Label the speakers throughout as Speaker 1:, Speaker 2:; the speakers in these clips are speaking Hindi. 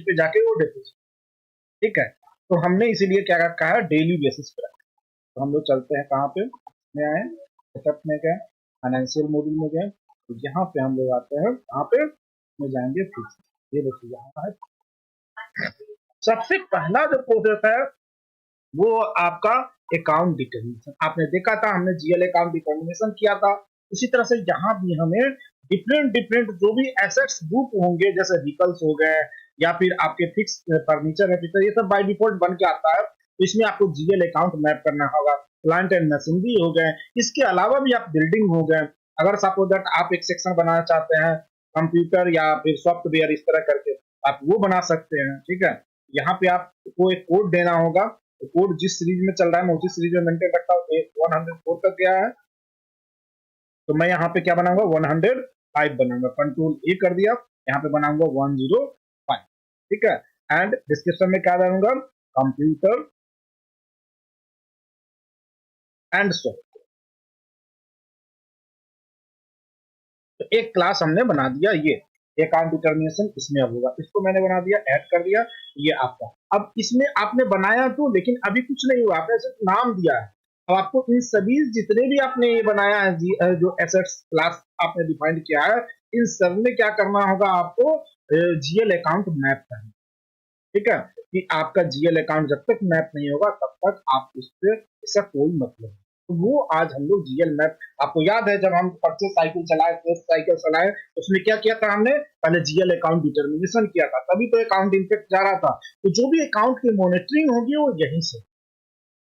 Speaker 1: पे जाके वो डिपोजिट, ठीक है। तो हमने इसीलिए क्या रखा है, डेली बेसिस पे रखा। तो हम लोग चलते हैं कहाँ पे, में आए, सेटअप में गए, फाइनेंशियल मॉड्यूल में गए, तो यहाँ पे हम लोग आते हैं, कहाँ पे में जाएंगे फिक्स। ये देखिए यहाँ है, सबसे पहला जो प्रोसेस है वो आपका अकाउंट डिटर्मिनेशन। आपने देखा था हमने जीएल अकाउंट डिटर्मिनेशन किया था, उसी तरह से यहाँ भी हमें डिफरेंट डिफरेंट जो भी एसेट्स ग्रुप होंगे, जैसे व्हीकल्स हो गए या फिर आपके फिक्स फर्नीचर है, ये सब बाय डिफॉल्ट बन के आता है। तो इसमें आपको जीएल अकाउंट मैप करना होगा। प्लांट एंड मशीनरी हो गए, इसके अलावा भी आप बिल्डिंग हो गए। अगर सपोज दैट आप एक सेक्शन बनाना चाहते हैं कंप्यूटर या फिर सॉफ्टवेयर इस तरह करके, आप वो बना सकते हैं, ठीक है। यहाँ पे आपको एक कोड देना होगा, तो कोड जिस सीरीज में चल रहा है मैं उसी सीरीज में मेंटेन रखता हूँ। 104 तक गया है, तो मैं यहाँ पे क्या बनाऊंगा, 105 बनाऊंगा। कंट्रोल ए कर दिया, यहाँ पे बनाऊंगा 105, ठीक है। एंड डिस्क्रिप्शन में क्या डालूंगा, कंप्यूटर एंड सॉफ्टवेयर। तो एक क्लास हमने बना दिया, ये अकाउंट डिटर्मिनेशन इसमें अब होगा, इसको मैंने बना दिया, ऐड कर दिया, ये आपका। अब इसमें आपने बनाया तो, लेकिन अभी कुछ नहीं हुआ, आपने सिर्फ नाम दिया है। अब आपको इन सभी जितने भी आपने ये बनाया है, जो एसेट्स क्लास आपने डिफाइंड किया है, इन सब में क्या करना होगा, आपको जीएल अकाउंट मैप करना, ठीक है। कि आपका जीएल अकाउंट जब तक मैप नहीं होगा तब तक आप उस पर इसका कोई मतलब नहीं। तो वो आज हम लोग जीएल मैप, आपको याद है जब हम परचेज साइकिल चलाए, टेस्ट साइकिल चलाए, उसमें क्या किया था हमने, पहले जीएल अकाउंट डिटर्मिनेशन किया था, तभी तो अकाउंट इम्पैक्ट जा रहा था। तो जो भी अकाउंट की मॉनिटरिंग होगी वो यहीं से।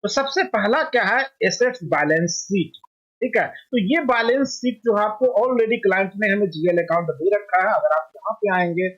Speaker 1: तो सबसे पहला क्या है, एसेट्स बैलेंस शीट, ठीक है। तो ये बैलेंस शीट जो है आपको ऑलरेडी क्लाइंट ने हमें जीएल अकाउंट दे रखा है। अगर आप यहाँ पे आएंगे,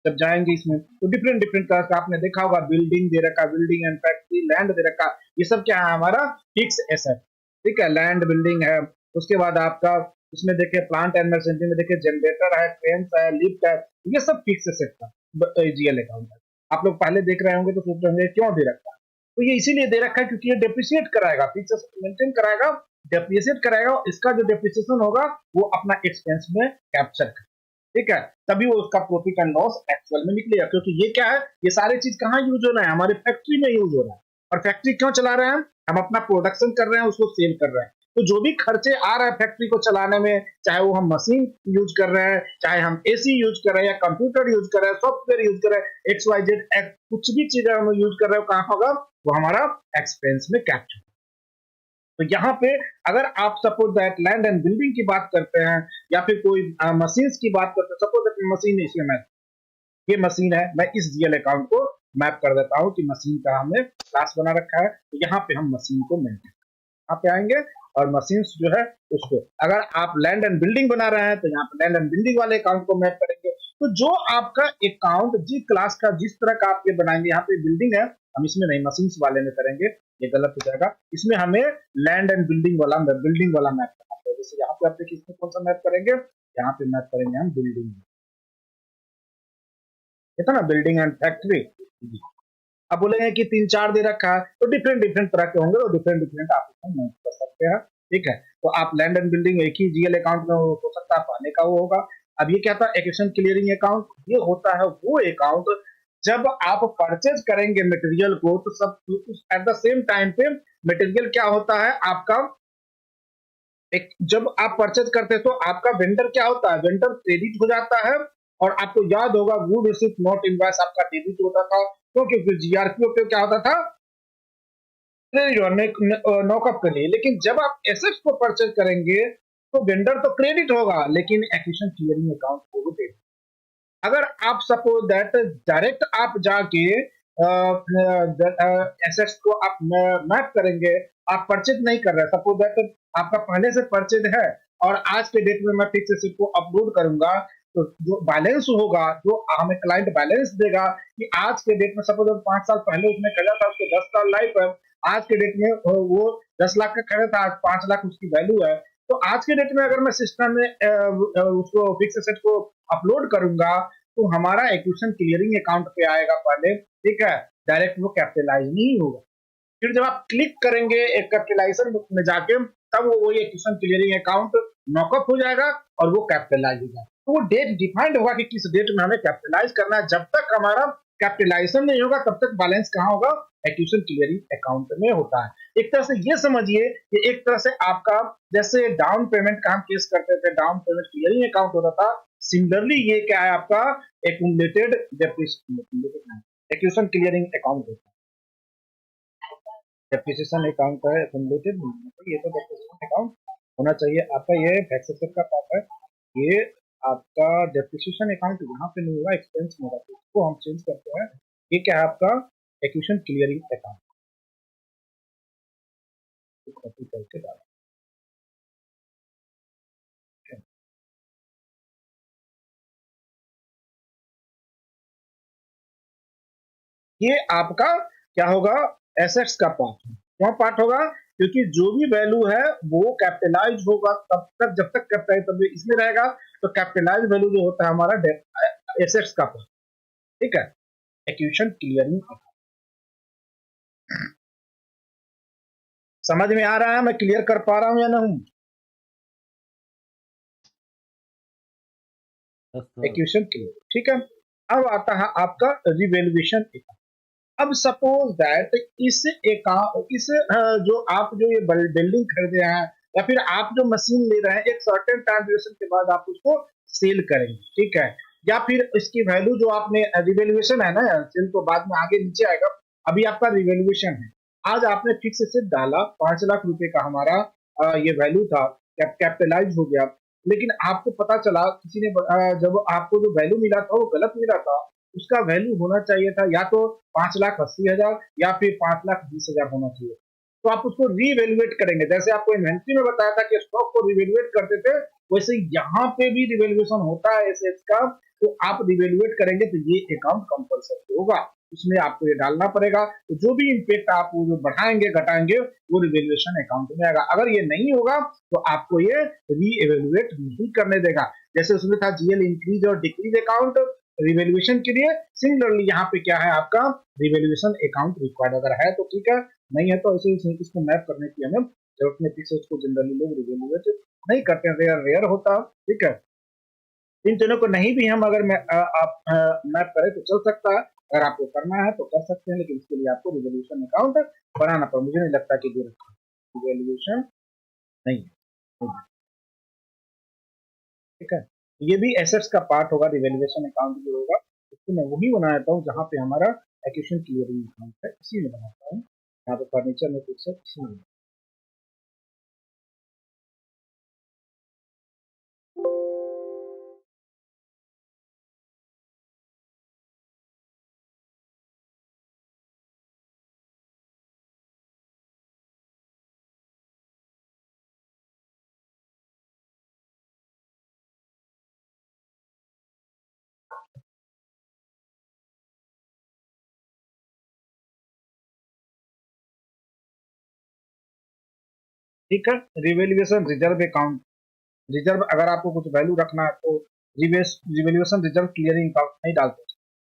Speaker 1: जब जाएंगे इसमें, तो डिफरेंट डिफरेंट तरह का आपने देखा होगा, बिल्डिंग दे रखा, बिल्डिंग एंड फैक्ट्री, लैंड दे रखा, ये सब क्या है, हमारा फिक्स एसेट, ठीक है। लैंड, बिल्डिंग है, उसके बाद आपका इसमें देखिए प्लांट एंड मशीनरी में देखिए जनरेटर है, क्रेन्स है, लिफ्ट है, ये सब फिक्स एसेट का जीएल अकाउंट है। आप लोग पहले देख रहे होंगे तो सोच रहे होंगे क्यों दे रखा है, तो ये इसीलिए दे रखा है क्योंकि ये डेप्रिसिएट कराएगा, फिक्स एसेट मेंटेन कराएगा, डेप्रिसिएट कराएगा, इसका जो डेप्रिसिएशन होगा वो अपना एक्सपेंस में कैप्चर करेगा, ठीक है। तभी वो उसका प्रॉफिट एंड लॉस एक्चुअल में निकलेगा, क्योंकि ये क्या है, ये सारी चीज कहाँ यूज हो रहा है, हमारे फैक्ट्री में यूज हो रहा है। और फैक्ट्री क्यों चला रहे हैं, हम अपना प्रोडक्शन कर रहे हैं, उसको सेल कर रहे हैं। तो जो भी खर्चे आ रहे हैं फैक्ट्री को चलाने में, चाहे वो हम मशीन यूज कर रहे हैं, चाहे हम एसी यूज कर रहे हैं, या कंप्यूटर यूज कर रहे हैं, सॉफ्टवेयर यूज कर रहे हैं, XYZ कुछ भी चीजें हम यूज कर रहे हो, कहाँ होगा, वो हमारा एक्सपेंस में कैप्चर। तो यहाँ पे अगर आप suppose that land and building की बात करते हैं, या फिर कोई मशीन्स की बात करते हैं, सपोज दैट मशीन है, इसमें ये मशीन है, मैं इस जीएल अकाउंट को मैप कर देता हूँ कि मशीन का हमने क्लास बना रखा है। तो यहाँ पे हम मशीन को मेंटेन, यहाँ पे आएंगे और मशीन जो है उसको, अगर आप लैंड एंड बिल्डिंग बना रहे हैं तो यहाँ पे लैंड एंड बिल्डिंग वाले अकाउंट को मैप करेंगे। तो जो आपका अकाउंट जिस क्लास का जिस तरह का आप ये बनाएंगे, यहाँ पे बिल्डिंग है, हम इसमें नहीं मशीन वाले में करेंगे, ये गलत हो जाएगा। इसमें हमें लैंड एंड बिल्डिंग वाला मैप करना है। जैसे यहाँ पे आप देखिए, इसमें कौन सा मैप करेंगे, यहाँ पे मैप करेंगे हम बिल्डिंग, ये था ना बिल्डिंग एंड फैक्ट्री। अब बोलेंगे कि 3-4 दे रखा है, तो डिफरेंट डिफरेंट तरह के होंगे, तो डिफरेंट डिफरेंट आप मैप कर सकते हैं, ठीक है। तो आप लैंड एंड बिल्डिंग एक ही जीएल अकाउंट में हो सकता है, पाने का वो होगा। अब ये क्या था, एक्विजिशन क्लियरिंग अकाउंट, ये होता है वो अकाउंट जब आप परचेज करेंगे मटेरियल को, तो सब एट द सेम टाइम पे मटेरियल क्या होता है आपका, एक जब आप परचेज करते हैं तो आपका वेंडर क्या होता है, वेंडर क्रेडिट हो जाता है। और आपको याद होगा गुड रिसीप्ट नॉट इनवॉइस आपका डेबिट होता था, क्योंकि फिर जीआरपीओ पे क्या होता था, नॉकअप के लिए। लेकिन जब आप एसेट्स को परचेज करेंगे तो वेंडर तो क्रेडिट होगा, लेकिन एक्विजिशन क्लियरिंग अकाउंट को डेबिट। अगर आप सपोज दैट डायरेक्ट आप जाके एसेट्स को आप मैप करेंगे, आप परचेज नहीं कर रहे, सपोज दैट आपका पहले से परचेज है और आज के डेट में मैं फिक्स एसेट को अपलोड करूंगा, तो जो बैलेंस होगा, जो हमें क्लाइंट बैलेंस देगा कि आज के डेट में सपोज 5 साल पहले उसने खरीदा था, उसके 10 साल लाइफ है, आज के डेट में वो 10 लाख का खरीदा था, आज 5 लाख उसकी वैल्यू है। तो आज के डेट में अगर मैं सिस्टम में उसको फिक्स एसेट को अपलोड करूंगा, तो हमारा एक्विजिशन क्लियरिंग अकाउंट पे आएगा पहले, ठीक है, डायरेक्ट वो कैपिटलाइज नहीं होगा। फिर जब आप क्लिक करेंगे एक कैपिटलाइजेशन में जाके, तब वो वही एक्विजिशन क्लियरिंग अकाउंट नॉकअप हो जाएगा और वो कैपिटलाइज हो जाएगा। तो वो डेट डिफाइंड होगा कि किस डेट में हमें कैपिटलाइज करना है। जब तक हमारा कैपिटलाइजेशन नहीं होगा तब तक बैलेंस कहाँ होगा, एक्विजिशन क्लियरिंग अकाउंट में होता है। एक तरह से ये समझिए कि एक तरह से आपका जैसे डाउन पेमेंट का हम केस करते थे, डाउन पेमेंट क्लियरिंग अकाउंट होता था, सिमिलरली ये क्या है आपका accumulated depreciation acquisition clearing account होता है। डेप्रिसिएशन अकाउंट है एक्यूमुलेटेड, ये तो डेप्रिसिएशन अकाउंट होना चाहिए आपका, ये टैक्सेशन का पार्ट है। ये आपका डेप्रिसिएशन अकाउंट यहाँ पे नहीं होगा, एक्सपेंस में होगा, तो इसको हम चेंज करते हैं। ये क्या है आपका एक्विजिशन क्लियरिंग अकाउंट, कॉपी करके डाला। ये आपका क्या होगा, एसेट्स का पार्ट है। क्यों पार्ट होगा, क्योंकि जो भी वैल्यू है वो कैपिटलाइज होगा तब तक, जब तक कैपिटलाइज तब इसमें रहेगा, तो कैपिटलाइज वैल्यू जो होता है हमारा एसेट्स का पार्ट, ठीक है। एक्विजिशन क्लियरिंग समझ में आ रहा है, मैं क्लियर कर पा रहा हूं या नहीं? एक्विजिशन क्लियर, ठीक है। अब आता है आपका रिवैल्यूएशन अकाउंट। अब सपोज दैट इस अकाउंट इस जो आप जो ये बिल्डिंग खरीदे हैं या फिर आप जो मशीन ले रहे हैं, एक सर्टेन टाइम ड्यूरेशन के बाद आप उसको सेल करेंगे, ठीक है। या फिर इसकी वैल्यू जो आपने रिवैल्यूएशन है ना, सेल तो बाद में आगे नीचे आएगा, अभी आपका रिवैल्यूएशन है। आज आपने फिक्स एसेट डाला 5 लाख रुपए का हमारा ये वैल्यू था, कैपिटलाइज हो गया, लेकिन आपको पता चला किसी ने जब आपको जो वैल्यू मिला था वो गलत मिला था, उसका वैल्यू होना चाहिए था या तो 5,80,000 या फिर 5,20,000 होना चाहिए। तो आप उसको रीवैल्यूएट करेंगे, जैसे आपको इन्वेंट्री में बताया था कि स्टॉक को रीवैल्यूएट करते थे, वैसे यहाँ पे भी रिवैल्यूएशन होता है एसेट्स का। तो आप रिवैल्यूएट करेंगे तो ये अकाउंट कंपलसरी होगा, उसमें आपको ये डालना पड़ेगा। तो जो भी इम्पैक्ट आप वो जो बढ़ाएंगे घटाएंगे वो रिवैल्यूएशन अकाउंट में आएगा। अगर ये नहीं होगा तो आपको ये रीएवेल्युएट नहीं करने देगा। जैसे उसमें था जीएल इंक्रीज और डिक्रीज अकाउंट रिवैल्यूएशन के लिए, सिमिलरली यहाँ पे क्या है आपका रिवैल्यूएशन अकाउंट रिक्वायर्ड। अगर है तो ठीक है, नहीं है तो ऐसे ही इसको मैप करने की हमें जरूरत नहीं, फिर से उसको जनरली लोग रिवैल्यूएट नहीं करते हैं, रेयर रेयर होता, ठीक है। इन तीनों को नहीं भी हम अगर आप मैप करें तो चल सकता है, अगर आपको करना है तो कर सकते हैं, लेकिन इसके लिए आपको रिवैल्यूएशन अकाउंट बनाना पड़ेगा। मुझे नहीं लगता कि दे रखा है रिवैल्यूएशन, नहीं है, ठीक है। ये भी एसेट्स का पार्ट होगा, रिवैल्यूएशन अकाउंट जो होगा उसको मैं वही बनाता हूँ जहाँ पे हमारा एक्विजिशन क्लियरिंग अकाउंट है, इसी में बनाता हूँ। यहाँ पे फर्नीचर में कुछ इसी में, ठीक है। रिवैल्यूएशन रिजर्व अकाउंट, रिजर्व अगर आपको कुछ वैल्यू रखना है तो रिवैल्यूएशन रिजर्व क्लियरिंग अकाउंट नहीं डालते।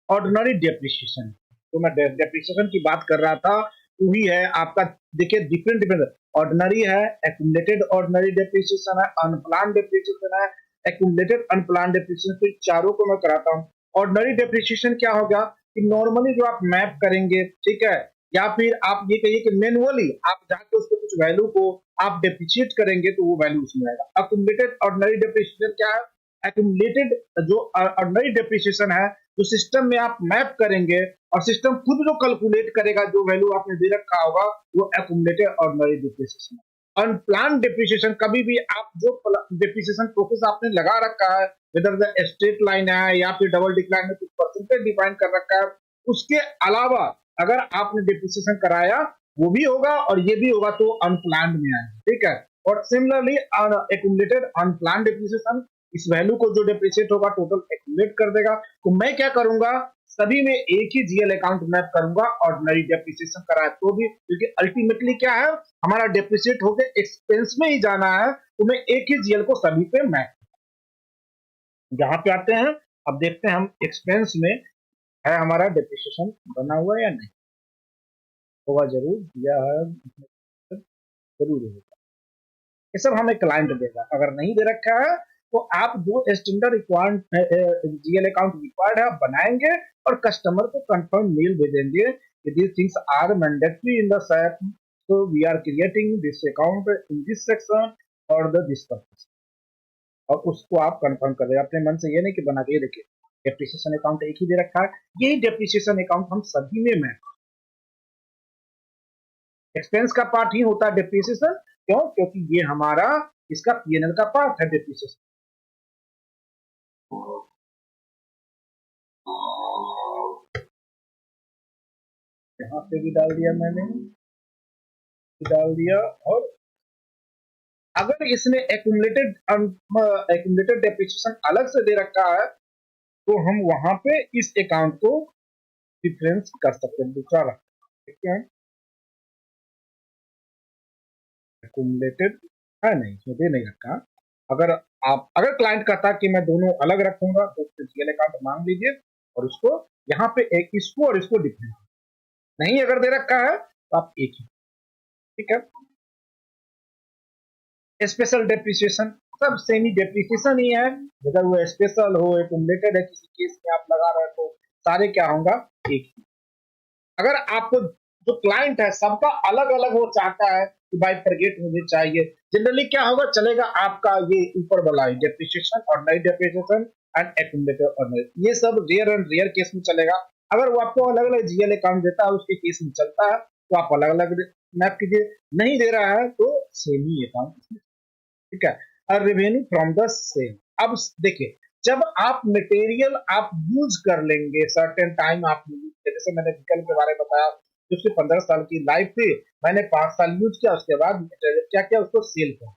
Speaker 1: ऑर्डिनरी डेप्रिसिएशन, तो मैं डेप्रिसिएशन की बात कर रहा था, वही है आपका। देखिए डिफरेंट डिफरेंट ऑर्डिनरी है, एक्यूमुलेटेड ऑर्डिनरी डेप्रिसिएशन है, अनप्लान डेप्रिसिएशन है, एक्यूमुलेटेड अनप्लान डेप्रिसिएशन, तो चारों को मैं कराता हूँ। ऑर्डिनरी डेप्रिसिएशन क्या होगा कि नॉर्मली जो आप मैप करेंगे, ठीक है, या फिर आप ये कहिए कि मैनुअली आप जाके उसको कुछ वैल्यू को आप डेप्रिशिएट करेंगे तो वो वैल्यू उसमें आएगा। अक्यूमुलेटेड ऑर्डिनरी डेप्रिसिएशन क्या है, एक्यूमुलेटेड जो ऑर्डिनरी डेप्रिसिएशन है जो सिस्टम में आप मैप करेंगे और सिस्टम खुद जो कैलकुलेट करेगा जो वैल्यू आपने दे रखा होगा, वो एक्यूमुलेटेड ऑर्डिनरी डेप्रिसिएशन है। अनप्लान डेप्रिसिएशन, कभी भी आप जो डेप्रिसिएशन प्रोसेस आपने लगा रखा है, वेदर द स्ट्रेट लाइन है या फिर डबल डिक्लाइन में कुछ परसेंटेज डिफाइन कर रखा है, उसके अलावा अगर आपने डेप्रिसिएशन कराया वो भी होगा और ये भी होगा तो अनप्लान में आएगा, ठीक है। और सिमिलरली एक्यूमुलेटेड अनप्लान डेप्रिसिएशन, इस वैल्यू को जो डेप्रिशिएट होगा टोटल एक्यूमुलेट कर देगा। तो मैं क्या करूंगा, सभी में एक ही जीएल अकाउंट मैप करूंगा, ऑर्डिनरी डेप्रिसिएशन कराए तो भी, क्योंकि अल्टीमेटली क्या है हमारा डेप्रिशिएट होकर एक्सपेंस में ही जाना है, तो मैं एक ही जीएल को सभी पे मैप। यहाँ पे आते हैं, अब देखते हैं हम एक्सपेंस में है हमारा डेप्रिसिएशन बना हुआ या नहीं, होगा जरूर, दिया है जरूर होगा। ये सब हमें क्लाइंट देगा, अगर नहीं दे रखा है तो आप जो standard required GL account required है आप बनाएंगे और कस्टमर को कंफर्म मेल भेजेंगे कि these things are mandatory in the SAP, so we are creating this account in this section for the this purpose. और उसको आप कंफर्म कर देगा अपने मन से, ये नहीं कि बना के देखिए डेप्रिसिएशन अकाउंट एक ही दे रखा है, यही डेप्रिसिएशन अकाउंट हम सभी में एक्सपेंस का पार्ट ही होता है डेप्रिसिएशन। क्यों? क्योंकि ये हमारा इसका पीएनएल का पार्ट है डेप्रिसिएशन। यहाँ पे भी डाल दिया मैंने, डाल दिया। और अगर इसने एक्यूमुलेटेड डेप्रिसिएशन अलग से दे रखा है तो हम वहां पे इस अकाउंट को डिफरेंस कर सकते हैं, दूसरा रखते हैं। ठीक है, एक्यूमुलेटेड है नहीं, इसमें दे नहीं रखा। अगर क्लाइंट कहता कि मैं दोनों अलग रखूंगा तो जीएल अकाउंट मांग लीजिए और उसको यहाँ पे एक इसको और इसको डिफरेंस, नहीं अगर दे रखा है तो आप एक ही। ठीक है, स्पेशल डेप्रिसिएशन सब सेमी डेप्रिसिएशन ही है, अगर वो स्पेशल हो एक्यूमुलेटेड है किसी केस में आप लगा रहे तो सारे क्या होगा एक ही। अगर आपको जो क्लाइंट है सबका अलग अलग वो चाहता है कि भाई फॉरगेट मुझे चाहिए, जनरली क्या होगा चलेगा आपका ये ऊपर वाला है डेप्रिसिएशन और नई डेप्रिसिएशन एंड एक्यूमुलेटेड और नई, ये सब रेयर एंड रेयर केस में चलेगा। अगर वो आपको अलग अलग जीएल अकाउंट देता है उसके केस में चलता है तो आप अलग अलग मैप कीजिए, नहीं दे रहा है तो सेम ही अकाउंट। ठीक है, और रेवेन्यू फ्रॉम द सेल। अब देखिए जब आप मटेरियल आप यूज कर लेंगे सर्टेन टाइम आप जैसे मैंने व्हीकल के बारे में बताया जिसकी 15 साल की लाइफ थी, मैंने 5 साल यूज किया उसके बाद क्या किया उसको सेल किया।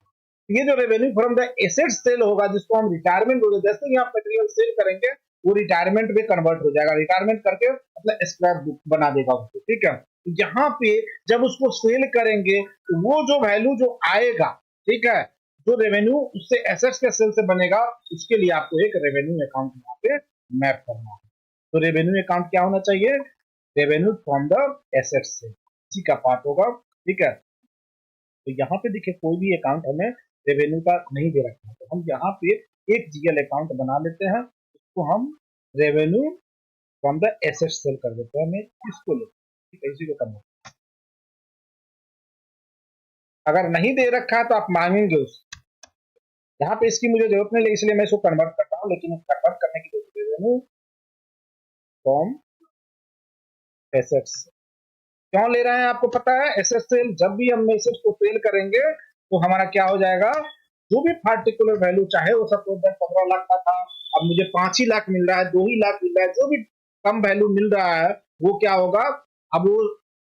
Speaker 1: ये जो revenue from the asset sale होगा जिसको हम रिटायरमेंट हो, जैसे ही आप मटेरियल सेल करेंगे वो रिटायरमेंट में कन्वर्ट हो जाएगा, रिटायरमेंट करके मतलब स्क्रैप बुक बना देगा उसको। ठीक है, यहाँ पे जब उसको सेल करेंगे तो वो जो वैल्यू जो आएगा, ठीक है, जो रेवेन्यू उससे एसेट्स के सेल से बनेगा उसके लिए आपको एक रेवेन्यू अकाउंट यहाँ पे मैप करना है। तो रेवेन्यू अकाउंट क्या होना चाहिए? रेवेन्यू फ्रॉम द एसेट्स से, इसी का पार्ट होगा। ठीक है, तो यहाँ पे देखिए कोई भी अकाउंट हमें रेवेन्यू का नहीं दे रखा है तो हम यहाँ पे एक जीएल अकाउंट बना लेते हैं, उसको हम revenue from the assets sale कर देते हैं, हमें इसको ले, ठीक है, इसी को करना। अगर नहीं दे रखा है तो आप मांगेंगे उस, यहाँ पे इसकी मुझे जरूरत नहीं इसलिए मैं इसको कन्वर्ट करता हूँ, लेकिन कन्वर्ट करने की जरूरत है फ्रॉम एसेट्स। क्यों ले रहे हैं आपको पता है? एसेट सेल, जब भी हम एसेट्स को सेल करेंगे तो हमारा क्या हो जाएगा, जो भी पार्टिकुलर वैल्यू चाहे वो सब 15 लाख का था, अब मुझे 5 ही लाख मिल रहा है, 2 ही लाख मिल रहा है, जो भी कम वैल्यू मिल रहा है वो क्या होगा, अब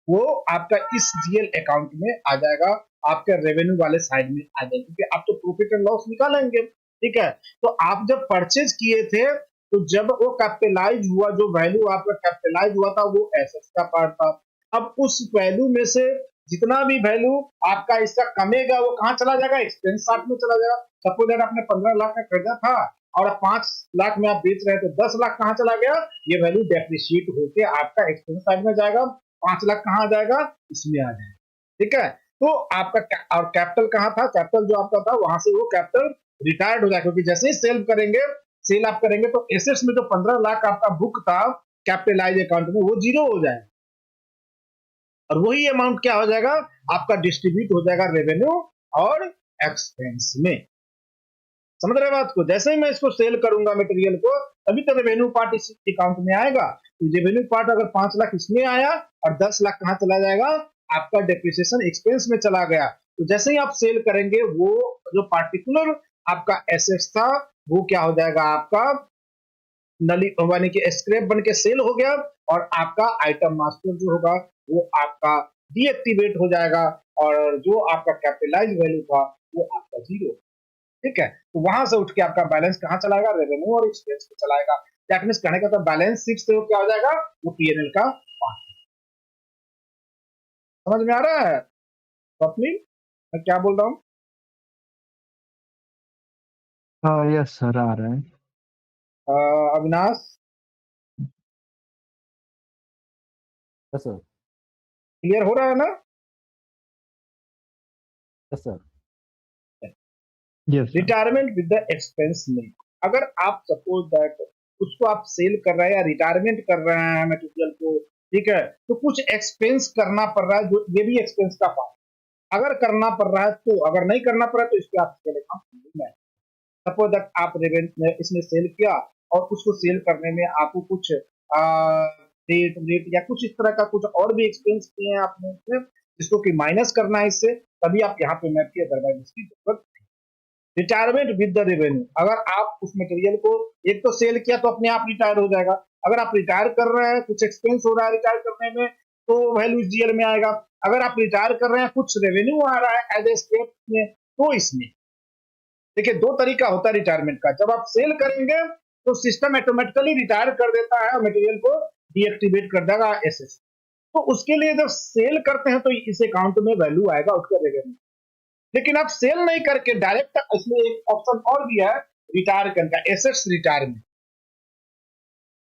Speaker 1: वो आपका इस जीएल अकाउंट में आ जाएगा, आपके रेवेन्यू वाले साइड में आ जाएगा, क्योंकि आप तो प्रॉफिट एंड लॉस निकालेंगे। ठीक है, तो आप जब परचेज किए थे तो जब वो कैपिटलाइज हुआ, जो वैल्यू आपका कैपिटलाइज हुआ था वो एसेट्स का पार्ट था। अब उस वैल्यू में से जितना भी वैल्यू आपका इसका कमेगा वो कहाँ चला जाएगा, एक्सपेंस पार्ट में चला जाएगा। सपोज अगर आपने 15 लाख का कर्जा था और 5 लाख में आप बेच रहे हैं तो 10 लाख कहाँ चला गया, ये वैल्यू डेप्रिशिएट होकर आपका एक्सपेंस साइड में जाएगा, 5 लाख कहाँ आ जाएगा, इसमें आ जाएगा। ठीक है, तो आपका और कैपिटल कहाँ था, कैपिटल जो आपका था वहां से वो कैपिटल रिटायर्ड हो जाएगा, क्योंकि जैसे ही सेल करेंगे, सेल आप करेंगे तो एसेट्स में जो 15 लाख आपका बुक था कैपिटलाइज अकाउंट में वो जीरो हो जाएगा और वही अमाउंट क्या हो जाएगा आपका डिस्ट्रीब्यूट हो जाएगा रेवेन्यू और एक्सपेंस में। समझ रहे बात को? जैसे ही मैं इसको सेल करूंगा मटेरियल को तभी तो रेवेन्यू पार्ट इस अकाउंट में आएगा। तो रेवेन्यू पार्ट अगर 5 लाख इसमें आया और 10 लाख कहाँ चला जाएगा, आपका डेप्रिसिएशन एक्सपेंस में चला गया। तो जैसे ही आप सेल करेंगे वो जो पार्टिकुलर आपका एसेट्स था वो क्या हो जाएगा, आपका नली यानी कि स्क्रैप बन के सेल हो गया और आपका आइटम मास्टर जो होगा वो आपका डीएक्टिवेट हो जाएगा और जो आपका कैपिटलाइज वैल्यू था वो आपका जीरो। ठीक है, तो वहां से उठ के आपका बैलेंस कहाँ चलाएगा, रेवेन्यू और एक्सपेंस पे चलाएगा। दैट मींस कहने का तो बैलेंस शीट से क्या हो जाएगा, वो पीएनएल का पार्ट। समझ में आ रहा है स्वप्निल मैं क्या बोल रहा हूँ?
Speaker 2: हाँ यस सर आ रहा है।
Speaker 1: Avinash
Speaker 2: yes sir.
Speaker 1: क्लियर हो रहा है ना?
Speaker 2: Yes sir. Yes sir.
Speaker 1: Retirement with the expense नहीं। अगर आप सपोज दैट उसको आप सेल कर रहे हैं या रिटायरमेंट कर रहे हैं मटेरियल को, ठीक है, तो कुछ एक्सपेंस करना पड़ रहा है, जो ये भी एक्सपेंस का पार्ट। अगर करना पड़ रहा है तो, अगर नहीं करना पड़ रहा है तो इस पे आप सेल अकाउंट। सपोज दैट आप रेवेन्यू इसने सेल किया और उसको सेल करने में आपको कुछ रेट रेट या कुछ इस तरह का कुछ और भी एक्सपेंस किए हैं आपने उसमें, जिसको कि माइनस करना है इससे, तभी आप यहाँ पे मैप किए, अदरवाइज इसकी जरूरत। रिटायरमेंट विद द रेवेन्यू, अगर आप उस मटेरियल को एक तो सेल किया तो अपने आप रिटायर हो जाएगा। अगर आप रिटायर कर रहे हैं, कुछ एक्सपेंस हो रहा है रिटायर करने में, तो वैल्यू इस जीएल में आएगा। अगर आप रिटायर कर रहे हैं, कुछ रेवेन्यू आ रहा है एज ए स्टेप में, तो इसमें देखिए दो तरीका होता है रिटायरमेंट का। जब आप सेल करेंगे तो सिस्टम ऑटोमेटिकली रिटायर कर देता है और मटेरियल को डीएक्टिवेट कर देगा एसएस। तो उसके लिए जब सेल करते हैं तो इस अकाउंट में वैल्यू आएगा उसका रेवेन्यू। लेकिन आप सेल नहीं करके डायरेक्ट, इसमें एक ऑप्शन और भी है रिटायर करने का, एसेट्स रिटायरमेंट।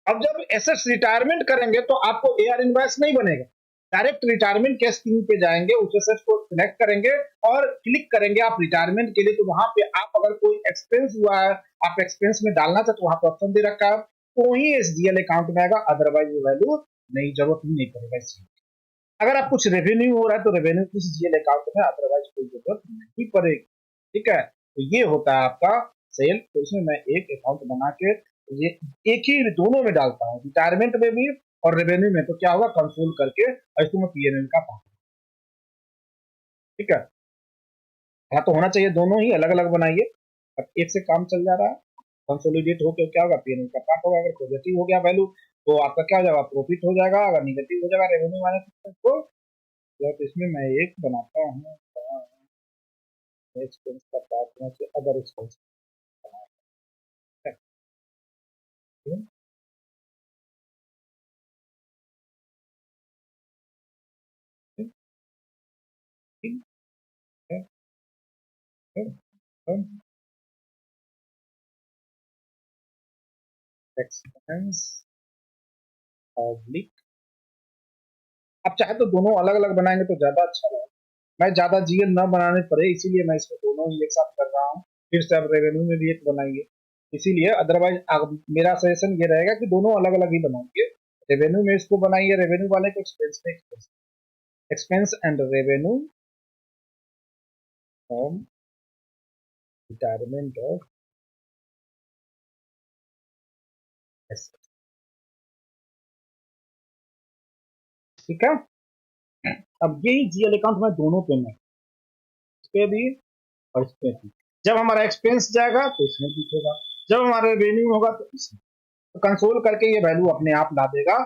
Speaker 1: अब जब एसेट्स रिटायरमेंट करेंगे तो आपको एआर इनवॉइस नहीं बनेगा, डायरेक्ट रिटायरमेंट के स्कीम पे जाएंगे, उस एसेट्स को सिलेक्ट करेंगे और क्लिक करेंगे आप रिटायरमेंट के लिए। तो वहां पे आप अगर कोई एक्सपेंस हुआ है, आप एक्सपेंस में डालना चाहते तो वहां पर ऑप्शन दे रखा है, तो ही एसडीएल अकाउंट में आएगा, अदरवाइज वैल्यू नहीं, जरूरत ही नहीं पड़ेगा इसकी। अगर आप कुछ रेवेन्यू हो रहा है तो रेवेन्यू किस जीएल अकाउंट में, अदरवाइज कोई जरूरत नहीं पड़ेगी। ठीक है, तो ये होता है आपका सेल। तो इसमें मैं एक अकाउंट बना के ये एक ही दोनों में डालता हूँ, रिटायरमेंट में भी और रेवेन्यू में। तो क्या होगा, कंसोल करके और इसको मैं पीएनएल का पाऊँ। ठीक है, हाँ तो होना चाहिए दोनों ही अलग अलग बनाइए। अब एक से काम चल जा रहा है, कंसोलिडेट होकर क्या होगा, पीएनएल का पार्ट होगा। अगर पॉजिटिव हो गया वैल्यू तो आपका क्या हो जाएगा, प्रॉफिट हो जाएगा। अगर निगेटिव हो जाएगा रेवेन्यू वाले तो इसमें मैं एक बनाता हूँ एक्सपेंस का पार्ट में से अदर एक्सपेंस। एक्सपेंस पब्लिक, आप चाहे तो दोनों अलग अलग बनाएंगे तो ज्यादा अच्छा रहेगा। मैं ज्यादा जीएल न बनाने पड़े इसीलिए मैं इसमें दोनों ही एक साथ कर रहा हूँ। फिर से अब रेवेन्यू में भी एक बनाइए इसीलिए, अदरवाइज मेरा सजेशन ये रहेगा कि दोनों अलग अलग ही बनाइए। रेवेन्यू में इसको बनाइए, रेवेन्यू वाले को एक्सपेंस में expense, expense and revenue from retirement of asset. ठीक है, अब यही जीएल अकाउंट में दोनों पे में, इस पे भी और इस पे भी। जब हमारा एक्सपेंस जाएगा तो इसमें दिखेगा, जब हमारा रेवेन्यू होगा तो इसमें। तो कंसोल करके ये वैल्यू अपने आप ला देगा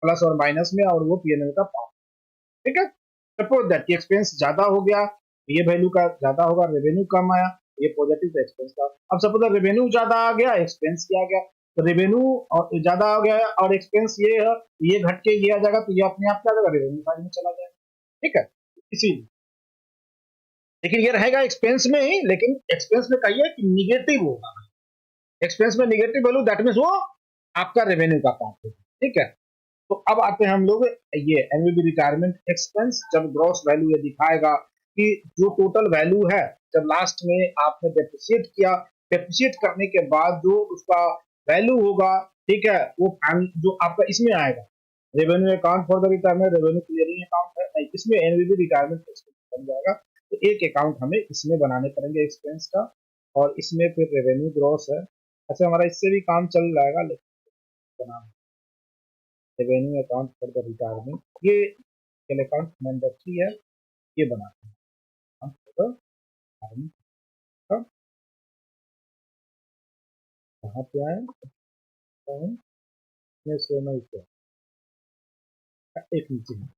Speaker 1: प्लस और माइनस में, और वो पीएनएल का पार्ट। ठीक है, सपोज दैट एक्सपेंस ज्यादा हो गया, ये वैल्यू का ज्यादा होगा, रेवेन्यू कम आया, ये पॉजिटिव एक्सपेंस का। अब सपोज रेवेन्यू ज्यादा आ गया, एक्सपेंस क्या आ गया, तो रेवेन्यू और ज्यादा आ गया और एक्सपेंस ये है, ये घट के ये आ जाएगा, तो ये अपने आप क्या जाएगा, रेवेन्यू साइड में चला जाएगा। ठीक है, इसीलिए लेकिन ये रहेगा एक्सपेंस में ही, लेकिन एक्सपेंस में कहिए कि निगेटिव होगा। एक्सपेंस में निगेटिव वैल्यू, दैट मीन्स वो आपका रेवेन्यू का पार्ट होगा। ठीक है, तो अब आते हैं हम लोग ये एनवीबी रिटायरमेंट एक्सपेंस। जब ग्रॉस वैल्यू ये दिखाएगा कि जो टोटल वैल्यू है, जब लास्ट में आपने डेप्रिशिएट किया, डेप्रिशिएट करने के बाद जो उसका वैल्यू होगा, ठीक है, वो जो आपका इसमें आएगा, revenue account for the retirement, revenue clearing account है नहीं, इसमें एनवीबी रिटायरमेंट एक्सपेंस बन जाएगा। तो एक अकाउंट हमें इसमें बनाने पड़ेंगे एक्सपेंस का, और इसमें फिर रेवेन्यू ग्रॉस है। अच्छा, हमारा इससे भी काम चल जाएगा, लेकिन बना revenue account for the retirement, ये अकाउंट मैंडेटरी है, ये बनाते हैं हम फॉर द रिटायरमेंट का। कहाँ पे आए, एक नीचे है।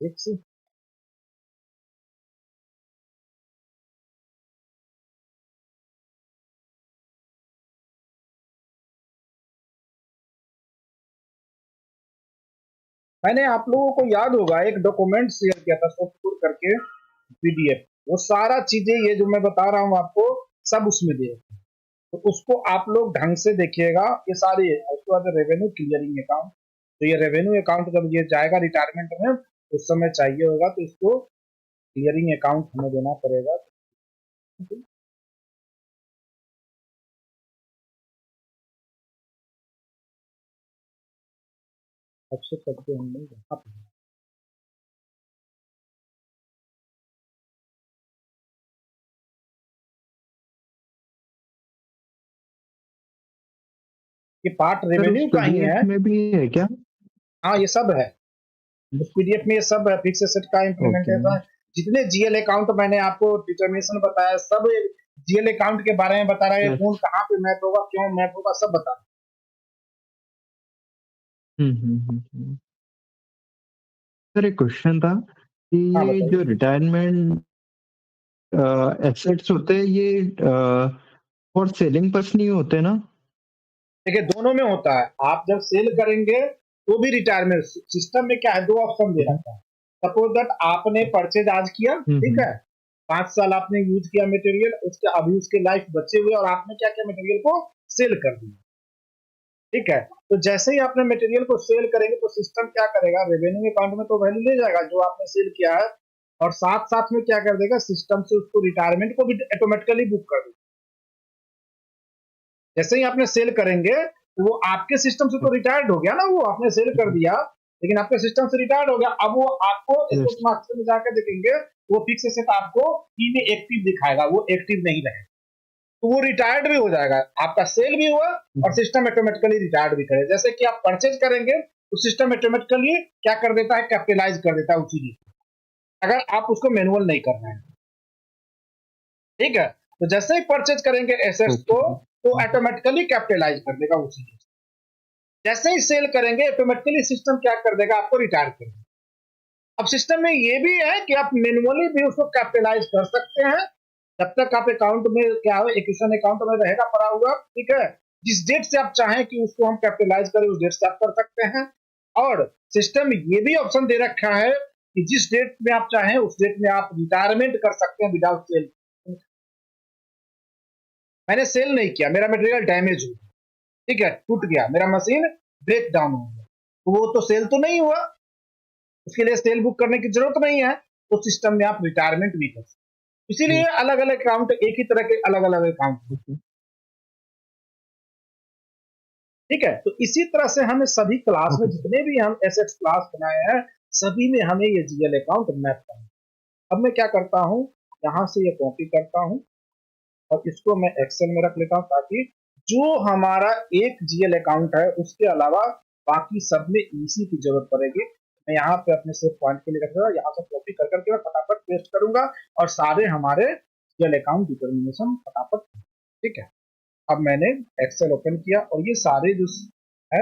Speaker 1: एक से मैंने आप लोगों को याद होगा एक डॉक्यूमेंट शेयर किया था सॉफ्टवेयर करके, पीडीएफ, वो सारा चीजें ये जो मैं बता रहा हूँ आपको सब उसमें दे, तो उसको आप लोग ढंग से देखिएगा। ये सारी है, उसके बाद रेवेन्यू क्लियरिंग अकाउंट, तो ये रेवेन्यू अकाउंट जब ये जाएगा रिटायरमेंट में, उस समय चाहिए होगा तो इसको क्लियरिंग अकाउंट हमें देना पड़ेगा। सबसे पहले हमने यहाँ पे ये पार्ट
Speaker 2: सर
Speaker 1: रेवेन्यू
Speaker 2: उस
Speaker 1: का ही है।
Speaker 2: पीडीएफ में भी है क्या?
Speaker 1: हाँ ये सब है, उस पीडीएफ में ये सब है, फिक्स एसेट का
Speaker 2: ओके।
Speaker 1: इम्प्लीमेंटेशन, जितने जीएल अकाउंट मैंने आपको डिटर्मिनेशन बताया, सब जीएल अकाउंट के बारे में बता रहा है,
Speaker 2: यस।
Speaker 1: कौन कहाँ पे मैप होगा, क्यों मैप होगा, सब बता रहा है।
Speaker 2: सर एक क्वेश्चन था कि
Speaker 1: हाँ
Speaker 2: ये जो
Speaker 1: बताइए।
Speaker 2: रिटायरमेंट एसेट्स होते हैं ये फॉर सेलिंग पर्पस नहीं होते ना?
Speaker 1: देखिए दोनों में होता है, आप जब सेल करेंगे तो भी रिटायरमेंट सिस्टम में क्या है, दो ऑप्शन दे रखा है। सपोज दैट आपने परचेज आज किया, ठीक है, 5 साल आपने यूज किया मटेरियल, उसके अभी उसके लाइफ बचे हुए और आपने क्या किया, मटेरियल को सेल कर दिया, ठीक है। तो जैसे ही आपने मटेरियल को सेल करेंगे तो सिस्टम क्या करेगा, रेवेन्यू अकाउंट में तो वैल्यू ले जाएगा जो आपने सेल किया है, और साथ साथ में क्या कर देगा, सिस्टम से उसको रिटायरमेंट को भी ऑटोमेटिकली बुक कर देगा। जैसे ही आपने सेल करेंगे तो वो आपके सिस्टम से तो रिटायर्ड हो गया ना, वो आपने सेल कर दिया लेकिन आपके सिस्टम से रिटायर्ड हो गया। अब वो आपको स्टॉक मार्केट में जाकर देखेंगे, वो फिक्स एसेट आपको ई में एक्टिव दिखाएगा, वो एक्टिव नहीं रहेगा, तो वो रिटायर्ड भी हो जाएगा, आपका सेल भी हुआ और सिस्टम ऑटोमेटिकली रिटायर्ड भी करेगा। जैसे कि आप परचेज करेंगे तो सिस्टम ऑटोमेटिकली क्या कर देता है, कैपिटलाइज कर देता है उसी दिन, अगर आप उसको मैनुअल नहीं कर रहे हैं, ठीक है। तो जैसे ही परचेज करेंगे एसेट्स को तो ऑटोमेटिकली कैपिटलाइज कर देगा उसी दिन। जैसे ही सेल करेंगे ऑटोमेटिकली सिस्टम क्या कर देगा, आपको रिटायर कर देगा। अब सिस्टम में ये भी है कि आप मैनुअली भी उसको कैपिटलाइज कर सकते हैं, जब तक आप अकाउंट में क्या हो, एक्विजिशन अकाउंट में रहेगा पड़ा हुआ, ठीक है। जिस डेट से आप चाहें कि उसको हम कैपिटलाइज करें उस डेट से आप कर सकते हैं। और सिस्टम ये भी ऑप्शन दे रखा है कि जिस डेट में आप चाहें उस डेट में आप रिटायरमेंट कर सकते हैं विदाउट सेल। मैंने सेल नहीं किया, मेरा मटेरियल डैमेज हो गया, ठीक है, टूट गया, मेरा मशीन ब्रेक डाउन हो गया, तो वो तो सेल तो नहीं हुआ, उसके लिए सेल बुक करने की जरूरत नहीं है, तो सिस्टम में आप रिटायरमेंट भी कर सकते। इसीलिए अलग अलग अकाउंट, एक ही तरह के अलग अलग अकाउंट, ठीक है। तो इसी तरह से हमें सभी क्लास में जितने भी हम एसेट्स क्लास बनाए हैं सभी में हमें ये जीएल अकाउंट मैप करना। अब मैं क्या करता हूँ, यहाँ से ये कॉपी करता हूँ और इसको मैं एक्सेल में रख लेता हूँ, ताकि जो हमारा एक जीएल अकाउंट है उसके अलावा बाकी सब में इसी की जरूरत पड़ेगी। मैं यहाँ पे अपने सेव पॉइंट के लिए रख दूंगा, यहाँ से कॉपी कर करके मैं फटाफट पेस्ट करूंगा और सारे हमारे जीएल अकाउंट डिटर्मिनेशन फटाफट, ठीक है। अब मैंने एक्सेल ओपन किया और ये सारे जो है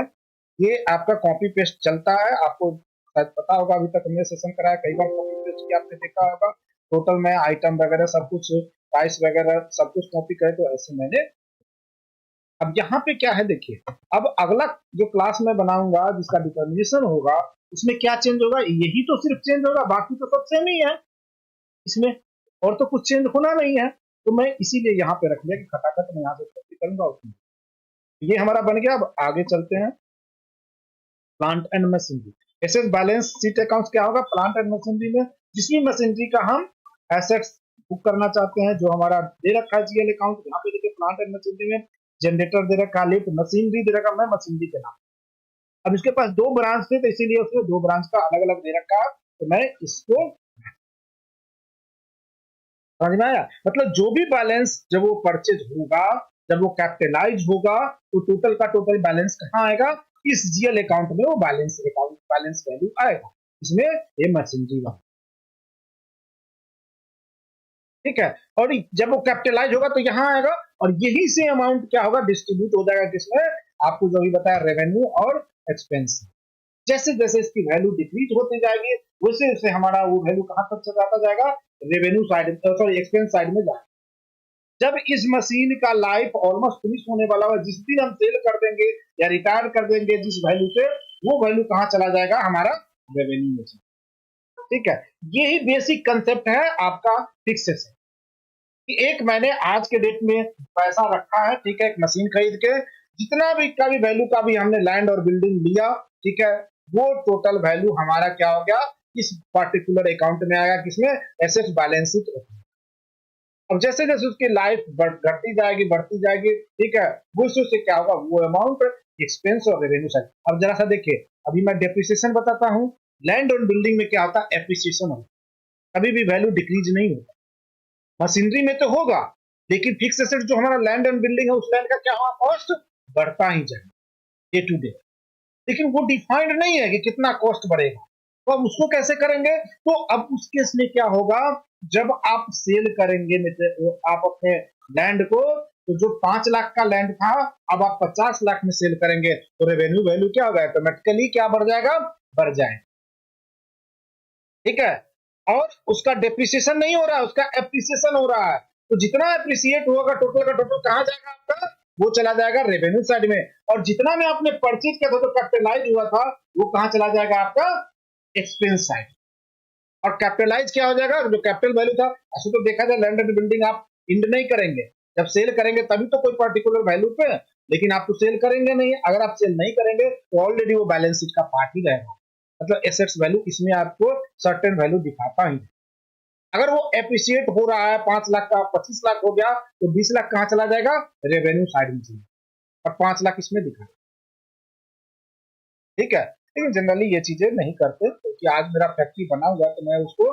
Speaker 1: ये आपका कॉपी पेस्ट चलता है, आपको शायद पता होगा, अभी तक हमने सेशन कराया, कई बार कॉपी पेस्ट किया, आपने देखा होगा। टोटल में आइटम वगैरह सब कुछ, प्राइस वगैरह सब कुछ कॉपी करे, तो ऐसे मैंने। अब यहाँ पे क्या है देखिए, अब अगला जो क्लास में बनाऊंगा जिसका डिटर्मिनेशन होगा उसमें क्या चेंज होगा, यही तो सिर्फ चेंज होगा, बाकी तो सब सेम ही है इसमें, और तो कुछ चेंज होना नहीं है। तो मैं इसीलिए यहाँ पे रख लिया कि खटाखट मैं यहाँ से कॉपी करूंगा उसमें। ये हमारा बन गया। अब आगे चलते हैं, plant and machinery. Asset balance sheet account क्या होगा, प्लांट एंड मशीनरी में जिस भी मशीनरी का हम एसेट्स बुक करना चाहते हैं, जो हमारा दे रखा है जीएल अकाउंट, यहाँ पे देखिए प्लांट एंड मशीनरी में जनरेटर दे रखा, लिफ्ट, मशीनरी दे रखा, मैं मशीनरी के नाम। अब इसके पास दो ब्रांच थे तो इसीलिए उसने दो ब्रांच का अलग अलग दे रखा, तो मैं इसको, समझ में आया, मतलब जो भी बैलेंस जब वो परचेज होगा, जब वो कैपिटलाइज होगा, तो टोटल का टोटल बैलेंस कहाँ आएगा, इस जीएल अकाउंट में वो बैलेंस अकाउंट बैलेंस वैल्यू आएगा, इसमें ये मशीनरी वाला, ठीक है। और जब वो कैपिटलाइज होगा तो यहाँ आएगा और यही से अमाउंट क्या होगा, डिस्ट्रीब्यूट हो जाएगा किसमें, आपको जो भी बताया, रेवेन्यू और एक्सपेंस। जैसे जैसे इसकी वैल्यू डिक्रीज होती जाएगी वैसे वैसे हमारा वो वैल्यू कहाँ तक जाता जाएगा, revenue side, sorry expense side में जाएगा। जब इस मशीन का लाइफ ऑलमोस्ट फिनिश होने वाला है, जिस दिन हम सेल कर देंगे या रिटायर कर देंगे जिस वैल्यू से, वो वैल्यू कहाँ चला जाएगा, हमारा रेवेन्यू में, ठीक है। यही बेसिक कंसेप्ट है आपका फिक्स एसेट, कि एक मैंने आज के डेट में पैसा रखा है, ठीक है, एक मशीन खरीद के, जितना भी का भी वैल्यू का भी हमने लैंड और बिल्डिंग लिया, ठीक है, वो टोटल वैल्यू हमारा क्या हो गया, इस पर्टिकुलर अकाउंट में आएगा, किसमें, एसेट्स बैलेंस शीट। अब जैसे जैसे उसकी लाइफ घटती जाएगी बढ़ती जाएगी, ठीक है, वो उससे क्या होगा, वो अमाउंट एक्सपेंस और रेवेन्यू साइड। अब जरा सा देखिए, अभी मैं डेप्रिसिएशन बताता हूँ। लैंड और बिल्डिंग में क्या होता है, एप्रिसिएशन होता है, कभी भी वैल्यू डिक्रीज नहीं होता। मशीनरी में तो होगा, लेकिन फिक्स एसेट जो हमारा लैंड एंड बिल्डिंग है, उस लैंड का क्या होगा, कॉस्ट बढ़ता ही जाएगा डे टू डे, लेकिन वो डिफाइंड नहीं है कि कितना कॉस्ट बढ़ेगा। तो अब उसको कैसे करेंगे, तो अब उस केस में क्या होगा, जब आप सेल करेंगे आप अपने लैंड को, तो जो 5 लाख का लैंड था, अब आप 50 लाख में सेल करेंगे, तो रेवेन्यू वैल्यू क्या होगा, ऑटोमेटिकली क्या बढ़ जाएगा, बढ़ जाएगा, ठीक है। और उसका डेप्रिसिएशन नहीं हो रहा है, उसका एप्रिसिएशन हो रहा है। तो जितना एप्रिसिएट होगा टोटल का टोटल कहां जाएगा आपका, वो चला जाएगा रेवेन्यू साइड में। और जितना में आपने परचेज किया था, तो कैपिटलाइज हुआ था, वो कहां चला जाएगा, आपका एक्सपेंस साइड। और कैपिटलाइज क्या हो जाएगा, जो कैपिटल वैल्यू था, ऐसे तो देखा जाए लैंड एंड बिल्डिंग आप इंड नहीं करेंगे, जब सेल करेंगे तभी तो कोई पर्टिकुलर वैल्यू पे, लेकिन आप तो सेल करेंगे नहीं। अगर आप सेल नहीं करेंगे तो ऑलरेडी वो बैलेंस शीट का पार्ट ही रहेगा, मतलब एसेट्स वैल्यू इसमें आपको सर्टेन वैल्यू दिखाता ही। अगर वो एप्रिसिएट हो रहा है, 5 लाख का 25 लाख हो गया, तो 20 लाख कहां चला जाएगा, रेवेन्यू साइड में चला, और 5 लाख इसमें दिखा, ठीक है। लेकिन जनरली ये चीजें नहीं करते, क्योंकि आज मेरा फैक्ट्री बना हुआ है, तो मैं उसको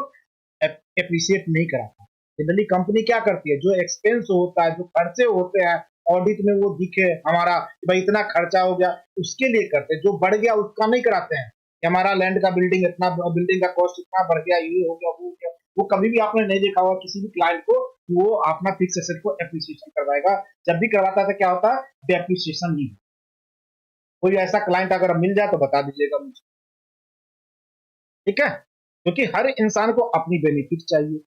Speaker 1: एप्रिसिएट नहीं कराता। जनरली कंपनी क्या करती है, जो एक्सपेंस होता है, जो खर्चे होते हैं, ऑडिट में वो दिखे हमारा भाई इतना खर्चा हो गया, उसके लिए करते हैं। जो बढ़ गया उसका नहीं कराते हैं कि हमारा लैंड का बिल्डिंग इतना, बिल्डिंग का कॉस्ट इतना बढ़ गया, ये हो गया, वो हो गया। वो कभी भी आपने नहीं देखा होगा किसी भी क्लाइंट को, वो अपना फिक्स एसेट को एप्रिसिएशन करवाएगा। जब भी करवाता है तो क्या होता है, डेप्रिसिएशन नहीं। कोई ऐसा क्लाइंट अगर मिल जाए तो बता दीजिएगा मुझे, ठीक है, क्योंकि हर इंसान को अपनी बेनिफिट चाहिए।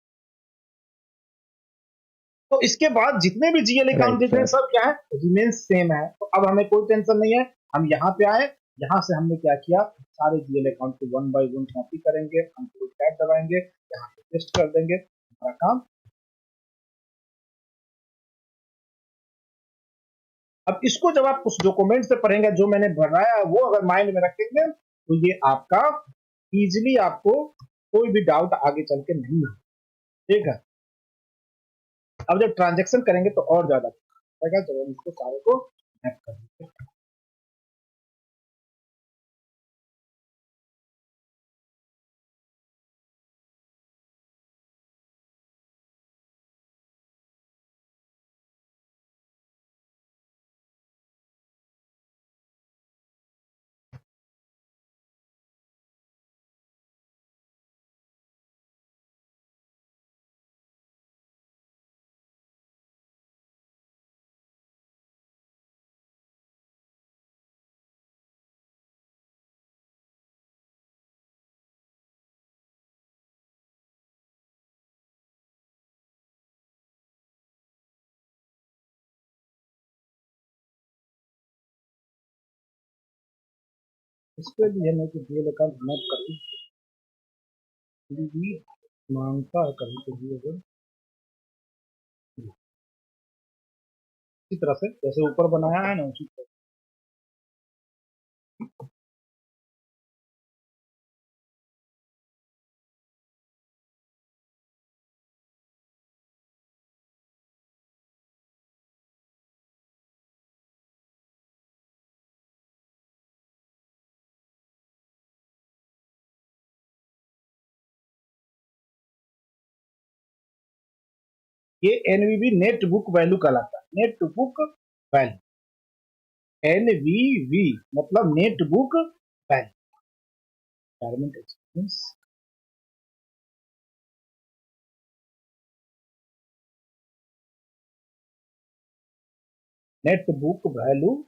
Speaker 1: तो इसके बाद जितने भी जीएल अकाउंट
Speaker 2: राइट
Speaker 1: दिख रहे हैं,
Speaker 2: सर।
Speaker 1: सब क्या है, रिमेन सेम है। तो अब हमें कोई टेंशन नहीं है। हम यहाँ पे आए, यहाँ से हमने क्या किया, सारे जीएल अकाउंट को 1 बाय 1 कॉपी करेंगे, कंट्रोल टैब दबाएंगे, यहाँ पे पेस्ट कर देंगे, हमारा काम। अब इसको जब आप उस डॉक्यूमेंट से पढ़ेंगे, जो मैंने बनाया है, वो अगर माइंड में रखेंगे, तो ये आपका इजिली, आपको कोई भी डाउट आगे चल के नहीं है, ठीक है। अब जब ट्रांजेक्शन करेंगे तो और ज्यादा जब हम इसको सारे को मैप करेंगे। इसके लिए मैं डीएल अकाउंट मैप कभी भी मांगता है, कभी कभी अगर इसी तरह से जैसे ऊपर बनाया है ना, उसी तरह। ये एनवीबी नेट बुक वैल्यू कहलाता है, नेट बुक वैल्यू, एनवीवी मतलब net book value, retirement experience, net book value.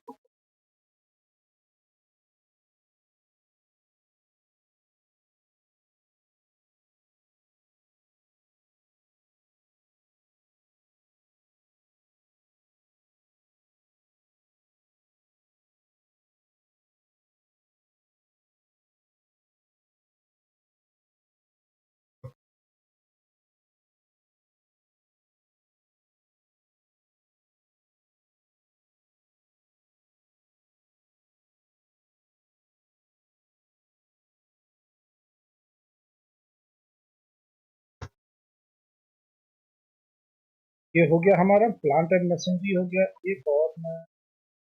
Speaker 1: ये हो गया हमारा प्लांट एंड मशीनरी हो गया। एक और मैं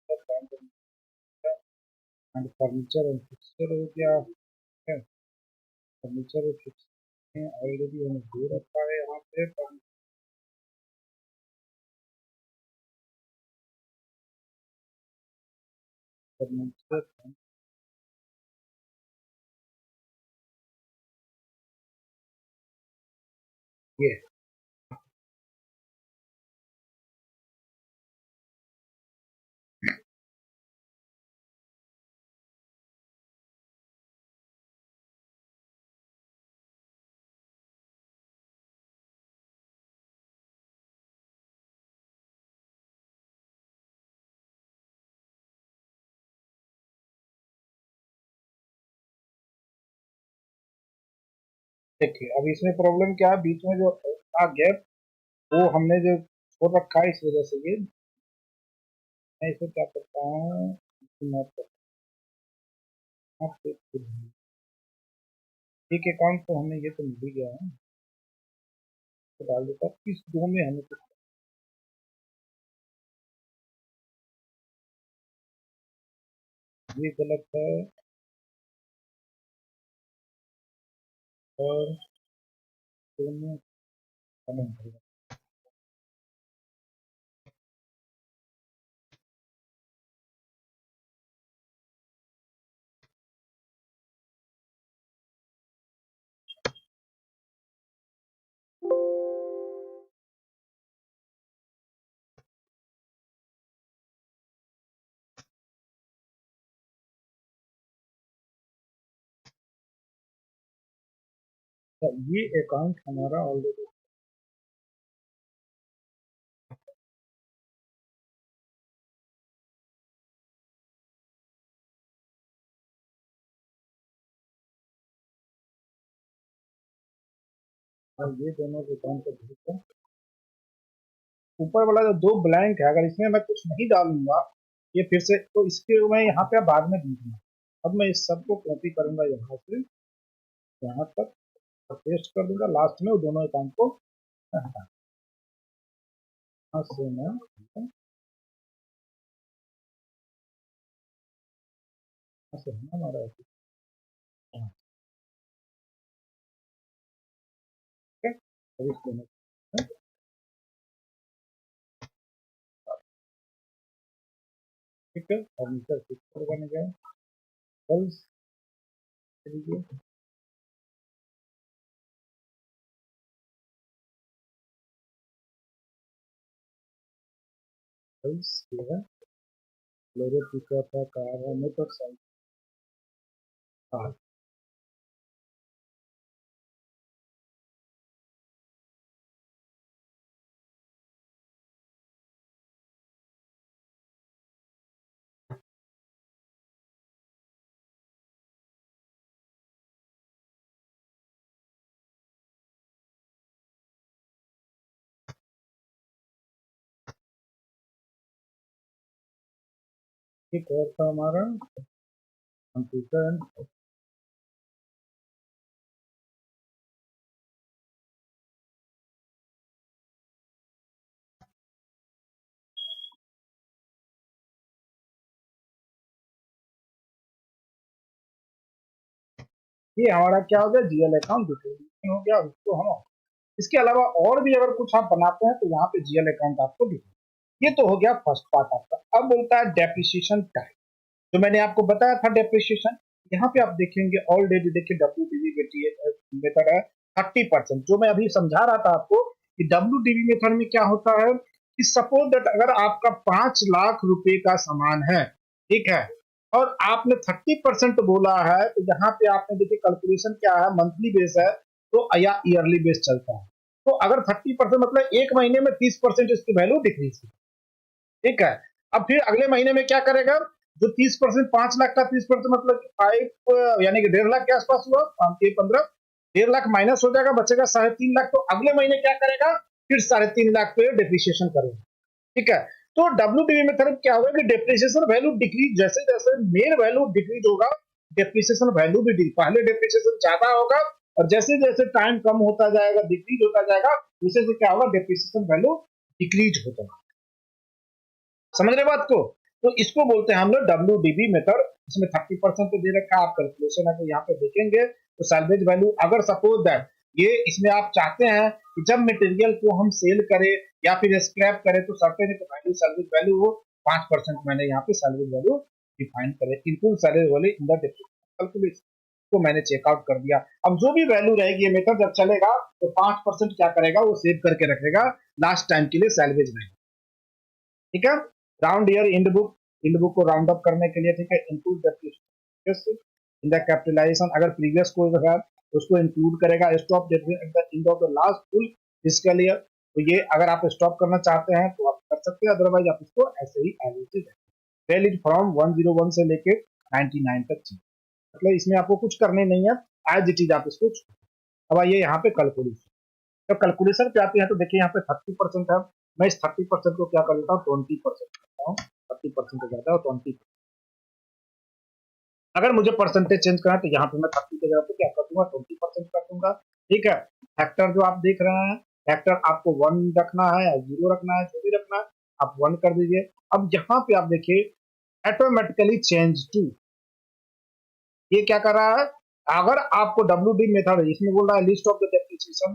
Speaker 1: plant and furniture and fixture हो गया। फर्नीचर और फिक्सचर ऑलरेडी हमने दे रखा है यहाँ पे। फर्नीचर ये देखिए, अब इसमें प्रॉब्लम क्या है, बीच में जो था गैप वो हमने जो छोड़ रखा है, इस वजह से ये मैं इसे क्या करता हूँ, एक अकाउंट तो हमें ये तो मिल ही गया है, तो डाल देता हूँ इस दो में हमें कुछ ये गलत है और दोनों हमें मिल गया। तो ये अकाउंट हमारा ऑलरेडी और ये दोनों अकाउंट को भेजकर ऊपर वाला जो दो ब्लैंक है, अगर इसमें मैं कुछ नहीं डालूंगा ये फिर से, तो इसके मैं यहाँ पे बाद में दूंगा। अब मैं इस सबको कॉपी करूंगा यहाँ से यहाँ तक और पेस्ट कर दूंगा, लास्ट में वो दोनों अकाउंट को हटा से मैं से हमारा ठीक है। अब इसको मैं ठीक है और नीचे फिक्स करने गया कल्स लीजिए कल्स ये है लोगो पिकअप है कार है मोटरसाइकिल कार। एक और था हमारा कंप्यूटर एंड ये हमारा क्या हो गया जीएल अकाउंट हो गया उसको हम। इसके अलावा और भी अगर कुछ आप बनाते हैं तो यहाँ पे जीएल अकाउंट आपको दिखेगा। ये तो हो गया फर्स्ट पार्ट आपका। अब बोलता है डेप्रिसिएशन टाइप, तो मैंने आपको बताया था डेप्रिसिएशन। यहाँ पे आप देखेंगे ऑलरेडी देखिए डब्ल्यूडीबी मेथड है 30%, जो मैं अभी समझा रहा था आपको कि डब्ल्यूडीबी मेथड में क्या होता है कि सपोज दैट अगर आपका 5 लाख रुपए का सामान है, ठीक है, और आपने 30% बोला है, तो यहाँ पे आपने देखिए कैलकुलेशन क्या है, मंथली बेस है तो या ईयरली बेस चलता है। तो अगर 30% मतलब एक महीने में 30% इसकी वैल्यू डिक्रीज है, ठीक है। अब फिर अगले महीने में क्या करेगा, जो 30%, 5 लाख का 30% मतलब 5 यानी कि 1.5 लाख के आसपास हुआ, 5 1.5 लाख माइनस हो जाएगा, बचेगा 3.5 लाख। तो अगले महीने क्या करेगा, फिर 3.5 लाख पे डिप्रिसिएशन करेगा, ठीक है। तो डब्ल्यूडीबी मेथड क्या होगा कि डिप्रिसिएशन वैल्यू डिक्रीज, जैसे जैसे मेन वैल्यू डिक्रीज होगा डिप्रिसिएशन वैल्यू भी पहले डिप्रिसिएशन ज्यादा होगा और जैसे जैसे टाइम कम होता जाएगा डिक्रीज होता जाएगा, उसे से क्या होगा डिप्रिसिएशन वैल्यू डिक्रीज होता है। समझ रहे बात को? तो इसको बोलते हैं हम लोग WDV मेथड। इसमें 30% तो दे रखा है, आप कैलकुलेशन है तो यहाँ पे देखेंगे तो सैल्वेज वैल्यू, अगर सपोज दैट ये इसमें आप चाहते हैं कि जब मटेरियल को हम सेल करें या फिर स्क्रैप करें तो सर्टेन वैल्यू सैल्वेज वैल्यू हो 5%, मैंने यहाँ पे सैल्वेज वैल्यू डिफाइन करे, include salary value in the calculation को मैंने चेकआउट कर दिया। अब जो भी वैल्यू रहेगी ये मेथड जब चलेगा तो 5% क्या करेगा, वो सेव करके रखेगा लास्ट टाइम के लिए सैल्वेज वैल्यू। ठीक है, राउंड ईयर इंड बुक को राउंड अप करने के लिए, ठीक है, इंक्लूड इन द कैपिटलाइजेशन, अगर प्रीवियस कोई है उसको इंक्लूड करेगा। Stop at the end of the last full fiscal year, तो ये अगर आप स्टॉप करना चाहते हैं तो आप कर सकते हैं, अदरवाइज आप इसको ऐसे ही एज इट वैलिड फ्रॉम 101 से लेके 99 तक चाहिए, मतलब इसमें आपको कुछ करने नहीं है, एज इट इज आप इसको। अब आइए यहाँ पे कैलकुलेशन, जब कैलकुलेशन पे आते हैं तो देखिए यहाँ पे 30% है, मैं इस 30% को क्या कर लेता हूँ 20% करता हूँ, 30% हो जाता है 20। अगर मुझे परसेंटेज चेंज करना है तो यहाँ पे मैं 30 के जगह पे क्या कर दूंगा 20% कर दूंगा। ठीक है, फैक्टर जो आप देख रहे हैं, फैक्टर आपको 1 रखना है या 0 रखना है, जो भी रखना है आप 1 कर दीजिए। अब यहाँ पे आप देखिए ऑटोमेटिकली चेंज टू, ये क्या कर रहा है, अगर आपको WD मेथड है, इसमें बोल रहा है list of the depreciation,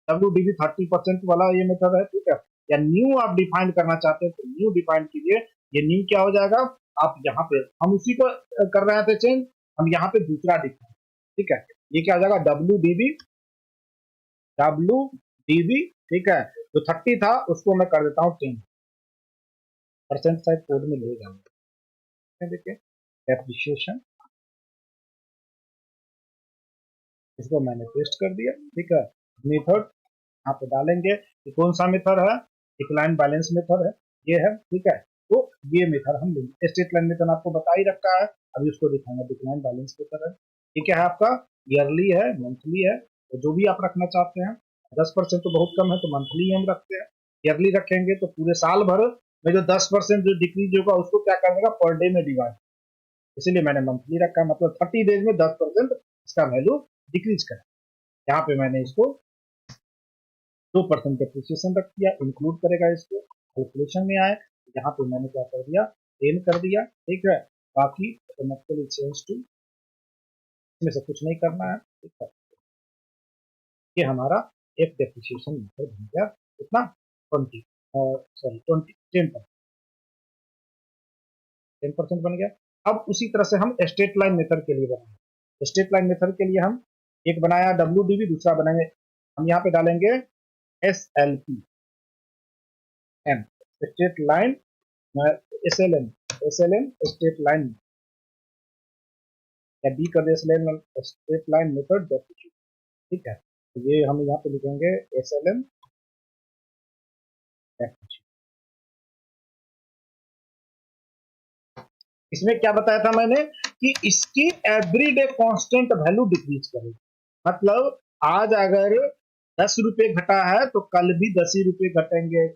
Speaker 1: WDV 30% वाला ये मेथड है, ठीक है, या न्यू आप डिफाइन करना चाहते हैं तो न्यू डिफाइन कीजिए। ये न्यू क्या हो जाएगा, आप यहाँ पे, हम उसी को कर रहे थे चेंज, हम यहाँ पे दूसरा डिफाइन, ठीक है, ये क्या हो जाएगा WDV, ठीक है, जो 30 था उसको मैं कर देता हूँ 10%, साइड कोड में ले जाऊंगा। देखिए डेप्रिसिएशन, इसको मैंने पेस्ट कर दिया। ठीक है, मेथड यहाँ पे डालेंगे कि कौन सा मेथड है, डिक्लाइन बैलेंस मेथड है, ये है। ठीक है, तो ये मेथड हम लेंगे, स्ट्रेट लाइन मेथड आपको बता ही रखा है, अभी उसको दिखाएंगे। डिक्लाइन बैलेंस मेथड है, ठीक है, आपका ईयरली है, मंथली है, तो जो भी आप रखना चाहते हैं। 10% तो बहुत कम है तो मंथली हम रखते हैं, ईयरली रखेंगे तो पूरे साल भर में जो 10% जो डिक्रीज होगा उसको क्या कर देगा पर डे में डिवाइड, इसीलिए मैंने मंथली रखा, मतलब 30 डेज में 10% इसका वैल्यू डिक्रीज करें। यहाँ पे मैंने इसको 2% डेप्रिसिएशन रख दिया, इंक्लूड करेगा इसको, कैलकुलेशन में आए यहाँ पे मैंने क्या कर दिया 10 कर दिया। ठीक है, बाकी ऑटोमेटिकली चेंज टू, इसमें से कुछ नहीं करना है। ठीक है, ये हमारा एक डेप्रिसिएशन मेथड बन गया, कितना 20 सॉरी 10% बन गया। अब उसी तरह से हम स्ट्रेट लाइन मेथड के लिए बनाएंगे। स्ट्रेट लाइन मेथड के लिए हम एक बनाया WDV, दूसरा बनाएंगे, हम यहाँ पे डालेंगे SLP M, straight line, SLM straight line, या डी कर दे स्ट्रेट लाइन मेथड डेप्रिसिएशन। ठीक है, तो ये हम यहाँ पे लिखेंगे SLM डेप्रिसिएशन। इसमें क्या बताया था मैंने कि इसकी एवरीडे कांस्टेंट वैल्यू डिक्रीज करेगी, मतलब आज अगर 10 रुपए घटा है तो कल भी 10 ही रुपए घटेंगे,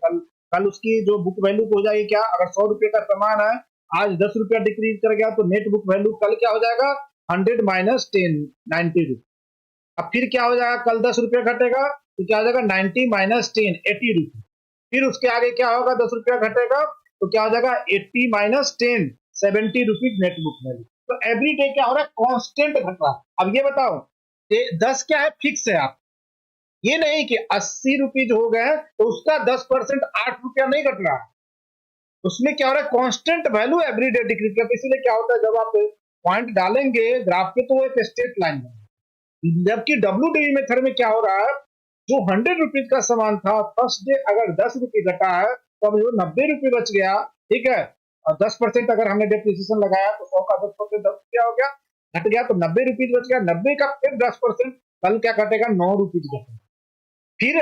Speaker 1: कल उसकी जो बुक वैल्यू हो जाएगी, क्या अगर 100 रुपए का सामान है, आज 10 रुपया डिक्रीज कर गया तो नेट बुक वैल्यू कल क्या हो जाएगा 100 माइनस 10 90 रुपए। अब फिर क्या हो जाएगा, कल 10 रुपया घटेगा तो क्या हो जाएगा 90 माइनस 10 80 रुपए, फिर उसके आगे क्या होगा 10 रुपया घटेगा तो क्या हो जाएगा 80 minus 10 70 rupees net book value. तो एवरी डे क्या हो रहा है कांस्टेंट घट रहा है। अब ये बताओ 10 क्या है, फिक्स है, आप ये नहीं कि 80 रुपीज हो गए तो उसका 10% 8 रुपया नहीं घट रहा है, उसमें क्या हो रहा है constant value every day decrease कर। इसीलिए क्या होता है जब आप पॉइंट डालेंगे ग्राफ पे तो वो एक स्ट्रेट लाइन है, जबकि WDV मेथड में क्या हो रहा है, जो 100 रुपीज का सामान था फर्स्ट डे अगर 10 रुपये घटा है तो अब जो 90 रुपये बच गया, ठीक है, और 10% अगर हमने डेप्रिसिएशन लगाया तो 100 का 10% 10 क्या हो गया घट गया, तो 90 रुपीज बच गया, 90 का फिर 10% कल क्या घटेगा 9 रुपीज घटेगा, फिर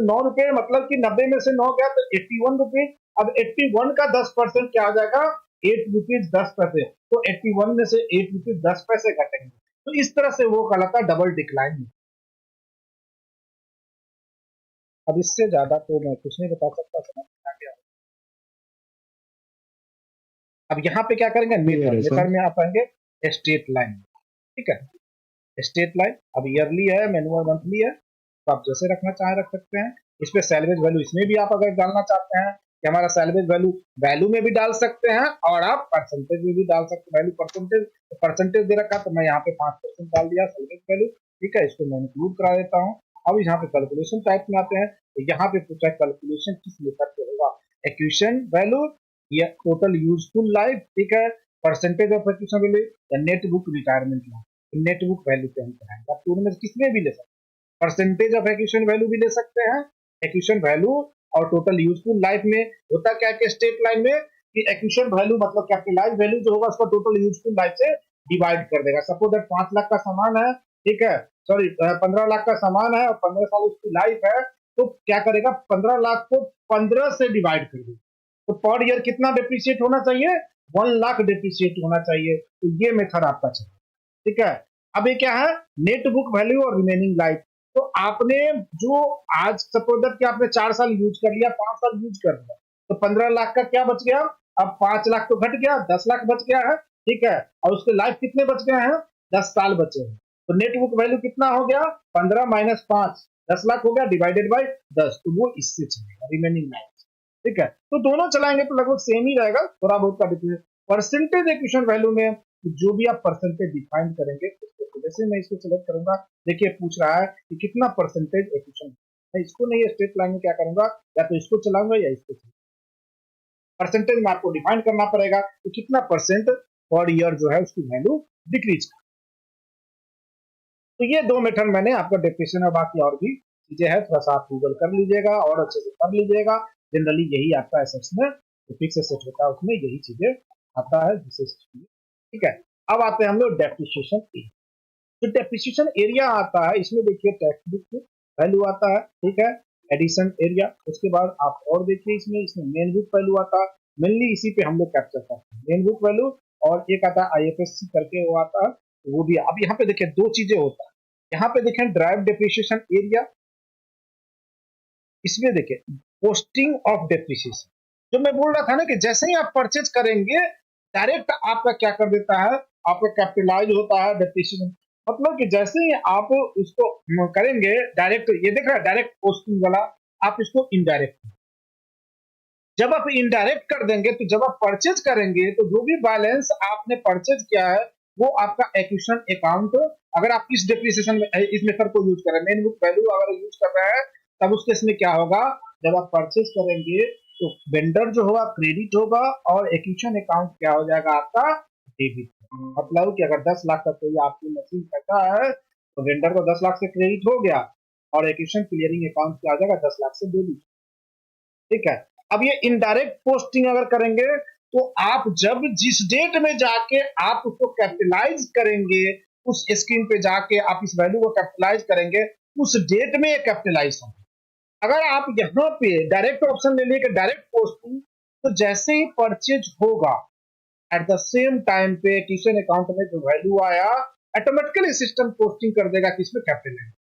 Speaker 1: 9 रुपये मतलब कि 90 में से 9 गया तो 81 रुपीज, अब 81 का 10% क्या हो जाएगा 8 रुपीज 10 पैसे, तो 81 में से 8 रुपीज 10 पैसे घटेंगे। तो इस तरह से वो कहलाता डबल डिक्लाइन। अब इससे ज्यादा तो मैं कुछ नहीं बता सकता, समझ गया। अब यहाँ पे क्या करेंगे मेथड में आप आएंगे स्ट्रेट लाइन, ठीक है, स्ट्रेट लाइन अब ईयरली है मैनुअल मंथली है, तो आप जैसे रखना चाहे रख सकते हैं। इस पे सैलवेज वैल्यू इसमें भी आप अगर डालना चाहते हैं कि हमारा सैलवेज वैल्यू वैल्यू में भी डाल सकते हैं और आप परसेंटेज में भी डाल सकते हैं। वैल्यू परसेंटेज दे रखा तो मैं यहाँ पे 5% डाल दिया सैलवेज वैल्यू। ठीक है, इसको मैं इंक्लूड करा देता हूँ। अब यहाँ पे कैलकुलेशन टाइप में आते हैं, तो यहाँ पे पूछा है कैलकुलेशन किस मेथड से होगा, एक्विजिशन वैल्यू या टोटल यूजफुल लाइफ, ठीक है, परसेंटेज ऑफ एक्विजिशन वैल्यू या net book retirement life. Net book value पे हम कराएंगे, आप दोनों में किसमें भी ले सकते हैं, परसेंटेज ऑफ एक्विजिशन वैल्यू भी ले सकते हैं, एक्विजिशन वैल्यू और टोटल यूजफुल लाइफ में होता क्या है स्टेट लाइन में कि एक्विजिशन वैल्यू मतलब कैपिटलाइज वैल्यू जो होगा उसको टोटल यूजफुल लाइफ से डिवाइड कर देगा। सपोज दैट 5 लाख का सामान है, ठीक है, सॉरी 15 लाख का सामान है और 15 साल उसकी लाइफ है, तो क्या करेगा 15 लाख को 15 से डिवाइड कर देगा। तो पर ईयर कितना डेप्रिशिएट होना चाहिए, 1 लाख डेप्रिशिएट होना चाहिए। तो ये मेथड आपका चाहिए, ठीक है। अब ये क्या है, नेट बुक वैल्यू और रिमेनिंग लाइफ। तो आपने जो आज सपोज दैट कि आपने 4 साल यूज कर लिया, 5 साल यूज कर लिया, तो 15 लाख का क्या बच गया, अब 5 लाख तो घट गया, 10 लाख बच गया है, ठीक है, और उसके लाइफ कितने बच गए हैं, 10 साल बचे हैं। तो नेट बुक वैल्यू कितना हो गया, 15 माइनस 5, 10 लाख हो गया डिवाइडेड बाई 10, तो वो इससे चलेगा रिमेनिंग लाइफ, ठीक है। तो दोनों चलाएंगे तो लगभग सेम ही रहेगा, थोड़ा बहुत का डिफरेंस। परसेंटेज एक्विजिशन वैल्यू में जो भी आप परसेंटेज डिफाइन करेंगे, जैसे मैं इसको सिलेक्ट करूंगा, देखिए पूछ रहा है कि कितना परसेंटेज एक्विजिशन, मैं इसको नहीं स्ट्रेट लाइन में क्या करूंगा, या तो इसको चलाऊंगा या इसको चलाऊंगा। परसेंटेज में आपको डिफाइन करना पड़ेगा कि कितना परसेंट पर ईयर जो है उसकी वैल्यू डिक्रीज कर। तो ये दो मेथड मैंने आपका डेप्रिसिएशन और बाकी और भी चीजें हैं, थोड़ा सा आप गूगल कर लीजिएगा और अच्छे से पढ़ लीजिएगा। जनरली यही आपका एसेट्स में जो फिक्स एसेट होता है उसमें यही चीजें आता है, ठीक है। अब आते हैं हम लोग डेप्रिसिएशन एरिया। जो डेप्रिसिएशन एरिया आता है इसमें देखिए टेक्स्ट बुक वैल्यू आता है, ठीक है, एडिशन एरिया, उसके बाद आप और देखिए इसमें मेन बुक वैल्यू आता है, मेनली इसी पे हम लोग कैप्चर करते हैं मेन बुक वैल्यू, और एक आता है आईएफएससी करके वो आता है, वो भी। अब यहाँ पे देखिए दो चीजें होता है, यहाँ पे देखें ड्राइव डेप्रिसिएशन एरिया, इसमें देखिए पोस्टिंग ऑफ डेप्रिसिएशन। जो मैं बोल रहा था ना कि जैसे ही आप परचेज करेंगे डायरेक्ट आपका क्या कर देता है, आपका कैपिटलाइज होता है डेप्रिसिएशन, मतलब कि जैसे ही आप इसको करेंगे डायरेक्ट, ये देख रहा है डायरेक्ट पोस्टिंग वाला, आप इसको इनडायरेक्ट, जब आप इनडायरेक्ट कर देंगे तो जब आप परचेज करेंगे तो जो भी बैलेंस आपने परचेज किया है वो आपका एक्विजिशन अकाउंट, अगर आप इस डेप्रिसिएशन में इस मेथड को यूज कर रहे हैं, मेन बुक वैल्यू अगर यूज कर रहे हैं, तब उस केस में क्या होगा, जब आप परचेज करेंगे तो वेंडर जो होगा क्रेडिट होगा और एक्विजिशन अकाउंट क्या हो जाएगा आपका डेबिट। मतलब कि अगर 10 लाख का कोई आपकी मशीन करता है तो वेंडर को 10 लाख से क्रेडिट हो गया और एक्विजिशन क्लियरिंग अकाउंट क्या हो जाएगा 10 लाख से डेबिट, ठीक है। अब ये इनडायरेक्ट पोस्टिंग अगर करेंगे तो आप जब जिस डेट में जाके आप उसको कैपिटलाइज करेंगे, उस स्क्रीन पे जाके आप इस वैल्यू को कैपिटलाइज करेंगे, उस डेट में ये कैपिटलाइज होगा। अगर आप यहाँ पे डायरेक्ट ऑप्शन ले लिए कि डायरेक्ट पोस्टिंग, तो जैसे ही परचेज होगा एट द सेम टाइम पे एक्विजिशन अकाउंट में जो वैल्यू आया ऑटोमेटिकली सिस्टम पोस्टिंग कर देगा कि इसमें कैपिटलाइज।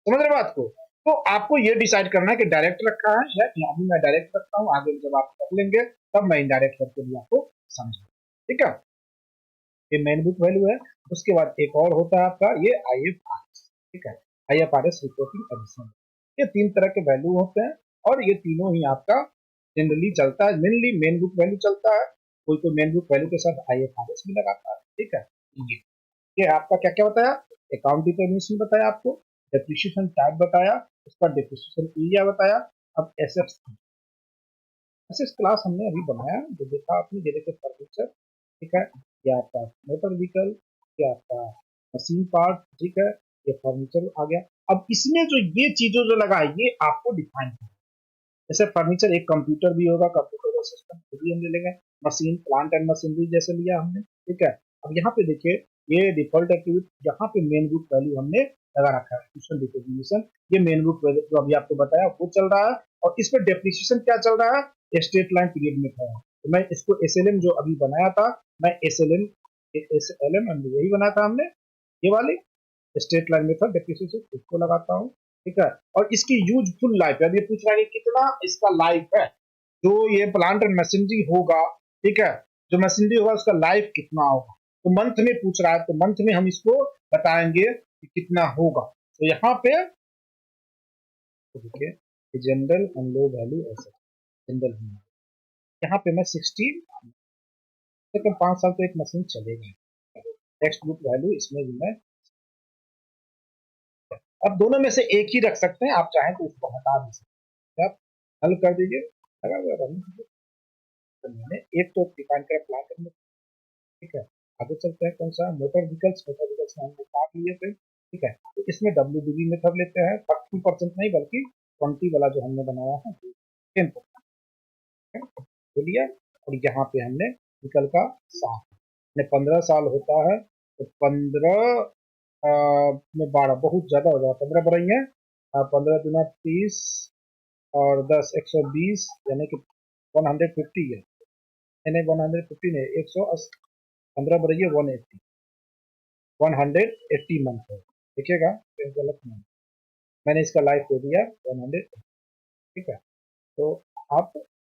Speaker 1: समझ रहे बात को? तो आपको ये डिसाइड करना है कि डायरेक्ट रखा है या यहाँ भी मैं डायरेक्ट रखता हूँ, आगे जब आप कर लेंगे तब मैं इनडायरेक्ट करके भी आपको समझा, ठीक है। ये मेन बुक वैल्यू है। उसके बाद एक और होता है आपका ये आईएफआरएस, ठीक है, आईएफआरएस रिपोर्टिंग एडिशन। ये 3 तरह के वैल्यू होते हैं और ये तीनों ही आपका जनरली चलता है, मेनली मेन बुक वैल्यू चलता है, कोई तो मेन बुक वैल्यू के साथ आईएफआरएस भी लगाता है, ठीक है। ये आपका क्या क्या बताया, अकाउंट डिटर्मिनेशन बताया आपको, डेप्रिसिएशन टाइप बताया, उसका डेप्रिसिएशन एरिया बताया। अब एसेट्स क्लास हमने अभी बनाया, जो देखा आपने, ये देखिए फर्नीचर, ठीक है, ये आपका मोटर व्हीकल, ये आपका मशीन पार्ट, ठीक है, ये फर्नीचर आ गया। अब इसमें जो ये चीजों जो लगा है ये आपको डिफाइन करना, जैसे फर्नीचर एक कंप्यूटर भी होगा, कंप्यूटर का सिस्टम भी हम ले लेंगे, मशीन प्लांट एंड मशीनरी जैसे लिया हमने, ठीक है। अब यहाँ पे देखिए ये डिफॉल्ट एक्टिविटी, यहाँ पे मेन बुक वैल्यू हमने लगा रखा है, डिप्रिसिएशन, ये मेन बुक वैल्यू जो अभी आपको बताया वो चल रहा है, और इस पर डेप्रिसिएशन क्या चल रहा है, स्ट्रेट लाइन पीरियड में था। तो मैं इसको एसएलएम जो अभी बनाया था, मैं एसएलएम यही बनाया था हमने, ये वाली स्ट्रेट लाइन मेथड डेप्रिसिएशन इसको लगाता हूँ, ठीक है। और इसकी यूजफुल लाइफ है, अब ये पूछ रहा है कितना इसका लाइफ है, जो ये प्लांट एंड मशीनरी होगा, ठीक है, जो मशीनरी होगा उसका लाइफ कितना होगा, तो मंथ में पूछ रहा है, तो मंथ में हम इसको बताएंगे कि कितना होगा। तो यहाँ पे तो देखिए general and low value asset, general यहाँ पे मैं 60 तक 5 साल तो एक मशीन चलेगी। टेक्स्ट बुक वैल्यू इसमें भी मैं, अब दोनों में से एक ही रख सकते हैं, आप चाहें तो उसको हटा भी सकते हैं। आप हल कर दीजिए, लगा हुआ रन कीजिए। तो मैंने एक तो डिफाइन कर अप्लाई करने, ठीक है। आगे चलते हैं, कौन सा मोटर व्हीकल्स, मोटर व्हीकल्स में हमने काट लिए थे, ठीक है। तो इसमें WDV में कर लेते हैं, 30% नहीं बल्कि 20 वाला जो हमने बनाया है 10% तो लिया। और यहाँ पे हमने व्हीकल का 7 ने 15 साल होता है, तो 15 में 12 बहुत ज्यादा हो जाएगा, 15 बढ़ाइए, 15 दूना 30 और 10 120 यानी कि 150 है, यानी 150 नहीं 180, 15 बढ़ाइए 180 मंथ है, देखिएगा गलत नहीं, मैंने इसका लाइफ दे दिया 100, ठीक है। तो आप,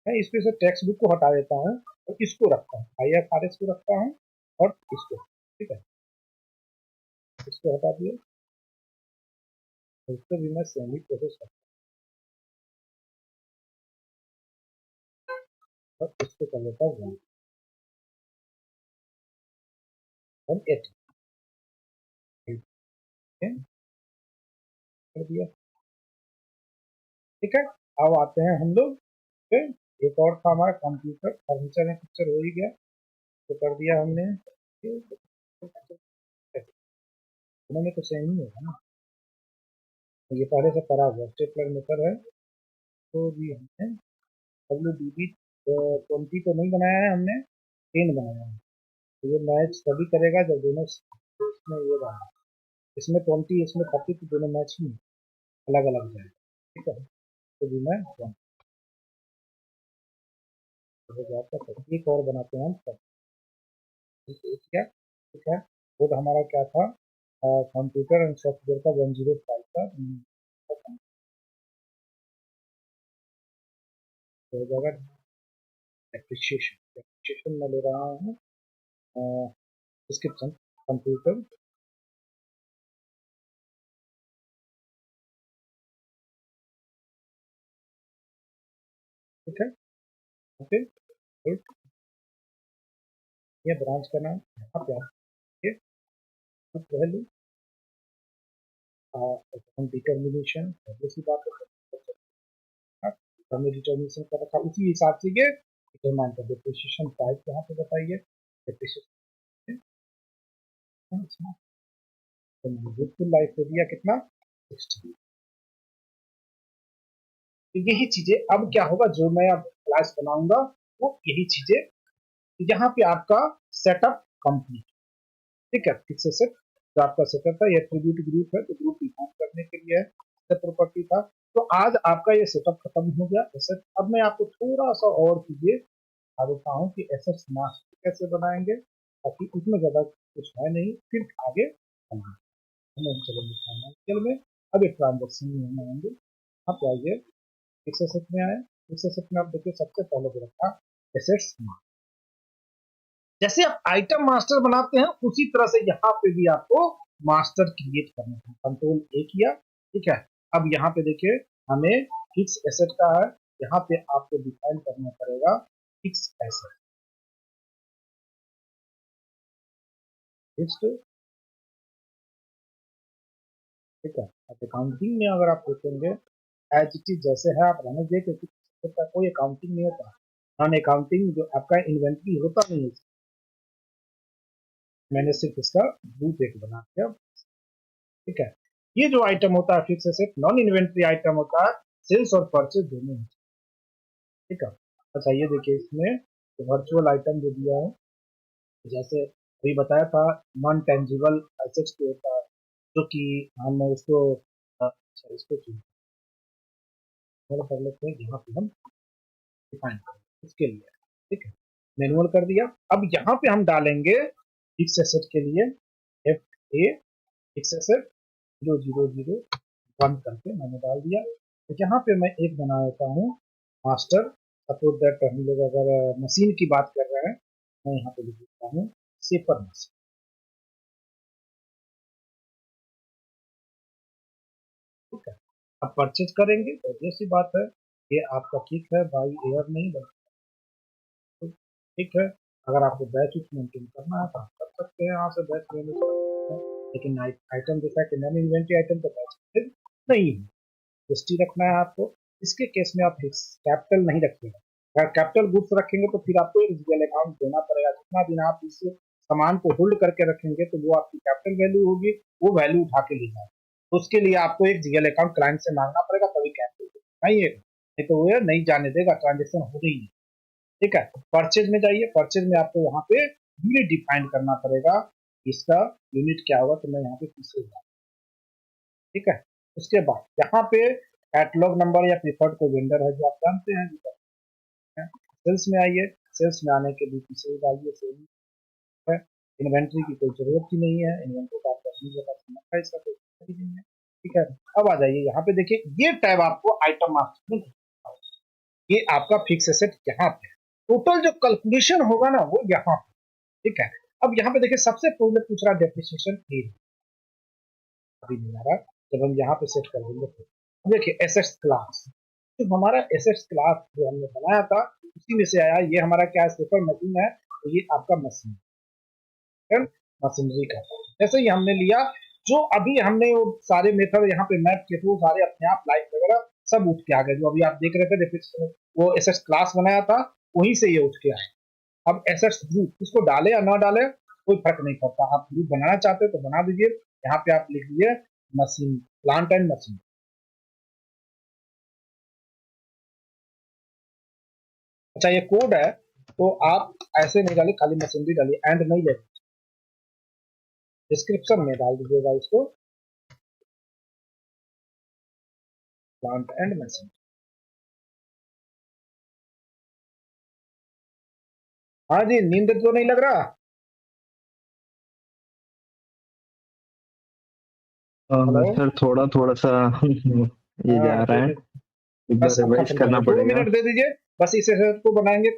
Speaker 1: मैं इसमें से टेक्स्ट बुक को हटा देता हूँ और इसको रखता हूँ, IFRS को रखता हूँ और इसको, ठीक है, इसको हटा दिया, इसको भी मैं सेम ही प्रोसेस करता हूँ और इसको कर लेता हूँ 180, कर दिया, ठीक है। अब आते हैं हम लोग पे, एक और था हमारा कंप्यूटर फर्नीचर में पिक्चर हो ही गया, तो कर दिया हमने, उन्होंने तो सेम ही होगा ना, ये पहले से करा हुआ स्टेपलर मेथड है, तो भी हमने WDB 20 तो नहीं बनाया है, हमने 10 बनाया है। तो ये मैच तभी करेगा जब दोनों इसमें ये रहा, इसमें 20 इसमें 30, तो दोनों मैच ही अलग अलग जाएगा, ठीक है। तो भी मैं हो जाता है, एक और बनाते हैं हम सब, ठीक है, ठीक है। वो तो हमारा क्या था, कंप्यूटर एंड सॉफ्टवेयर का 105 का, तो हो जाएगा एप्रिशिएशन मैं ले रहा हूँ डिस्क्रिप्शन कंप्यूटर, ठीक है, ओके। ये ब्रांच का नाम यहाँ पे आके वैल्यू डिटर्मिनेशन, दूसरी बात हमने डिटर्मिनेशन कर रखा, उसी हिसाब से ये डिटरमाइन कर, डिप्रिसिएशन टाइप यहाँ पे बताइए, डिप्रिसिएशन यूजफुल लाइफ दे दिया कितना 60। तो यही चीजें अब क्या होगा, जो मैं अब क्लास बनाऊंगा वो यही चीजें, यहाँ पे आपका सेटअप कंप्लीट, ठीक है। फिक्स एसेट जो आपका सेटअप था, ये एट्रीब्यूट ग्रुप है, तो ग्रुप डिफाइन करने के लिए प्रॉपर्टी था। तो आज आपका ये सेटअप खत्म हो गया एसेट। अब मैं आपको थोड़ा सा और चीजें बता देता हूँ कि एसेट्स मास्टर कैसे बनाएंगे, ताकि उसमें ज्यादा कुछ है नहीं, फिर आगे हम चलेंगे फाइनेंशियल में। अब एक ट्रांजेक्शन में हम आएंगे, यहाँ पे आइए, फिक्स एसेट में आए, फिक्स एसेट में आप देखिए सबसे पहले जो रखा एसेट्स, जैसे आप आइटम मास्टर बनाते हैं उसी तरह से यहाँ पे भी आपको मास्टर क्रिएट करना है, कंट्रोल A किया, ठीक है। अब यहाँ पे देखिए हमें फिक्स एसेट का है, यहाँ पे आपको डिफाइन करना पड़ेगा फिक्स एसेट, फिक्स्ड, ठीक है। अब अकाउंटिंग में अगर आप देखेंगे एज इट इज जैसे है, आप रहने दे, क्योंकि कोई अकाउंटिंग नहीं होता, नॉन अकाउंटिंग जो आपका इन्वेंट्री होता नहीं है, मैंने सिर्फ इसका रूप एक बना दिया, ठीक है। ये जो आइटम होता है fix asset, non inventory item होता है, सेल्स और परचेज दोनों होते हैं, ठीक है। अच्छा ये देखिए इसमें वर्चुअल आइटम जो दिया है, जैसे अभी बताया था नॉन टेंजिबल एसेट्स जो होता है, जो कि हम उसको अच्छा इसको कर लेते हैं, यहाँ पे हम डिफाइन करेंगे इसके लिए, ठीक है। मैनुअल कर दिया। अब यहाँ पे हम डालेंगे फिक्स एसेट के लिए FA फिक्स एसेट 0001 करके मैंने डाल दिया। तो यहाँ पे मैं एक बना देता हूँ मास्टर, सपोज दैट हम लोग अगर मशीन की बात कर रहे हैं, मैं यहाँ पे लिख देता हूँ सेपर मशीन, ठीक है, अब परचेज करेंगे तो ऐसी बात है, ये आपका ठीक है, बाई एयर नहीं बना, तो ठीक है। अगर आपको बैच मेंटेन करना है तो आप कर सकते हैं, यहाँ से बैच मैनेज कर सकते हैं, लेकिन आइटम जैसा कि नॉन इन्वेंटरी आइटम तो बैच नहीं है, हिस्ट्री रखना है आपको। इसके केस में आप फिक्स कैपिटल नहीं रखेंगे। अगर कैपिटल गुड्स रखेंगे तो फिर आपको एक जीएल अकाउंट देना पड़ेगा, जितना दिन आप इस सामान को होल्ड करके रखेंगे तो वो आपकी कैपिटल वैल्यू होगी, वो वैल्यू उठा के ले जाए, तो उसके लिए आपको एक जीएल अकाउंट क्लाइंट से मांगना पड़ेगा, तभी कैपिटल नहीं है, नहीं तो वो नहीं जाने देगा, ट्रांजेक्शन हो रही है। ठीक है, परचेज में जाइए, परचेज में आपको यहाँ पे यूनिट डिफाइन करना पड़ेगा, इसका यूनिट क्या होगा, तो मैं यहाँ पे तीसरे, ठीक है। उसके बाद यहाँ पे कैटलॉग नंबर या प्रीफर्ड कोई वेंडर है जो आप जानते हैं, सेल्स में आइए, सेल्स में आने के लिए तीसरे डालिए सेल है। इन्वेंट्री की कोई जरूरत ही नहीं है, इन्वेंट्री का आपका अपनी जगह समझ है, इसका कोई जरूरत ही नहीं है। ठीक है, अब आ जाइए यहाँ पे, देखिए ये टैब आपको आइटम मास्टर में, ये आपका फिक्स एसेट यहाँ पे, टोटल जो कैलकुलेशन होगा ना वो यहाँ पे। ठीक है, अब यहाँ पे देखिए सबसे पहले पूछ रहा डेप्रिसिएशन अभी नहीं आ रहा, जब हम यहाँ पे सेट कर देंगे तो देखिए एसेट्स क्लास, तो हमारा एसेट्स क्लास जो हमने बनाया था उसी में से आया, ये हमारा क्या है, पेपर मशीन है, तो ये आपका मशीन है, मशीनरी का। जैसे ही हमने लिया, जो अभी हमने वो सारे मेथड यहाँ पे मैप किए थे वो सारे अपने आप लाइव वगैरह सब उठ के आ गए, जो अभी आप देख रहे थे डेफिनेशन वो एसेट्स क्लास बनाया था वहीं से ये उठ के आए। अब एसेट्स ग्रुप इसको डाले या ना डाले कोई फर्क नहीं पड़ता, आप ग्रुप बनाना चाहते हो तो बना दीजिए, यहाँ पे आप लिख दीजिए मशीन, प्लांट एंड मशीन। अच्छा ये कोड है, तो आप ऐसे नहीं डालिए, खाली मशीनरी डालिए, एंड नहीं ले, डिस्क्रिप्शन में डाल दीजिएगा इसको, प्लांट एंड मशीन। हाँ जी, नींद तो नहीं लग रहा? हेलो,
Speaker 2: सर थोड़ा थोड़ा सा ये जा रहा
Speaker 1: तो
Speaker 2: है,
Speaker 1: फिर
Speaker 2: एक बार
Speaker 1: बस अब
Speaker 2: रिवाइज
Speaker 1: खत्म
Speaker 2: करना
Speaker 1: करो, 2 मिनट
Speaker 2: पड़ेगा।
Speaker 1: दे दीजिए, बस इस सेशन को बनाएंगे।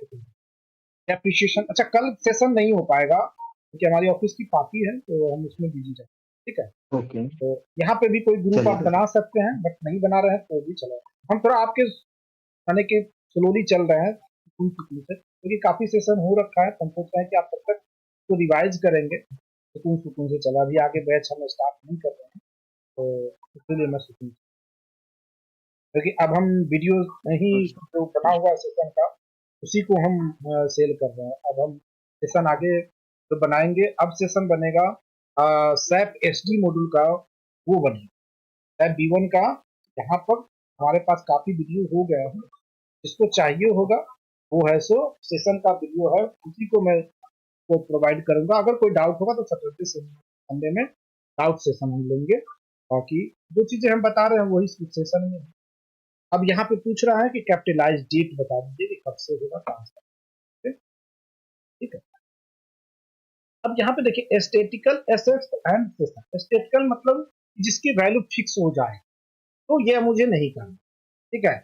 Speaker 1: एप्रिशिएशन, अच्छा कल सेशन नहीं हो पाएगा क्योंकि हमारी ऑफिस की पार्टी है, तो हम उसमें बिजी जाए। ठीक है,
Speaker 2: ओके,
Speaker 1: तो यहाँ पे भी कोई ग्रुप आप
Speaker 2: चलेगा सर।
Speaker 1: बना सकते हैं, बट नहीं बना रहे हैं तो भी चलेगा। हम थोड़ा आपके यानी कि स्लोली चल रहे हैं से, क्योंकि काफी सेशन हो रखा है, तो हम सोच रहे हैं कि आप तब तक तो रिवाइज करेंगे, सुकून सुकून से चला, अभी आगे बैच हम स्टार्ट नहीं कर रहे हैं, तो इसलिए मैं सुकून, क्योंकि अब हम वीडियो नहीं जो बना हुआ है सेशन का उसी को हम सेल कर रहे हैं। अब हम सेशन आगे जो बनाएंगे, अब सेशन बनेगा सैप एसडी मॉड्यूल का, वो बनेगा सैप B1 का। यहाँ पर हमारे पास काफी वीडियो हो गए हैं, जिसको चाहिए होगा वो है सो सेशन का वीडियो है, उसी को मैं को प्रोवाइड करूंगा। अगर कोई डाउट होगा तो सैटरडे संडे में डाउट सेशन हम लेंगे, बाकी जो चीजें हम बता रहे हैं वही सेशन में। अब यहाँ पे पूछ रहा है कि कैपिटलाइज डेट बता दीजिए कि कब से होगा, कहाँ से। ठीक है, अब यहाँ पे देखिए aesthetical assets and session. Aesthetical मतलब जिसकी वैल्यू फिक्स हो जाए, तो ये मुझे नहीं करना। ठीक है,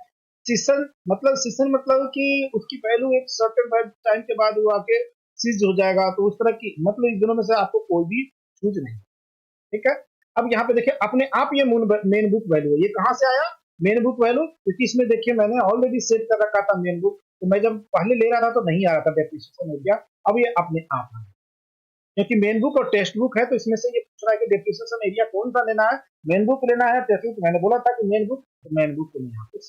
Speaker 1: सीजन मतलब कि उसकी वैल्यू एक सर्टेन टाइम के बाद वो आके सीज हो जाएगा, तो उस तरह की मतलब इन दोनों में से आपको कोई भी चूज नहीं। ठीक है, अब यहाँ पे देखिए अपने आप ये मेन बुक वैल्यू है, ये कहाँ से आया मेन बुक वैल्यू, क्योंकि इसमें देखिए मैंने ऑलरेडी सेट कर रखा था मेन बुक, तो मैं जब पहले ले रहा था तो नहीं आ रहा था डेप्रिसिएशन एरिया, अब ये अपने आप आ, क्योंकि मेन बुक और टेक्स्ट बुक है, तो इसमें से ये पूछ रहा है कि डेप्रिसिएशन एरिया कौन सा लेना है, मेन बुक लेना है टेक्स्ट बुक, मैंने बोला था कि मेन बुक, तो मेन बुक को यहाँ पे।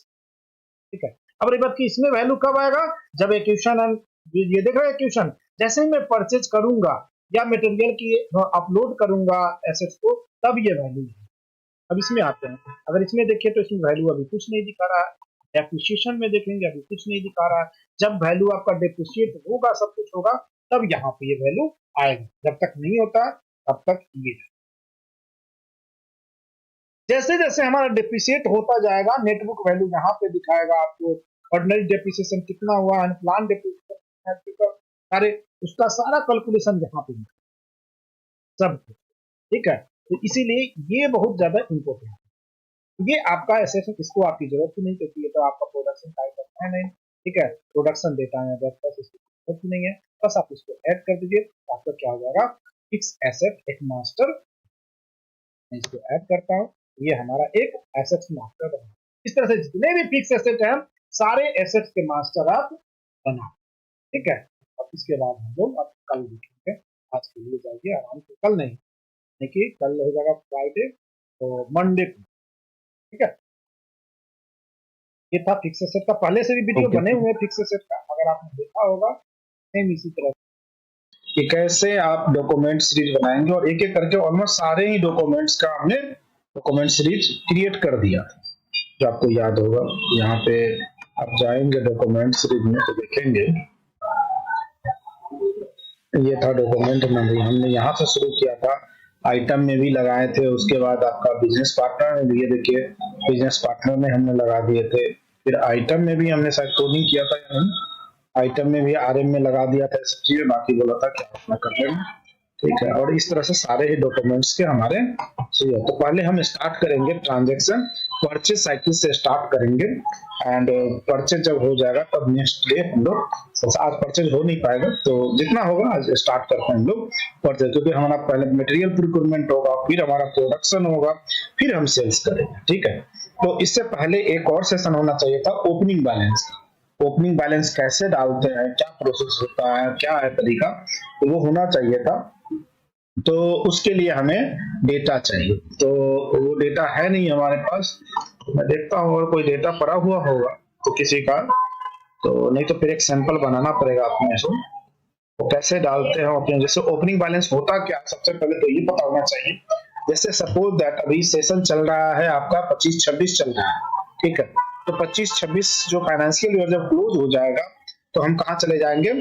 Speaker 1: ठीक है, अब रही बात की इसमें वैल्यू कब आएगा, जब एक्यूशन ये देख रहे हैं एक्यूशन, जैसे ही मैं परचेज करूंगा या मटेरियल की अपलोड करूंगा एसेट्स को, तब ये वैल्यू है। अब इसमें आते हैं, अगर इसमें देखिए तो इसमें वैल्यू अभी कुछ नहीं दिखा रहा है, डेप्रिसिएशन में देखेंगे अभी कुछ नहीं दिखा रहा है। जब वैल्यू आपका डेप्रिशिएट होगा, सब कुछ होगा, तब यहाँ पे ये वैल्यू आएगा, जब तक नहीं होता तब तक ये। जैसे जैसे हमारा डेप्रिशिएट होता जाएगा, नेटबुक वैल्यू यहाँ पे दिखाएगा आपको, ऑर्डिनरी डेप्रिसिएशन कितना हुआ, अनप्लान डेप्रिसिएशन, सारे उसका सारा कैलकुलेशन यहाँ पे सब। ठीक है, तो इसीलिए ये बहुत ज्यादा इंपॉर्टेंट है। ये आपका ऐसे इसको आपकी जरूरत ही नहीं, क्योंकि ये तो आपका प्रोडक्शन टाइप है नहीं। ठीक है, प्रोडक्शन डेटा है बस, इसकी जरूरत ही नहीं है, बस आप इसको ऐड कर दीजिए, आपका क्या हो जाएगा फिक्स एसेट एक मास्टर। मैं इसको ऐड करता हूँ, ये हमारा एक एसेट्स मास्टर बना। इस तरह से जितने भी फिक्स एसेट है सारे एसेट्स के मास्टर आप बना, ठीक है। अब इसके बाद हम लोग अब कल देखेंगे। आज के लिए जाइए आराम से, कल नहीं देखिए, कल हो जाएगा फ्राइडे, तो मंडे को, ठीक है। ये था फिक्स एसेट का, पहले से भी वीडियो
Speaker 2: ओके
Speaker 1: बने हुए फिक्स एसेट का, अगर आपने देखा होगा सेम इसी तरह कि कैसे आप डॉक्यूमेंट सीरीज बनाएंगे, और एक एक करके ऑलमोस्ट सारे ही डॉक्यूमेंट्स का हमने डॉक्यूमेंट सीरीज क्रिएट कर दिया, जो आपको याद होगा। यहाँ पे आप जाएंगे डॉक्यूमेंट सीरीज में तो देखेंगे ये था डॉक्यूमेंट नंबर, हमने यहाँ से शुरू किया था, आइटम में भी लगाए थे, उसके बाद आपका बिजनेस पार्टनर में भी, ये देखिए बिजनेस पार्टनर में हमने लगा दिए थे, फिर आइटम में भी हमने शायद कोडिंग किया था, आइटम में भी आरएम में लगा दिया था, सब चीजें बाकी बोला था क्या अपना कर लेना, ठीक है। और इस तरह से सारे ही डॉक्यूमेंट्स के हमारे सही है। तो पहले हम स्टार्ट करेंगे ट्रांजैक्शन, परचेज साइकिल से स्टार्ट करेंगे, एंड परचेज जब हो जाएगा तब नेक्स्ट डे हम लोग, आज परचेज हो नहीं पाएगा तो जितना होगा आज स्टार्ट करते हैं हम लोग परचेज, क्योंकि हमारा पहले मटेरियल प्रोक्योरमेंट होगा, फिर हमारा प्रोडक्शन होगा, फिर हम सेल्स करेंगे, ठीक है। तो इससे पहले एक और सेशन होना चाहिए था ओपनिंग बैलेंस का। ओपनिंग बैलेंस कैसे डालते हैं, क्या प्रोसेस होता है, क्या है तरीका, तो वो होना चाहिए था। तो उसके लिए हमें डेटा चाहिए, तो वो डेटा है नहीं हमारे पास। मैं देखता हूँ अगर कोई डेटा पड़ा हुआ होगा तो किसी का, तो नहीं तो फिर एक सैंपल बनाना पड़ेगा अपने से। तो कैसे डालते हैं अपने, जैसे ओपनिंग बैलेंस होता क्या, सबसे पहले तो ये पता होना चाहिए। जैसे सपोज दैट अभी सेशन चल रहा है आपका 25-26 चल रहा है, ठीक है। तो 25-26 जो फाइनेंशियल ईयर जब क्लोज हो जाएगा तो हम कहाँ चले जाएंगे,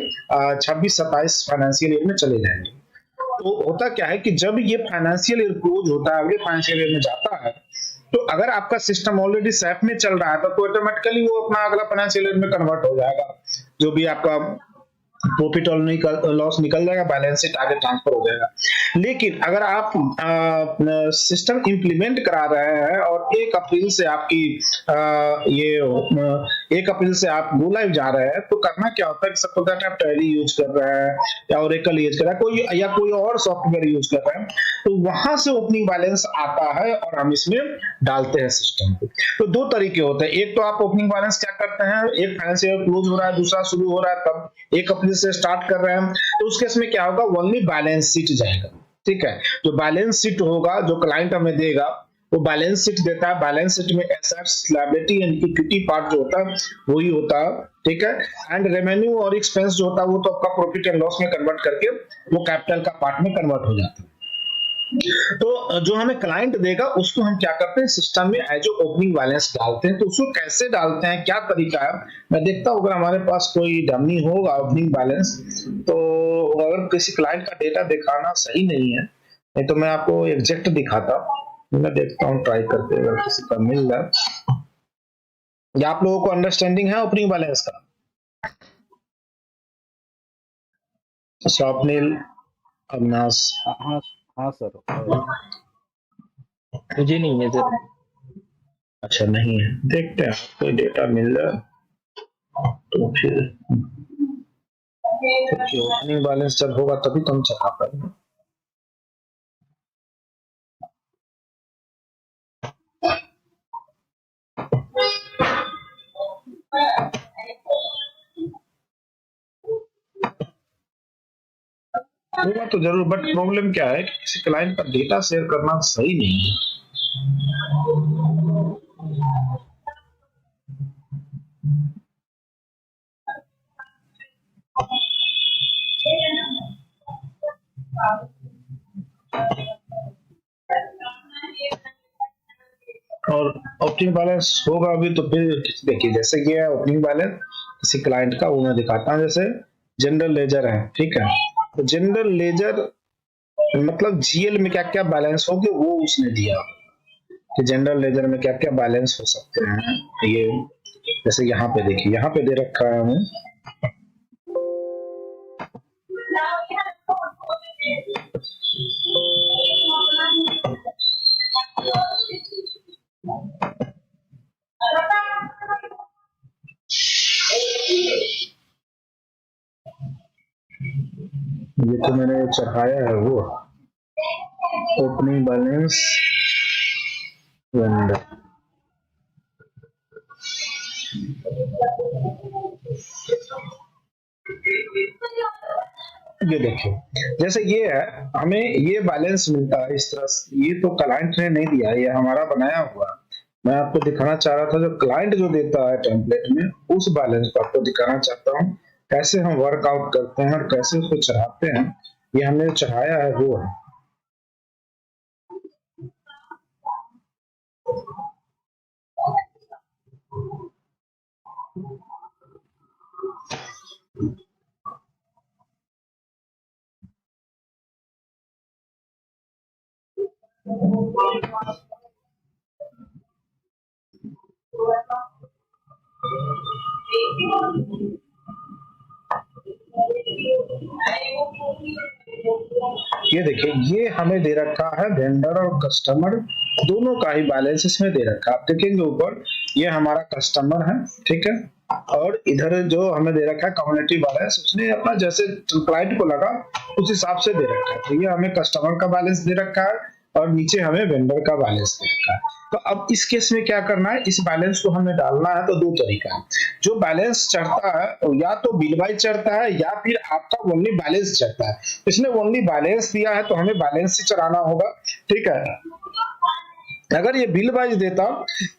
Speaker 1: 26-27 फाइनेंशियल ईयर में चले जाएंगे। तो होता क्या है कि जब ये फाइनेंशियल ईयर क्लोज होता है, अगले फाइनेंशियल ईयर में जाता है, तो अगर आपका सिस्टम ऑलरेडी सैप में चल रहा है तो ऑटोमेटिकली वो अपना अगला फाइनेंशियल ईयर में कन्वर्ट हो जाएगा, जो भी आपका प्रॉफिट और लॉस निकल जाएगा, बैलेंस शीट आगे ट्रांसफर हो जाएगा। लेकिन अगर आप सिस्टम इंप्लीमेंट करा रहे हैं और 1 अप्रैल से आपकी 1 अप्रैल से आप गो लाइव जा रहे हैं, तो करना क्या होता है कि सपोज दैट आप टैली यूज कर रहे हैं या ओरेकल यूज कर रहे हैं, कोई या कोई और सॉफ्टवेयर यूज कर रहे हैं, तो वहां से ओपनिंग बैलेंस आता है और हम इसमें डालते हैं सिस्टम को। तो 2 तरीके होते हैं, एक तो आप ओपनिंग बैलेंस क्या करते हैं, एक फाइनेंशियल ईयर क्लोज हो रहा है, दूसरा शुरू हो रहा है तब 1 अप्रैल से स्टार्ट कर रहे हैं, तो उस केस में क्या होगा, ओनली बैलेंस शीट जाएगा, ठीक है। जो बैलेंस शीट होगा जो क्लाइंट हमें देगा वो बैलेंस शीट देता है, बैलेंस शीट में assets, liability and equity part जो होता है वही होता है, ठीक है। एंड रेवेन्यू और एक्सपेंस जो होता है वो तो आपका प्रॉफिट एंड लॉस में कन्वर्ट करके वो कैपिटल का पार्ट में कन्वर्ट हो जाता है। तो जो हमें क्लाइंट देगा उसको हम क्या करते हैं, सिस्टम में एज ओपनिंग बैलेंस डालते हैं। तो उसको कैसे डालते हैं, क्या तरीका है, मैं देखता हूँ अगर हमारे पास कोई डमी होगा ओपनिंग बैलेंस, तो अगर किसी क्लाइंट का डेटा दिखाना सही नहीं है, नहीं तो मैं आपको एग्जैक्ट दिखाता, मैं देखता हूँ ट्राई करके अगर किसी का मिल रहा है। या आप लोगों को अंडरस्टैंडिंग है ओपनिंग बैलेंस का? स्वप्निल, अविनाश?
Speaker 3: हाँ हाँ सर।
Speaker 2: मुझे नहीं है सर।
Speaker 1: अच्छा नहीं है, देखते हैं कोई डेटा मिल रहा है तो फिर ओपनिंग बैलेंस जब होगा तभी तो हम चला पाएंगे। होगा तो जरूर, बट प्रॉब्लम क्या है कि किसी क्लाइंट का डेटा शेयर करना सही नहीं है। और ओपनिंग बैलेंस होगा अभी तो फिर देखिए, जैसे कि है ओपनिंग बैलेंस किसी क्लाइंट का, वो मैं दिखाता हूँ। जैसे जनरल लेजर है, ठीक है, तो जनरल लेजर मतलब जीएल में क्या क्या बैलेंस होंगे वो उसने दिया कि जनरल लेजर में क्या क्या बैलेंस हो सकते हैं। ये जैसे यहाँ पे देखिए, यहाँ पे दे रखा है हमें ये तो मैंने चढ़ाया है वो ओपनिंग बैलेंस वेंडर, ये देखिए जैसे ये है, हमें ये बैलेंस मिलता है इस तरह से। ये तो क्लाइंट ने नहीं दिया, ये हमारा बनाया हुआ। मैं आपको दिखाना चाह रहा था जो क्लाइंट जो देता है टेम्पलेट में, उस बैलेंस को आपको दिखाना चाहता हूँ, कैसे हम वर्कआउट करते हैं और कैसे उसको चढ़ाते हैं। ये हमने चढ़ाया है वो है। ये देखिए, ये हमें दे रखा है वेंडर और कस्टमर दोनों का ही बैलेंस इसमें दे रखा है। आप देखेंगे ऊपर, ये हमारा कस्टमर है, ठीक है, और इधर जो हमें दे रखा है कम्युनिटी बैलेंस, उसने अपना जैसे क्लाइंट को लगा उस हिसाब से दे रखा है। तो ये हमें कस्टमर का बैलेंस दे रखा है और नीचे हमें वेंडर का बैलेंस दे रखा है। तो अब इस केस में क्या करना है, इस बैलेंस को हमें डालना है। तो दो तरीका है, जो बैलेंस चढ़ता है या तो बिल वाइज चढ़ता है या फिर आपका ओनली बैलेंस चढ़ता है। इसने ओनली बैलेंस दिया है तो हमें बैलेंस ही चढ़ाना होगा, ठीक है। अगर ये बिल वाइज देता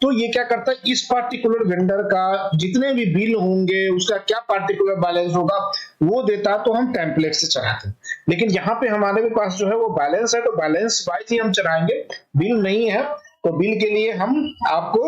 Speaker 1: तो ये क्या करता है, इस पार्टिकुलर वेंडर का जितने भी बिल होंगे उसका क्या पार्टिकुलर बैलेंस होगा वो देता, तो हम टेम्पलेट से चढ़ाते हैं। लेकिन यहाँ पे हमारे पास जो है वो बैलेंस है, तो बैलेंस वाइज ही हम चढ़ाएंगे, बिल नहीं है। तो बिल के लिए हम आपको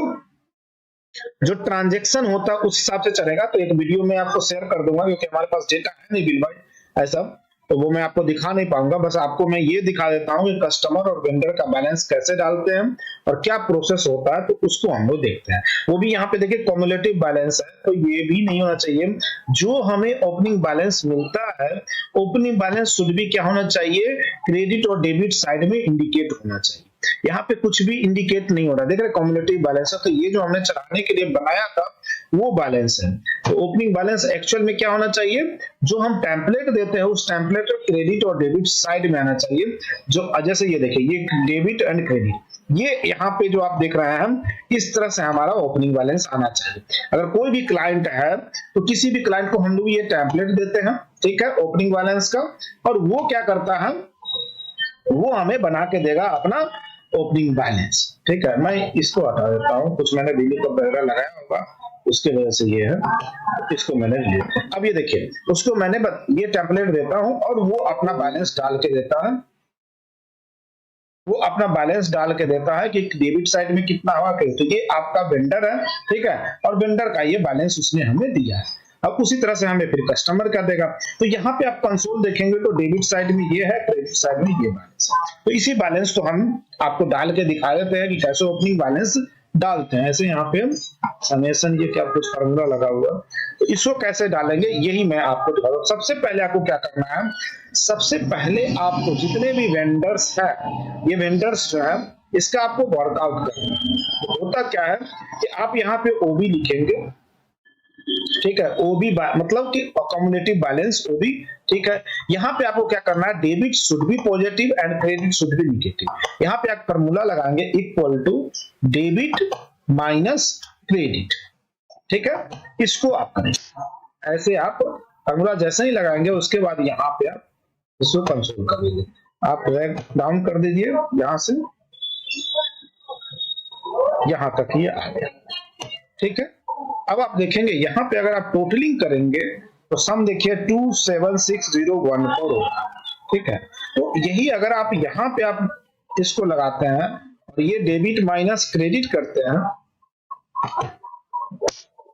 Speaker 1: जो ट्रांजेक्शन होता है उस हिसाब से चलेगा। तो एक वीडियो में आपको शेयर कर दूंगा, क्योंकि हमारे पास डेटा है नहीं बिल वाइज ऐसा, तो वो मैं आपको दिखा नहीं पाऊंगा। बस आपको मैं ये दिखा देता हूँ कि कस्टमर और वेंडर का बैलेंस कैसे डालते हैं और क्या प्रोसेस होता है, तो उसको हम लोग देखते हैं। वो भी यहाँ पे देखिए कम्युलेटिव बैलेंस है, तो ये भी नहीं होना चाहिए। जो हमें ओपनिंग बैलेंस मिलता है, ओपनिंग बैलेंस शुड भी क्या होना चाहिए, क्रेडिट और डेबिट साइड में इंडिकेट होना चाहिए। यहाँ पे कुछ भी इंडिकेट नहीं हो रहा, देख रहे कम्युलेटिव बैलेंस है। तो ये जो हमने चलाने के लिए बनाया था वो बैलेंस है। तो ओपनिंग बैलेंस एक्चुअल में क्या होना चाहिए, जो हम टेम्पलेट देते हैं उस टेम्पलेट और क्रेडिट और डेबिट साइड में आना चाहिए। जो जैसे ये देखिए, ये डेबिट एंड क्रेडिट, ये यहाँ पे जो आप देख रहे हैं हम, इस तरह से हमारा ओपनिंग बैलेंस आना चाहिए। अगर कोई भी क्लाइंट है तो किसी भी क्लाइंट को हम लोग ये टेम्पलेट देते हैं, ठीक है, ओपनिंग बैलेंस का, और वो क्या करता है, वो हमें बना के देगा अपना ओपनिंग बैलेंस, ठीक है। मैं इसको हटा देता हूँ, कुछ मैंने बिजली का वगैरह लगाया होगा उसके वजह से ये है, इसको मैंने लिया। अब ये देखिए, उसको मैंने ये टेम्पलेट देता हूँ और वो अपना बैलेंस डाल के देता है, वो अपना बैलेंस डाल के देता है कि डेबिट साइड में कितना हुआ। तो ये आपका वेंडर है, ठीक है, और वेंडर का ये बैलेंस उसने हमें दिया है। अब उसी तरह से हमें फिर कस्टमर का देगा। तो यहाँ पे आप कंसोल देखेंगे तो डेबिट साइड में ये है, क्रेडिट साइड में ये बैलेंस है। तो इसी बैलेंस को हम आपको डाल के दिखा देते हैं कि कैसे ओपनिंग बैलेंस डालते हैं। ऐसे यहाँ पे हम समेशन, ये क्या कुछ फार्मूला लगा हुआ, तो इसको कैसे डालेंगे यही मैं आपको दिखा दूं। सबसे पहले आपको क्या करना है, सबसे पहले आपको जितने भी वेंडर्स है, ये वेंडर्स जो है इसका आपको वर्कआउट करना है। तो होता क्या है कि आप यहाँ पे ओबी लिखेंगे, ठीक है, ओबी मतलब कि कम्युलेटिव बैलेंस ओबी, ठीक है। यहाँ पे आपको क्या करना है, debit should be positive and credit should be negative. यहाँ पे आप फार्मूला लगाएंगे equal to debit minus credit, ठीक है। इसको आप करें ऐसे, आप फार्मूला जैसे ही लगाएंगे उसके बाद यहाँ पे आप इसको कंसोल कर दीजिए। आप ड्रैग डाउन कर दीजिए, यहाँ से यहाँ तक ये आ गया, ठीक है। अब आप देखेंगे यहाँ पे अगर आप टोटलिंग करेंगे तो सम देखिए 276014 होगा, ठीक है। तो यही अगर आप यहाँ पे आप इसको लगाते हैं और ये डेबिट माइनस क्रेडिट करते हैं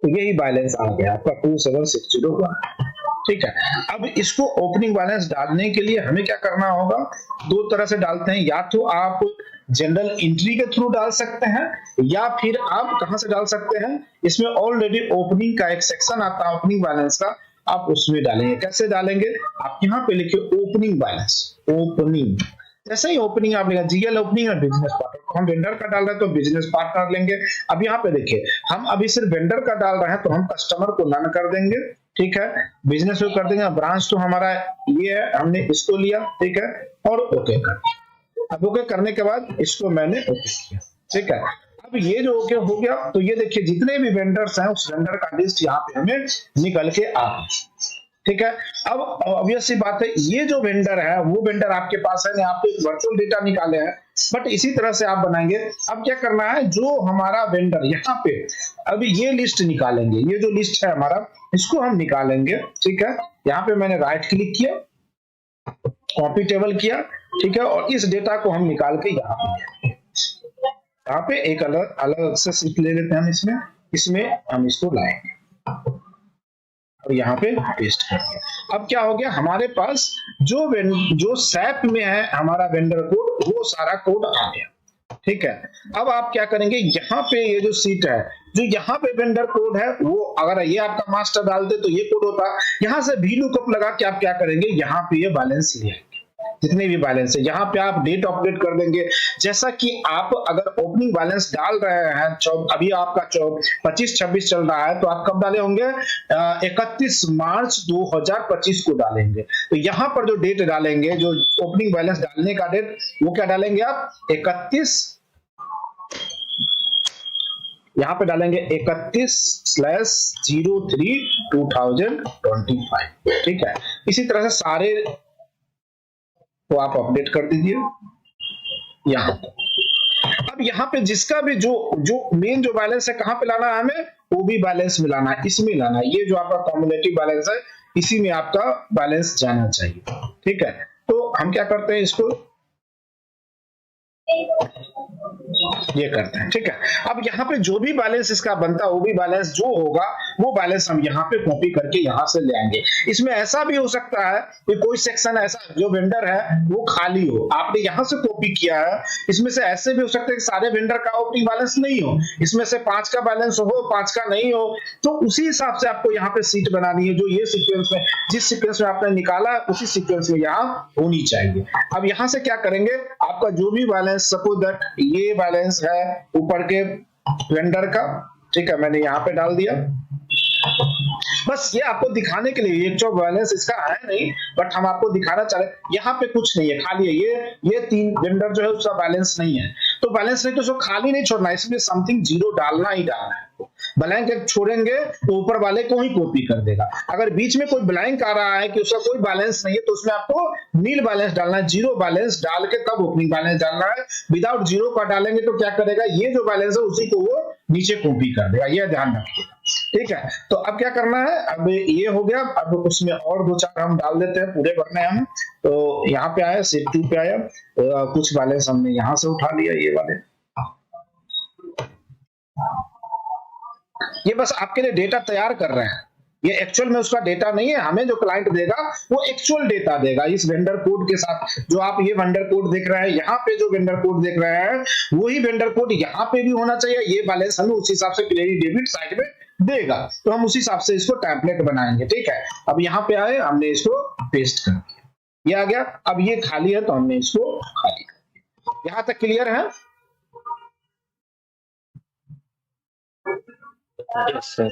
Speaker 1: तो यही बैलेंस आ गया आपका 276014, ठीक है। अब इसको ओपनिंग बैलेंस डालने के लिए हमें क्या करना होगा, दो तरह से डालते हैं, या तो आप जनरल एंट्री के थ्रू डाल सकते हैं या फिर आप कहां से डाल सकते हैं, इसमें ऑलरेडी ओपनिंग का एक सेक्शन आता है ओपनिंग बैलेंस का, आप उसमें डालेंगे। कैसे डालेंगे, आप यहाँ पे लिखिए ओपनिंग बैलेंस, ओपनिंग, जैसे ही ओपनिंग आप लिखा जीएल ओपनिंग और बिजनेस पार्टनर, हम वेंडर का डाल रहे हैं तो बिजनेस पार्टनर लेंगे। अब यहाँ पे देखिए, हम अभी सिर्फ वेंडर का डाल रहे हैं तो हम कस्टमर को नन कर देंगे, ठीक है, बिजनेस को कर देंगे। ब्रांच तो हमारा ये है, हमने इसको लिया, ठीक है, और ओके कर। अब ओके करने के बाद इसको मैंने ओके किया, ठीक है। अब ये जो हो गया, तो ये देखिए जितने भी वेंडर्स हैं उस वेंडर का लिस्ट यहाँ पे हमें निकल के आ गया, ठीक है। अब ऑब्वियस सी बात है, ये जो वेंडर है वो वेंडर आपके पास है, आपको वर्चुअल डेटा निकाले हैं, बट इसी तरह से आप बनाएंगे। अब क्या करना है, जो हमारा वेंडर यहाँ पे अभी ये लिस्ट निकालेंगे, ये जो लिस्ट है हमारा इसको हम निकालेंगे, ठीक है। यहाँ पे मैंने राइट क्लिक किया, कॉपी टेबल किया, ठीक है, और इस डेटा को हम निकाल के यहाँ पे एक अलग अलग से सीट ले लेते हैं हम, इसमें हम इसको लाएंगे और यहाँ पे पेस्ट करेंगे। अब क्या हो गया, हमारे पास जो सैप में है हमारा वेंडर कोड, वो सारा कोड आ गया, ठीक है। अब आप क्या करेंगे, यहाँ पे ये जो सीट है, जो यहाँ पे वेंडर कोड है, वो अगर ये आपका मास्टर डालते तो ये कोड होता। यहाँ से VLOOKUP लगा के आप क्या करेंगे, यहाँ पे ये बैलेंस ले आएंगे, जितने भी बैलेंस है यहाँ पे आप डेट अपडेट कर देंगे। जैसा कि आप अगर ओपनिंग बैलेंस डाल रहे हैं, अभी आपका 25-26 चल रहा है, तो आप कब डाले होंगे, 31 मार्च 2025 को डालेंगे। तो यहाँ पर जो डेट डालेंगे, जो ओपनिंग बैलेंस डालने का डेट, वो क्या डालेंगे आप, 31, यहाँ पे डालेंगे 31/03/2025, ठीक है। इसी तरह से सारे तो आप अपडेट कर दीजिए यहाँ। अब यहाँ पे जिसका भी जो मेन जो बैलेंस है, कहाँ पे लाना है हमें, वो भी बैलेंस में लाना है, इसमें लाना है। ये जो आपका कम्युलेटिव बैलेंस है, इसी में आपका बैलेंस जाना चाहिए, ठीक है। तो हम क्या करते हैं, इसको ये करते हैं, ठीक है। अब यहाँ पे जो भी बैलेंस इसका बनता है, वो भी बैलेंस जो होगा, वो बैलेंस हम यहाँ पे कॉपी करके यहाँ से ले आएंगे। इसमें ऐसा भी हो सकता है कि कोई सेक्शन ऐसा जो वेंडर है वो खाली हो, आपने यहाँ से कॉपी किया है। इसमें से ऐसे भी हो सकता है कि सारे वेंडर का ओपनिंग बैलेंस नहीं हो, इसमें से 5 का बैलेंस हो, 5 का नहीं हो, तो उसी हिसाब से आपको यहाँ पे सीट बनानी है, जो ये सीक्वेंस में, जिस सीक्वेंस में आपने निकाला है उसी सीक्वेंस में यहाँ होनी चाहिए। अब यहाँ से क्या करेंगे, आपका जो भी बैलेंस, सपोज दैट ये बैलेंस है ऊपर के वेंडर का, ठीक है, मैंने यहाँ पे डाल दिया। बस ये आपको दिखाने के लिए, एक जो बैलेंस इसका है नहीं, बट हम आपको दिखाना चाह रहे हैं। यहाँ पे कुछ नहीं है, खाली है, ये 3 वेंडर जो है उसका बैलेंस नहीं है, तो बैलेंस नहीं तो उसको खाली नहीं छोड़ना, इसमें समथिंग 0 डालना ही डालना है। ब्लैंक एक छोड़ेंगे तो ऊपर वाले को ही कॉपी कर देगा। अगर बीच में कोई ब्लैंक आ रहा है कि उसका कोई बैलेंस नहीं है, तो उसमें आपको नील बैलेंस डालना है, 0 बैलेंस डाल के तब ओपनिंग बैलेंस डालना है। विदाउट 0 का डालेंगे तो क्या करेगा, ये जो बैलेंस है उसी को वो नीचे कॉपी कर देगा, ये ध्यान रखिएगा, ठीक है। तो अब क्या करना है, अब ये हो गया, अब उसमें और 2-4 हम डाल देते हैं, पूरे भरने हम। तो यहाँ पे आया, सेट 2 पे आया, कुछ बैलेंस हमने यहाँ से उठा लिया, ये वाले, ये बस आपके लिए डेटा तैयार कर रहे हैं, ये एक्चुअल में उसका डेटा नहीं है। हमें जो क्लाइंट देगा वो एक्चुअल डेटा देगा इस वेंडर कोड के साथ। जो आप ये वेंडर कोड देख रहे हैं, यहाँ पे जो वेंडर कोड देख रहे हैं, वही वेंडर कोड यहाँ पे भी होना चाहिए। ये बैलेंस हमें उसी हिसाब से क्रेडिट डेबिट साइड में देगा, तो हम उसी हिसाब से इसको टेम्पलेट बनाएंगे, ठीक है। अब यहाँ पे आए, हमने इसको पेस्ट कर दिया, ये आ गया। अब ये खाली है तो हमने इसको खाली कर दिया। यहाँ तक क्लियर है?
Speaker 2: Yes sir.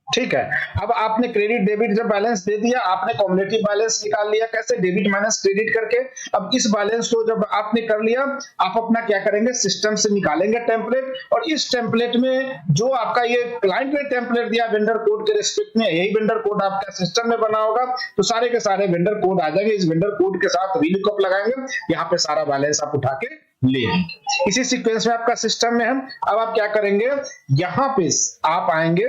Speaker 1: ठीक है। अब आपने क्रेडिट डेबिट जब बैलेंस दे दिया, आपने कॉम्युलेटिव बैलेंस निकाल लिया, कैसे, डेबिट माइनस क्रेडिट करके। अब इस बैलेंस को जब आपने कर लिया, आप अपना क्या करेंगे, सिस्टम से निकालेंगे टेम्पलेट, और इस टेम्पलेट में जो आपका ये क्लाइंट ने टेम्पलेट दिया वेंडर कोड के रिस्पेक्ट में, यही वेंडर कोड आपका सिस्टम में बना होगा, तो सारे के सारे वेंडर कोड आ जाएंगे। इस वेंडर कोड के साथ VLOOKUP लगाएंगे, यहाँ पे सारा बैलेंस आप उठा के ले आएंगे। इसी सीक्वेंस में आपका सिस्टम में है। अब आप क्या करेंगे, यहाँ पे आप आएंगे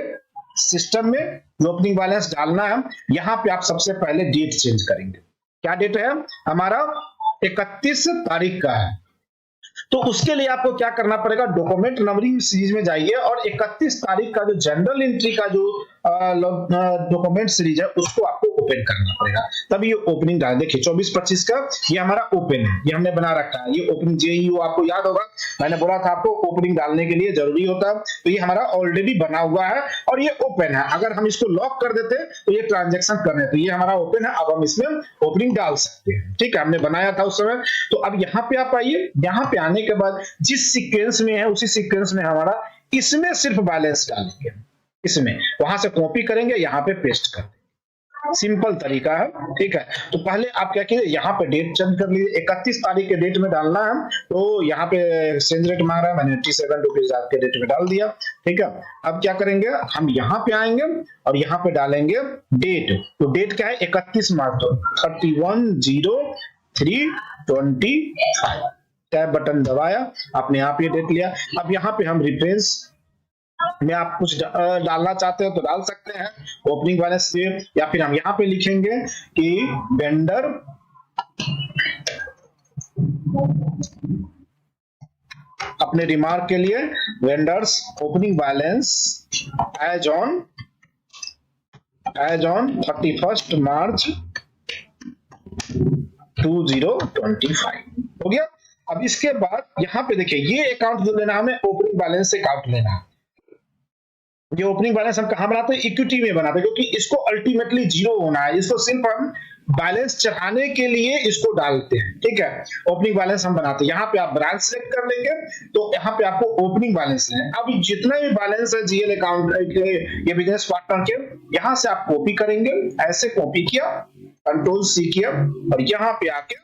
Speaker 1: सिस्टम में, जो ओपनिंग बैलेंस डालना है, यहाँ पे आप सबसे पहले डेट चेंज करेंगे। क्या डेट है हमारा, 31 तारीख का है, तो उसके लिए आपको क्या करना पड़ेगा, डॉक्यूमेंट नंबरिंग सीरीज में जाइए और 31 तारीख का जो जनरल एंट्री का जो डॉक्यूमेंट सीरीज है उसको आपको ओपन करना पड़ेगा, तभी ये ओपनिंग डाल। देखिए 24-25 का ये हमारा ओपन है, ये हमने बना रखा है, ये ओपनिंग JEU आपको याद होगा, मैंने बोला था आपको ओपनिंग डालने के लिए जरूरी होता है, तो ये हमारा ऑलरेडी बना हुआ है और ये ओपन है। अगर हम इसको लॉक कर देते तो ये ट्रांजेक्शन करने, तो ये हमारा ओपन है, अब हम इसमें ओपनिंग डाल सकते हैं, ठीक है, हमने बनाया था उस समय। तो अब यहाँ पे आप आइए, यहाँ पे आने के बाद जिस सीक्वेंस में है उसी सीक्वेंस में हमारा, इसमें सिर्फ बैलेंस डालेंगे, इसमें वहां से कॉपी करेंगे, यहाँ पे पेस्ट कर देंगे, सिंपल तरीका है, ठीक है। तो पहले आप क्या कीजिए, यहाँ पे डेट चेंज कर लीजिए, 31 तारीख के डेट में डालना है, तो यहाँ पे एक्सचेंज रेट मांग रहा है, मैंने 87 रुपीज आज के डेट में डाल दिया, ठीक है। अब क्या करेंगे, हम यहाँ पे आएंगे और यहाँ पे डालेंगे डेट। तो डेट क्या है, 31 मार्च, तो 31/03/25, टैब बटन दबाया, आपने यहाँ पे डेट लिया। अब यहाँ पे हम रेफरेंस में आप कुछ डालना चाहते हो तो डाल सकते हैं, ओपनिंग बैलेंस से, या फिर हम यहाँ पे लिखेंगे कि वेंडर अपने रिमार्क के लिए vendors opening balance as on 31 March 2025 हो गया। अब इसके बाद यहाँ पे देखिए, ये अकाउंट जो लेना हमें ओपनिंग बैलेंस से अकाउंट लेना है। ये ओपनिंग बैलेंस हम कहां बनाते हैं, इक्विटी में बनाते हैं, क्योंकि इसको अल्टीमेटली जीरो होना है, इसको सिर्फ हम बैलेंस चढ़ाने के लिए इसको डालते हैं, ठीक है। ओपनिंग बैलेंस हम बनाते हैं, यहाँ पे आप ब्रांच सेलेक्ट कर लेंगे, तो यहाँ पे आपको ओपनिंग बैलेंस है। अब जितने भी बैलेंस है जीएल अकाउंट ये बिजनेस पार्टनर के, यहाँ से आप कॉपी करेंगे, ऐसे कॉपी किया, कंट्रोल सी किया, और यहाँ पे आके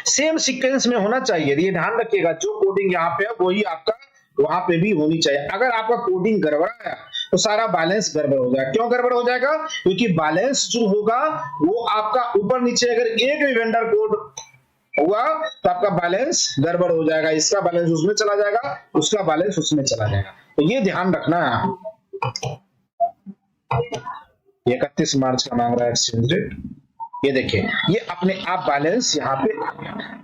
Speaker 1: सेम सीक्वेंस में होना चाहिए। ये ध्यान रखिएगा, जो कोडिंग यहाँ पे है वही आपका वहां पे भी होनी चाहिए। अगर आपका कोडिंग गड़बड़ा तो सारा बैलेंस गड़बड़ हो जाएगा। क्यों गड़बड़ हो जाएगा, क्योंकि बैलेंस जो होगा वो आपका ऊपर नीचे अगर एक भी वेंडर कोड हुआ तो आपका बैलेंस गड़बड़ हो जाएगा, इसका बैलेंस उसमें चला जाएगा, उसका बैलेंस उसमें चला जाएगा। तो ये ध्यान रखना है। 31 मार्च का मांग रहा है एक्सचेंज रेट, ये देखिए, ये अपने आप बैलेंस यहाँ पे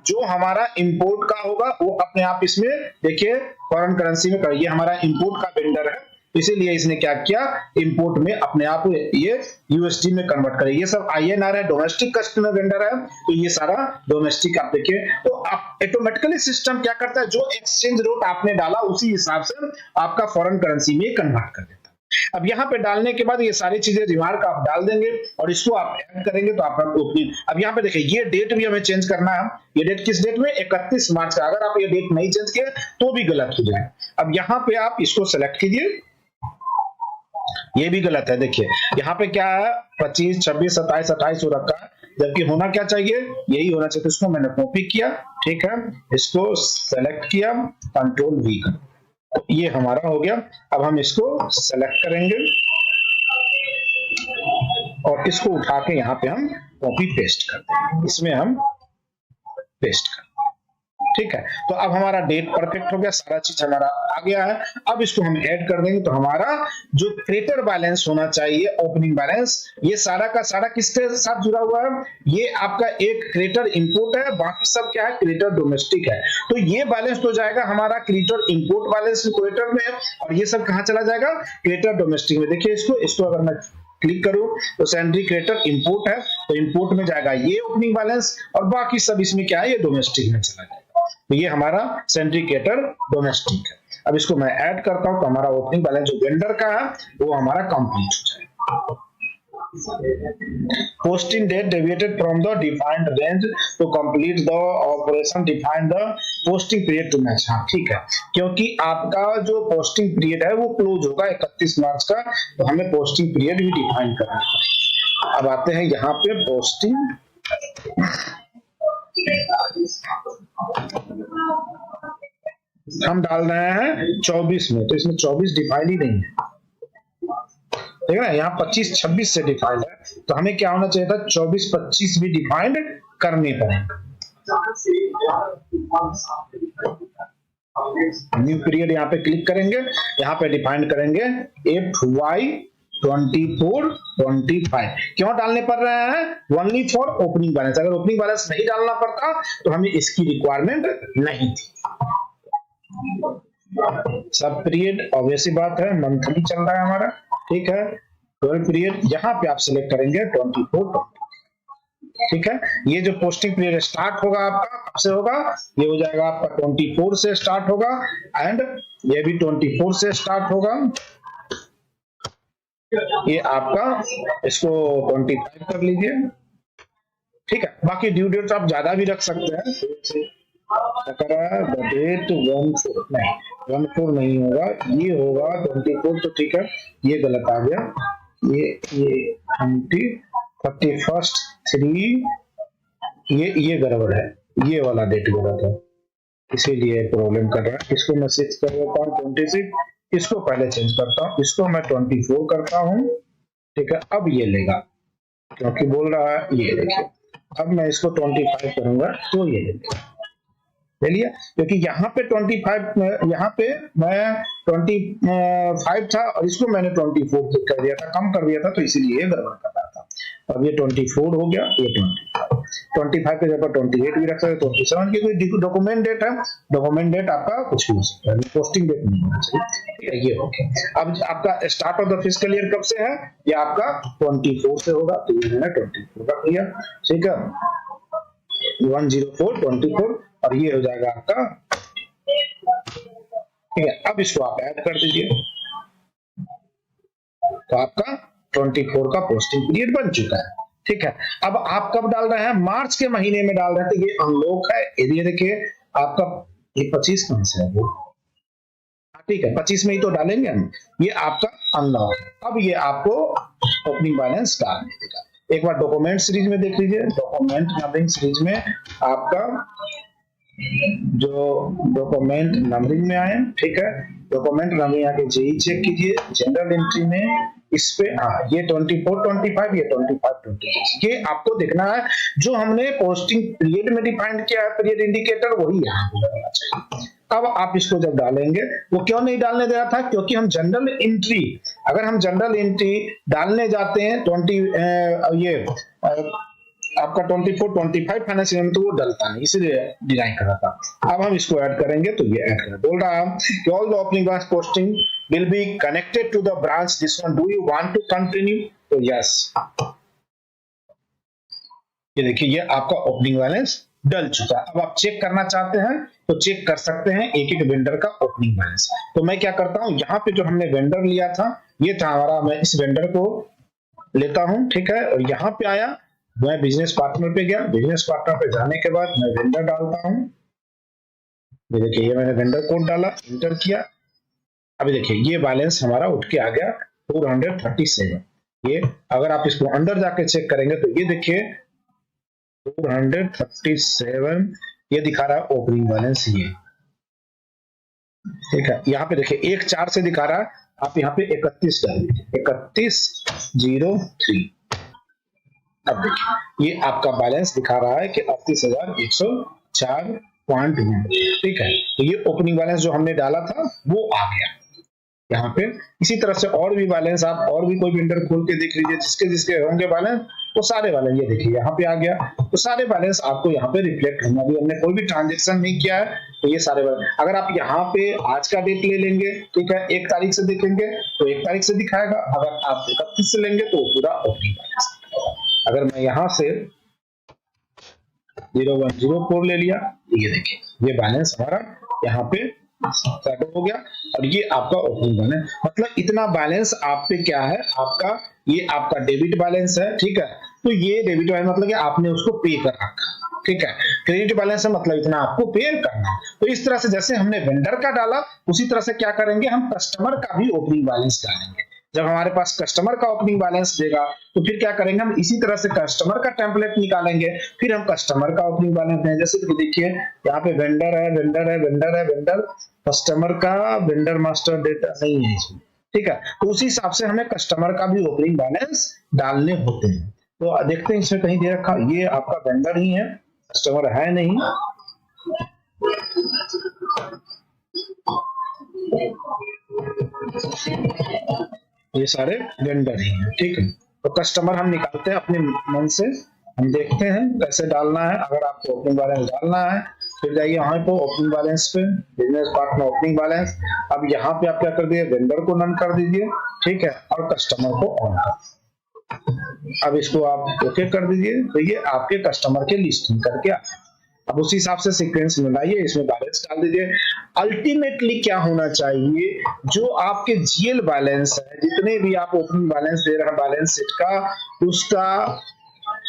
Speaker 1: जो हमारा इंपोर्ट का होगा वो अपने आप इसमें देखिए फॉरेन करेंसी में कर, ये हमारा इंपोर्ट का वेंडर है, इसीलिए इसने क्या किया, इंपोर्ट में अपने आप ये यूएसडी में कन्वर्ट करे। ये सब आईएनआर है, डोमेस्टिक कस्टमर वेंडर है, तो ये सारा डोमेस्टिक आप देखिए। तो आप ऑटोमेटिकली सिस्टम क्या करता है, जो एक्सचेंज रेट आपने डाला उसी हिसाब से आपका फॉरेन करेंसी में कन्वर्ट कर देता है। अब यहाँ पे डालने के बाद ये सारी चीजें रिमार्क आप डाल देंगे और इसको आप ऐड करेंगे तो आपका ओपनिंग। अब यहाँ पे देखिए, ये डेट भी हमें चेंज करना है। ये डेट किस डेट में, 31 मार्च का। अगर आप ये डेट नहीं चेंज किए तो भी गलत हो जाए। अब यहाँ पे आप इसको सेलेक्ट कीजिए, ये भी गलत है। देखिए यहाँ पे क्या है, 25, 26, 27, 28 हो रखा है, जबकि होना क्या चाहिए, यही होना चाहिए। तो इसको मैंने कॉपी किया, ठीक है, इसको सेलेक्ट किया, कंट्रोल वी कर, ये हमारा हो गया। अब हम इसको सेलेक्ट करेंगे और इसको उठा के यहाँ पे हम कॉपी पेस्ट कर देंगे, इसमें हम पेस्ट कर, ठीक है। तो अब हमारा डेट परफेक्ट हो गया, सारा चीज हमारा आ गया है। अब इसको हम ऐड कर देंगे, तो हमारा जो क्रेडिटर बैलेंस होना चाहिए, ओपनिंग बैलेंस, ये सारा का सारा किसके साथ जुड़ा हुआ है, ये आपका एक क्रेडिटर इंपोर्ट है, बाकी सब क्या है, क्रेडिटर डोमेस्टिक है। तो ये बैलेंस तो जाएगा हमारा क्रेडिटर इंपोर्ट बैलेंस क्रेडिटर में, और ये सब कहाँ चला जाएगा, क्रेडिटर डोमेस्टिक में। देखिए इसको अगर मैं क्लिक करूं तो सेंट्री क्रेडिटर इंपोर्ट है, तो इंपोर्ट में जाएगा ये ओपनिंग बैलेंस, और बाकी सब इसमें क्या है, ये डोमेस्टिक में चला जाएगा। तो ये हमारा सेंट्री क्रेडिटर डोमेस्टिक है। अब इसको मैं ऐड करता हूं तो हमारा ओपनिंग बैलेंस जो वेंडर का है वो हमारा कंप्लीट हो जाएगा। Posting date deviated from the defined range to complete the operation defined the posting period to match. हाँ ठीक है, क्योंकि आपका जो पोस्टिंग पीरियड है वो क्लोज होगा 31 मार्च का, तो हमें पोस्टिंग पीरियड भी डिफाइन करना है। अब आते हैं यहाँ पे पोस्टिंग, हम डाल रहे हैं 24 में, तो इसमें 24 डिफाइन ही नहीं है, ठीक है ना। यहाँ 25, 26 से डिफाइंड है, तो हमें क्या होना चाहिए था, 24, 25 भी डिफाइंड करने पड़ेंगे। न्यू पीरियड यहाँ पे क्लिक करेंगे, यहाँ पे डिफाइंड करेंगे FY 24-25। क्यों डालने पड़ रहे हैं, ओनली फॉर ओपनिंग बैलेंस। अगर ओपनिंग बैलेंस नहीं डालना पड़ता तो हमें इसकी रिक्वायरमेंट नहीं थी। सब पीरियड ऑब्वियसली बात है, मंथली चल रहा है हमारा, ठीक है। 12 पीरियड यहाँ पे आप सिलेक्ट करेंगे 24, ठीक है। ये जो पोस्टिंग पीरियड स्टार्ट होगा आपका कब से होगा, ये हो जाएगा आपका 24 से स्टार्ट होगा, एंड ये भी 24 से स्टार्ट होगा। ये आपका, इसको 25 कर लीजिए, ठीक है। बाकी ड्यू डेट आप ज्यादा भी रख सकते हैं, डेट 14 नहीं होगा, ये होगा 24, तो ठीक है, ये गलत आ गया, ये 31/3 ये गड़बड़ है, ये वाला डेट गलत है, इसीलिए प्रॉब्लम कर रहा है। इसको मैं 6 कर देता हूँ, 26, इसको पहले चेंज करता हूँ, इसको मैं 24 करता हूँ, ठीक है। अब ये लेगा क्योंकि बोल रहा है, ये देखिए अब मैं इसको 25 करूंगा तो ये ले लिया, क्योंकि यहाँ पे 25, यहाँ पे मैं 25 था और इसको मैंने 24 कर दिया था, कम कर दिया था, तो इसीलिए ये गड़बड़ कर रहा था। अब ये 24 हो गया, ये 25 के जगह 28 भी रख सकते, 27 की कोई डॉक्यूमेंट डेट है, डॉक्यूमेंट डेट आपका कुछ भी हो सकता है, पोस्टिंग डेट नहीं होना चाहिए, ये हो गया। अब आपका start of the fiscal year कब से है, ये आपका 24 से होगा, तो ये मैंने 24 रख लिया, ठीक है, 104/24, और ये हो जाएगा आपका, ठीक है। अब इसको आप ऐड कर दीजिए, तो आपका 24 का पोस्टिंग पीरियड बन चुका है, ठीक है। अब आप कब डाल रहे हैं, मार्च के महीने में डाल रहे हैं, तो ये अनलॉक है, ये देखिए आपका ये 25 कहां से है, वो ठीक है 25 में ही तो डालेंगे हम, ये आपका अनलॉक है। अब ये आपको ओपनिंग बैलेंस डालने देगा। एक बार डॉक्यूमेंट सीरीज में देख लीजिए, डॉक्यूमेंट नंबरिंग सीरीज में आपका जो डॉक्यूमेंट नंबरिंग में आए, ठीक है, डॉक्यूमेंट नंबरिंग आके जेई चेक कीजिए, जनरल एंट्री में इस पे ये 24/25, ये 25/26, ये आपको देखना है, जो हमने पोस्टिंग पीरियड में डिफाइन किया है पीरियड इंडिकेटर, वही यहाँ पे लगना चाहिए। अब आप इसको जब डालेंगे, वो क्यों नहीं डालने दे रहा था, क्योंकि हम जनरल एंट्री, अगर हम जनरल एंट्री डालने जाते हैं 20 ये आपका 24/25 फाइनेंशियल ईयर, तो वो डलता नहीं, इसलिए डिजाइन कर रहा था। अब हम इसको ऐड करेंगे, तो ये ऐड करें, बोल रहा है कि all the opening balance posting will be connected to the branch this one, do you want to continue, तो यस। ये देखिए ये आपका ओपनिंग बैलेंस डल चुका है। अब आप चेक करना चाहते हैं तो चेक कर सकते हैं एक एक वेंडर का ओपनिंग बैलेंस। तो मैं क्या करता हूं, यहाँ पे जो हमने वेंडर लिया था, ये था हमारा, मैं इस वेंडर को लेता हूं, ठीक है, और यहाँ पे आया, मैं बिजनेस पार्टनर पे गया, बिजनेस पार्टनर पे जाने के बाद मैं वेंडर डालता हूं, ये देखिए ये मैंने वेंडर कोड डाला, इंटर किया, अभी देखिए ये बैलेंस हमारा उठ के आ गया 437। ये अगर आप इसको अंदर जाके चेक करेंगे तो ये देखिए 437 ये दिखा रहा है ओपनिंग बैलेंस, ये ठीक है। यहाँ पे देखिए 1/4 से दिखा रहा है, आप यहाँ पे 31 डाल दीजिए, 3103। अब देखिए ये आपका बैलेंस दिखा रहा है कि 38,104.1, ठीक है। तो ये ओपनिंग बैलेंस जो हमने डाला था वो आ गया यहाँ पे। इसी तरह से और भी बैलेंस आप और भी कोई वेंडर खोल के देख लीजिए, जिसके जिसके होंगे बैलेंस, वो सारे बैलेंस ये देखिए यहाँ पे आ गया, तो सारे बैलेंस आपको यहाँ पे रिफ्लेक्ट होना भी, हमने कोई भी ट्रांजेक्शन नहीं किया है, तो ये सारे बैलेंस, अगर आप यहाँ पे आज का डेट ले लेंगे, ठीक है, 1 तारीख से देखेंगे तो 1 तारीख से दिखाएगा, अगर आप 31 से लेंगे तो पूरा ओपनिंग बैलेंस। अगर मैं यहाँ से 0104 ले लिया, ये देखिए ये बैलेंस हमारा यहाँ पे सेट हो गया, और ये आपका ओपनिंग बैलेंस, मतलब इतना बैलेंस आप पे क्या है, आपका ये आपका डेबिट बैलेंस है, ठीक है। तो ये डेबिट बैलेंस मतलब कि आपने उसको पे कर रखा, ठीक है। क्रेडिट बैलेंस है मतलब इतना आपको पे करना। तो इस तरह से जैसे हमने वेंडर का डाला, उसी तरह से क्या करेंगे, हम कस्टमर का भी ओपनिंग बैलेंस डालेंगे। जब हमारे पास कस्टमर का ओपनिंग बैलेंस देगा तो फिर क्या करेंगे, हम इसी तरह से कस्टमर का टेम्पलेट निकालेंगे, फिर हम कस्टमर का ओपनिंग बैलेंस देंगे। जैसे कि देखिए यहाँ पे वेंडर है, वेंडर है, वेंडर है, वेंडर, कस्टमर का वेंडर मास्टर डेटा नहीं है इसमें, ठीक है। तो उसी हिसाब से हमें कस्टमर का भी ओपनिंग बैलेंस डालने होते हैं। तो देखते हैं इसमें कहीं दे रखा, ये आपका वेंडर ही है, कस्टमर है नहीं, ये सारे वेंडर ही हैं, ठीक है। तो कस्टमर हम निकालते हैं अपने मन से, हम देखते हैं कैसे डालना है। अगर आपको ओपनिंग बैलेंस डालना है, फिर जाइए यहाँ पे ओपनिंग बैलेंस पे, बिजनेस पार्टनर ओपनिंग बैलेंस। अब यहाँ पे आप क्या कर दीजिए, वेंडर को नन कर दीजिए, ठीक है, और कस्टमर को ऑन कर। अब इसको आप ओके कर दीजिए, तो ये आपके कस्टमर के लिस्टिंग करके आ। अब उसी हिसाब से सीक्वेंस मिलाइए, इसमें बैलेंस डाल दीजिए। अल्टीमेटली क्या होना चाहिए, जो आपके जीएल बैलेंस है, जितने भी आप ओपनिंग बैलेंस दे रहे हैं बैलेंस शीट का, उसका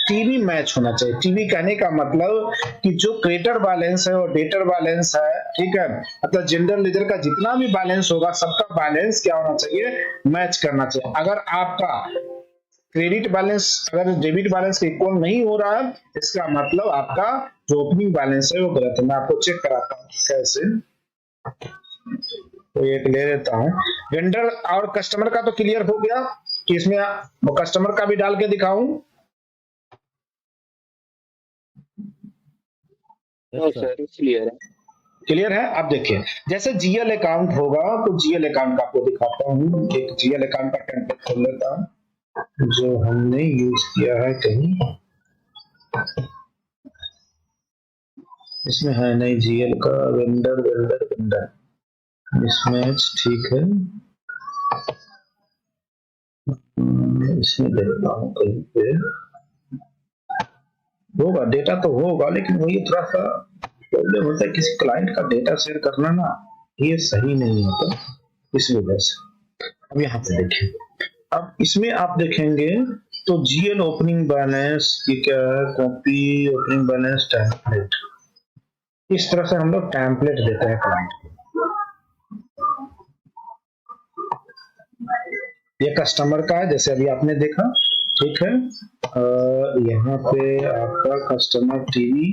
Speaker 1: टीवी मैच होना चाहिए। टीवी कहने का मतलब कि जो क्रेडिटर बैलेंस है और डेटर बैलेंस है, ठीक है, मतलब जेंडर लेजर का जितना भी बैलेंस होगा सबका बैलेंस क्या होना चाहिए, मैच करना चाहिए। अगर आपका क्रेडिट बैलेंस अगर डेबिट बैलेंस के इक्वल नहीं हो रहा है, इसका मतलब आपका जो ओपनिंग बैलेंस है वो गलत है। मैं आपको चेक कराता हूँ कैसे, तो एक ले लेता हूँ। वेंडर और कस्टमर का तो क्लियर हो गया कि इसमें कस्टमर का भी डाल के दिखाऊं।
Speaker 2: सर क्लियर है।
Speaker 1: क्लियर है। अब देखिए जैसे जीएल अकाउंट होगा तो जीएल अकाउंट का आपको दिखाता हूँ। एक जीएल अकाउंट का टेम्पलेट खोल लेता हूँ जो हमने यूज किया है कहीं, इसमें है नहीं जीएल का। वेंडर वेंडर वेंडर मिसमैच, ठीक है, इसमें देखता हूँ कहीं पे होगा, डेटा तो होगा, लेकिन वही थोड़ा सा प्रॉब्लम होता है, किसी क्लाइंट का डेटा शेयर करना ना ये सही नहीं होता, इस वजह से। अब यहाँ पे देखिए, अब इसमें आप देखेंगे तो जीएल ओपनिंग बैलेंस ये क्या है, कॉपी ओपनिंग बैलेंस टेम्पलेट, इस तरह से हम लोग टेम्पलेट देते हैं क्लाइंट को। ये कस्टमर का है जैसे अभी आपने देखा, ठीक है। यहाँ पे आपका कस्टमर टीवी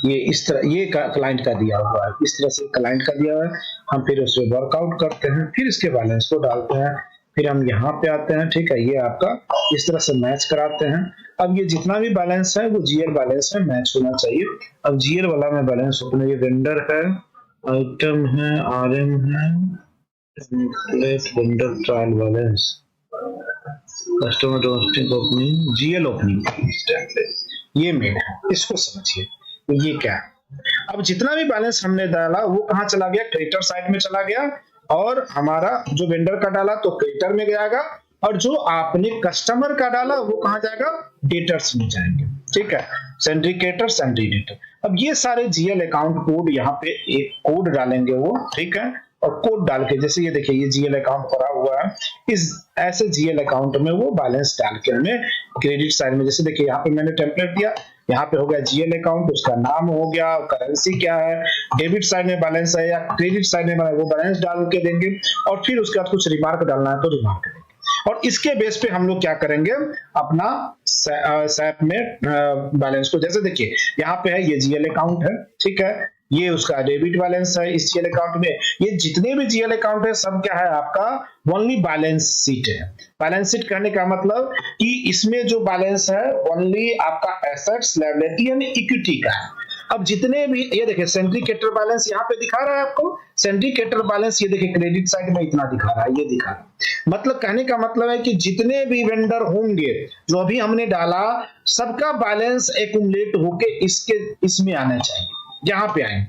Speaker 1: ये इस तरह ये क्लाइंट का दिया हुआ है, इस तरह से क्लाइंट का दिया हुआ है। हम फिर उसे वर्कआउट करते हैं, फिर इसके बैलेंस को डालते हैं, फिर हम यहाँ पे आते हैं, ठीक है, ये आपका इस तरह से मैच कराते हैं। अब ये जितना भी बैलेंस है वो जीएल बैलेंस में मैच होना चाहिए। अब जीएल वाला में बैलेंस अपने ये वेंडर है, आइटम है, आरएम है, vendor trial balance, customer domestic opening, GL opening, ये मेन है, इसको समझिए ये क्या है। अब जितना भी बैलेंस हमने डाला वो कहाँ चला गया, क्रेडिटर साइड में चला गया, और हमारा जो वेंडर का डाला तो क्रेडिटर में जाएगा, और जो आपने कस्टमर का डाला वो कहाँ जाएगा, डेटर्स में जाएंगे, ठीक है, सेंड्री क्रेडिटर सेंड्री डेटर। अब ये सारे जीएल अकाउंट कोड यहाँ पे एक कोड डालेंगे वो, ठीक है, और कोड डाल के जैसे ये देखिए ये जीएल अकाउंट पड़ा हुआ है, इस ऐसे जीएल अकाउंट में वो बैलेंस डाल के हमें क्रेडिट साइड में, जैसे देखिए यहाँ पे मैंने टेम्पलेट दिया, यहाँ पे हो गया जीएल अकाउंट, उसका नाम हो गया, करेंसी क्या है, डेबिट साइड में बैलेंस है या क्रेडिट साइड में वो बैलेंस डाल के देंगे, और फिर उसके बाद कुछ रिमार्क डालना है तो रिमार्क देंगे। और इसके बेस पे हम लोग क्या करेंगे, अपना सैप में बैलेंस को, जैसे देखिए यहाँ पे है ये जीएल अकाउंट है, ठीक है, ये उसका डेबिट बैलेंस है इस जीएल अकाउंट में। ये जितने भी जीएल अकाउंट है सब क्या है आपका ओनली बैलेंस शीट है। बैलेंस शीट कहने का मतलब कि इसमें जो बैलेंस है ओनली आपका एसेट्स, लायबिलिटी एंड इक्विटी का है। अब जितने भी ये देखिए सेंट्री क्रेडिटर बैलेंस यहाँ पे दिखा रहा है आपको, सेंट्री क्रेडिटर बैलेंस ये देखिए क्रेडिट साइड में इतना दिखा रहा है, ये दिखा रहा है। मतलब कहने का मतलब है कि जितने भी वेंडर होंगे जो अभी हमने डाला सबका बैलेंस एक्युमुलेट होके इसमें आना चाहिए, यहाँ पे आए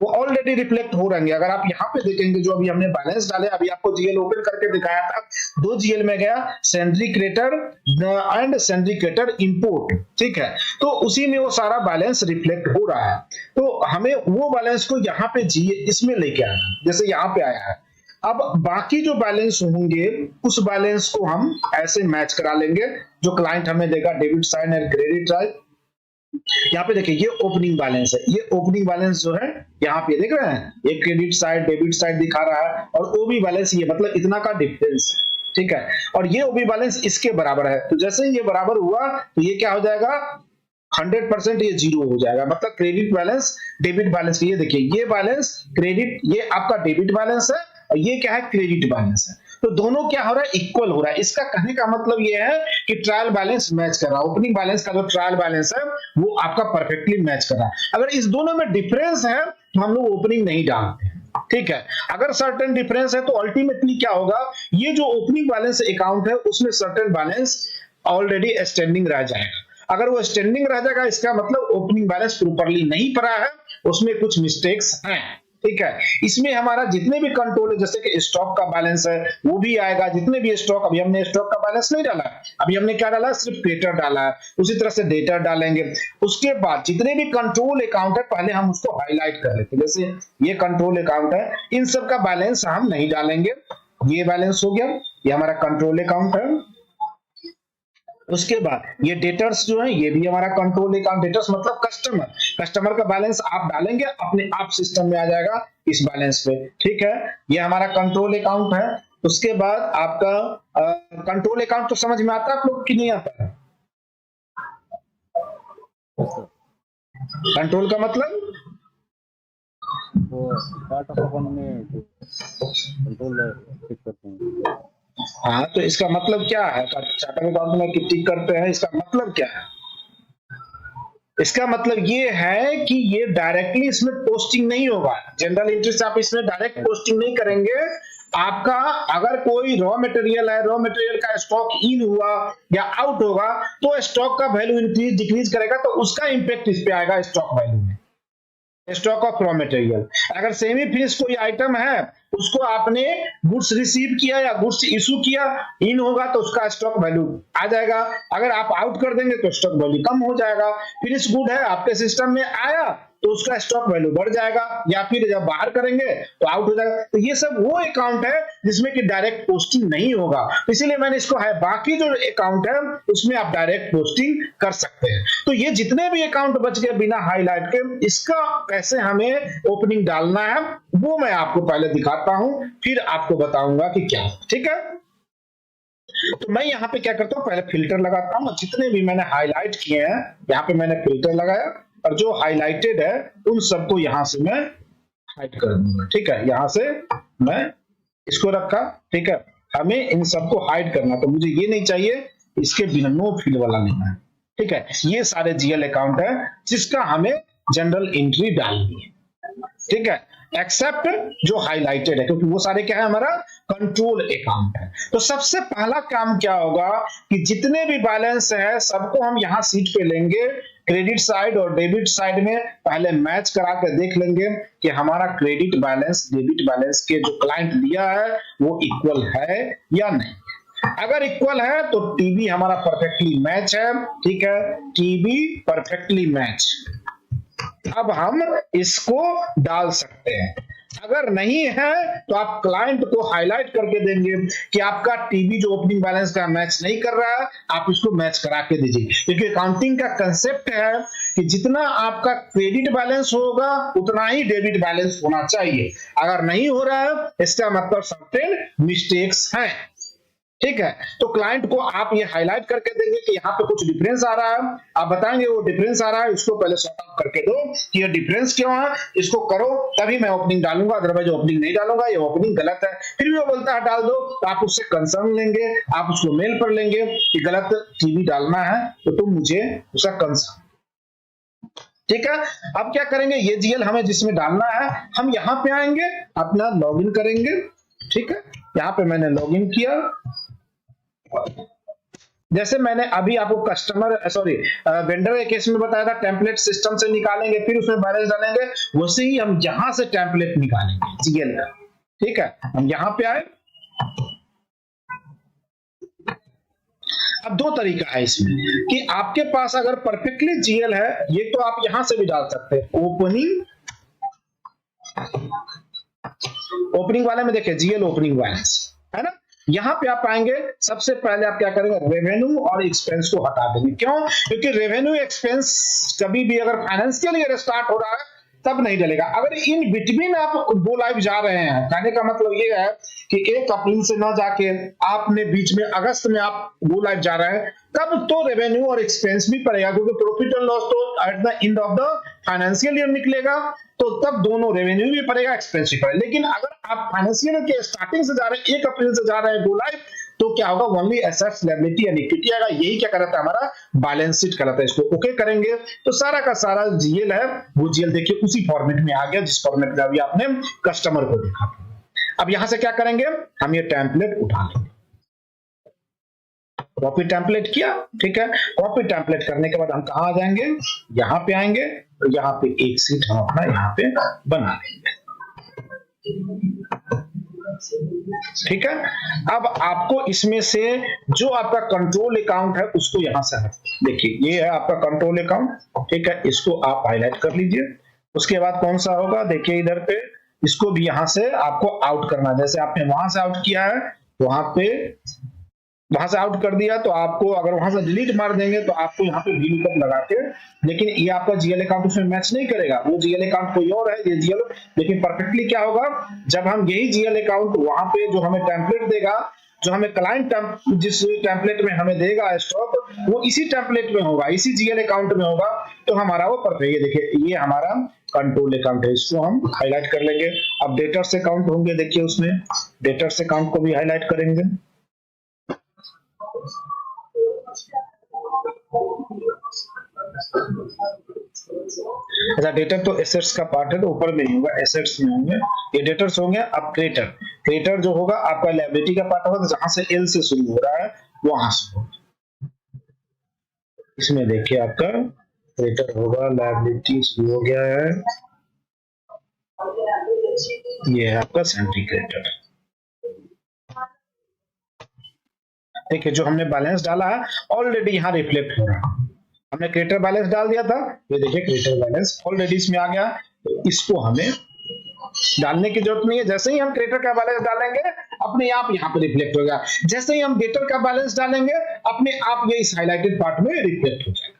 Speaker 1: वो ऑलरेडी रिफ्लेक्ट हो रहेंगे। अगर आप यहाँ पे देखेंगे जो अभी हमने बैलेंस डाले, अभी आपको जीएल ओपन करके दिखाया था, 2 जीएल में गया sundry creditor and sundry creditor import, ठीक है, तो उसी में वो सारा बैलेंस रिफ्लेक्ट हो रहा है। तो हमें वो बैलेंस को यहाँ पे इसमें लेके आना, जैसे यहाँ पे आया है। अब बाकी जो बैलेंस होंगे उस बैलेंस को हम ऐसे मैच करा लेंगे जो क्लाइंट हमें देगा, डेबिट साइड और क्रेडिट साइड। यहाँ पे देखिए ये ओपनिंग बैलेंस है, ये ओपनिंग बैलेंस जो है यहाँ पे देख रहे हैं, ये क्रेडिट साइड डेबिट साइड दिखा रहा है, और ओबी बैलेंस ये मतलब इतना का डिफरेंस है, ठीक है, और ये ओबी बैलेंस इसके बराबर है। तो जैसे ये बराबर हुआ तो ये क्या हो जाएगा, 100% ये जीरो हो जाएगा, मतलब क्रेडिट बैलेंस डेबिट बैलेंस। ये देखिए ये बैलेंस क्रेडिट, ये आपका डेबिट बैलेंस है, और ये क्या है क्रेडिट बैलेंस है, तो दोनों क्या हो रहा है, इक्वल हो रहा है। इसका कहने का मतलब ये है कि ट्रायल बैलेंस मैच कर रहा है, ओपनिंग बैलेंस का जो ट्रायल बैलेंस है वो आपका परफेक्टली मैच कर रहा है। अगर इस दोनों में डिफरेंस है तो हम लोग ओपनिंग नहीं डालते, ठीक है। अगर सर्टेन डिफरेंस है तो अल्टीमेटली क्या होगा, ये जो ओपनिंग बैलेंस अकाउंट है उसमें सर्टेन बैलेंस ऑलरेडी स्टैंडिंग रह जाएगा। अगर वो स्टैंडिंग रह जाएगा इसका मतलब ओपनिंग बैलेंस प्रॉपर्ली नहीं पड़ा है, उसमें कुछ मिस्टेक्स हैं, ठीक है। इसमें हमारा जितने भी कंट्रोल है, जैसे कि स्टॉक का बैलेंस है वो भी आएगा, जितने भी स्टॉक, अभी हमने स्टॉक का बैलेंस नहीं डाला, अभी हमने क्या डाला, सिर्फ क्रेडिटर डाला है, उसी तरह से डेटर डालेंगे। उसके बाद जितने भी कंट्रोल अकाउंट है पहले हम उसको हाईलाइट कर लेते हैं, जैसे ये कंट्रोल अकाउंट है, इन सब का बैलेंस हम नहीं डालेंगे। ये बैलेंस हो गया, ये हमारा कंट्रोल अकाउंट है, उसके बाद ये डेटर्स जो है ये भी हमारा कंट्रोल अकाउंट, डेटर्स मतलब कस्टमर, कस्टमर का बैलेंस आप डालेंगे अपने आप सिस्टम में आ जाएगा इस बैलेंस पे, ठीक है। ये हमारा कंट्रोल अकाउंट है। उसके बाद आपका कंट्रोल अकाउंट तो समझ में आता है आप लोग कि नहीं आता है? कंट्रोल का मतलब
Speaker 3: वो पार्ट ऑफ अकाउंट में कंट्रोल चेक करते हैं।
Speaker 1: हाँ, तो इसका मतलब क्या है? चार्टर अकाउंट में टिक करते हैं, इसका मतलब क्या है? इसका मतलब ये है कि ये डायरेक्टली इसमें पोस्टिंग नहीं होगा। जनरल एंट्री से आप इसमें डायरेक्ट पोस्टिंग नहीं करेंगे। आपका अगर कोई रॉ मटेरियल है, रॉ मटेरियल का स्टॉक इन हुआ या आउट होगा तो स्टॉक का वैल्यू इंक्रीज डिक्रीज करेगा, तो उसका इंपैक्ट इस पे आएगा स्टॉक वैल्यू में, स्टॉक ऑफ रॉ मटेरियल। अगर सेमी फिनिश कोई आइटम है, उसको आपने गुड्स रिसीव किया या गुड्स इशू किया, इन होगा तो उसका स्टॉक वैल्यू आ जाएगा। अगर आप आउट कर देंगे तो स्टॉक वैल्यू कम हो जाएगा। फिनिश गुड है आपके सिस्टम में आया तो उसका स्टॉक वैल्यू बढ़ जाएगा, या फिर जब बाहर करेंगे तो आउट हो जाएगा। तो ये सब वो अकाउंट है जिसमें कि डायरेक्ट पोस्टिंग नहीं होगा, इसीलिए मैंने इसको है। बाकी जो अकाउंट है उसमें आप डायरेक्ट पोस्टिंग कर सकते हैं। तो ये जितने भी अकाउंट बच गए बिना हाईलाइट के, इसका कैसे हमें ओपनिंग डालना है वो मैं आपको पहले दिखाता हूं, फिर आपको बताऊंगा कि क्या, ठीक है। तो मैं यहाँ पे क्या करता हूँ, पहले फिल्टर लगाता हूँ। जितने भी मैंने हाईलाइट किए हैं यहाँ पे मैंने फिल्टर लगाया, और जो हाईलाइटेड है उन सबको यहां से मैं हाइड कर दूंगा, ठीक है। यहां से मैं इसको रखा, ठीक है। हमें इन सबको हाइड करना, तो मुझे ये नहीं चाहिए, इसके बिना नो फील्ड वाला लेना है, ठीक है। ये सारे जीएल अकाउंट है जिसका हमें जनरल एंट्री डालनी है, ठीक है, एक्सेप्ट जो हाईलाइटेड है, क्योंकि वो सारे क्या है, हमारा कंट्रोल अकाउंट है। तो सबसे पहला काम क्या होगा कि जितने भी बैलेंस है सबको हम यहां सीट पे लेंगे, क्रेडिट साइड और डेबिट साइड में पहले मैच करा कर देख लेंगे कि हमारा क्रेडिट बैलेंस डेबिट बैलेंस के जो क्लाइंट दिया है वो इक्वल है या नहीं। अगर इक्वल है तो टीबी हमारा परफेक्टली मैच है, ठीक है, टीबी परफेक्टली मैच। अब हम इसको डाल सकते हैं। अगर नहीं है तो आप क्लाइंट को हाईलाइट करके देंगे कि आपका टीबी जो ओपनिंग बैलेंस का मैच नहीं कर रहा है, आप इसको मैच करा के दीजिए। क्योंकि अकाउंटिंग का कंसेप्ट है कि जितना आपका क्रेडिट बैलेंस होगा उतना ही डेबिट बैलेंस होना चाहिए। अगर नहीं हो रहा है इसका मतलब सर्टेन मिस्टेक्स हैं, ठीक है। तो क्लाइंट को आप ये हाईलाइट करके देंगे कि यहाँ पे कुछ डिफरेंस आ रहा है, आप बताएंगे वो डिफरेंस आ रहा है, इसको पहले सॉर्ट आउट करके दो कि ये डिफरेंस क्यों है, इसको करो तभी मैं ओपनिंग डालूंगा, अदरवाइज ओपनिंग नहीं डालूंगा, ये ओपनिंग गलत है। फिर भी वो बोलता है डाल दो, तो आप उससे कंसर्न लेंगे, आप उसको मेल पर लेंगे कि गलत टीवी डालना है तो तुम मुझे उसका कंसर्न, ठीक है। अब क्या करेंगे, ये जीएल हमें जिसमें डालना है, हम यहाँ पे आएंगे, अपना लॉगिन करेंगे, ठीक है। यहाँ पे मैंने लॉगिन किया, जैसे मैंने अभी आपको कस्टमर वेंडर के केस में बताया था, टेम्पलेट सिस्टम से निकालेंगे फिर उसमें बैलेंस डालेंगे, वैसे ही हम यहां से टेम्पलेट निकालेंगे जीएल का, ठीक है। हम यहां पे आए, अब दो तरीका है इसमें कि आपके पास अगर परफेक्टली जीएल है, ये तो आप यहां से भी डाल सकते हैं, ओपनिंग वाले में देखिए जीएल ओपनिंग बैलेंस है ना। यहां पे आप आएंगे, सबसे पहले आप क्या करेंगे, रेवेन्यू और एक्सपेंस को हटा देंगे। क्यों? क्योंकि रेवेन्यू एक्सपेंस कभी भी अगर फाइनेंशियल ईयर स्टार्ट हो रहा है तब नहीं डलेगा। अगर इन बिटवीन आप गो लाइव जा रहे हैं, कहने का मतलब ये है कि 1 अप्रैल से ना जाके आपने बीच में अगस्त में आप गो लाइव जा रहे हैं, तब तो रेवेन्यू और एक्सपेंस भी पड़ेगा, क्योंकि प्रॉफिट एंड लॉस तो at the end of the financial year निकलेगा, तो तब दोनों रेवेन्यू भी पड़ेगा, एक्सपेंस भी पड़ेगा। लेकिन अगर आप फाइनेंशियल ईयर के स्टार्टिंग से जा रहे हैं, 1 अप्रैल से जा रहे हैं गो लाइव, तो क्या होगा, only assets liability and equity आएगा। यही क्या कराता है, हमारा बैलेंस शीट कराता है। इसको ओके करेंगे तो सारा का सारा जीएल है वो जीएल देखिए उसी फॉर्मेट में आ गया जिस फॉर्मेट में अभी आपने कस्टमर को देखा था। अब यहां से क्या करेंगे, हम ये टेम्पलेट उठा लेंगे, कॉपी टेम्पलेट किया, ठीक है। कॉपी टेम्पलेट करने के बाद हम कहां आ जाएंगे, यहां पे आएंगे, तो यहां पे एक सीट हम अपना यहां पे बना लेंगे, ठीक है। अब आपको इसमें से जो आपका कंट्रोल अकाउंट है उसको यहां से देखिए, ये है आपका कंट्रोल अकाउंट, ठीक है। इसको आप हाईलाइट कर लीजिए। उसके बाद कौन सा होगा, देखिए इधर पे, इसको भी यहां से आपको आउट करना है। जैसे आपने वहां से आउट किया है, वहां पे वहां से आउट कर दिया तो आपको अगर वहां से डिलीट मार देंगे तो आपको यहाँ पे VLOOKUP लगा के, लेकिन ये आपका GL अकाउंट उसमें मैच नहीं करेगा, वो GL अकाउंट कोई और है, ये GL। लेकिन परफेक्टली क्या होगा, जब हम यही GL अकाउंट वहां पे जो हमें टेम्पलेट देगा, जो हमें क्लाइंट जिस टेम्पलेट में हमें देगा स्टॉक, वो इसी टेम्पलेट में होगा, इसी GL अकाउंट में होगा, तो हमारा वो परफेक्ट। ये देखिए ये हमारा कंट्रोल अकाउंट है, इसको हम हाईलाइट कर लेंगे। अब डेटर्स अकाउंट होंगे, देखिए उसमें डेटर्स अकाउंट को भी हाईलाइट करेंगे। अच्छा, डेटर तो एसेट्स का पार्ट है तो ऊपर में ही होगा, एसेट्स में होंगे, ये डेटर्स होंगे। अब क्रेडिटर जो होगा आपका लायबिलिटी का पार्ट होगा, तो जहां से एल से शुरू हो रहा है वहां से होगा। इसमें देखिए आपका क्रेडिटर होगा, लायबिलिटी शुरू हो गया है, ये है आपका सैलरी क्रेडिटर। देखिए जो हमने बैलेंस डाला है ऑलरेडी यहाँ रिफ्लेक्ट हो रहा है, हमने क्रेडिटर बैलेंस डाल दिया था, ये देखिए क्रेडिटर बैलेंस ऑलरेडी इसमें आ गया। तो इसको हमें डालने की जरूरत नहीं है, जैसे ही हम क्रेडिटर का बैलेंस डालेंगे अपने आप यहाँ पे रिफ्लेक्ट होगा, जैसे ही हम डेटर का बैलेंस डालेंगे अपने आप ये इस हाईलाइटेड पार्ट में रिफ्लेक्ट हो जाएगा।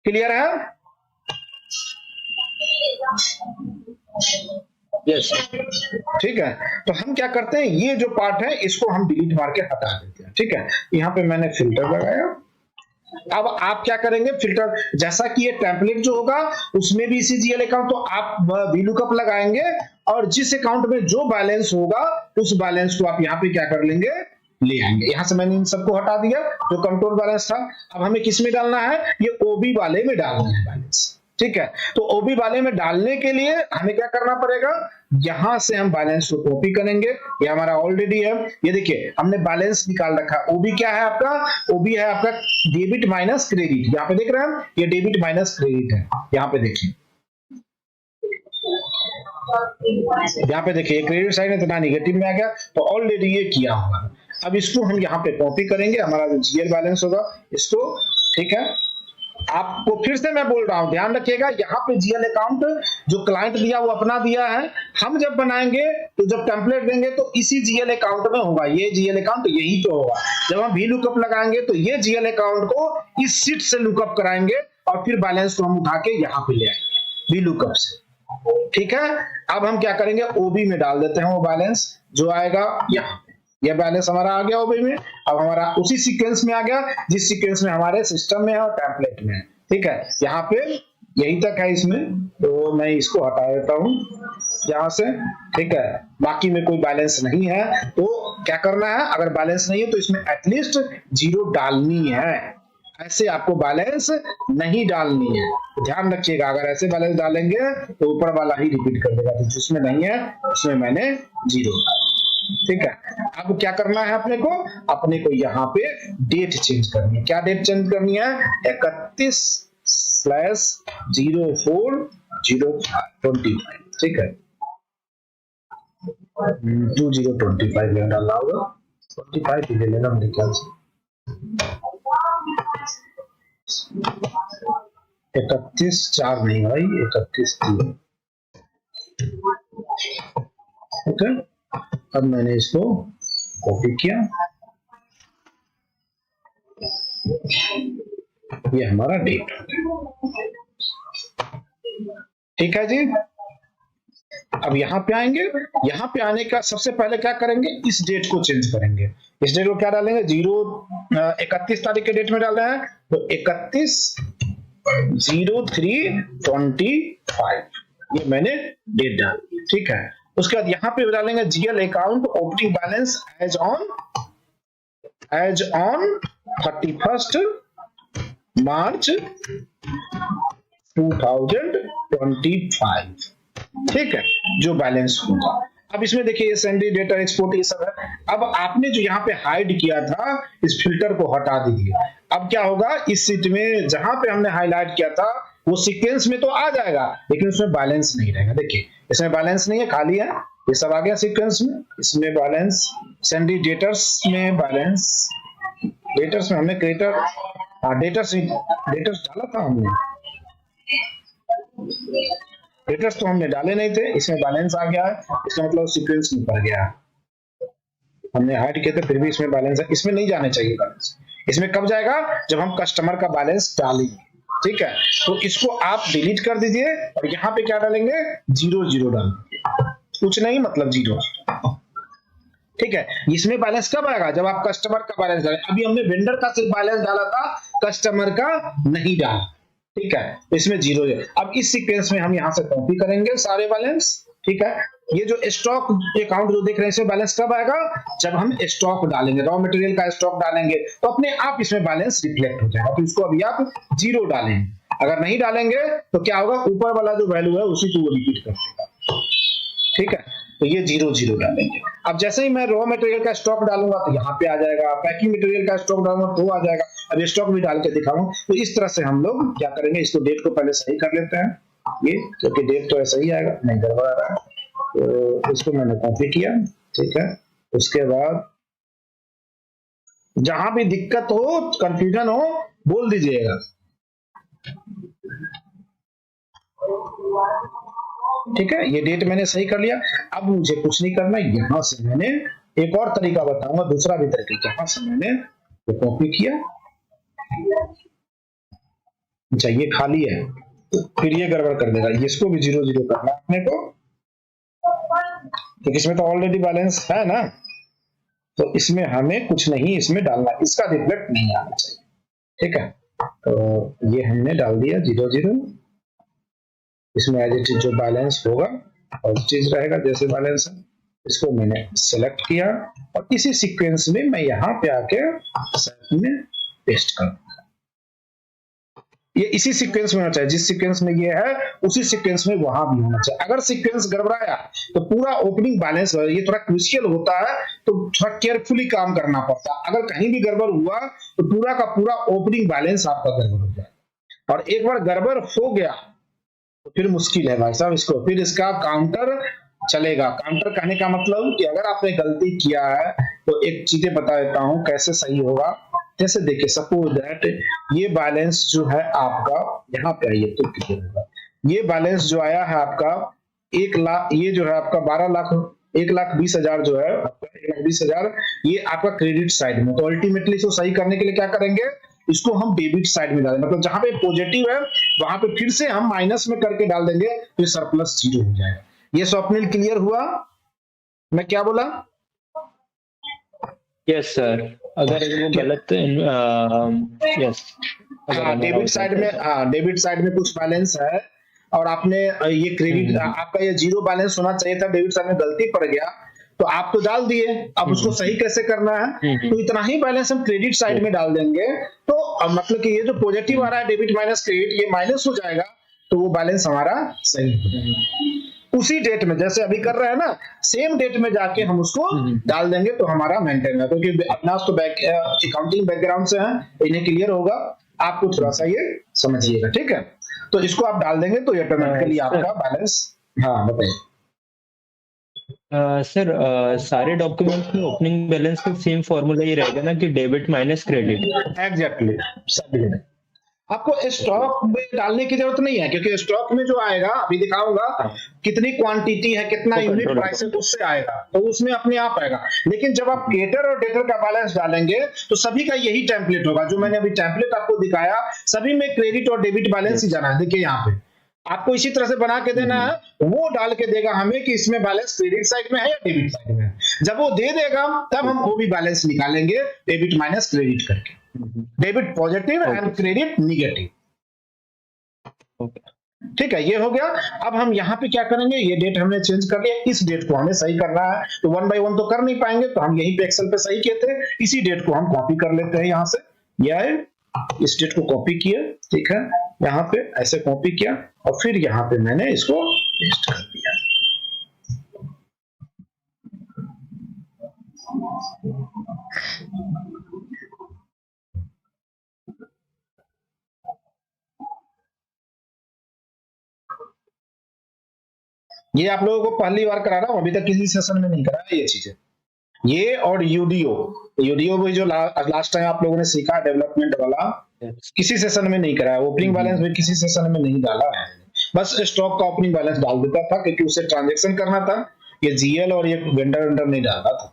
Speaker 1: क्लियर है? यस, ठीक है। तो हम क्या करते हैं, ये जो पार्ट है इसको हम डिलीट मार के हटा देते हैं, ठीक है। यहाँ पे मैंने फिल्टर लगाया। अब आप क्या करेंगे, फिल्टर जैसा कि ये टेम्पलेट जो होगा उसमें भी इसी GL अकाउंट, तो आप VLOOKUP लगाएंगे और जिस अकाउंट में जो बैलेंस होगा उस बैलेंस को आप यहाँ पे क्या कर लेंगे, ले आएंगे। यहां से मैंने इन सबको हटा दिया जो कंट्रोल बैलेंस था। अब हमें किस में डालना है, ये OB वाले में डालना है बैलेंस, ठीक है। तो OB वाले में डालने के लिए हमें क्या करना पड़ेगा, यहां से हम बैलेंस को कॉपी करेंगे, ये हमारा ऑलरेडी है। ये देखिए हमने बैलेंस निकाल रखा है। OB क्या है आपका, OB है आपका डेबिट माइनस क्रेडिट। यहाँ पे देख रहे हैं ये डेबिट माइनस क्रेडिट है, यहाँ पे देखिए, यहाँ पे देखिए क्रेडिट साइड इतना निगेटिव में आ गया, तो ऑलरेडी ये किया हुआ है। अब इसको हम यहाँ पे कॉपी करेंगे, हमारा जो GL बैलेंस होगा इसको, ठीक है। आपको फिर से मैं बोल रहा हूं, ध्यान रखिएगा, यहाँ पे GL अकाउंट जो क्लाइंट दिया वो अपना दिया है, हम जब बनाएंगे तो जब टेम्पलेट देंगे तो इसी GL अकाउंट में होगा, ये GL अकाउंट यही तो होगा। जब हम VLOOKUP लगाएंगे तो ये GL अकाउंट को इस सीट से लुकअप कराएंगे और फिर बैलेंस को हम उठा के यहाँ पे ले आएंगे VLOOKUP से, ठीक है। अब हम क्या करेंगे, OB में डाल देते हैं वो बैलेंस जो आएगा यहाँ, ये बैलेंस हमारा आ गया OB में। अब हमारा उसी सीक्वेंस में आ गया जिस सीक्वेंस में हमारे सिस्टम में है और टेम्पलेट में है, ठीक है। यहाँ पे यही तक है इसमें, तो मैं इसको हटा देता हूँ यहाँ से, ठीक है। बाकी में कोई बैलेंस नहीं है, तो क्या करना है, अगर बैलेंस नहीं है तो इसमें एटलीस्ट 0 डालनी है, ऐसे आपको बैलेंस नहीं डालनी है। ध्यान रखिएगा, अगर ऐसे बैलेंस डालेंगे तो ऊपर वाला ही रिपीट कर देगा, तो जिसमें नहीं है उसमें मैंने 0 डाला, ठीक है। अब क्या करना है अपने को यहाँ पे डेट चेंज करनी है। क्या डेट चेंज करनी है, 31/04/0525, ठीक है। 2025 में डालना होगा, 25 ही ले लेना मेरे ख्याल से। 31/4 नहीं भाई, 31/3, ठीक है। अब मैंने इसको कॉपी किया, ये हमारा डेट, ठीक है जी। अब यहाँ पे आएंगे, यहाँ पे आने का सबसे पहले क्या करेंगे, इस डेट को चेंज करेंगे। इस डेट को क्या डालेंगे, 31 तारीख के डेट में डाल रहे हैं, तो 31/03/25 ये मैंने डेट डाल दी, ठीक है। उसके बाद यहाँ पे डालेंगे GL account opening balance as on 31 March 2025, ठीक है, जो बैलेंस होगा। अब इसमें देखिए सैंडी डेटा एक्सपोर्ट ये सब है। अब आपने जो यहाँ पे हाइड किया था इस फिल्टर को हटा दीजिए। अब क्या होगा, इस सीट में जहां पे हमने हाईलाइट किया था वो सीक्वेंस में तो आ जाएगा, लेकिन उसमें बैलेंस नहीं रहेगा। देखिए इसमें बैलेंस नहीं है, खाली है, ये सब आ गया सीक्वेंस में। इसमें बैलेंस सैंडी डेटर्स में बैलेंस, डेटर्स में हमने क्रेडिटर, हाँ डेटर्स डाला था हमने, डेटर्स तो हमने डाले नहीं थे, इसमें बैलेंस आ गया है, इसका मतलब सीक्वेंस में पड़ गया है। हमने हाइड किए थे, फिर भी इसमें बैलेंस है, इसमें नहीं जाने चाहिए बैलेंस। इसमें कब जाएगा? जब हम कस्टमर का बैलेंस डालेंगे, ठीक है। तो इसको आप डिलीट कर दीजिए और यहाँ पे क्या डालेंगे? 0 डालेंगे, कुछ नहीं मतलब 0, ठीक है। इसमें बैलेंस कब आएगा? जब आप कस्टमर का बैलेंस डालें। अभी हमने वेंडर का सिर्फ बैलेंस डाला था, कस्टमर का नहीं डाला, ठीक है। तो इसमें 0 है। अब इस सीक्वेंस में हम यहाँ से कॉपी करेंगे सारे बैलेंस, ठीक है। ये जो स्टॉक अकाउंट जो देख रहे हैं, इसमें बैलेंस कब आएगा? जब हम स्टॉक डालेंगे, रॉ मटेरियल का स्टॉक डालेंगे, तो अपने आप इसमें बैलेंस रिफ्लेक्ट हो जाएगा। तो इसको अभी आप 0 डालेंगे। अगर नहीं डालेंगे तो क्या होगा? ऊपर वाला जो वैल्यू है उसी को वो रिपीट कर देगा, ठीक है। तो ये 0 डालेंगे। अब जैसे ही मैं रॉ मटेरियल का स्टॉक डालूंगा तो यहाँ पे आ जाएगा, पैकिंग मटेरियल का स्टॉक डालूंगा तो आ जाएगा। अब स्टॉक भी डाल के दिखाऊं। तो इस तरह से हम लोग क्या करेंगे? इसको डेट को पहले सही कर लेते हैं, ये क्योंकि डेट तो ऐसा ही आएगा, नहीं गड़बड़ आ रहा है। तो इसको मैंने कॉपी किया, ठीक है। उसके बाद जहां भी दिक्कत हो, कंफ्यूजन हो, बोल दीजिएगा, ठीक है। ये डेट मैंने सही कर लिया। अब मुझे कुछ नहीं करना, यहां से मैंने एक और तरीका बताऊंगा, दूसरा भी तरीका। यहां से मैंने ये कॉपी किया, अच्छा ये खाली है, फिर ये गड़बड़ कर देगा, इसको भी 0 करना अपने को, तो इसमें तो ऑलरेडी बैलेंस है ना, तो इसमें हमें कुछ नहीं इसमें डालना, इसका रिफ्लेक्ट नहीं आना चाहिए, ठीक है। तो ये हमने डाल दिया 0, इसमें एज इट इज जो बैलेंस होगा पॉजिटिव रहेगा, जैसे बैलेंस है। इसको मैंने सेलेक्ट किया और इसी सीक्वेंस में मैं यहाँ पे आके सेट में पेस्ट कर, ये इसी सीक्वेंस में होना चाहिए, जिस सीक्वेंस में ये है उसी सीक्वेंस में वहां भी होना चाहिए। अगर सीक्वेंस गड़बड़ाया तो पूरा ओपनिंग बैलेंस, ये थोड़ा क्रूशियल होता है, तो थोड़ा केयरफुली काम करना पड़ता है। अगर कहीं भी गड़बड़ हुआ तो पूरा का पूरा ओपनिंग बैलेंस आपका गड़बड़ हो जाएगा, और एक बार गड़बड़ हो गया तो फिर मुश्किल है भाई साहब इसको, फिर इसका काउंटर चलेगा। काउंटर कहने का मतलब कि अगर आपने गलती किया है तो एक चीजें बता देता हूं कैसे सही होगा। जैसे देखिए, सपोज दैट ये बैलेंस जो है आपका, यहाँ पे आइए तो कितना होगा, ये बैलेंस जो आया है आपका 1 लाख, ये जो है आपका 12 लाख 1,20,000 जो है आपका 1,20,000, ये आपका क्रेडिट साइड में। तो अल्टीमेटली इसको सही करने के लिए क्या करेंगे? इसको हम डेबिट साइड में डालेंगे, मतलब जहां पे पॉजिटिव है वहां पे फिर से हम माइनस में करके डाल देंगे, तो सरप्लस 0 हो जाएगा। ये स्वप्निल क्लियर हुआ? मैं क्या बोला?
Speaker 2: Yes sir. अगर वो गलत यस,
Speaker 1: डेबिट साइड में, डेबिट साइड में कुछ बैलेंस है और आपने ये क्रेडिट, आपका ये 0 बैलेंस होना चाहिए था, डेबिट साइड में गलती पड़ गया तो आप तो डाल दिए। अब उसको सही कैसे करना है? तो इतना ही बैलेंस हम क्रेडिट साइड में डाल देंगे, तो मतलब कि ये जो पॉजिटिव आ रहा है डेबिट माइनस क्रेडिट, ये माइनस हो जाएगा, तो वो बैलेंस हमारा सही हो जाएगा। उसी डेट में जैसे अभी कर रहे हैं ना, सेम डेट में जाके हम उसको डाल देंगे तो हमारा मेंटेन है। क्योंकि अपना तो अकाउंटिंग बैकग्राउंड से है, इन्हें क्लियर होगा, आपको थोड़ा सा ये समझिएगा, ठीक है। तो इसको आप डाल देंगे तो ऑटोमेटिकली आपका बैलेंस, हाँ बताइए।
Speaker 2: सर सारे डॉक्यूमेंट्स में ओपनिंग बैलेंस का सेम फॉर्मूला ही रहेगा ना, कि डेबिट माइनस क्रेडिट?
Speaker 1: एग्जैक्टली, सभी में आपको स्टॉक में डालने की जरूरत नहीं है, क्योंकि स्टॉक में जो आएगा अभी दिखाऊंगा कितनी क्वांटिटी है, कितना यूनिट प्राइस है, उससे आएगा, तो उसमें अपने आप आएगा। लेकिन जब आप क्रेडिटर और डेटर का बैलेंस डालेंगे तो सभी का यही टेम्पलेट होगा, जो मैंने अभी टेम्पलेट आपको दिखाया, सभी में क्रेडिट और डेबिट बैलेंस ही जाना है। देखिए यहाँ पे आपको इसी तरह से बना के देना है, वो डाल के देगा हमें कि इसमें बैलेंस क्रेडिट साइड में है या डेबिट साइड में है। जब वो दे देगा तब हम वो भी बैलेंस निकालेंगे, डेबिट माइनस क्रेडिट करके, debit positive and credit negative, ठीक है। ये हो गया। अब हम यहाँ पे क्या करेंगे, ये डेट हमने चेंज कर लिया, इस डेट को हमें सही करना है, तो 1 by 1 तो कर नहीं पाएंगे, तो हम यहीं पे एक्सेल पे सही किए थे, इसी डेट को हम कॉपी कर लेते हैं यहाँ से। यह इस डेट को कॉपी किया, ठीक है, यहाँ पे ऐसे कॉपी किया और फिर यहाँ पे मैंने इसको पेस्ट कर दिया। ये आप लोगों को पहली बार करा रहा हूं, अभी तक किसी सेशन में नहीं कराया ये चीजें, ये और यूडीओ भी जो लास्ट टाइम आप लोगों ने सीखा डेवलपमेंट वाला, किसी सेशन में नहीं कराया। ओपनिंग बैलेंस भी किसी सेशन में नहीं डाला है, बस स्टॉक का ओपनिंग बैलेंस डाल देता था क्योंकि उसे ट्रांजैक्शन करना था, ये जीएल और ये वेंडर नहीं डालना था।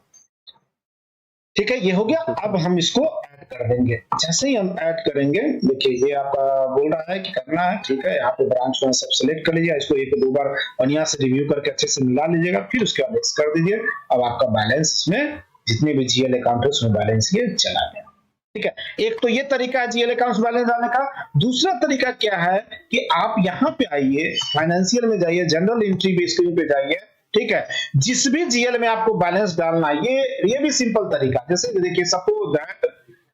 Speaker 1: ठीक है, ये हो गया। अब हम इसको ऐड कर देंगे। जैसे ही हम ऐड करेंगे, देखिए ये आपका बोल रहा है कि करना है, ठीक है। यहाँ पे ब्रांच में सब सेलेक्ट कर लीजिए, इसको एक दो बार बढ़िया से रिव्यू करके अच्छे से मिला लीजिएगा, फिर उसके बाद नेक्स्ट कर दीजिए। अब आपका बैलेंस इसमें जितने भी जीएल अकाउंट है उसमें बैलेंस ये चला गया, ठीक है। एक तो ये तरीका है जीएल अकाउंट बैलेंस डालने का। दूसरा तरीका क्या है कि आप यहाँ पे आइए, फाइनेंशियल में जाइए, जनरल एंट्री पे स्क्रीन पे जाइए, ठीक है। जिस भी जीएल में आपको बैलेंस डालना है, ये भी सिंपल तरीका। जैसे देखिए सपोज दैट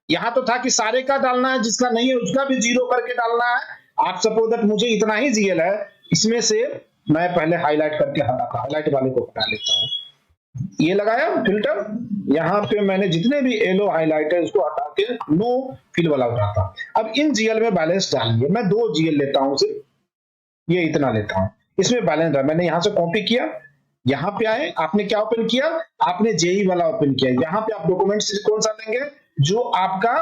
Speaker 1: यहाँ तो था कि सारे का डालना है, जिसका नहीं है उसका भी जीरो करके डालना है। आप सपोज दैट मुझे इतना ही जीएल है, इसमें से मैं पहले हाईलाइट करके हटाता, हाईलाइट वाले को हटा लेता हूँ। ये लगाया फिल्टर, यहाँ पे मैंने जितने भी येलो हाईलाइट है उसको हटा के नो फिल वाला उठाता। अब इन जीएल में बैलेंस डालिए। मैं 2 जीएल लेता हूँ, सिर्फ ये इतना लेता हूँ, इसमें बैलेंस डाल। मैंने यहाँ से कॉपी किया, यहाँ पे आए, आपने क्या ओपन किया, आपने जेई वाला ओपन किया। यहाँ पे आप डॉक्यूमेंट कौन सा लेंगे, जो आपका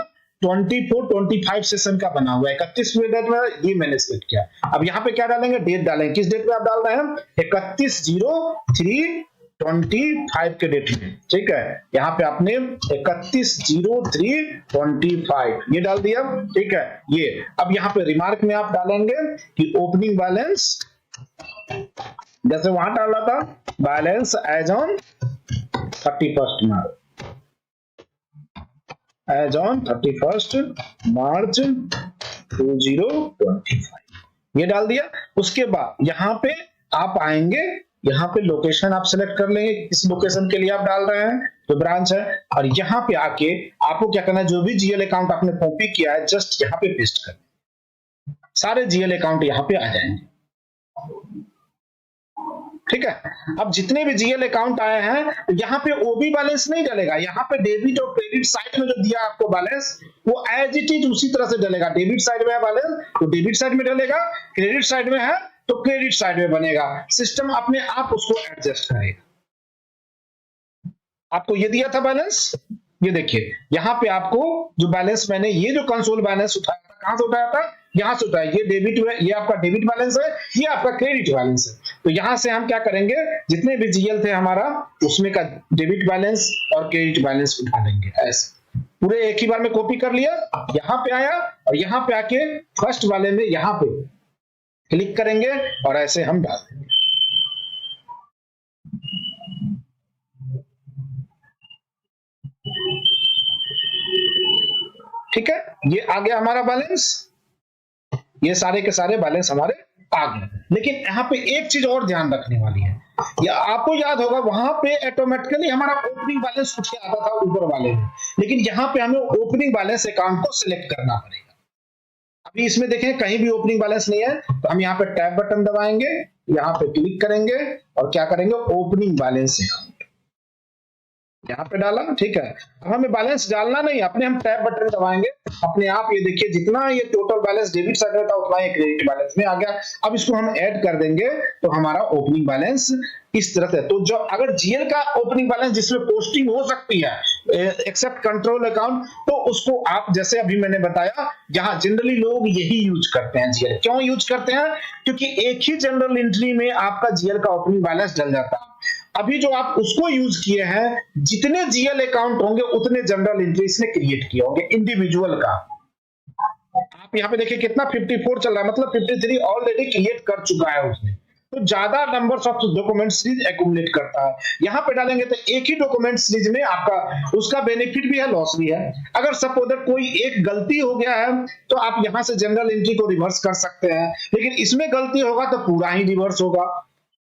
Speaker 1: 24-25 सेशन का बना हुआ है, 31 डेट में, ये मैंने सेलेक्ट किया। अब यहाँ पे क्या डालेंगे, डेट डालेंगे। किस डेट में आप डाल रहे हैं, 31/03/25 के डेट में, ठीक है। यहाँ पे आपने 31/03/25 ये डाल दिया, ठीक है। ये अब यहाँ पे रिमार्क में आप डालेंगे कि ओपनिंग बैलेंस, जैसे वहां डाला था balance as on 31 March, as on 31 March 2025 ये डाल दिया। उसके बाद यहाँ पे आप आएंगे, यहाँ पे लोकेशन आप सिलेक्ट कर लेंगे, किस लोकेशन के लिए आप डाल रहे हैं, जो ब्रांच है। और यहाँ पे आके आपको क्या करना है, जो भी जीएल अकाउंट आपने कॉपी किया है जस्ट यहाँ पे पेस्ट कर, सारे जीएल अकाउंट यहाँ पे आ जाएंगे, ठीक है। अब जितने भी जीएल अकाउंट आए हैं यहाँ पे ओबी बैलेंस नहीं डलेगा, यहाँ पे डेबिट और क्रेडिट साइड में जो दिया आपको बैलेंस वो एज इट इज उसी तरह से डलेगा। डेबिट साइड में है बैलेंस तो डेबिट साइड में डलेगा, क्रेडिट साइड में है तो क्रेडिट साइड में बनेगा। सिस्टम अपने आप उसको एडजस्ट करेगा। आपको ये दिया था बैलेंस, ये देखिए यहाँ पे आपको जो बैलेंस मैंने ये जो कंसोल बैलेंस उठाया था, कहां से उठाया था, यहां से उठाया। ये डेबिट, ये आपका डेबिट बैलेंस है, ये आपका क्रेडिट बैलेंस है। तो यहां से हम क्या करेंगे, जितने भी जीएल थे हमारा उसमें का डेबिट बैलेंस और क्रेडिट बैलेंस उठा लेंगे। ऐसे पूरे एक ही बार में कॉपी कर लिया, यहां पे आया और यहां पे आके फर्स्ट वाले में यहां पे क्लिक करेंगे और ऐसे हम डाल देंगे। ठीक है, ये आ गया हमारा बैलेंस, ये सारे के सारे बैलेंस हमारे आ गए। लेकिन यहाँ पे एक चीज और ध्यान रखने वाली है, या आपको याद होगा वहां पे ऑटोमेटिकली हमारा ओपनिंग बैलेंस उठ के आता था ऊपर वाले में, लेकिन यहाँ पे हमें ओपनिंग बैलेंस अकाउंट को सिलेक्ट करना पड़ेगा। अभी इसमें देखें कहीं भी ओपनिंग बैलेंस नहीं है, तो हम यहाँ पे टैब बटन दबाएंगे, यहाँ पे क्लिक करेंगे और क्या करेंगे, ओपनिंग बैलेंस अकाउंट यहाँ पे डाला, ठीक है। अब हमें बैलेंस डालना नहीं, अपने हम टैब बटन दबाएंगे, अपने आप ये देखिए जितना ये टोटल बैलेंस डेबिट साइड में था उतना ही क्रेडिट बैलेंस में आ गया। अब इसको हम ऐड कर देंगे तो हमारा ओपनिंग बैलेंस इस तरह से। तो जो अगर जीएल का ओपनिंग बैलेंस जिसमें पोस्टिंग हो सकती है एक्सेप्ट कंट्रोल अकाउंट, तो उसको आप जैसे अभी मैंने बताया, यहाँ जनरली लोग यही यूज करते हैं जीएल। क्यों यूज करते हैं, क्योंकि एक ही जनरल एंट्री में आपका जीएल का ओपनिंग बैलेंस डल जाता है। अभी जो आप उसको यूज किए हैं, जितने जीएल अकाउंट होंगे उतने जनरल एंट्री इसने क्रिएट किए होंगे इंडिविजुअल का। आप यहाँ पे देखिए कितना 54 चल रहा है, मतलब 53 ऑलरेडी क्रिएट कर चुका है उसने। तो ज्यादा numbers of document series accumulate करता है। यहाँ पे डालेंगे तो एक ही डॉक्यूमेंट सीरीज में आपका उसका बेनिफिट भी है, लॉस भी है। अगर सपोज कोई एक गलती हो गया है तो आप यहाँ से जनरल एंट्री को रिवर्स कर सकते हैं, लेकिन इसमें गलती होगा तो पूरा ही रिवर्स होगा।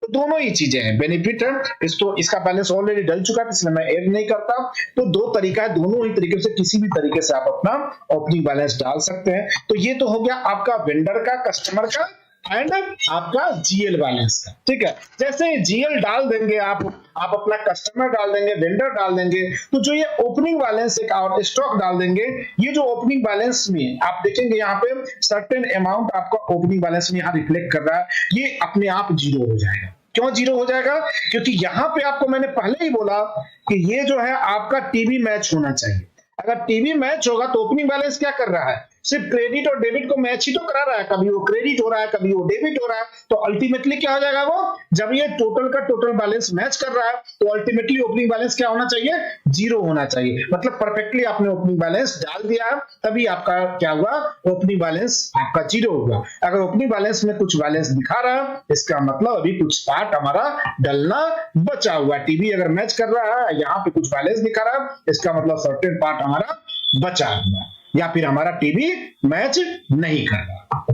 Speaker 1: तो दोनों ही चीजें हैं, बेनिफिट है। इसको इसका बैलेंस ऑलरेडी डल चुका है इसलिए मैं ऐड नहीं करता। तो दो तरीका है, दोनों ही तरीके से किसी भी तरीके से आप अपना ओपनिंग बैलेंस डाल सकते हैं। तो ये तो हो गया आपका वेंडर का, कस्टमर का एंड आपका जीएल बैलेंस का, ठीक है। जैसे ही जीएल डाल देंगे आप अपना कस्टमर डाल देंगे, वेंडर डाल देंगे, तो जो ये ओपनिंग बैलेंस एक और स्टॉक डाल देंगे, ये जो ओपनिंग बैलेंस में आप देखेंगे यहाँ पे सर्टेन अमाउंट आपका ओपनिंग बैलेंस में यहाँ रिफ्लेक्ट कर रहा है, ये अपने आप जीरो हो जाएगा। क्यों जीरो हो जाएगा, क्योंकि यहाँ पे आपको मैंने पहले ही बोला कि ये जो है आपका टीवी मैच होना चाहिए। अगर टीवी मैच होगा तो ओपनिंग बैलेंस क्या कर रहा है, सिर्फ क्रेडिट और डेबिट को मैच ही तो करा रहा है, कभी वो क्रेडिट हो रहा है, कभी वो डेबिट हो रहा है, तो अल्टीमेटली क्या हो जाएगा वो, जब ये टोटल का टोटल बैलेंस मैच कर रहा है तो अल्टीमेटली ओपनिंग बैलेंस क्या होना चाहिए, 0 होना चाहिए। मतलब परफेक्टली आपने ओपनिंग बैलेंस डाल दिया है, तभी आपका क्या हुआ, ओपनिंग बैलेंस आपका 0 होगा। अगर ओपनिंग बैलेंस में कुछ बैलेंस दिखा रहा है, इसका मतलब अभी कुछ पार्ट हमारा डलना बचा हुआ है। टीवी अगर मैच कर रहा है, यहाँ पे कुछ बैलेंस दिखा रहा है, इसका मतलब सर्टेन पार्ट हमारा बचा हुआ है, या फिर हमारा टीवी मैच नहीं कर रहा।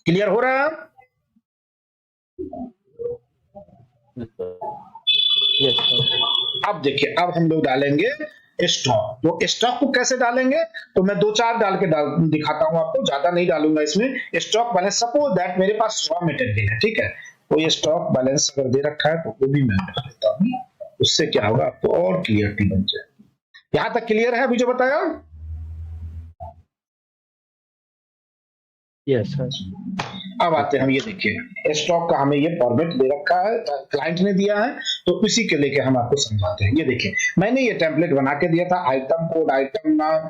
Speaker 1: क्लियर हो रहा है?
Speaker 3: Yes sir.
Speaker 1: अब देखिए, अब हम लोग डालेंगे स्टॉक। तो स्टॉक को कैसे डालेंगे, तो मैं 2-4 डाल के दिखाता हूं आपको, ज्यादा नहीं डालूंगा इसमें। स्टॉक बैलेंस, सपोज दैट मेरे पास रॉ मटेरियल है, ठीक है, तो ये स्टॉक बैलेंस अगर दे रखा है तो वो भी मैं डाल देता हूं, उससे क्या होगा आपको और क्लियरिटी बन जाएगी। यहां तक क्लियर है अभी जो बताया?
Speaker 2: Yes sir.
Speaker 1: अब आते हैं हम, ये देखिए स्टॉक का हमें ये फॉर्मेट दे रखा है, क्लाइंट ने दिया है, तो इसी के लेके हम आपको समझाते हैं। ये देखिए मैंने ये टेम्पलेट बना के दिया था, आइटम कोड, आइटम नाम,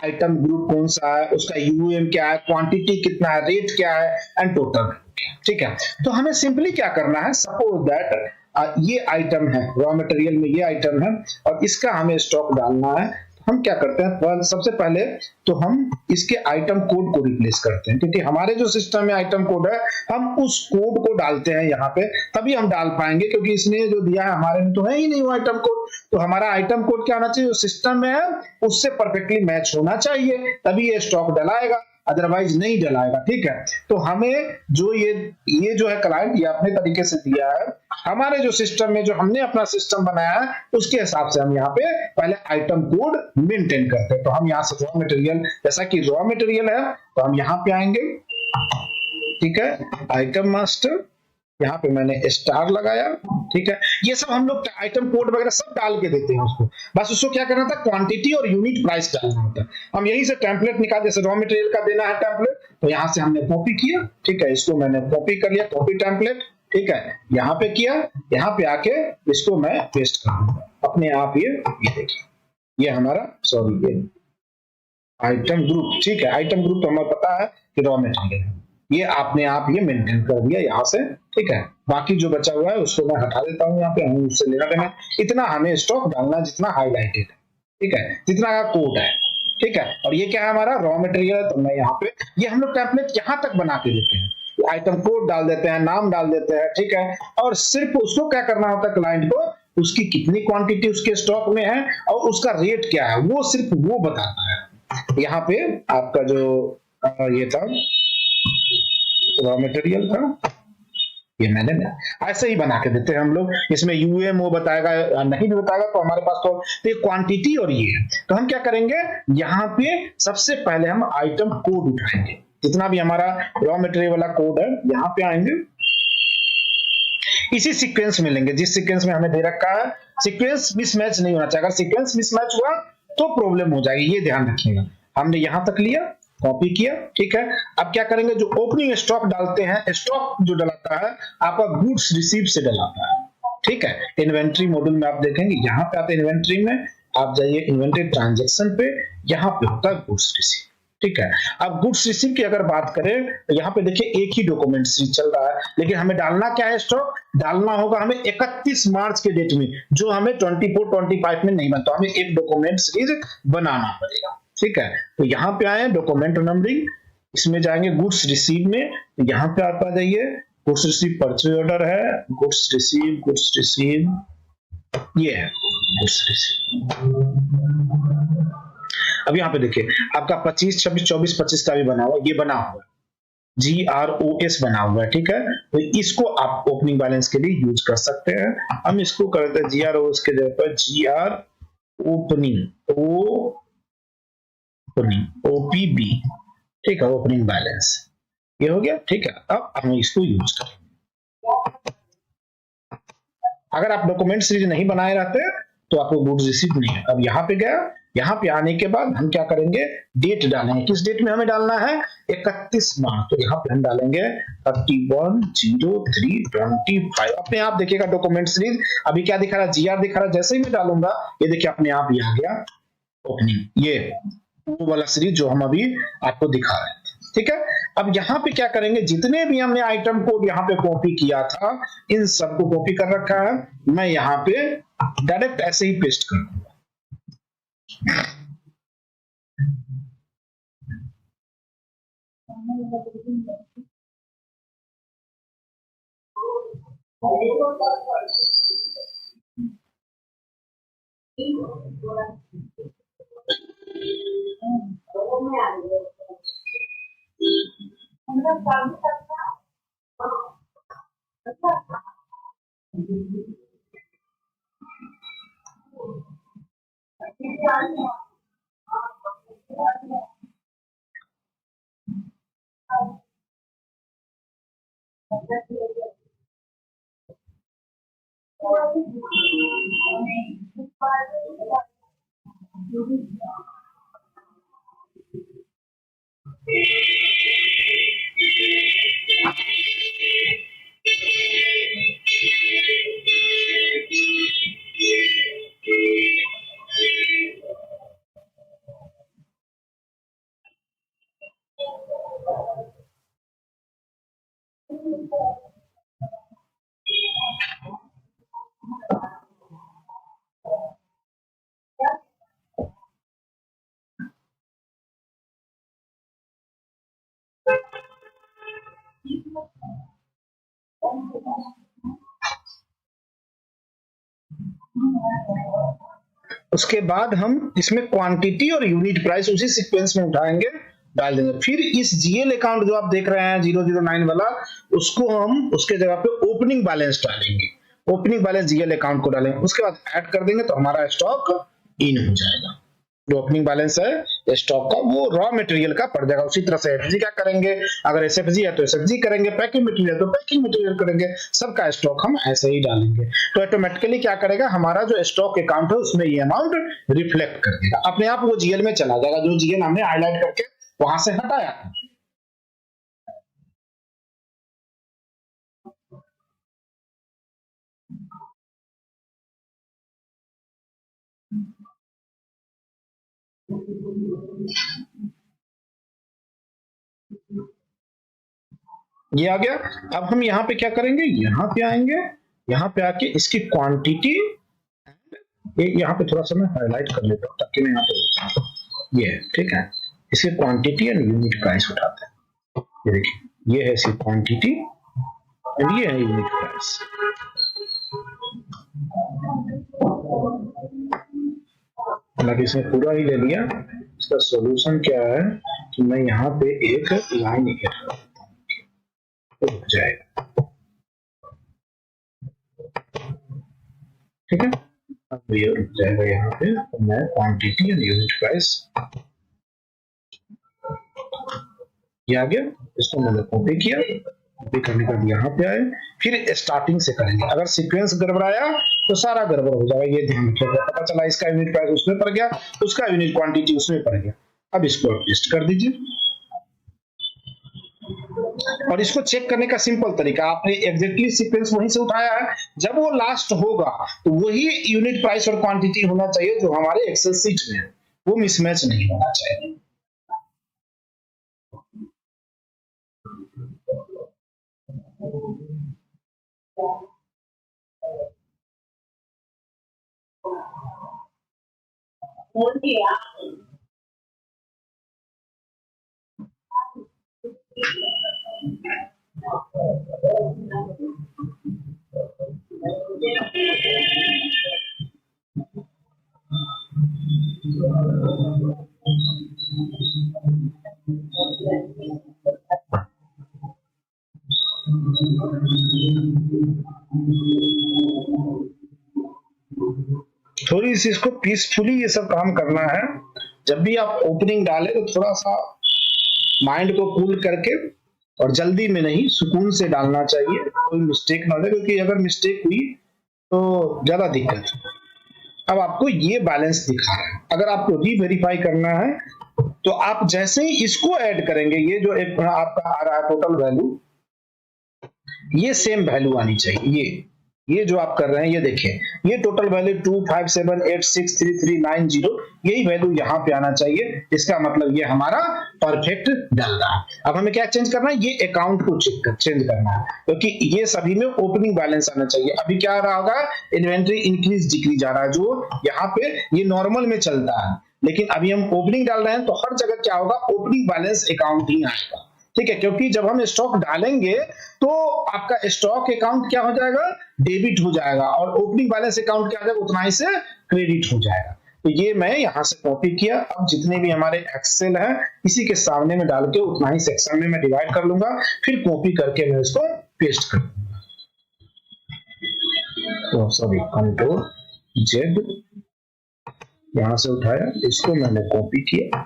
Speaker 1: आइटम ग्रुप कौन सा है, उसका यूएम क्या है, क्वांटिटी कितना है, रेट क्या है, एंड टोटल, ठीक है। तो हमें सिंपली क्या करना है, सपोज दैट ये आइटम है, रॉ मटेरियल में ये आइटम है और इसका हमें स्टॉक डालना है। हम क्या करते हैं, सबसे पहले तो हम इसके आइटम कोड को रिप्लेस करते हैं, क्योंकि हमारे जो सिस्टम में आइटम कोड है, हम उस कोड को डालते हैं यहाँ पे, तभी हम डाल पाएंगे, क्योंकि इसने जो दिया है हमारे में तो है ही नहीं वो आइटम कोड। तो हमारा आइटम कोड क्या होना चाहिए, जो सिस्टम में है उससे परफेक्टली मैच होना चाहिए, तभी ये स्टॉक डलाएगा, अदरवाइज नहीं डलाएगा, ठीक है। तो हमें जो ये जो है क्लाइंट, ये अपने तरीके से दिया है, हमारे जो सिस्टम में जो हमने अपना सिस्टम बनाया है उसके हिसाब से हम यहाँ पे पहले आइटम कोड मेंटेन करते हैं। तो हम यहाँ से रॉ मटेरियल, जैसा कि रॉ मटेरियल है तो हम यहाँ पे आएंगे, ठीक है, आइटम मास्टर, यहाँ पे मैंने स्टार लगाया, ठीक है। ये सब हम लोग आइटम कोड वगैरह सब डाल के देते हैं उसको, बस उसको क्या करना था, क्वांटिटी और यूनिट प्राइस डालना होता है। हम यहीं से टेम्पलेट निकाल, जैसे रॉ मटेरियल का देना है टेम्पलेट, तो यहाँ से हमने कॉपी किया, ठीक है, इसको मैंने कॉपी कर लिया, कॉपी टेम्पलेट, ठीक है, यहाँ पे किया, यहाँ पे आके इसको मैं पेस्ट कर दूंगा अपने आप। ये देखिए, ये हमारा, सॉरी, ये आइटम ग्रुप, ठीक है, आइटम ग्रुप तो हमें पता है कि रॉ मटेरियल है, ये आपने आप ये मेंटेन कर दिया यहाँ से, ठीक है। बाकी जो बचा हुआ है उसको मैं हटा देता हूँ, यहाँ पे हम उससे लेना देना, इतना हमें स्टॉक डालना जितना हाईलाइटेड है, ठीक है, जितना का कोड है, ठीक है। और ये क्या है, हमारा रॉ मटेरियल है, तो मैं यहाँ पे, ये हम लोग टेम्पलेट यहाँ तक बना के देते हैं, आइटम कोड डाल देते हैं, नाम डाल देते हैं, ठीक है। और सिर्फ उसको क्या करना होता है, क्लाइंट को उसकी कितनी क्वांटिटी उसके स्टॉक में है और उसका रेट क्या है, वो सिर्फ वो बताता है। यहाँ पे आपका जो ये था रॉ मटेरियल था, ये मैंने ऐसे ही बना के देते हैं हम लोग, इसमें यूएम वो बताएगा, नहीं भी बताएगा तो हमारे पास तो ये क्वांटिटी और ये है। तो हम क्या करेंगे, यहाँ पे सबसे पहले हम आइटम कोड उठाएंगे, जितना भी हमारा रॉ मटेरियल वाला कोड है, यहाँ पे आएंगे, इसी सीक्वेंस में लेंगे जिस सीक्वेंस में हमें दे रखा है। सीक्वेंस मिसमैच नहीं होना चाहिए, अगर सीक्वेंस मिसमैच हुआ तो प्रॉब्लम हो जाएगी, ये ध्यान रखिएगा। हमने यहां तक लिया, कॉपी किया, ठीक है। अब क्या करेंगे, जो ओपनिंग स्टॉक डालते हैं, स्टॉक जो डलाता है आपका गुड्स रिसीव से डलाता है, ठीक है। इन्वेंट्री मॉड्यूल में आप देखेंगे, यहाँ पे आते हैं इन्वेंट्री में, आप जाइए इन्वेंट्री ट्रांजेक्शन पे, यहाँ पे होता है गुड्स रिसीव, ठीक है। अब गुड्स रिसीव की अगर बात करें तो यहाँ पे देखिए एक ही डॉक्यूमेंट सीरीज चल रहा है, लेकिन हमें डालना क्या है, स्टॉक डालना होगा हमें 31 मार्च के डेट में, जो हमें 24-25 में नहीं बनता, हमें एक डॉक्यूमेंट सीरीज बनाना पड़ेगा, ठीक है। तो यहाँ पे आए डॉक्यूमेंट नंबरिंग, इसमें जाएंगे गुड्स रिसीव में, तो यहाँ पे आप आ जाइए, गुड्स रिसीव परचेज ऑर्डर है, गुड्स रिसीव ये है गुड्स रिसीव। अब यहाँ पे देखिए आपका 25, 26, 24, 25 का भी बना हुआ, ये बना हुआ है, GROS बना हुआ है, ठीक है। तो इसको आप ओपनिंग बैलेंस के लिए यूज कर सकते हैं। हम इसको करते हैं GROS के जगह पर GR ओपनिंग, OPB, ठीक है, ओपनिंग बैलेंस, ये हो गया, ठीक है। अब हम इसको यूज करेंगे। अगर आप डॉक्यूमेंट सीरीज नहीं बनाए रहते तो आपको गुड्स रिसीव नहीं है। अब यहाँ पे गया, यहाँ पे आने के बाद हम क्या करेंगे, डेट डालेंगे, किस डेट में हमें डालना है, 31 मार्च, तो यहाँ पे हम डालेंगे 31/03/25। अपने आप देखिएगा डॉक्यूमेंट सीरीज अभी क्या दिखा रहा है, GR दिखा रहा है, जैसे ही मैं डालूंगा ये देखिए अपने आप ये आ गया ओपनिंग, ये वो वाला सीरीज जो हम अभी आपको दिखा रहे थे। ठीक है, अब यहाँ पे क्या करेंगे, जितने भी हमने आइटम कोड यहाँ पे कॉपी किया था इन सबको कॉपी कर रखा है, मैं यहाँ पे डायरेक्ट ऐसे ही पेस्ट कर दूंगा। उसके बाद हम इसमें क्वांटिटी और यूनिट प्राइस उसी सीक्वेंस में उठाएंगे, डाल देंगे। फिर इस जीएल अकाउंट जो आप देख रहे हैं 009 वाला, उसको हम उसके जगह पे ओपनिंग बैलेंस डालेंगे, ओपनिंग बैलेंस जीएल अकाउंट को डालेंगे, उसके बाद ऐड कर देंगे तो हमारा स्टॉक इन हो जाएगा। जो ओपनिंग बैलेंस है स्टॉक का वो रॉ मटेरियल का पड़ जाएगा। उसी तरह से एफजी क्या करेंगे, अगर एसएफजी है तो एसएफजी करेंगे, पैकिंग मटेरियल तो पैकिंग मटेरियल करेंगे, सबका स्टॉक हम ऐसे ही डालेंगे। तो ऑटोमेटिकली क्या करेगा, हमारा जो स्टॉक अकाउंट है उसमें ये अमाउंट रिफ्लेक्ट कर देगा, अपने आप वो जीएल में चला जाएगा, जो जीएल हमने हाईलाइट करके वहां से हटाया था। ये आ गया। अब हम यहाँ पे क्या करेंगे, यहाँ पे आएंगे, यहाँ पे आके इसकी क्वांटिटी, यहाँ पे थोड़ा सा मैं हाईलाइट कर लेता हूँ ताकि मैं यहाँ पे ये ठीक है, इसकी क्वांटिटी एंड यूनिट प्राइस उठाते हैं। ये देखिए, ये है इसकी क्वांटिटी एंड ये है यूनिट प्राइस। हालांकि इसने पूरा ही ले लिया। इसका सॉल्यूशन क्या है कि मैं यहाँ पे एक लाइन लिखा रुक जाएगा। ठीक है, अब ये रुक जाएगा यहाँ पे, तो मैं क्वांटिटी एंड यूनिट प्राइस ये आ गया। इसको मैंने कॉपी किया, कॉपी करने के बाद यहाँ पे आए, फिर स्टार्टिंग से करेंगे। अगर सीक्वेंस गड़बड़ाया तो सारा गड़बड़ हो जाएगा, ये ध्यान रखिएगा। पता चला इसका यूनिट प्राइस उसमें पड़ गया, उसका यूनिट क्वांटिटी उसमें पड़ गया। अब इसको एडजस्ट कर दीजिए, और इसको चेक करने का सिंपल तरीका, आपने एग्जैक्टली सीक्वेंस वहीं से उठाया है, जब वो लास्ट होगा तो वही यूनिट प्राइस और क्वांटिटी होना चाहिए जो हमारे एक्सेल शीट में है, वो मिसमैच नहीं होना चाहिए। थोड़ी सी इसको पीसफुली ये सब काम करना है। जब भी आप ओपनिंग डालें तो थोड़ा सा माइंड को कूल करके और जल्दी में नहीं, सुकून से डालना चाहिए, कोई मिस्टेक ना हो, क्योंकि अगर मिस्टेक हुई तो ज्यादा दिक्कत है। अब आपको ये बैलेंस दिखा रहा है, अगर आपको रीवेरीफाई करना है तो आप जैसे ही इसको ऐड करेंगे, ये जो एक आपका आ रहा है टोटल वैल्यू, ये सेम वैल्यू आनी चाहिए। ये जो आप कर रहे हैं ये देखिए, ये टोटल वैल्यू 257863390, यही वैल्यू यहाँ पे आना चाहिए। इसका मतलब ये हमारा परफेक्ट डल रहा है। अब हमें क्या चेंज करना है, ये अकाउंट को चेंज करना है, क्योंकि ये सभी में ओपनिंग बैलेंस आना चाहिए। अभी क्या आ रहा होगा, इन्वेंट्री इंक्रीज डिक्रीज आ रहा है, जो यहाँ पे ये नॉर्मल में चलता है, लेकिन अभी हम ओपनिंग डाल रहे हैं तो हर जगह क्या होगा, ओपनिंग बैलेंस अकाउंट ही आएगा, ठीक है। क्योंकि जब हम स्टॉक डालेंगे तो आपका स्टॉक अकाउंट क्या हो जाएगा, डेबिट हो जाएगा, और ओपनिंग बैलेंस अकाउंट क्या हो जाएगा, उतना ही से क्रेडिट हो जाएगा। तो ये मैं यहां से कॉपी किया। अब जितने भी हमारे एक्सेल है इसी के सामने में डाल के उतना ही सेक्शन में मैं डिवाइड कर लूंगा, फिर कॉपी करके मैं इसको पेस्ट कर दूंगा। तो सॉरी, कंट्रोल जेड, यहां से उठाया, इसको मैंने कॉपी किया,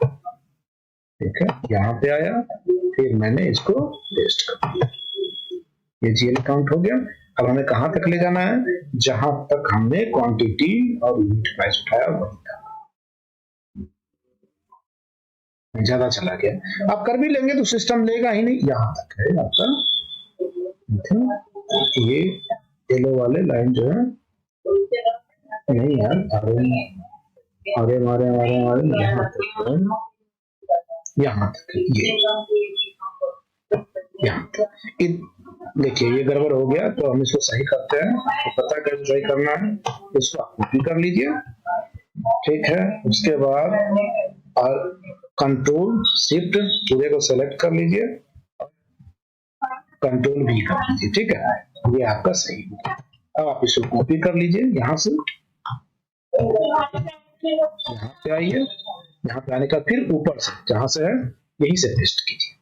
Speaker 1: ठीक है, यहाँ पे आया, फिर मैंने इसको पेस्ट कर दिया। ये जीएल अकाउंट हो गया। अब हमें कहां तक ले जाना है, जहां तक हमने क्वांटिटी और यूनिट प्राइस उठाया वहीं तक। ज्यादा चला गया, आप कर भी लेंगे तो सिस्टम लेगा ही नहीं, यहां तक है आपका। ये येलो वाले लाइन जो है नहीं यार, अरे मारे यहाँ तक ये यहाँ तक। देखिए ये गड़बड़ हो गया, तो हम इसको सही करते हैं। तो पता कैसे सही करना है, इसको आप कॉपी कर लीजिए, ठीक है। उसके बाद और कंट्रोल शिफ्ट पूरे को सेलेक्ट कर लीजिए, कंट्रोल भी कर लीजिए, ठीक है, ये आपका सही हो गया। अब आप इसको कॉपी कर लीजिए, यहाँ से यहाँ पे आइए, यहाँ पे आने का फिर ऊपर से जहां से है यहीं से पेस्ट कीजिए।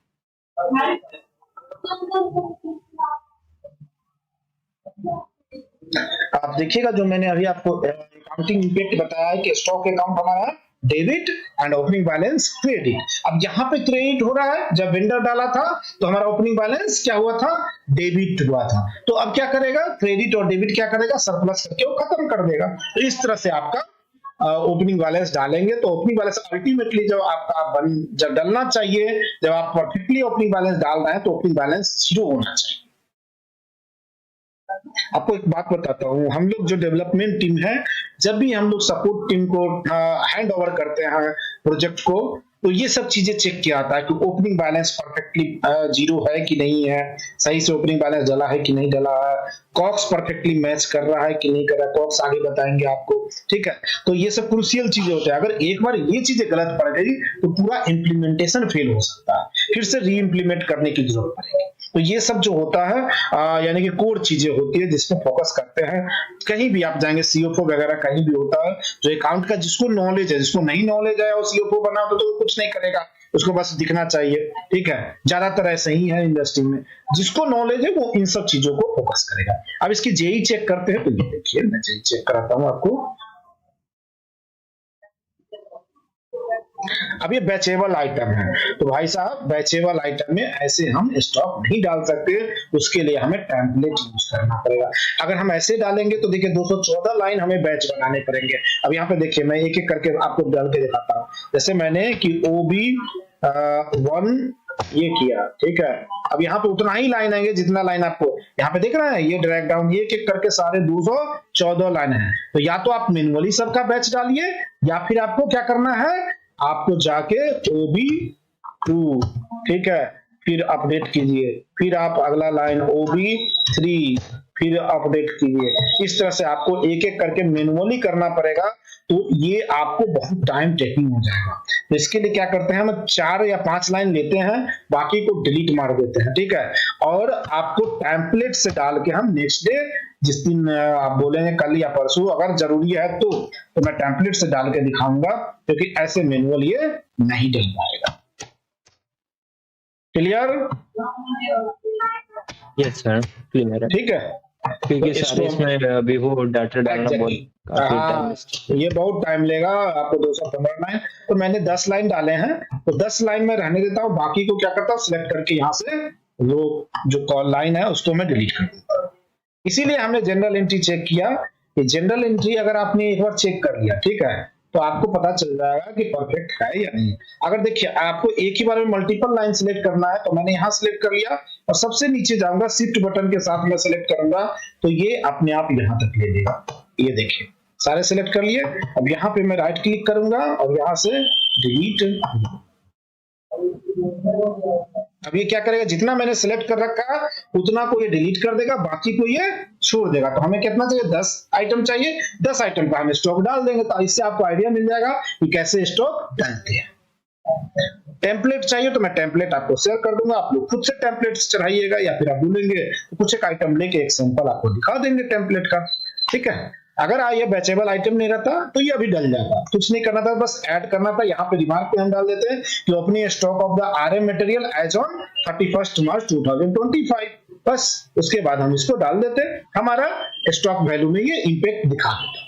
Speaker 1: आप देखिएगा जो मैंने अभी आपको अकाउंटिंग इम्पैक्ट बताया है कि स्टॉक अकाउंट हमारा debit and opening balance credit. अब यहाँ पे क्रेडिट हो रहा है, जब वेंडर डाला था तो हमारा ओपनिंग बैलेंस क्या हुआ था, डेबिट हुआ था। तो अब क्या करेगा, क्रेडिट और डेबिट क्या करेगा, सरप्लस करके वो खत्म कर देगा। तो इस तरह से आपका ओपनिंग बैलेंस डालेंगे तो ओपनिंग बैलेंस अल्टीमेटली जब आपका जब डलना चाहिए, जब आप परफेक्टली ओपनिंग बैलेंस डाल रहे हैं तो ओपनिंग बैलेंस 0 होना चाहिए। आपको एक बात बताता हूँ, हम लोग जो डेवलपमेंट टीम है, जब भी हम लोग सपोर्ट टीम को हैंड ओवर करते हैं प्रोजेक्ट को, तो ये सब चीजें चेक किया जाता है कि ओपनिंग बैलेंस परफेक्टली 0 है कि नहीं है, सही से ओपनिंग बैलेंस डला है कि नहीं डला है, कॉक्स परफेक्टली मैच कर रहा है कि नहीं कर रहा है, कॉक्स आगे बताएंगे आपको, ठीक है। तो ये सब क्रूशियल चीजें होते हैं। अगर एक बार ये चीजें गलत पड़ गई तो पूरा इम्प्लीमेंटेशन फेल हो सकता है, फिर से री इम्प्लीमेंट करने की जरूरत पड़ेगी। तो ये सब जो होता है यानी कि कोर चीजें होती है जिसमें फोकस करते हैं। कहीं भी आप जाएंगे, सीओपो वगैरह कहीं भी होता है, जो अकाउंट का जिसको नॉलेज है, जिसको नहीं नॉलेज है और सीओपो बना तो कुछ नहीं करेगा, उसको बस दिखना चाहिए, ठीक है। ज्यादातर ऐसे ही है इंडस्ट्री में, जिसको नॉलेज है वो इन सब चीजों को फोकस करेगा। अब इसकी जेई चेक करते हैं, तो ये देखिए मैं जेई चेक कराता हूं आपको। अब ये बैचेबल आइटम है, तो भाई साहब बैचेबल आइटम में ऐसे हम स्टॉक नहीं डाल सकते, उसके लिए हमें टेम्पलेट यूज करना पड़ेगा। अगर हम ऐसे डालेंगे तो देखिए 214 लाइन हमें बैच बनाने पड़ेंगे। अब यहाँ पे देखिए मैं एक एक करके आपको डाल के दिखाता हूँ। जैसे मैंने कि OB1 ये किया, ठीक है। अब यहाँ पे उतना ही लाइन आएंगे जितना लाइन आपको यहाँ पे दिख रहा है, ये ड्रैग डाउन ये एक करके सारे 214 लाइन है। तो या तो आप मैन्युअली सबका बैच डालिए, या फिर आपको क्या करना है, आपको जाके OB2, ठीक है, फिर अपडेट कीजिए, फिर आप अगला लाइन OB3, फिर अपडेट कीजिए। इस तरह से आपको एक एक करके मैन्युअली करना पड़ेगा, तो ये आपको बहुत टाइम टेकिंग हो जाएगा। तो इसके लिए क्या करते हैं, हम 4 या 5 लाइन लेते हैं, बाकी को डिलीट मार देते हैं, ठीक है। और आपको टेम्पलेट से डाल के हम नेक्स्ट डे, जिस दिन आप बोलेंगे कल या परसों अगर जरूरी है तो मैं टेम्पलेट से डाल के दिखाऊंगा, क्योंकि ऐसे मैनुअल ये नहीं डल पाएगा। क्लियर?
Speaker 2: यस सर, क्लियर है,
Speaker 1: ठीक है।
Speaker 2: क्योंकि सारे इसमें अभी वो डाटा डालना बहुत
Speaker 1: ये बहुत टाइम लेगा आपको, 215 लाइन। तो मैंने 10 लाइन डाले हैं, तो 10 लाइन में रहने देता हूँ, बाकी को क्या करता हूँ, सिलेक्ट करके यहाँ से वो जो कॉल लाइन है उसको मैं डिलीट कर देता हूँ। इसीलिए हमने जनरल एंट्री चेक किया। कि जनरल एंट्री अगर आपने एक बार चेक कर लिया, ठीक है, तो आपको पता चल जाएगा कि परफेक्ट है या नहीं। अगर देखिए आपको एक ही बार में मल्टीपल लाइन सिलेक्ट करना है, तो मैंने यहाँ सिलेक्ट कर लिया और सबसे नीचे जाऊंगा, शिफ्ट बटन के साथ मैं सिलेक्ट करूंगा तो ये अपने आप यहाँ तक ले लेगा। ये देखिए सारे सिलेक्ट कर लिए। अब यहाँ पे मैं राइट क्लिक करूंगा और यहाँ से डिलीट। अब ये क्या करेगा, जितना मैंने सिलेक्ट कर रखा है उतना को ये डिलीट कर देगा, बाकी को ये छोड़ देगा। तो हमें कितना चाहिए, 10 आइटम चाहिए, 10 आइटम का हम स्टॉक डाल देंगे। तो इससे आपको आइडिया मिल जाएगा कि कैसे स्टॉक डालते हैं। टेम्पलेट चाहिए तो मैं टेम्पलेट आपको शेयर कर दूंगा, आप लोग खुद से टेम्पलेट चढ़ाइएगा, या फिर आप बोलेंगे तो कुछ एक आइटम लेके एक सैंपल आपको दिखा देंगे टेम्पलेट का। ठीक है, अगर ये बैचेबल आइटम नहीं रहता तो ये अभी डल जाता, कुछ नहीं करना था, बस ऐड करना था। यहाँ पे रिमार्क पे हम डाल देते हैं कि opening stock of the RM material as on 31 March 2025, बस उसके बाद हम इसको डाल देते हैं, हमारा स्टॉक वैल्यू में ये इंपैक्ट दिखा देता।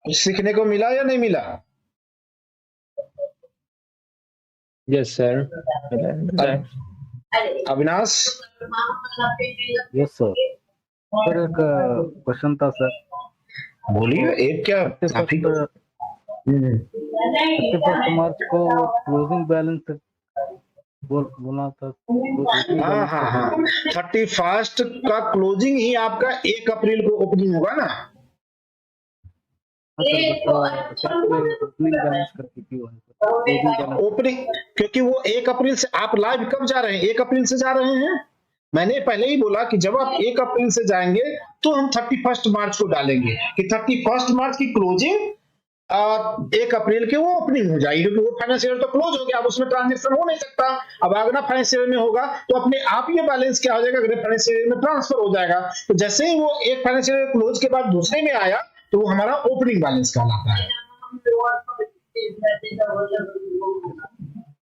Speaker 1: कुछ सीखने को मिला या नहीं मिला?
Speaker 2: Yes sir.
Speaker 1: Avinash?
Speaker 3: Yes sir. Sir एक क्वेश्चन था सर।
Speaker 1: बोलिए। एक क्या?
Speaker 3: 31 मार्च को क्लोजिंग बैलेंस बोला था।
Speaker 1: हाँ 31 का क्लोजिंग ही आपका 1 अप्रैल को ओपनिंग होगा ना। ओपनिंग क्योंकि वो 1 अप्रैल से, आप लाइव कब जा रहे हैं? 1 अप्रैल से जा रहे हैं। मैंने पहले ही बोला कि जब आप 1 अप्रैल से जाएंगे तो हम 31 मार्च को डालेंगे कि 31 मार्च की क्लोजिंग 1 अप्रैल के वो ओपनिंग हो जाएगी, क्योंकि वो फाइनेंशियल तो क्लोज हो गया, अब उसमें ट्रांजेक्शन हो नहीं सकता। अब अगर फाइनेंशियल में होगा तो अपने आप ये बैलेंस क्या हो जाएगा, अगर फाइनेंशियल में ट्रांसफर हो जाएगा। तो जैसे ही वो एक फाइनेंशियल क्लोज के बाद दूसरे में आया तो वो हमारा ओपनिंग बैलेंस कहलाता है।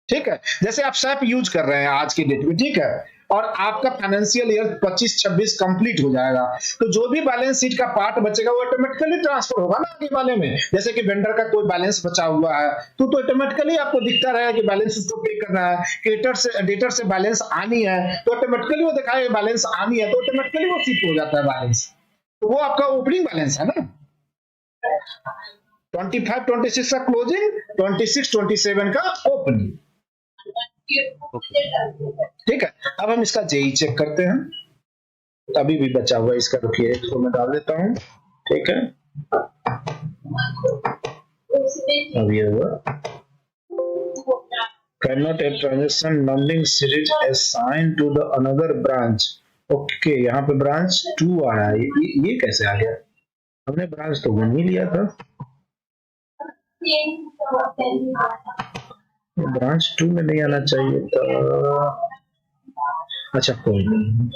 Speaker 1: ठीक है, जैसे आप SAP यूज कर रहे हैं आज की डेट में, ठीक है, और आपका फाइनेंशियल ईयर 25-26 कंप्लीट हो जाएगा, तो जो भी बैलेंस शीट का पार्ट बचेगा वो ऑटोमेटिकली ट्रांसफर होगा ना आगे वाले में। जैसे कि वेंडर का कोई बैलेंस बचा हुआ है तो ऑटोमेटिकली आपको दिखता रहेगा कि बैलेंस उसको पे करना है। क्रेडिटर से बैलेंस आनी है तो ऑटोमेटिकली वो दिखाएगा बैलेंस आनी है, तो ऑटोमेटिकली वो शिफ्ट हो जाता है बैलेंस। तो वो आपका ओपनिंग बैलेंस है ना। 25-26 का क्लोजिंग, 26-27 का ओपनिंग। ठीक है, अब हम इसका जेई चेक करते हैं। अभी भी बचा हुआ इसका, रुकिए इसको मैं डाल देता हूँ। ठीक है, अब ये हुआ cannot a transaction numbering series assigned to the another branch। Okay, यहाँ पे ब्रांच 2 आ रहा है, ये कैसे आ गया? हमने ब्रांच तो 1 ही लिया था, ब्रांच 2 में नहीं आना चाहिए था। अच्छा कोई नहीं,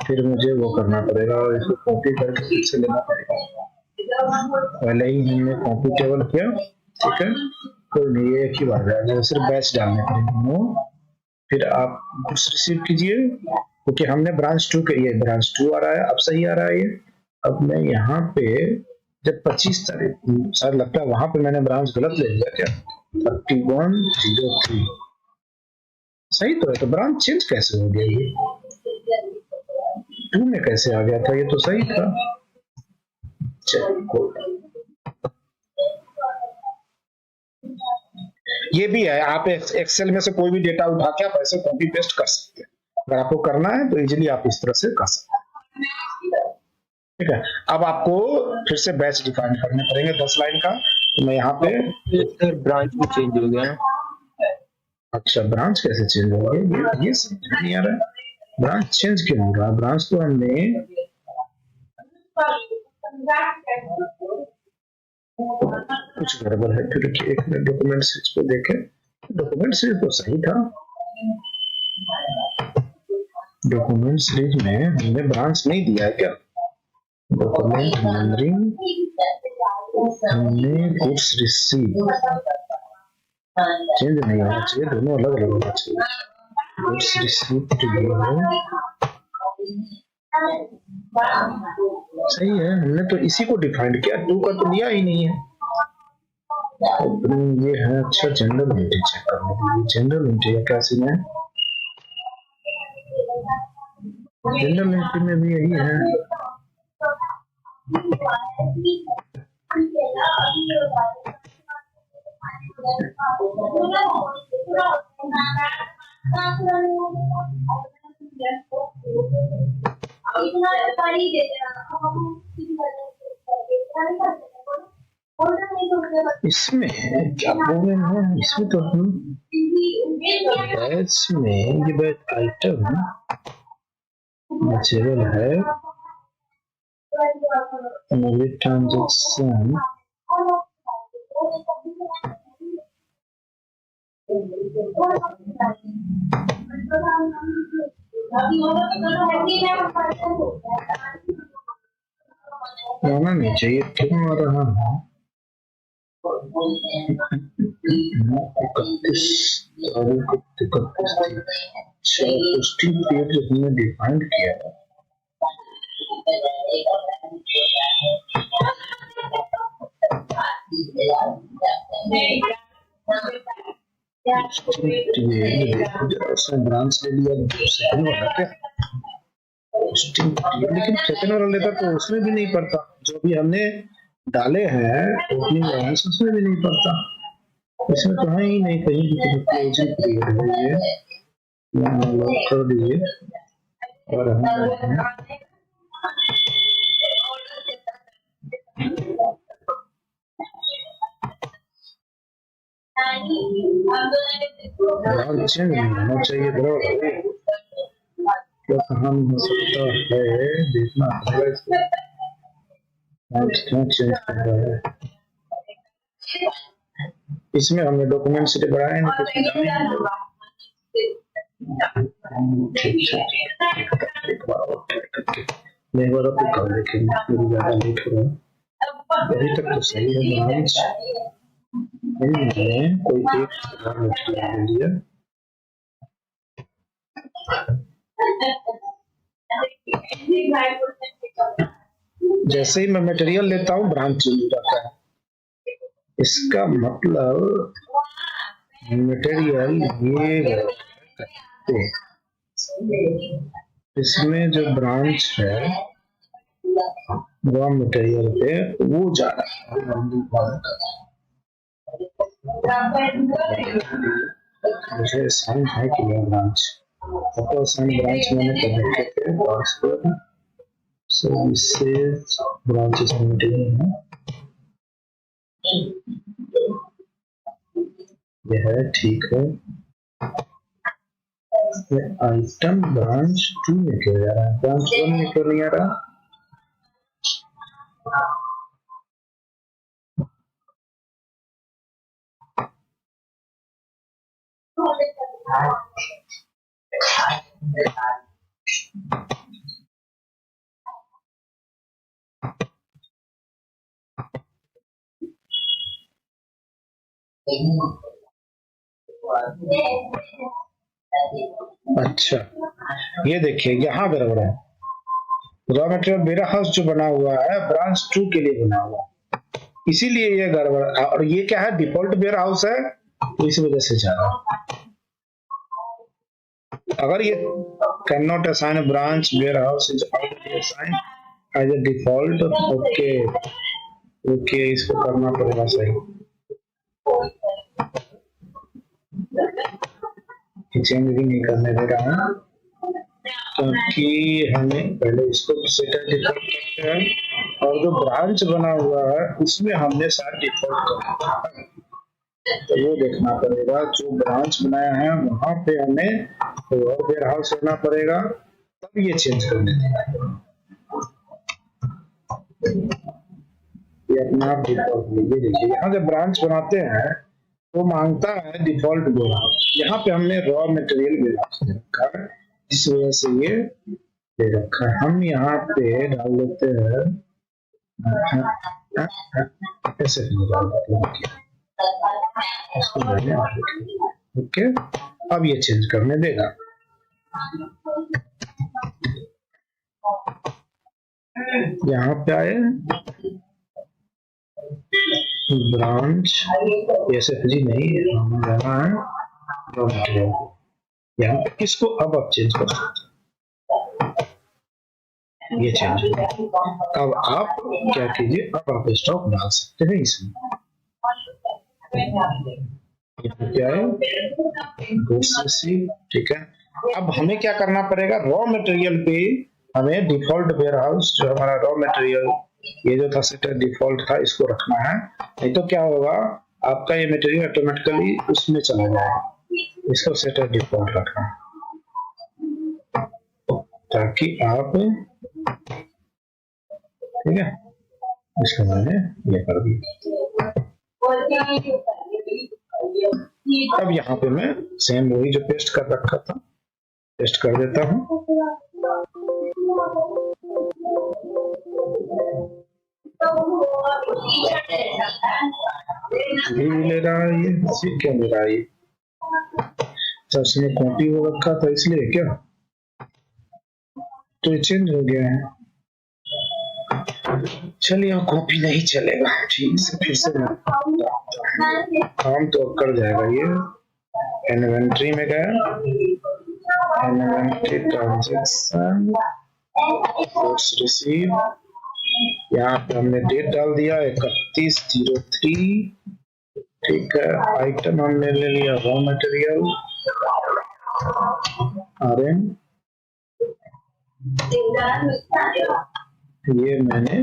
Speaker 1: फिर मुझे वो करना पड़ेगा, इसको कॉपी करके फिर से लेना पड़ेगा। पहले ही हमने कॉपी टेबल किया, ठीक है, कोई नहीं, एक ही बार जाएगा, सिर्फ बैच डालने पड़ेगा। फिर आप गुड्स रिसीव कीजिए, क्योंकि हमने ब्रांच 2 के, ये ब्रांच 2 आ रहा है, अब सही आ रहा है ये। अब मैं यहाँ पे जब 25 तारीख, सर लगता है वहां पे मैंने ब्रांच गलत ले लिया क्या? 3103 सही तो है, तो ब्रांच चेंज कैसे हो गया? ये 2 में कैसे आ गया था? ये तो सही था। चलो, ये भी है, आप एक्सेल में से कोई भी डेटा उठा के आप ऐसे कॉपी पेस्ट कर सकते हैं। अगर आपको करना है तो इजीली आप इस तरह से कर सकते हैं। ठीक है, अब आपको फिर से बैच डिफाइन करने पड़ेंगे 10 लाइन का। तो मैं यहाँ पे
Speaker 2: सर ब्रांच भी चेंज हो गया।
Speaker 1: अच्छा, ब्रांच कैसे चेंज हो गया? ये समझ नहीं आ रहा है, ब्रांच चेंज क्यों हो रहा है? ब्रांच तो हमने कुछ गड़बड़ है। फिर एक मिनट, डॉक्यूमेंट स्विच पे देखें, डॉक्यूमेंट स्विच तो सही था। डॉक्यूमेंट स्विच में हमने ब्रांच नहीं दिया है क्या? डॉक्यूमेंट नंबरिंग हमने गुड्स रिसीव चेंज नहीं होना चाहिए, दोनों अलग अलग होना चाहिए। गुड्स रिसीव सही है, हमने तो इसी को डिफाइन किया, 2 का तो लिया ही नहीं है। ये है, अच्छा जनरल एंट्री चेक करने के लिए, जनरल एंट्री कैसे में जनरल एंट्री में भी यही है। इसमें क्या प्रॉब्लम है? इसमें तो हम बैच में ये बैच आइटम मैचेबल है, ट्रांजेक्शन आना नहीं चाहिए, क्यों आ रहा है? 31 पीरियड हमने डिफाइन किया है। ब्रांच ले लिया सेकंड वाला क्या, लेकिन सेकंड वाला लेता तो उसमें भी नहीं पड़ता, जो भी हमने डाले हैं ओपनिंग बैलेंस उसमें भी नहीं पड़ता। इसमें तो है ही नहीं कहीं भी क्लोजिंग पीरियड है, ये यहाँ लॉक कर दिए और हम चेंज नहीं होना चाहिए बराबर, क्या कहां हो सकता है देखना पड़ेगा इसको, क्यों चेंज कर रहा है। इसमें हमने डॉक्यूमेंट से बढ़ाया नहीं कुछ नहीं, बार आप कल देखेंगे, ज्यादा लेट हो रहा है। अभी तक तो सही है ब्रांच, मैंने कोई एक मटेरियल लिया, जैसे ही मैं मटेरियल लेता हूँ ब्रांच चेंज हो जाता है। इसका मतलब मटेरियल ये इसमें जो ब्रांच है रॉ मटेरियल पे वो जा रहा है, मुझे साइन है कि यह ब्रांच आपको साइन ब्रांच मैंने कनेक्ट करके ट्रांसफर सर्विसेज ब्रांचेस मटेरियल है, यह है ठीक है। आइटम ब्रांच 2 में क्यों जा रहा है, ब्रांच 1 में क्यों नहीं आ रहा? अच्छा ये देखिए यहाँ गड़बड़ है, रॉ मटेरियल वेयर हाउस जो बना हुआ है ब्रांच 2 के लिए बना हुआ, इसीलिए ये गड़बड़। और ये क्या है, डिफॉल्ट वेयर हाउस है तो इस वजह से जा रहा है। अगर ये can not assign branch warehouse is assign as a default, okay okay इसको करना पड़ेगा सही, चेंज भी नहीं करने दे रहा है क्योंकि हमें पहले इसको सेटल डिफॉल्ट करते हैं और जो ब्रांच बना हुआ है उसमें हमने सारा डिफॉल्ट करना है, तो वो देखना पड़ेगा। जो ब्रांच बनाया है वहां पे हमें और वेयर हाउस होना पड़ेगा, तब ये चेंज करने देगा। ये अपना डिफॉल्ट ये देखिए, यहाँ जब ब्रांच बनाते हैं वो मांगता है डिफॉल्ट वेयर हाउस, यहाँ पे हमने रॉ मटेरियल वेयर हाउस दे रखा है, इस वजह से ये दे रखा है। हम यहाँ पे डाल देते हैं ऐसे ओके, अब ये चेंज करने देगा। यहाँ पे आए ब्रांच एसएफजी नहीं हमें जाना है रॉ मटेरियल, यहाँ पे किसको अब आप चेंज कर सकते हैं। ये चेंज हो गया। अब आप क्या कीजिए, अब आप स्टॉक डाल सकते हैं इसमें। क्या है, गुड्स रिसीव, ठीक है। अब हमें क्या करना पड़ेगा, रॉ मटेरियल पे हमें डिफॉल्ट वेयरहाउस, जो हमारा रॉ मटेरियल ये जो था सेट डिफॉल्ट था, इसको रखना है। नहीं तो क्या होगा, आपका ये मटेरियल ऑटोमेटिकली उसमें चला जाएगा। इसको सेट डिफॉल्ट रखना है ताकि आप, ठीक है, इसको मैंने ये कर दिया। अब यहाँ पे मैं सेम वही जो पेस्ट कर रखा था पेस्ट कर देता हूँ। ले रहा है ये क्यों ले रहा है ये, तो उसमें कॉपी हो रखा था इसलिए क्या, तो चेंज हो गया है। चलिए कॉपी नहीं चलेगा, ठीक से फिर से काम तो कर जाएगा। ये इन्वेंट्री में गया, इन्वेंट्री ट्रांजैक्शन, गुड्स रिसीव, यहाँ पे हमने डेट डाल दिया 31/03, ठीक है। आइटम हमने ले लिया रॉ मटेरियल RM, ये मैंने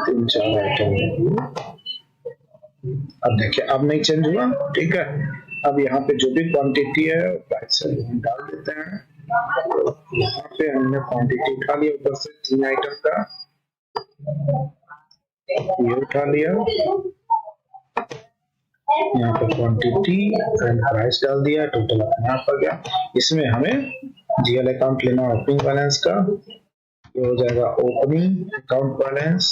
Speaker 1: 3-4 आइटम ले लिए। अब देखिए अब नहीं चेंज हुआ, ठीक है। अब यहाँ पे जो भी क्वांटिटी है प्राइस हम डाल देते हैं। तो यहाँ पे हमने क्वांटिटी उठा लिया, ऊपर से 3 आइटम का ये उठा लिया, यहाँ पे क्वांटिटी एंड प्राइस डाल दिया, टोटल अपने आप आ गया। इसमें हमें जीएल अकाउंट लेना ओपनिंग बैलेंस का, ये हो जाएगा ओपनिंग अकाउंट बैलेंस।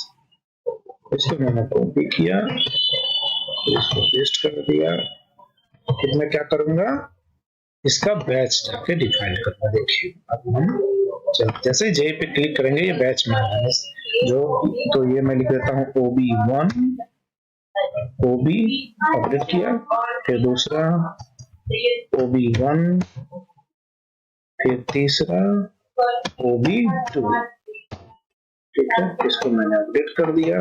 Speaker 1: इसको मैंने कॉपी किया, इसको पेस्ट कर दिया। फिर मैं क्या करूंगा, इसका बैच जाके डिफाइन करूंगा। देखिए अब हम जैसे जे पे क्लिक करेंगे ये बैच में आएगा जो, तो ये मैं लिख देता हूँ OB1, OB अपडेट किया, फिर दूसरा OB1, फिर तीसरा OB2, ठीक है। इसको मैंने अपडेट कर दिया।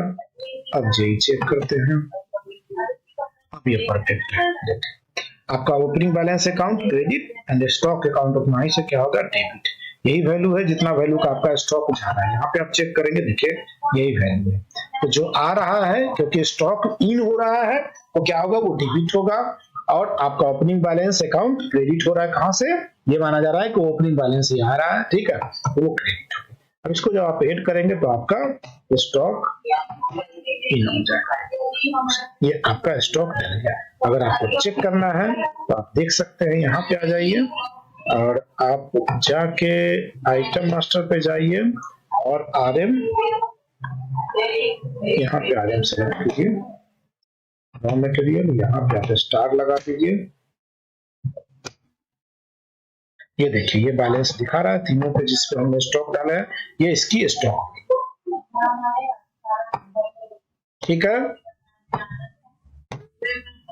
Speaker 1: अब जे चेक करते हैं, अब ये परफेक्ट है। देखिए आपका opening balance account credit and stock account of my से क्या होगा, डेबिट। यही वैल्यू है जितना वैल्यू का आपका स्टॉक जा रहा है। यहाँ पे आप चेक करेंगे, देखिए यही वैल्यू है। तो जो आ रहा है क्योंकि स्टॉक इन हो रहा है तो क्या होगा, वो डेबिट होगा, और आपका ओपनिंग बैलेंस अकाउंट क्रेडिट हो रहा है। कहां से, ये माना जा रहा है कि ओपनिंग बैलेंस ये आ रहा है, ठीक है, तो वो क्रेडिट होगा। अब इसको जब आप ऐड करेंगे तो आपका स्टॉक इन हो जाएगा, ये आपका स्टॉक डल गया। अगर आपको चेक करना है तो आप देख सकते हैं, यहाँ पे आ जाइए और आप जाके आइटम मास्टर पे जाइए और RM, यहाँ पे RM सेलेक्ट कीजिए, रॉ मटेरियल, यहाँ पे आप स्टार लगा दीजिए। ये देखिए ये बैलेंस दिखा रहा है तीनों पे जिसपे हमने स्टॉक डाला है, ये इसकी स्टॉक, ठीक है।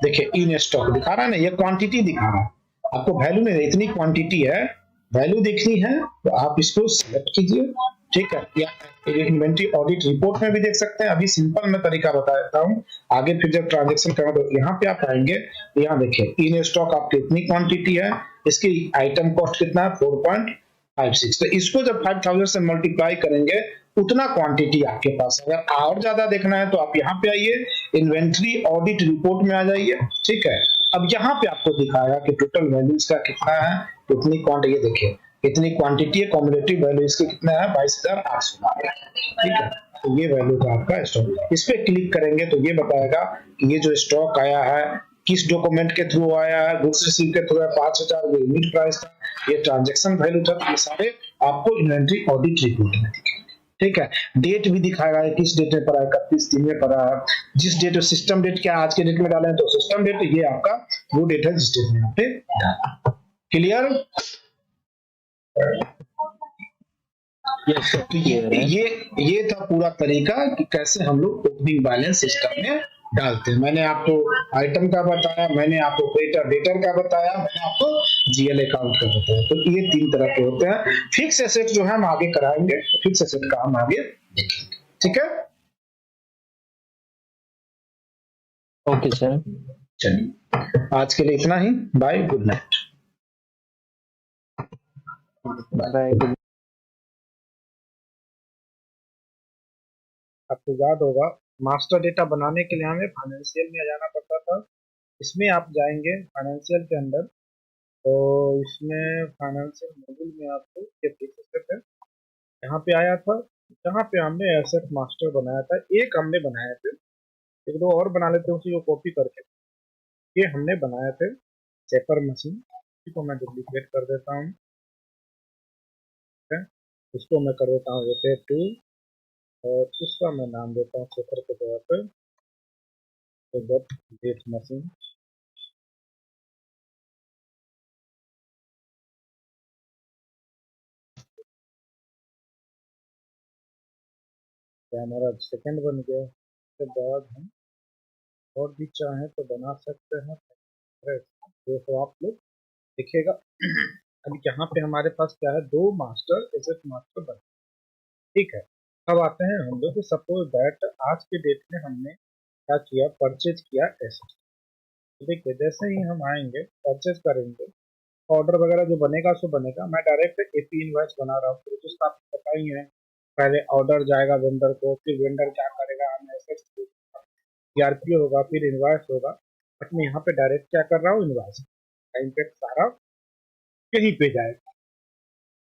Speaker 1: देखिए इन स्टॉक दिखा रहा है ना, ये क्वांटिटी दिखा रहा है, आपको वैल्यू नहीं, इतनी क्वांटिटी है, वैल्यू देखनी है तो आप इसको सिलेक्ट कीजिए, ठीक है। या इन्वेंटरी ऑडिट रिपोर्ट में भी देख सकते हैं। अभी सिंपल मैं तरीका बता देता हूँ, आगे फिर जब ट्रांजैक्शन करें तो यहाँ पे आप आएंगे, यहाँ देखिए इन स्टॉक आपकी इतनी क्वांटिटी है, इसकी आइटम कॉस्ट कितना है 4.56, तो इसको जब 5000 से मल्टीप्लाई करेंगे उतना क्वांटिटी आपके पास। अगर और ज्यादा देखना है तो आप यहाँ पे आइए, इन्वेंटरी ऑडिट रिपोर्ट में आ जाइए, ठीक है। अब यहाँ पे आपको दिखाएगा कि टोटल वैल्यू इसका कितना है, कितनी क्वांटिटी, ये देखिए इतनी क्वांटिटी है, कॉम्युलेटिव वैल्यू इसकी कितना है 22,800, ठीक है। तो ये वैल्यू का आपका स्टॉक, इस पे क्लिक करेंगे तो ये बताएगा कि ये जो स्टॉक आया है किस डॉक्यूमेंट के थ्रू आया है, गुड्स रिसीव के थ्रू है, 5000 ये यूनिट प्राइस था, ये ट्रांजैक्शन वैल्यू था, ये सारे आपको इन्वेंटरी ऑडिट रिपोर्ट में दिखेंगे, ठीक है। डेट भी दिखाएगा किस डेट में पड़ा है, 31/3 में पड़ा है, जिस डेट सिस्टम डेट क्या आज के डेट में डाले हैं तो सिस्टम डेट, ये आपका वो डेट है जिस डेट में यहाँ पे डाला। क्लियर, ये था पूरा तरीका कि कैसे हम लोग ओपनिंग बैलेंस सिस्टम में डालते हैं। मैंने आपको आइटम का बताया, मैंने आपको क्रेडिटर डेटर का बताया, मैंने आपको जीएल अकाउंट का बताया। तो ये 3 तरह के होते हैं। फिक्स एसेट जो है हम आगे कराएंगे, फिक्स एसेट का हम आगे देखेंगे। ठीक है,
Speaker 2: ओके सर।
Speaker 1: चलिए आज के लिए इतना ही। Bye, good night.
Speaker 3: Bye good.
Speaker 1: आपको याद होगा मास्टर डेटा बनाने के लिए हमें फाइनेंशियल में जाना पड़ता था। इसमें आप जाएंगे फाइनेंशियल के अंदर, तो इसमें फाइनेंशियल मॉड्यूल में आपको ये फिक्स एसेट है, यहाँ पे आया था। यहाँ पे हमने एसेट मास्टर बनाया था, एक हमने बनाया थे, एक दो और बना लेते हैं उसी को कॉपी करके। ये हमने बनाए थे चेपर मशीन, इसी को मैं डुप्लीकेट कर देता हूँ। ठीक है, इसको मैं कर देता हूँ रोटेट टू, और इसका मैं नाम देता हूँ चेपर के तौर पर डेट मशीन। क्या हमारा सेकंड बन गया। उसके बाद हम और भी चाहें तो बना सकते हैं। देखो आप लोग देखिएगा, अब यहाँ पे हमारे पास क्या है, दो मास्टर एसेट मास्टर बने। ठीक है, अब आते हैं हम लोग, सपोज दैट आज के डेट में हमने क्या किया, परचेज किया एसेट। तो देखिए जैसे ही हम आएंगे परचेज करेंगे, ऑर्डर वगैरह जो बनेगा सो बनेगा। मैं डायरेक्ट एपी इनवॉइस बना रहा हूँ, प्रोसेस तो आपको पता ही है। पहले ऑर्डर जाएगा वेंडर को, फिर वेंडर क्या करेगा, हम एसेट ईआरपी होगा, फिर इनवॉइस होगा। बट मैं यहाँ पे डायरेक्ट क्या कर रहा हूँ, इनवॉइस का इम्पैक्ट सारा यहीं पे जाएगा।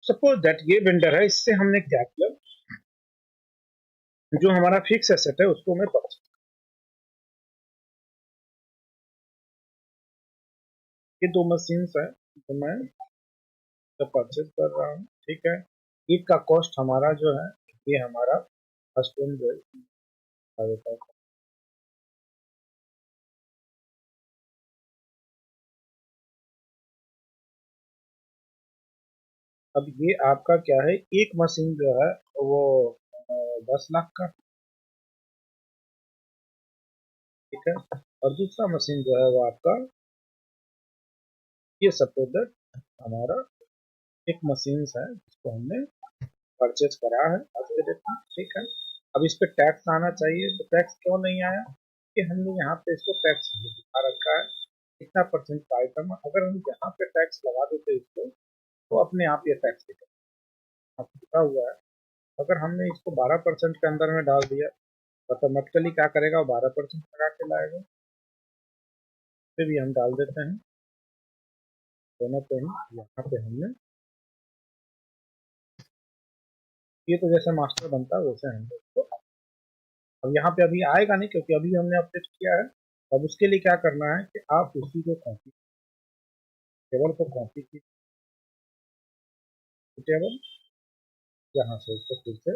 Speaker 1: सपोज दैट ये वेंडर है, इससे हमने क्या किया, जो हमारा फिक्स एसेट है उसको मैं परचेज, ये दो मशीन्स है तो मैं परचेज कर रहा हूँ। ठीक है, एक का कॉस्ट हमारा जो है, ये हमारा फर्स्ट वन जो है। अब ये आपका क्या है, एक मशीन जो है वो 10 लाख का। ठीक है, और दूसरा मशीन जो है वो आपका, ये सपोज दैट हमारा एक मशीन है जिसको हमने परचेज करा है आज के डेट में। ठीक है, अब इस पे टैक्स आना चाहिए, तो टैक्स क्यों नहीं आया, कि हमने यहाँ पे इसको टैक्स दिखा रखा है कितना परसेंट का आइटम। अगर हम यहाँ पे टैक्स लगा देते इसको, तो अपने आप ये टैक्स लिखा हुआ है। अगर हमने इसको 12% के अंदर में डाल दिया, ऑटोमेटिकली क्या करेगा, वो 12% लगा के लाएगा। पे भी हम डाल देते हैं दोनों पे ही। यहाँ पे हमने, ये तो जैसे मास्टर बनता है वैसे हम इसको, अब यहाँ पे अभी आएगा नहीं क्योंकि अभी हमने अपडेट किया है। अब उसके लिए क्या करना है कि आप उसी को कॉपी, टेबल को कॉपी की टेबल, यहाँ से इसको फिर से,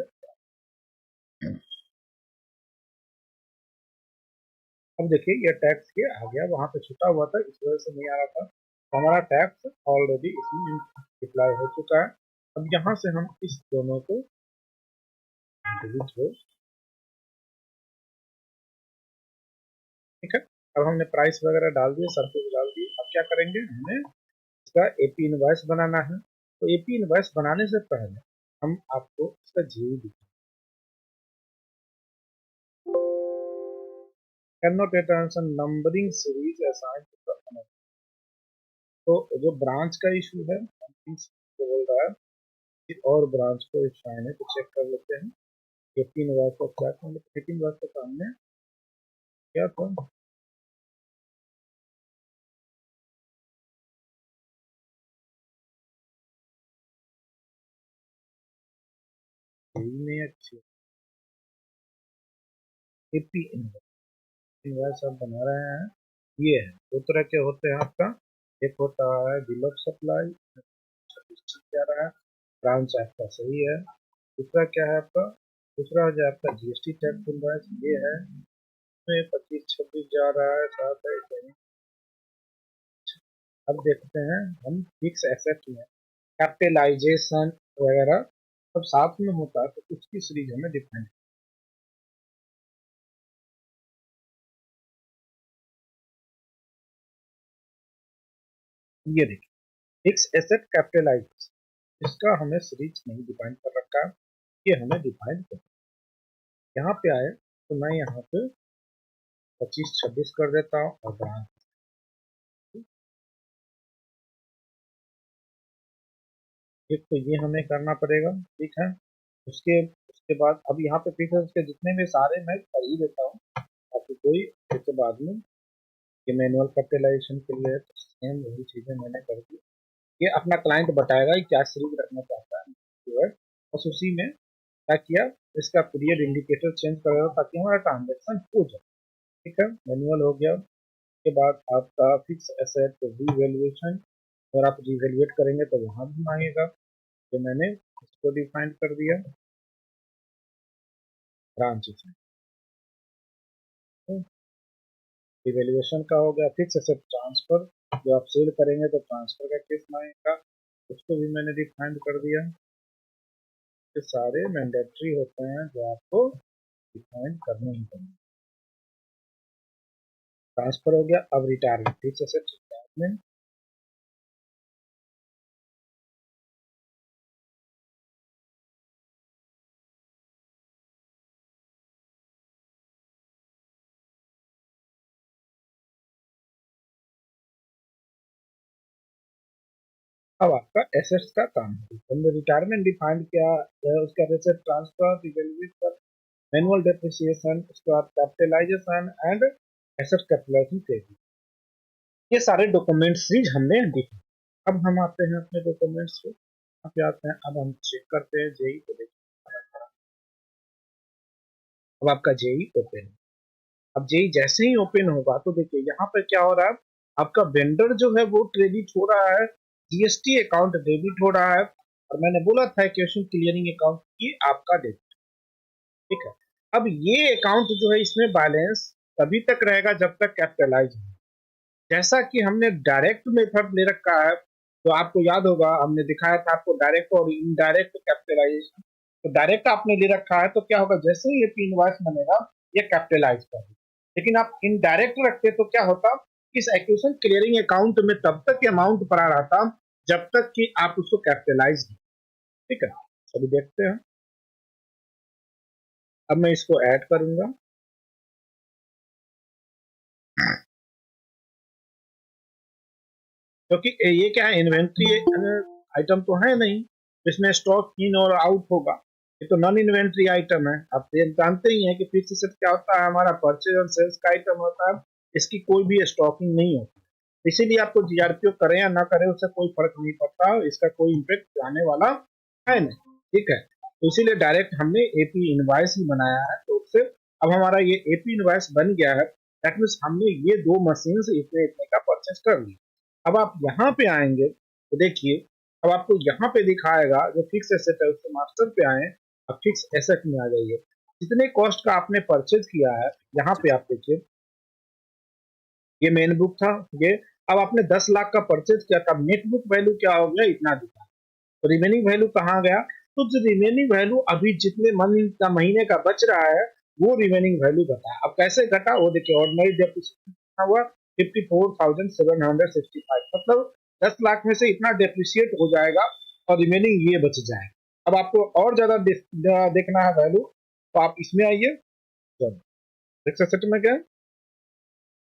Speaker 1: अब देखिए ये टैक्स के आ गया, वहां पे छुटा हुआ था इस वजह से नहीं आ रहा था। तो हमारा टैक्स ऑलरेडी इसमें अप्लाई हो चुका है। अब यहाँ से हम इस दोनों को डिलीट हो। ठीक है, अब हमने प्राइस वगैरह डाल दिए, सब कुछ डाल दिए। अब क्या करेंगे, हमें इसका एपी इनवॉइस बनाना है। तो एपी इनवॉइस बनाने से पहले हम आपको इसका जीवी दिखाएंगे। Can not attention numbering series assign to customer. तो जो ब्रांच का इशू है, तो बोल रहा है कि और ब्रांच को असाइन है, तो चेक कर लेते हैं एपी इनवॉइस को। क्या करेंगे, एपी इनवॉइस के सामने क्या था, नहीं अच्छी एपी इनवॉइस आप बना रहे हैं। ये है, दो तरह के होते हैं आपका, एक होता है बिल ऑफ सप्लाई, क्या रहा है, ब्रांच आपका सही है। दूसरा क्या है आपका, दूसरा जो आपका जीएसटी टैक्स इनवॉइस ये है, इसमें 25-26 जा रहा है, साथ है कहीं। अब देखते हैं हम फिक्स एसेट में कैपिटलाइजेशन वगैरह सब साथ में होता है, तो उसकी सीरीज हमें डिफाइन ये देखिए फिक्स एसेट कैपिटलाइजेशन, इसका हमें सीरीज नहीं डिफाइन कर रखा है, ये हमें डिफाइन कर, यहाँ पे आए तो मैं यहाँ पे 25-26 कर देता हूँ और ब्रांच, एक तो ये हमें करना पड़ेगा, ठीक है। उसके उसके बाद अब यहाँ पे फिक्स के जितने भी सारे मैं कर ही देता हूँ ताकि कोई इसके बाद में, ये मैनुअल कैपिटलाइजेशन के लिए है तो सेम वही चीजें मैंने कर दी। ये अपना क्लाइंट बताएगा कि क्या सीरीज रखना चाहता है, बस उसी में क्या किया, इसका पीरियड इंडिकेटर चेंज कर रहा ताकि हमारा ट्रांजेक्शन हो जाए, ठीक है। मैनुअल हो गया। उसके बाद आपका फिक्स एसेट रीवैल्यूएशन, अगर आप रिवैल्यूएट करेंगे तो वहां भी मांगेगा, तो मैंने इसको डिफाइन कर दिया ब्रांच। रिवैल्यूएशन का हो गया। फिक्स एसेट ट्रांसफर, जो आप सेल करेंगे तो ट्रांसफर का केस मांगेगा, उसको भी मैंने डिफाइन कर दिया। ये सारे मैंडेटरी होते हैं जो आपको डिफाइन करने ही पड़ेंगे। ट्रांसफर हो गया। अब रिटायरमेंट, फिक्स एसेट रिटायरमेंट, अब आपका एसेट्स का काम है। हमने रिटायरमेंट डिफाइन किया, उसका asset transfer, revaluation, manual depreciation, उसके बाद capitalisation and asset capitalisation credit, ये सारे डॉक्यूमेंट्स ही हमने देखे। अब हम आते हैं अपने डॉक्यूमेंट्स पे, यहाँ पे आते हैं। अब हम चेक करते हैं जेई को, देखिए अब आपका जेई ओपन है। अब जेई जैसे ही ओपन होगा तो देखिए यहाँ पे क्या हो रहा है, आपका वेंडर जो है वो क्रेडिट हो रहा है, जीएसटी अकाउंट डेबिट हो रहा है, और मैंने बोला था क्वेश्चन क्लियरिंग अकाउंट ये आपका डेबिट, ठीक है। अब ये अकाउंट जो है इसमें बैलेंस तभी तक रहेगा जब तक कैपिटलाइज है। जैसा कि हमने डायरेक्ट मेथड ले रखा है, तो आपको याद होगा हमने दिखाया था आपको डायरेक्ट और इनडायरेक्ट कैपिटलाइजेशन। तो डायरेक्ट आपने ले रखा है तो क्या होगा, जैसे ही ये पी इनवॉइस बनेगा ये कैपिटलाइज कर, लेकिन आप इनडायरेक्ट रखते तो क्या होता, इस एक्विजिशन क्लियरिंग अकाउंट में तब तक अमाउंट पड़ा रहता जब तक कि आप उसको कैपिटलाइज नहीं, ठीक है। अभी देखते हैं। अब मैं इसको ऐड करूंगा, क्योंकि ये क्या है, इन्वेंट्री आइटम तो है नहीं जिसमें स्टॉक इन और आउट होगा, ये तो नॉन इन्वेंट्री आइटम है। आप ये जानते ही हैं कि फिक्स एसेट क्या होता है, हमारा परचेज और सेल्स का आइटम होता है, इसकी कोई भी स्टॉकिंग नहीं होती। इसीलिए आपको जीआरपीओ करें या ना करें उससे कोई फर्क नहीं पड़ता, इसका कोई इम्पेक्ट आने वाला है नहीं, ठीक है। तो इसीलिए डायरेक्ट हमने एपी इनवॉइस ही बनाया है, तो उससे अब हमारा ये एपी इनवॉइस बन गया है, दैट मीन्स हमने ये दो मशीन से इतने इतने का परचेज कर लिया। अब आप यहाँ पे आएंगे तो देखिए, अब आपको यहाँ पे दिखाएगा जो फिक्स एसेट है उससे मास्टर पे आए, अब फिक्स एसेट में आ जाइए, जितने कॉस्ट का आपने परचेज किया है यहाँ पे आप देखिए, ये मेन बुक था ये। अब आपने 10 लाख का परचेज किया था, नेट बुक वैल्यू क्या हो गया, इतना दिखा, तो रिमेनिंग वैल्यू कहाँ गया, तो जो रिमेनिंग वैल्यू अभी जितने महीने का बच रहा है वो रिमेनिंग वैल्यू घटा। अब कैसे घटा वो देखिए, ऑर्डिनरी डेप्रिसिएशन हुआ 54,765, मतलब 10 लाख में से इतना डेप्रिसिएट हो जाएगा और रिमेनिंग ये बच जाएगा। अब आपको और ज्यादा देखना है वैल्यू, तो आप इसमें आइए, चलो फिक्स एसेट में गए,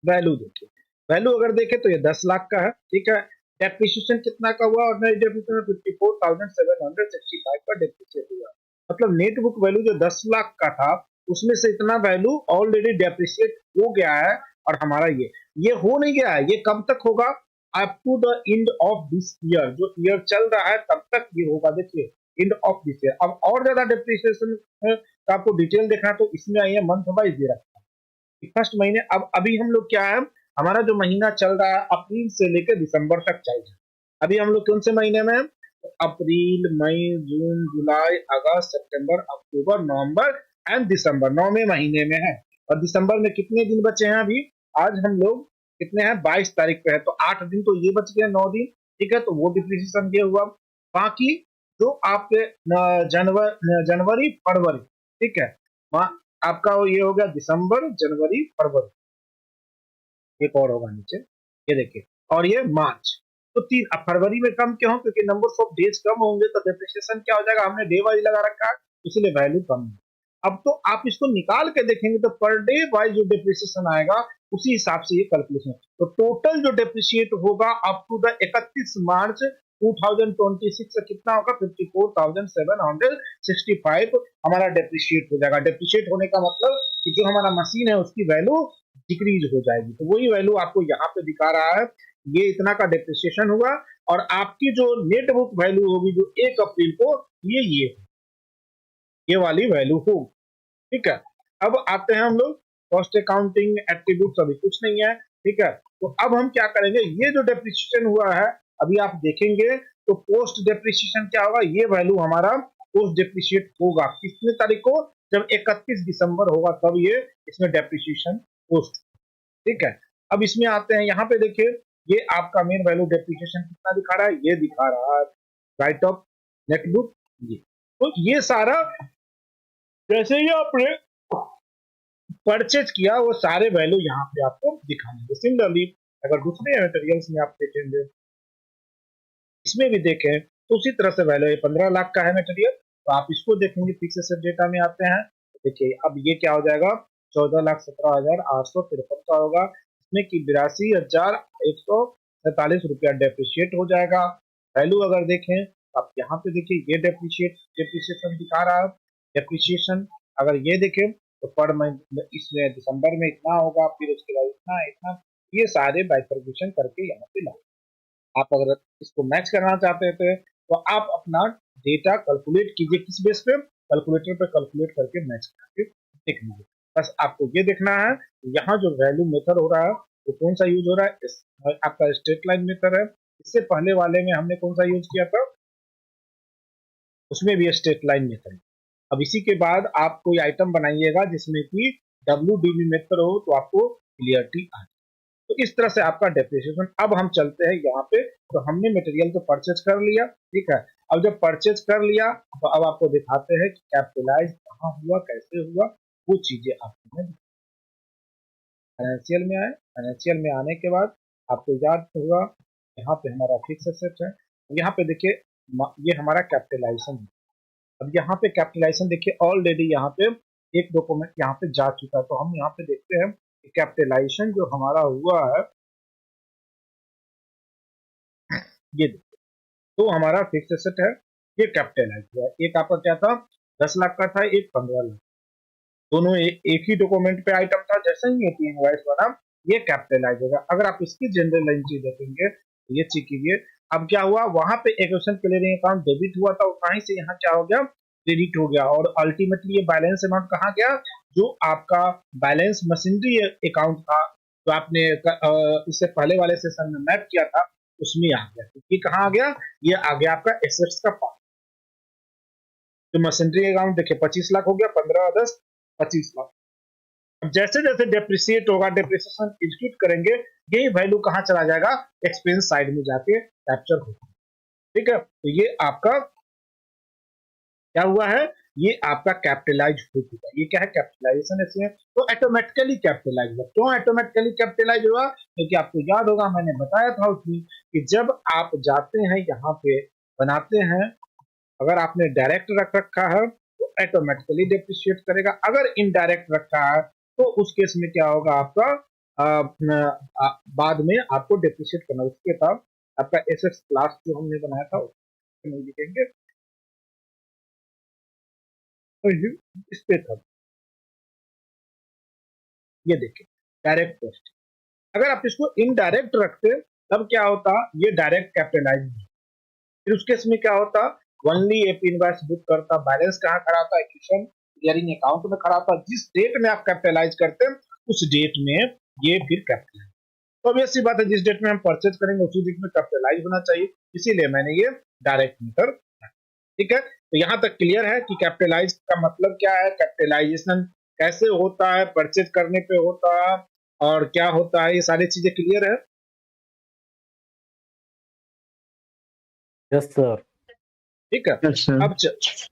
Speaker 1: वैल्यू देखिए, वैल्यू अगर देखें तो ये 10 लाख का है, ठीक है। डेप्रिसिएशन कितना का हुआ, ऑर्डिनरी डेप्रिसिएशन 54,765 का डेप्रिसिएट हुआ, मतलब नेट बुक वैल्यू जो 10 लाख का था उसमें से इतना वैल्यू ऑलरेडी डेप्रिसिएट हो गया है। और हमारा ये हो नहीं गया है, ये कब तक होगा, up to the end of this year, जो ईयर चल रहा है तब तक ये होगा। देखिए एंड ऑफ दिस ईयर। अब और ज्यादा डेप्रिसिएशन का आपको डिटेल देखना है तो इसमें आइए, मंथ वाइज दे रखा है फर्स्ट महीने। अब अभी हम लोग क्या है, हमारा जो महीना चल रहा है अप्रैल से लेकर दिसंबर तक चल रहा है। अभी हम लोग कौन से महीने में, अप्रैल, मई, जून, जुलाई, अगस्त, सितंबर, अक्टूबर, नवंबर एंड दिसंबर, 9वें महीने में है। और दिसंबर में कितने दिन बचे हैं अभी, आज हम लोग कितने हैं, 22 तारीख पे है, तो 8 दिन तो ये बच गए, 9 दिन, ठीक है। तो वो डिप्रिसिएशन ये हुआ। बाकी जो आपके जनवरी फरवरी, ठीक है, आपका ये हो गया दिसंबर, जनवरी, फरवरी, एक और होगा नीचे, ये देखिए, और ये मार्च, तो 3 अब फरवरी में कम क्यों, क्योंकि नंबर ऑफ डेज कम होंगे तो डेप्रिसिएशन क्या हो जाएगा, हमने डे वाइज लगा रखा है इसलिए वैल्यू कम है। अब तो आप इसको निकाल के देखेंगे तो पर डे वाइज जो डेप्रिसिएशन आएगा उसी हिसाब से ये कैलकुलेशन, तो टोटल जो डेप्रिशिएट होगा अप टू द 31 मार्च 2026 से कितना होगा, 54,765 हमारा डेप्रिशिएट हो जाएगा। डेप्रिशिएट होने का मतलब कि जो हमारा मशीन है उसकी वैल्यू डिक्रीज हो जाएगी, तो वही वैल्यू आपको यहाँ पे दिखा रहा है, ये इतना का डेप्रिसिएशन हुआ और आपकी जो नेट बुक वैल्यू होगी जो 1 अप्रैल को ये वाली वैल्यू होगी। ठीक है, अब आते हैं हम लोग कॉस्ट अकाउंटिंग एट्रीब्यूट अभी कुछ नहीं है। ठीक है, तो अब हम क्या करेंगे, ये जो डेप्रिसिएशन हुआ है अभी आप देखेंगे तो पोस्ट डेप्रिसिएशन क्या होगा, ये वैल्यू हमारा पोस्ट डेप्रिशिएट होगा कितने तारीख को, जब 31 दिसंबर होगा तब ये इसमें डेप्रिसिएशन पोस्ट। ठीक है, अब इसमें आते हैं, यहाँ पे देखिए ये आपका मेन वैल्यू डेप्रिसिएशन कितना दिखा रहा है, ये दिखा रहा है राइट ऑफ नेटबुक ये। तो ये सारा जैसे ही आपने परचेज किया वो सारे वैल्यू यहाँ पे आपको दिखाएंगे। सिमिलरली अगर दूसरे मटेरियल्स में आप देखेंगे, इसमें भी देखें तो उसी तरह से वैल्यू 15 लाख का है मटेरियल, तो आप इसको देखेंगे फिक्स एसेट डेटा में आते हैं, देखिए अब ये क्या हो जाएगा 14,17,853 का होगा, इसमें की 82,147 रुपया डेप्रिशिएट हो जाएगा। वैल्यू अगर देखें आप यहाँ पे देखिए ये डेप्रिशिएशन दिखा रहा है, डेप्रिशिएशन अगर ये देखें तो पर मंथ इसमें दिसंबर में इतना होगा, फिर उसके बाद इतना इतना, ये सारे बाइफर्केशन करके यहाँ पे ला। आप अगर इसको मैच करना चाहते थे तो आप अपना डेटा कैलकुलेट कीजिए, किस बेस पे, कैलकुलेटर पे कैलकुलेट करके मैच करके देख लीजिए। बस आपको ये देखना है यहाँ जो वैल्यू मेथड हो रहा है वो कौन सा यूज हो रहा है, आपका स्ट्रेट लाइन मेथड है। इससे पहले वाले में हमने कौन सा यूज किया था, उसमें भी स्ट्रेट लाइन मेथड। अब इसी के बाद आप कोई आइटम बनाइएगा जिसमें कि WDV मेथड हो तो आपको क्लियरिटी आ। तो इस तरह से आपका डेप्रिसिएशन। अब हम चलते हैं यहाँ पे, तो हमने मटेरियल तो परचेज कर लिया, ठीक है। अब जब परचेज कर लिया तो अब आपको दिखाते हैं कि कैपिटलाइज कहाँ हुआ, कैसे हुआ, वो चीजें आपको फाइनेंशियल में आए। फाइनेंशियल में आने के बाद आपको याद होगा यहाँ पे हमारा फिक्स एसेट है, यहाँ पे देखिए ये हमारा कैपिटलाइजेशन है। अब यहाँ पे कैपिटलाइजेशन देखिए ऑलरेडी यहाँ पे एक डॉक्यूमेंट यहाँ पे जा चुका है, तो हम यहाँ पे देखते हैं कैपिटलाइजेशन जो हमारा हुआ है ये देखिए, तो हमारा फिक्स एसेट है ये कैपिटलाइज हुआ है। एक आपका क्या था 10 लाख का था, एक 15 लाख, दोनों एक ही डॉक्यूमेंट पे आइटम था। जैसे ही ये इनवॉइस बना ये कैपिटलाइज होगा। अगर आप इसकी जनरल एंट्री देखेंगे तो ये चेक कीजिए, अब क्या हुआ वहां पे एक्विजिशन क्लियरिंग अकाउंट डेबिट हुआ था, वहीं से यहाँ क्या हो गया क्रेडिट हो गया, और अल्टीमेटली ये बैलेंस अमाउंट कहाँ गया, जो आपका बैलेंस मशीनरी अकाउंट था जो आपने इससे पहले वाले सेशन में मैप किया था उसमें आ गया। ये कहाँ आ गया, ये आ गया आपका एसेट्स का पार्ट। तो मशीनरी अकाउंट देखिए 25 लाख हो गया, 15 10 25 लाख। अब जैसे जैसे डेप्रिसिएट होगा, डेप्रिसिएशन एग्जीक्यूट करेंगे, यही वैल्यू कहाँ चला जाएगा, एक्सपेंस साइड में जाके कैप्चर होगा। ठीक है, तो ये आपका क्या हुआ है, ये आपका कैपिटलाइज हो चुका है। ये क्या है कैपिटलाइजेशन, इसमें तो ऑटोमेटिकली कैपिटलाइज हुआ। क्यों ऑटोमेटिकली कैपिटलाइज हुआ, क्योंकि आपको याद होगा मैंने बताया था उसमें कि जब आप जाते हैं यहाँ पे बनाते हैं, अगर आपने डायरेक्ट रख रखा है तो ऑटोमेटिकली डेप्रिशिएट करेगा, अगर इनडायरेक्ट रखा है तो उस केस में क्या होगा आपका बाद में आपको डेप्रिशिएट करना। उसके बाद आपका एसेट्स क्लास जो हमने बनाया था नहीं दिखेंगे, तो इस पे था ये देखिए डायरेक्ट कॉस्ट। अगर आप इसको इनडायरेक्ट रखते तब क्या होता, ये डायरेक्ट कैपिटलाइज, फिर उस केस में क्या होता ओनली एपी इनवॉइस बुक करता, बैलेंस कहाँ खड़ा था एक्विजिशन क्लियरिंग अकाउंट में खड़ा था। जिस डेट में आप कैपिटलाइज करते हैं उस डेट में ये फिर कैपिटलाइज। तो अब ऐसी बात है जिस डेट में हम परचेज करेंगे उसी डेट में कैपिटलाइज होना चाहिए, इसीलिए मैंने ये डायरेक्ट मेथड। ठीक है, तो यहाँ तक क्लियर है कि कैपिटलाइज का मतलब क्या है, कैपिटलाइजेशन कैसे होता है, परचेज करने पे होता है और क्या होता है, ये सारी चीजें क्लियर है।
Speaker 3: Yes sir.
Speaker 1: ठीक है,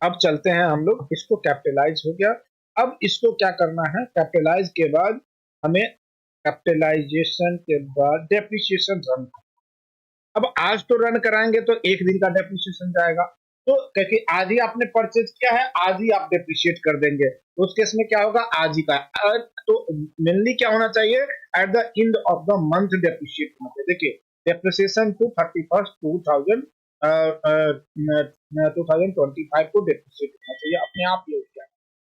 Speaker 1: अब चलते हैं हम लोग, इसको कैपिटलाइज हो गया। अब इसको क्या करना है, कैपिटलाइज के बाद हमें कैपिटलाइजेशन के बाद डेप्रिसिएशन रन। अब आज तो रन कराएंगे तो एक दिन का डेप्रिसिएशन जाएगा, तो क्योंकि आज ही आपने परचेज किया है, आज ही आप डेप्रिशिएट कर देंगे, तो उस केस में क्या होगा, आज ही का। तो मेनली क्या होना चाहिए, at the end of the month depreciate होना चाहिए। देखिए डेप्रिसिएशन टू 31st 2025 को डेप्रिशिएट होना चाहिए, अपने आप ही हो गया।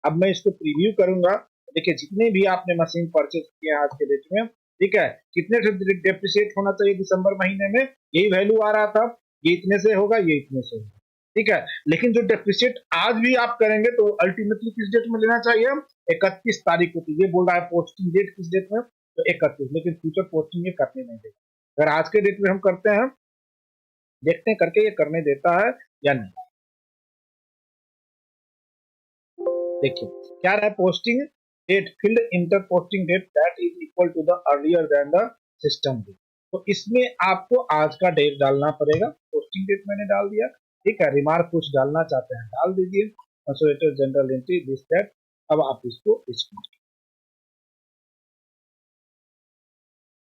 Speaker 1: अब मैं इसको प्रीव्यू करूंगा। देखिए जितने भी आपने मशीन परचेज किए हैं आज के डेट में, ठीक है, कितने डेप्रिशिएट होना चाहिए दिसंबर महीने में, यही वैल्यू आ रहा था, ये इतने से होगा, ये इतने से होगा, ठीक है। लेकिन जो डेप्रिशिएट आज भी आप करेंगे तो अल्टीमेटली किस डेट में लेना चाहिए, 31 तारीख को। तो ये बोल रहा है पोस्टिंग डेट किस डेट में, तो 31, लेकिन फ्यूचर पोस्टिंग ये करने नहीं देगा। अगर आज के डेट में हम करते हैं, देखते हैं करके ये करने देता है या नहीं। देखिए क्या रहा है, posting date field enter posting date that is equal to the earlier than the system date. तो इसमें आपको आज का डेट डालना पड़ेगा। पोस्टिंग डेट मैंने डाल दिया, ठीक है। रिमार्क कुछ डालना चाहते हैं डाल दीजिए, consolidated general entry this that. अब आप इसको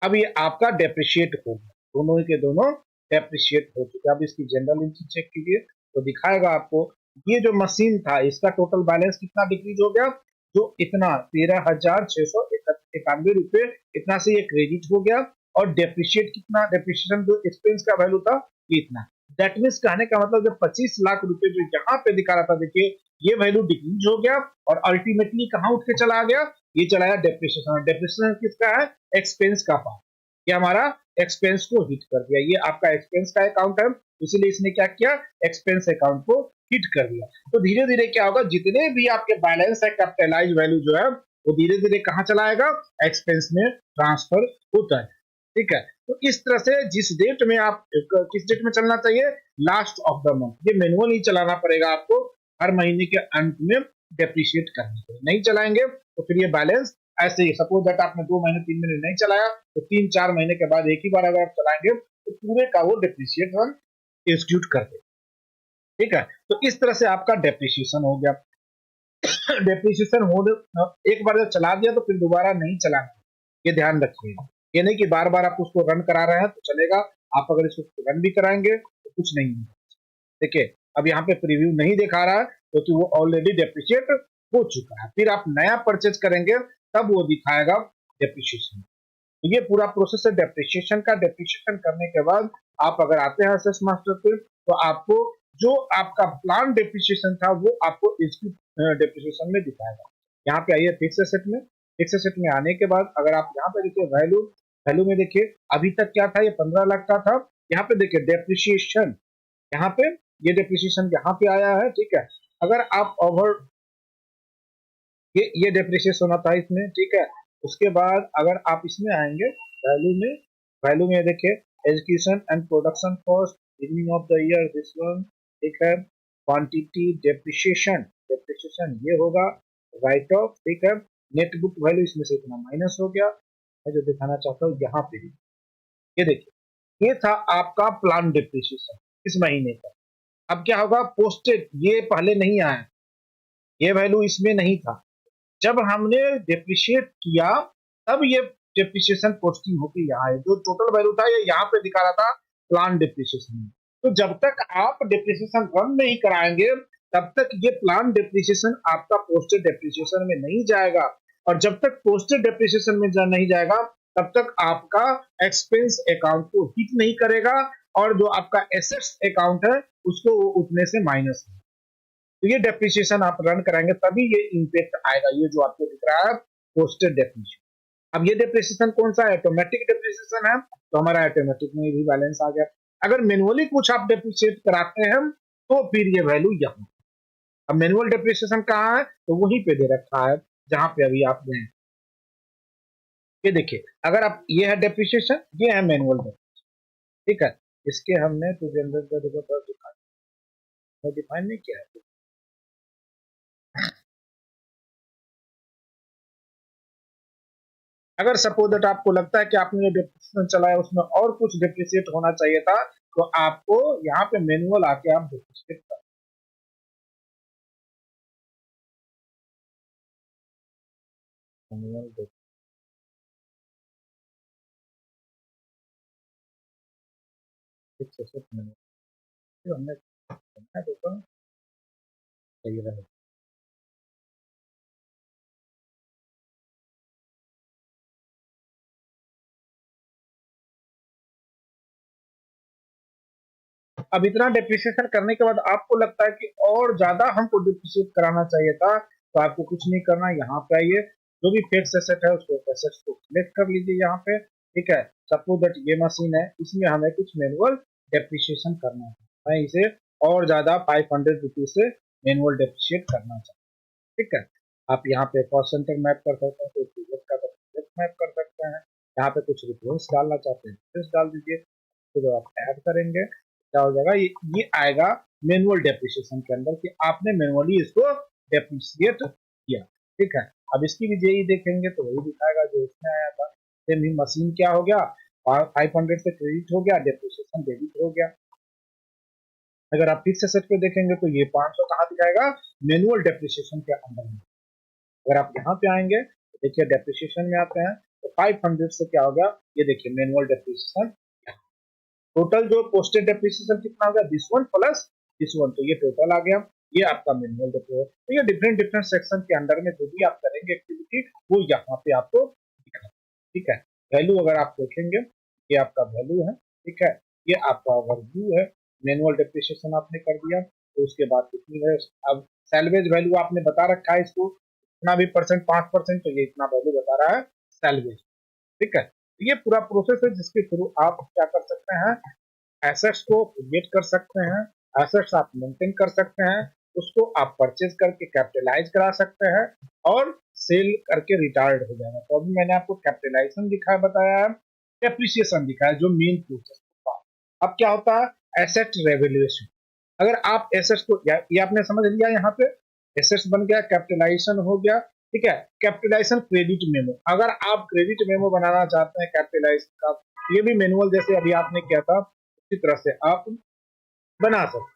Speaker 1: अब ये आपका डेप्रिशिएट हो गया, दोनों के दोनों डेप्रिशिएट हो चुके। अब इसकी जनरल एंट्री चेक कीजिए तो दिखाएगा आपको ये जो मशीन था इसका टोटल बैलेंस कितना डिक्रीज हो गया, जो इतना 13,691 रुपए इतना से ये क्रेडिट हो गया। और डेप्रिशिएट कितना, डेप्रिशिएशन जो एक्सपेंस का वैल्यू था ये इतना। दैट मीन्स कहने का मतलब जो 25 लाख रुपए जो यहाँ पे दिखा रहा था, देखिए ये वैल्यू डिक्रीज हो गया और अल्टीमेटली कहाँ उठ के चला गया, ये चला गया डेप्रिशिएशन। डेप्रिशिएशन किसका है, एक्सपेंस का पार्ट, ये हमारा एक्सपेंस को हिट कर दिया। ये आपका एक्सपेंस का अकाउंट है, इसीलिए इसने क्या किया, एक्सपेंस अकाउंट को हिट कर दिया। तो धीरे धीरे क्या होगा, जितने भी आपके बैलेंस है कैपिटलाइज वैल्यू जो है वो धीरे धीरे कहाँ चला आएगा, एक्सपेंस में ट्रांसफर होता है, ठीक है। तो इस तरह से जिस डेट में आप, किस डेट में चलना चाहिए, लास्ट ऑफ द मंथ। ये मैनुअल ही चलाना पड़ेगा आपको, हर महीने के अंत में डेप्रिशिएट करने के लिए। नहीं चलाएंगे तो फिर ये बैलेंस ऐसे ही, सपोज दैट आपने 2 महीने 3 महीने नहीं चलाया तो 3-4 महीने के बाद एक ही बार अगर आप चलाएंगे तो पूरे का वो डेप्रिशिएशन एग्जीक्यूट कर दे, ठीक है। तो इस तरह से आपका डेप्रिशिएशन हो गया। डेप्रिशिएशन हो एक बार जब चला दिया तो फिर दोबारा नहीं चलाना, ये ध्यान रखिएगा। ये नहीं कि बार बार आप उसको रन करा रहे हैं तो चलेगा, आप अगर इसको रन भी कराएंगे तो कुछ नहीं होगा। देखिए अब यहाँ पे प्रीव्यू नहीं दिखा रहा है क्योंकि वो ऑलरेडी डेप्रिशिएट हो चुका है। फिर आप नया परचेज करेंगे तब वो दिखाएगा डेप्रिशिएशन। ये पूरा प्रोसेस है डेप्रिशिएशन का। डेप्रिशिएशन करने के बाद आप अगर आते हैं असेस मास्टर पे तो आपको जो आपका प्लान डेप्रिशिएशन था वो आपको इसकी डेप्रिशिएशन में दिखाएगा। यहाँ पे आइए फिक्स एसेट में। फिक्स एसेट में आने के बाद अगर आप यहाँ पे देखिए वैल्यू, वैल्यू में देखिए अभी तक क्या था, ये 15 लाख का था। यहाँ पे देखिए डेप्रिशिएशन, यहाँ पे ये डेप्रिशिएशन यहाँ पे आया है, ठीक है। अगर आप ओवर ये डेप्रिशिएशन होना था इसमें, ठीक है। उसके बाद अगर आप इसमें आएंगे वैल्यू में, वैल्यू में देखिए education and production cost beginning of the year this one, ठीक है। क्वांटिटी डेप्रिशिएशन, डेप्रिशिएशन ये होगा, राइट ऑफ, ठीक है। नेट बुक वैल्यू इसमें से इतना माइनस हो गया। मैं जो दिखाना चाहता हूँ यहाँ पे ये देखिए, ये था आपका प्लान डेप्रिशिएशन इस महीने का। अब क्या होगा, पोस्टेड ये पहले नहीं आया, ये वैल्यू इसमें नहीं था। जब हमने डेप्रिशिएट किया तब ये डेप्रिशिएशन पोस्टिंग होगी यहाँ है। जो टोटल वैल्यू था ये यहाँ पे दिखा रहा था प्लान डेप्रिशिएशन। तो जब तक आप डेप्रिशिएशन रन नहीं कराएंगे तब तक ये प्लान डेप्रिशिएशन आपका पोस्टेड डेप्रिशिएशन में नहीं जाएगा। और जब तक पोस्टेड डेप्रिशिएशन में नहीं जाएगा तब तक आपका एक्सपेंस अकाउंट को हिट नहीं करेगा और जो आपका एसेट्स अकाउंट है उसको उतने से माइनस है। तो ये डेप्रिशिएशन आप रन कराएंगे तभी ये इम्पैक्ट आएगा, ये जो आपको दिख रहा है पोस्टेड डेप्रिशिएशन। अब ये डेप्रिशिएशन कौन सा है, ऑटोमेटिक डेप्रिशिएशन है, तो हमारा ऑटोमेटिक में भी बैलेंस आ गया। अगर मैनुअली कुछ आप डेप्रिशिएट कराते हैं तो फिर ये वैल्यू यहाँ। अब मैनुअल डेप्रिशिएशन कहाँ है, तो वहीं पे दे रखा है जहां पे अभी आप गए। ये देखिए अगर आप, ये है डेप्रिशिएशन, ये है मैनुअल डेप्रिशिएशन, ठीक है। इसके हमने तो डिफाइन नहीं किया है। अगर सपोज दैट आपको लगता है कि आपने जो डेप्रिसिएशन चलाया उसमें और कुछ डेप्रिसिएट होना चाहिए था तो आपको यहाँ पे मैनुअल आके आप डेप्रिसिएट कर मैनुअल फिक्स एसेट मैनुअल हमने करना है, देखो सही रहे। अब इतना डेप्रिसिएशन करने के बाद आपको लगता है कि और ज्यादा हमको डेप्रिसिएट कराना चाहिए था, तो आपको कुछ नहीं करना, यहाँ पे आइए, जो भी फिक्स एसेट है उसको एसेट्स को सिलेक्ट कर लीजिए यहाँ पे, ठीक है। सपोज दैट ये मशीन है, इसमें हमें कुछ मैनुअल डेप्रिसिएशन करना है, मैं इसे और ज्यादा 500 रुपीज से मैनुअल डेप्रिसिएट करना चाहता हूँ, ठीक है। आप यहाँ पे कॉस्ट सेंटर मैप कर सकते हैं, कोई प्रोजेक्ट का प्रोजेक्ट मैप कर सकते हैं, यहाँ पे कुछ रेफरेंस डालना चाहते हैं रेफरेंस डाल दीजिए, तो जब आप ऐड करेंगे क्या हो जाएगा, ये आएगा मैनुअल डेप्रिसिएशन के अंदर कि आपने मैनुअली इसको डेप्रिसिएट किया, ठीक है। अब इसकी भी जेई देखेंगे तो वही दिखाएगा जो इसमें आया था, सेम ही मशीन क्या हो गया, 500 से क्रेडिट हो गया, डेप्रिसिएशन डेबिट हो गया। अगर आप फिक्स एसेट पे देखेंगे तो ये 500 कहाँ दिखाएगा, मैनुअल डेप्रिसिएशन के अंदर में। अगर आप यहाँ पे आएंगे तो देखिए डेप्रिसिएशन में आते हैं तो 500 से क्या हो गया, ये देखिए मैनुअल डेप्रिसिएशन, टोटल जो पोस्टेड डेप्रिसिएशन कितना हो गया, this one plus this one, तो ये टोटल आ गया, ये आपका मैनुअल डेप्रिसिएशन। तो ये डिफरेंट डिफरेंट सेक्शन के अंदर में जो भी आप करेंगे एक्टिविटी वो यहाँ पे आपको दिखेगा, ठीक है। वैल्यू अगर आप देखेंगे, ये आपका वैल्यू है, ठीक है, ये आपका ओवरव्यू है, मैनुअल डेप्रिसिएशन आपने कर दिया, तो उसके बाद कितनी है, अब सैलवेज वैल्यू आपने बता रखा है इसको इतना भी परसेंट 5%, तो ये इतना वैल्यू बता रहा है सैलवेज, ठीक है। तो ये पूरा प्रोसेस है जिसके थ्रू आप क्या कर सकते हैं, एसेट्स को क्रिएट कर सकते हैं, एसेट्स आप मेंटेन कर सकते हैं, उसको आप परचेज करके कैपिटलाइज करा सकते हैं और सेल करके रिटायर्ड हो जाएगा। तो अभी मैंने आपको कैपिटलाइजेशन दिखाया, बताया है, डेप्रिसिएशन दिखाया जो मेन प्रोसेस होता है। अब क्या होता है एसेट रेवैल्यूएशन, अगर आप एसेट्स को ये आपने समझ लिया, यहाँ पे एसेट्स बन गया, कैपिटलाइजेशन हो गया, ठीक है। कैपिटलाइजेशन क्रेडिट मेमो, अगर आप क्रेडिट मेमो बनाना चाहते हैं कैपिटलाइज का, ये भी मैनुअल जैसे अभी आपने किया था उसी तरह से आप बना सकते हैं।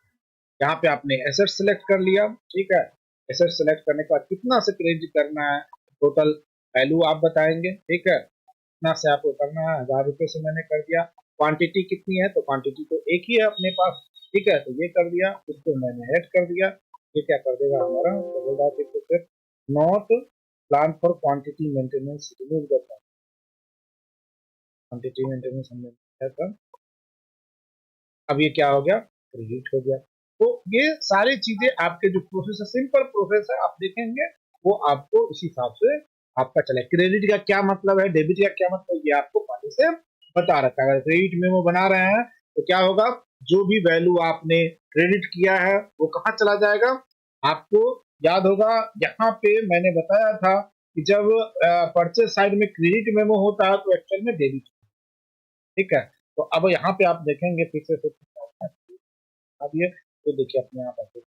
Speaker 1: यहाँ पे आपने एसेट सेलेक्ट कर लिया, ठीक है, एसेट सेलेक्ट करने के बाद कितना से क्रेडिट करना है, टोटल वैल्यू आप बताएंगे, ठीक है, कितना से आपको करना है, 1000 रुपए से मैंने कर दिया, क्वांटिटी कितनी है, तो क्वांटिटी तो एक ही है अपने पास, ठीक है, तो ये कर दिया, इसको मैंने ऐड कर दिया, ये क्या कर देगा हमारा, तो बोला कि not plan for quantity maintenance, remove the quantity maintenance हमने किया था, अब ये क्या हो गया, क्रेडिट हो गया। तो ये सारी चीजें आपके जो प्रोसेस है, सिंपल प्रोसेस है, आप देखेंगे वो आपको इसी हिसाब से आपका चले। क्रेडिट का क्या मतलब है, डेबिट का क्या मतलब, ये आपको पहले से बता रखा है। अगर क्रेडिट मेमो बना रहे हैं तो क्या होगा, जो भी वैल्यू आपने क्रेडिट किया है वो कहाँ चला जाएगा, आपको याद होगा यहाँ पे मैंने बताया था कि जब परचेज साइड में क्रेडिट मेमो होता है तो एक्चुअल में डेबिट, ठीक है। तो अब यहाँ पे आप देखेंगे फिर से अब ये, तो देखिए अपने यहाँ पर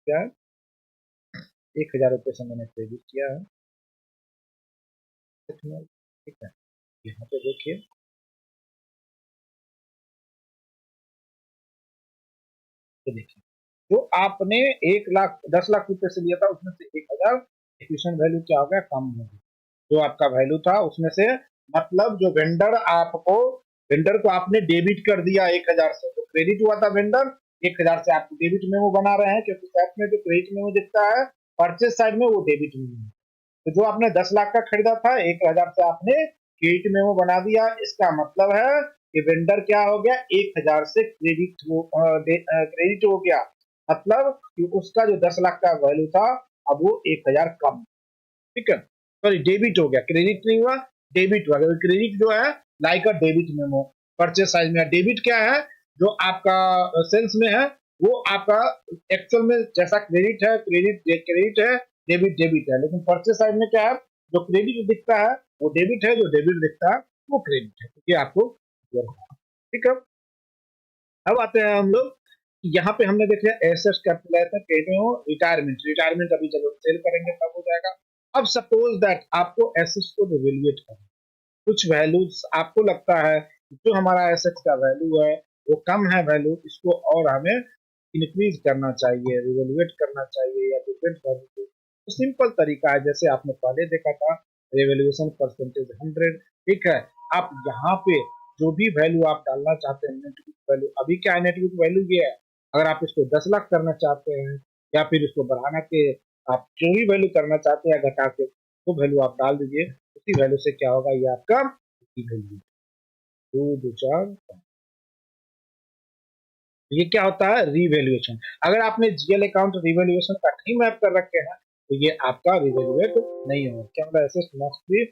Speaker 1: क्या है, 1000 रुपये से मैंने क्रेडिट किया है, ठीक है। यहाँ पे देखिए, तो देखिए जो आपने 1 लाख 10 लाख रुपए से लिया था उसमें से 1000 एक्विजिशन वैल्यू क्या हो गया, कम हो गया, जो आपका वैल्यू था उसमें से, मतलब जो वेंडर को आपने डेबिट कर दिया 1000 से, तो क्रेडिट हुआ था वेंडर 1000 से, आपको डेबिट मेमो बना रहे हैं क्योंकि साइड में जो क्रेडिट मेमो दिखता है परचेज साइड में वो डेबिट मेमो है। तो जो आपने 10 लाख का खरीदा था 1000 से आपने क्रेडिट मेमो बना दिया, इसका मतलब है कि वेंडर क्या हो गया, 1000 से क्रेडिट हो गया, मतलब कि उसका जो 10 लाख का वैल्यू था अब वो 1000 कम, ठीक है, सॉरी डेबिट हो गया, क्रेडिट नहीं हुआ, डेबिट हुआ। क्रेडिट जो है like a debit memo purchase size में, डेबिट क्या है, जो आपका सेल्स में है वो आपका एक्चुअल में जैसा क्रेडिट है, क्रेडिट है, डेबिट डेबिट है, लेकिन परचेज साइड में क्या है, जो क्रेडिट दिखता है वो डेबिट है, जो डेबिट दिखता है वो क्रेडिट है, ये आपको ठीक है। अब आते हैं हम लोग, यहाँ पे हमने देख लिया एसेट्स कैपिटलाइजेशन, कहते हो रिटायरमेंट, रिटायरमेंट अभी जब सेल करेंगे तब हो जाएगा। अब सपोज दैट आपको एसेट्स को रिवैल्यूएट करना, कुछ वैल्यूज आपको लगता है जो हमारा एसेट्स का वैल्यू है वो कम है वैल्यू, इसको और हमें इंक्रीज करना चाहिए, रिवैल्यूएट करना चाहिए या डिफरेंट वैल्यू, तो सिंपल तरीका है, जैसे आपने पहले देखा था रिवैल्यूएशन परसेंटेज 100, ठीक है। आप यहाँ पे जो भी वैल्यू आप डालना चाहते हैं नेट बुक वैल्यू, अभी क्या है नेट बुक वैल्यू ये है, अगर आप इसको 10 लाख करना चाहते हैं या फिर इसको बढ़ाना के आप जो भी वैल्यू करना चाहते हैं घटा के वो वैल्यू आप डाल दीजिए, उसी वैल्यू से क्या होगा, ये आपका वैल्यू 2 2 4। ये क्या होता है, रिवैल्यूएशन। अगर आपने जीएल अकाउंट रिवैल्यूएशन का नहीं मैप कर रखे हैं तो ये आपका रिवैल्यूएट नहीं होगा। क्या मतलब assets must be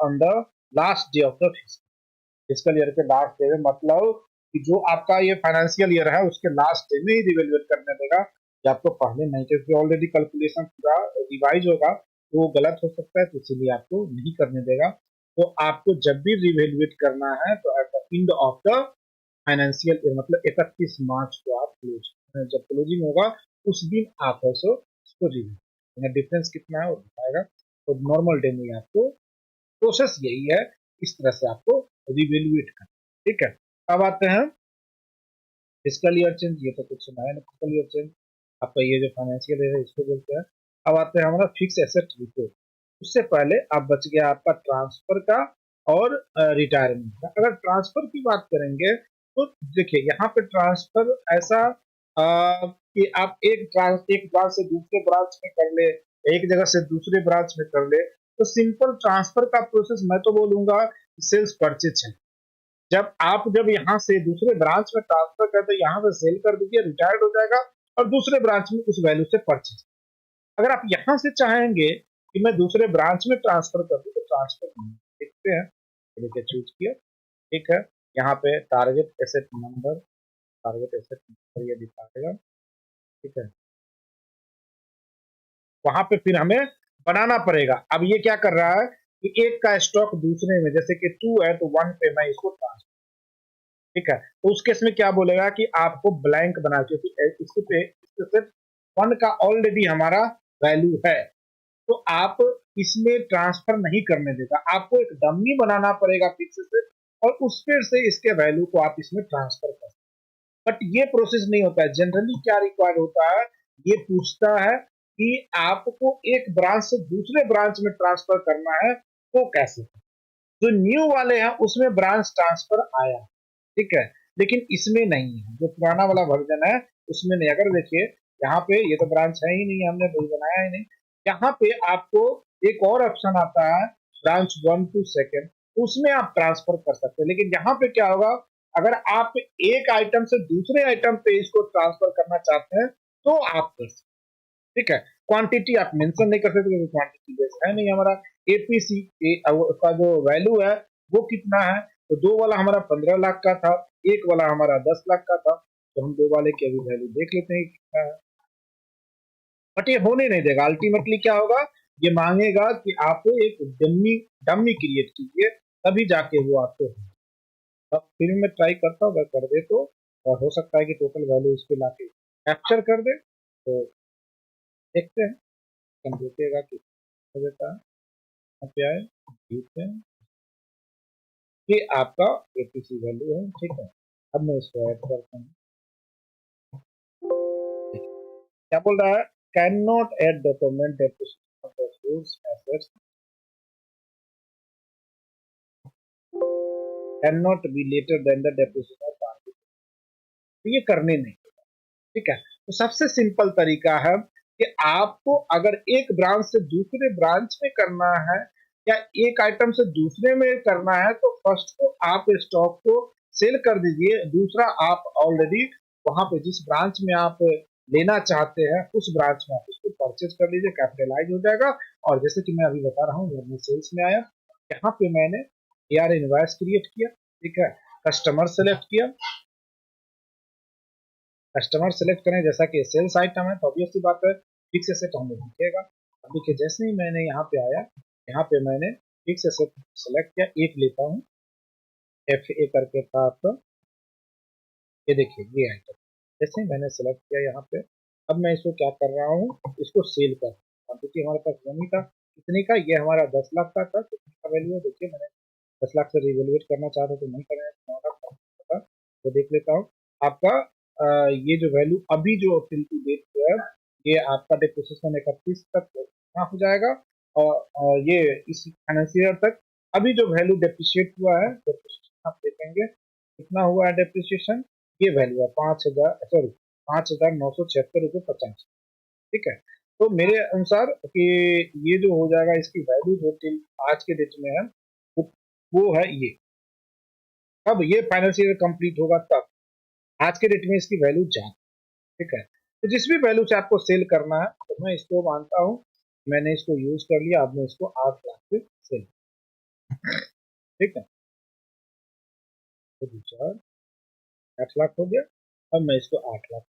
Speaker 1: on the last day of the physical year के लास्ट डे में, मतलब कि जो आपका ये फाइनेंशियल ईयर है उसके लास्ट डे में ही रिवैल्यूएट करने देगा, या आपको पहले नहीं, क्योंकि ऑलरेडी कैलकुलेशन पूरा रिवाइज होगा तो वो गलत हो सकता है, तो इसीलिए आपको नहीं करने देगा। तो आपको जब भी रिवैल्यूएट करना है तो at the end of the financial year, मतलब 31 मार्च को आप क्लोज, जब क्लोजिंग होगा उस दिन आप ऐसे इसको रिव्यू, डिफरेंस कितना है वो बताएगा। तो नॉर्मल डे में आपको प्रोसेस यही है, इस तरह से आपको रिवेल्यूएट करना। ठीक है, अब आते हैं फिस्कल ईयर चेंज, ये तो कुछ सुना है ना, फिस्कल ईयर चेंज आपका ये जो फाइनेंशियल ईयर है इसको बोलते हैं। अब आते हैं हमारा फिक्स एसेट रिपोर्ट। उससे पहले अब बच गया आपका ट्रांसफर का और रिटायरमेंट का। अगर ट्रांसफर की बात करेंगे तो देखिए यहाँ पे ट्रांसफर ऐसा कि आप एक ब्रांच से दूसरे ब्रांच में कर ले, एक जगह से दूसरे ब्रांच में कर ले, तो सिंपल ट्रांसफर का प्रोसेस मैं तो बोलूंगा सेल्स परचेज है। जब यहाँ से दूसरे ब्रांच में ट्रांसफर करते यहाँ से सेल कर दीजिए, रिटायर्ड हो जाएगा और दूसरे ब्रांच में उस वैल्यू से परचेज। अगर आप यहाँ से चाहेंगे कि मैं दूसरे ब्रांच में ट्रांसफर कर दूं तो ट्रांसफर देखते हैं, देखिए चूज किया, ठीक है, यहाँ पे टारगेट एसेट नंबर ये दिखाएगा, ठीक है, वहां पे फिर हमें बनाना पड़ेगा। अब ये क्या कर रहा है कि एक का स्टॉक दूसरे में, जैसे कि 2 है तो 1 पे मैं इसको ट्रांसफर, ठीक है, तो उस केस में क्या बोलेगा कि आपको ब्लैंक बना, क्योंकि इसके पे सिर्फ 1 का ऑलरेडी हमारा वैल्यू है, तो आप इसमें ट्रांसफर नहीं करने देगा, आपको एक डमी बनाना पड़ेगा फिक्स से, और उस पर से इसके वैल्यू को आप इसमें ट्रांसफर कर। बट ये प्रोसेस नहीं होता है। जनरली क्या रिक्वायर्ड होता है, ये पूछता है कि आपको एक ब्रांच से दूसरे ब्रांच में ट्रांसफर करना है तो कैसे। जो न्यू वाले हैं उसमें ब्रांच ट्रांसफर आया, ठीक है, लेकिन इसमें नहीं है, जो पुराना वाला वर्जन है उसमें नहीं। अगर देखिए यहाँ पे ये तो ब्रांच है ही नहीं, हमने बिल बनाया ही नहीं, यहाँ पे आपको एक और ऑप्शन आता है ब्रांच 1 to 2, उसमें आप ट्रांसफर कर सकते हैं। लेकिन यहाँ पे क्या होगा, अगर आप एक आइटम से दूसरे आइटम पे इसको ट्रांसफर करना चाहते हैं तो आप कर सकते, ठीक है। क्वांटिटी आप मेंशन नहीं कर सकते क्योंकि क्वांटिटी बेस है नहीं हमारा। एपीसी का जो वैल्यू है वो कितना है, तो 2 वाला हमारा 15 लाख का था, एक वाला हमारा 10 लाख का था, तो हम 2 वाले की अभी वैल्यू देख लेते हैं कितना है। बट ये होने नहीं देगा, अल्टीमेटली क्या होगा, ये मांगेगा कि आप एक डमी क्रिएट कीजिए, तभी जाके वो आपको। अब फिर मैं ट्राई करता हूँ, अगर कर दे तो, और हो सकता है कि टोटल वैल्यू इस पे लाके कैप्चर कर दे, तो देखते हैं देखेगा कि हो देता है। यहाँ पे आए, देखते हैं, ये आपका एपीसी वैल्यू है, ठीक है। अब मैं इसको ऐड करता हूँ, क्या बोल रहा है, can not add document depreciation of assets, can not be later than the depreciation of transfer, तो ये करने नहीं, ठीक है। तो सबसे सिंपल तरीका है कि आपको अगर एक ब्रांच से दूसरे ब्रांच में करना है या एक आइटम से दूसरे में करना है, तो फर्स्ट को आप स्टॉक को सेल कर दीजिए, दूसरा आप ऑलरेडी वहां पे जिस ब्रांच में आप लेना चाहते हैं उस ब्रांच में आप उसको परचेज कर लीजिए, कैपिटलाइज हो जाएगा। और जैसे कि मैं अभी बता रहा हूँ, मैं सेल्स में आया, यहाँ पे मैंने AR इनवॉइस क्रिएट किया, ठीक है, कस्टमर सेलेक्ट किया, कस्टमर सेलेक्ट करें, जैसा कि सेल्स आइटम है तो ऑब्वियस सी बात है फिक्स एसेट हमें दिखेगा। अब देखिए जैसे ही मैंने यहाँ पे आया, यहाँ पे मैंने फिक्स एसेट सेलेक्ट किया, एक लेता हूँ, FA करके था आपका, ये देखिए ये आइटम, जैसे ही मैंने सेलेक्ट किया यहाँ पे, अब मैं इसको क्या कर रहा हूँ, इसको सेल कर, क्योंकि हमारे पास मनी था कितने का, ये हमारा 10 लाख का था, कितने का वैल्यू है देखिए, मैंने 10 लाख से रिवेल्युएट करना चाहता तो नहीं करें, 9 लाख का, तो देख लेता हूँ आपका ये जो वैल्यू अभी जो टिल टू डेट है, ये आपका डिप्रिसिएशन 31 तक हो जाएगा, और ये इस फाइनेंशियल तक अभी जो वैल्यू डिप्रिशिएट हुआ है आप देखेंगे कितना हुआ है डेप्रिसिएशन, ये वैल्यू है 5,976 रुपये 50। ठीक है, तो मेरे अनुसार कि ये जो हो जाएगा इसकी वैल्यू जो टिल आज के डेट में है वो, वो है ये। अब ये फाइनेंशियल कंप्लीट होगा तब, आज के डेट में इसकी वैल्यू जाए। ठीक है, तो जिस भी वैल्यू से आपको सेल करना है तो मैं इसको मानता हूँ मैंने इसको यूज कर लिया, अब मैं इसको 8 लाख से सेल। ठीक है, तो 8 लाख हो गया, अब मैं इसको 8 लाख।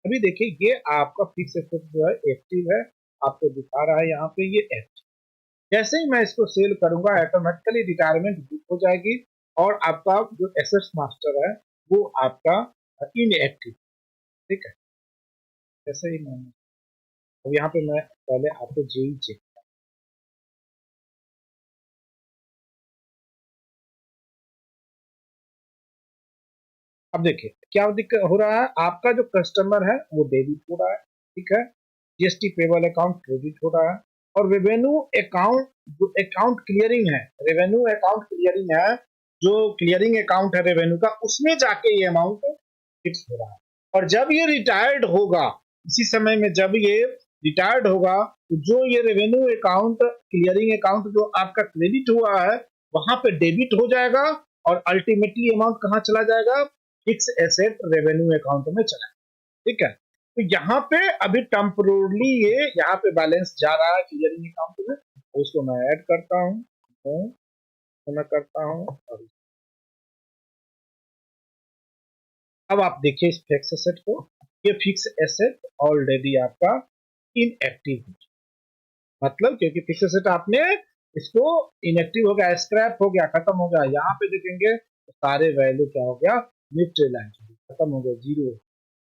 Speaker 1: अभी देखिए ये आपका फिक्स एसेट जो है एक्टिव है, आपको दिखा रहा है यहाँ पे ये एक्टिव। जैसे ही मैं इसको सेल करूंगा ऑटोमेटिकली रिटायरमेंट बुक हो जाएगी और आपका जो एसेट्स मास्टर है वो आपका इनएक्टिव। ठीक है, जैसे ही मैंने अब यहाँ पे मैं पहले आपको जेई चेक, अब देखिए क्या दिक्कत हो रहा है, आपका जो कस्टमर है वो डेबिट हो रहा है। ठीक है, जीएसटी पेबल अकाउंट क्रेडिट हो रहा है और रेवेन्यू अकाउंट जो अकाउंट क्लियरिंग है, रेवेन्यू अकाउंट क्लियरिंग है, जो क्लियरिंग अकाउंट है रेवेन्यू का, उसमें जाके ये अमाउंट फिक्स हो रहा है। और जब ये रिटायर्ड होगा, इसी समय में जब ये रिटायर्ड होगा तो जो ये रेवेन्यू अकाउंट क्लियरिंग अकाउंट जो आपका क्रेडिट हुआ है वहां पे डेबिट हो जाएगा और अल्टीमेटली अमाउंट कहाँ चला जाएगा, फिक्स एसेट रेवेन्यू अकाउंट में चला। ठीक है, तो यहाँ पे अभी टेम्पोरली ये यहाँ पे बैलेंस जा रहा है क्लियरिंग अकाउंट में, तो इसको मैं ऐड करता हूँ, तो मैं करता हूँ। और अब आप देखिए इस फिक्स एसेट को, ये फिक्स एसेट ऑलरेडी आपका इनएक्टिव हो, मतलब क्योंकि फिक्स एसेट आपने इसको इनएक्टिव हो गया, स्क्रैप हो गया, खत्म हो गया। यहाँ पे देखेंगे तो सारे वैल्यू क्या हो गया, न्यूट्रलाइज खत्म हो गया, जीरो।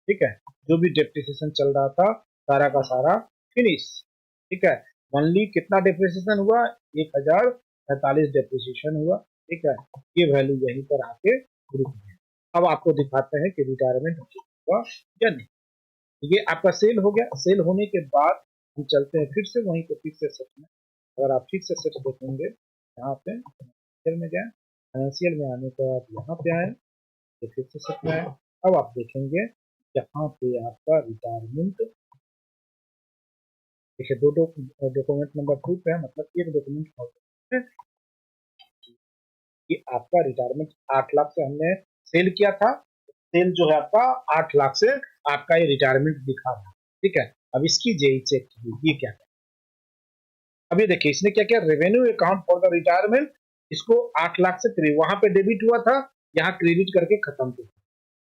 Speaker 1: ठीक है, जो भी डेप्रिसिएशन चल रहा था सारा का सारा फिनिश। ठीक है, ओनली कितना डेप्रिसिएशन हुआ, 1045 डेप्रिसिएशन हुआ। ठीक है, ये वैल्यू यहीं पर आके रुक गई। अब आपको दिखाते हैं कि रिटायरमेंट हुआ या नहीं। ये आपका सेल हो गया, सेल होने के बाद हम चलते हैं फिर से वहीं पे फिक्स एसेट में। अगर आप फिक्स एसेट देखेंगे यहाँ पे फाइनेंशियल में गए, फाइनेंशियल में आने के बाद यहाँ पे आए तो फिक्स एसेट में आए। अब आप देखेंगे यहाँ पे आपका रिटायरमेंट, देखिए दो डॉक्यूमेंट नंबर 2 पे है, मतलब एक डॉक्यूमेंट है कि आपका रिटायरमेंट 8 लाख से हमने सेल किया था, सेल जो है आपका 8 लाख से आपका ये रिटायरमेंट दिखा रहा है। ठीक है, अब इसकी जेई चेक कीजिए, ये क्या है। अब ये देखिए इसने क्या किया, revenue account for the retirement, इसको 8 लाख से क्रेडिट, वहां पे डेबिट हुआ था, यहाँ क्रेडिट करके खत्म किया।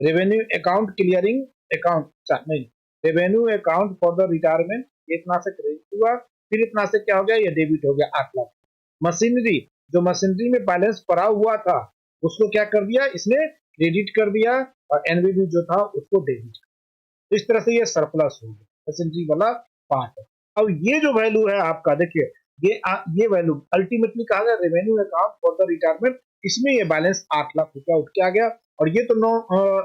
Speaker 1: रेवेन्यू अकाउंट क्लियरिंग अकाउंट नहीं, revenue account for the retirement इतना से क्रेडिट हुआ, फिर इतना से क्या हो गया, ये डेबिट हो गया 8 लाख। मशीनरी, जो मशीनरी में बैलेंस पड़ा हुआ था उसको क्या कर दिया इसने, क्रेडिट कर दिया, और एनवीबी जो था उसको डेबिट। तो इस तरह से ये सरप्लस हो गया मशीनरी वाला पार्ट है। अब ये जो वैल्यू है आपका देखिए, ये वैल्यू अल्टीमेटली कहा गया revenue account for the retirement, इसमें ये बैलेंस 8 लाख रुपया उठ के आ गया। और ये तो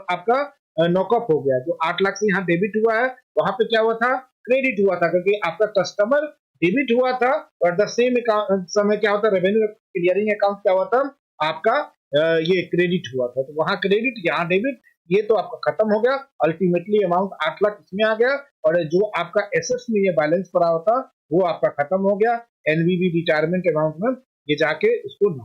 Speaker 1: आपका नॉकअप हो गया, जो 8 लाख से यहाँ डेबिट हुआ है वहां पे क्या हुआ था, क्रेडिट हुआ था, क्योंकि आपका कस्टमर डेबिट हुआ था और द सेम समय क्या होता, रेवेन्यू क्लियरिंग अकाउंट क्या हुआ था आपका, ये क्रेडिट हुआ था, तो वहां क्रेडिट यहाँ डेबिट, ये तो आपका खत्म हो गया। अल्टीमेटली अमाउंट 8 लाख इसमें आ गया और जो आपका एसेट्स में ये बैलेंस पड़ा होता वो आपका खत्म हो गया एनवीबी रिटायरमेंट अमाउंट में, ये जाके इसको ना।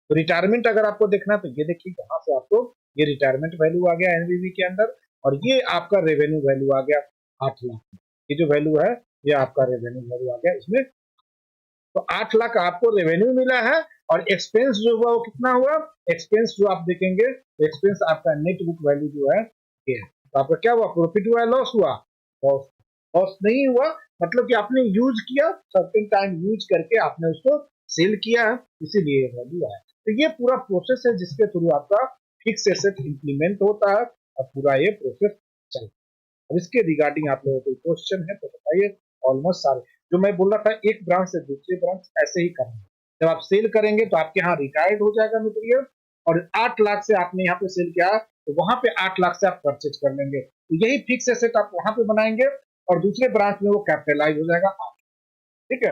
Speaker 1: तो रिटायरमेंट अगर आपको देखना तो ये देखिए यहाँ से आपको ये रिटायरमेंट वैल्यू आ गया एनवीबी के अंदर, और ये आपका रेवेन्यू वैल्यू आ गया 8 लाख। ये जो वैल्यू है ये आपका रेवेन्यू वैल्यू आ गया इसमें। तो 8 लाख आपको रेवेन्यू मिला है और एक्सपेंस जो हुआ वो कितना हुआ, एक्सपेंस जो आप देखेंगे एक्सपेंस आपका नेट बुक वैल्यू जो है ये है। तो आपका क्या हुआ, प्रॉफिट हुआ, लॉस हुआ, लॉस नहीं हुआ, मतलब कि आपने यूज किया, सर्टेन टाइम यूज करके आपने उसको सेल किया है, इसीलिए वैल्यू आया। तो ये पूरा प्रोसेस है जिसके थ्रू आपका फिक्स एसेट इंप्लीमेंट होता है और पूरा ये प्रोसेस चलता है। अब इसके रिगार्डिंग आप लोगों को क्वेश्चन है तो बताइए। ऑलमोस्ट सारे जो मैं बोल रहा था एक ब्रांच से दूसरे ब्रांच ऐसे ही करना, जब आप सेल करेंगे तो आपके यहाँ रिटायर्ड हो जाएगा मटेरियल, और 8 लाख से आपने यहाँ पे सेल किया तो वहां पे 8 लाख से आप परचेज कर लेंगे, तो यही फिक्स एसेट आप वहां पे बनाएंगे और दूसरे ब्रांच में वो कैपिटलाइज हो जाएगा। ठीक है,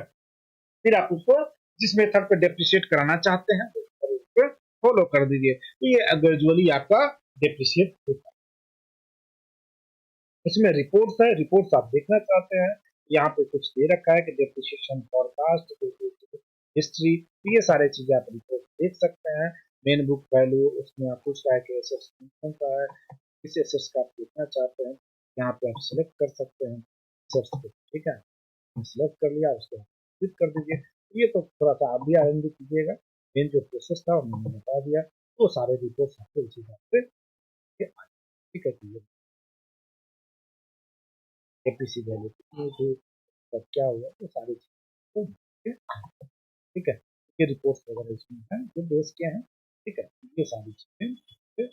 Speaker 1: फिर आप उसको जिस मेथड पे डेप्रिशिएट कराना चाहते हैं फॉलो कर दीजिए, तो ये ग्रेजुअली आपका डेप्रिशिएट होता है। इसमें रिपोर्ट्स है, रिपोर्ट्स आप देखना चाहते हैं, यहाँ पे कुछ दे रखा है कि डेप्रिसिएशन फॉरकास्ट, हिस्ट्री, तो ये सारे चीजें आप रिपोर्ट देख सकते हैं। मेन बुक वैल्यू, उसमें आप पूछ रहा है कि एसेट्स कौन सा है, किस एसेट्स का आप देखना चाहते हैं, यहाँ पे आप सिलेक्ट कर सकते हैं एसेट्स को, ठीक है, सिलेक्ट कर लिया, उसको क्लिक कर दीजिए। ये तो थोड़ा सा आप भी आरएनडी कीजिएगा, मेन जो प्रोसेस था वो मैंने बता दिया, तो सारे रिपोर्ट्स आपको इसी बात से, ठीक है, एपीसी वैल्यू कितनी थी, तब क्या हुआ, तो सारी चीजें, ठीक है, ये रिपोर्ट्स वगैरह इसमें है जो बेस के हैं, ठीक है, ये सारी चीजें।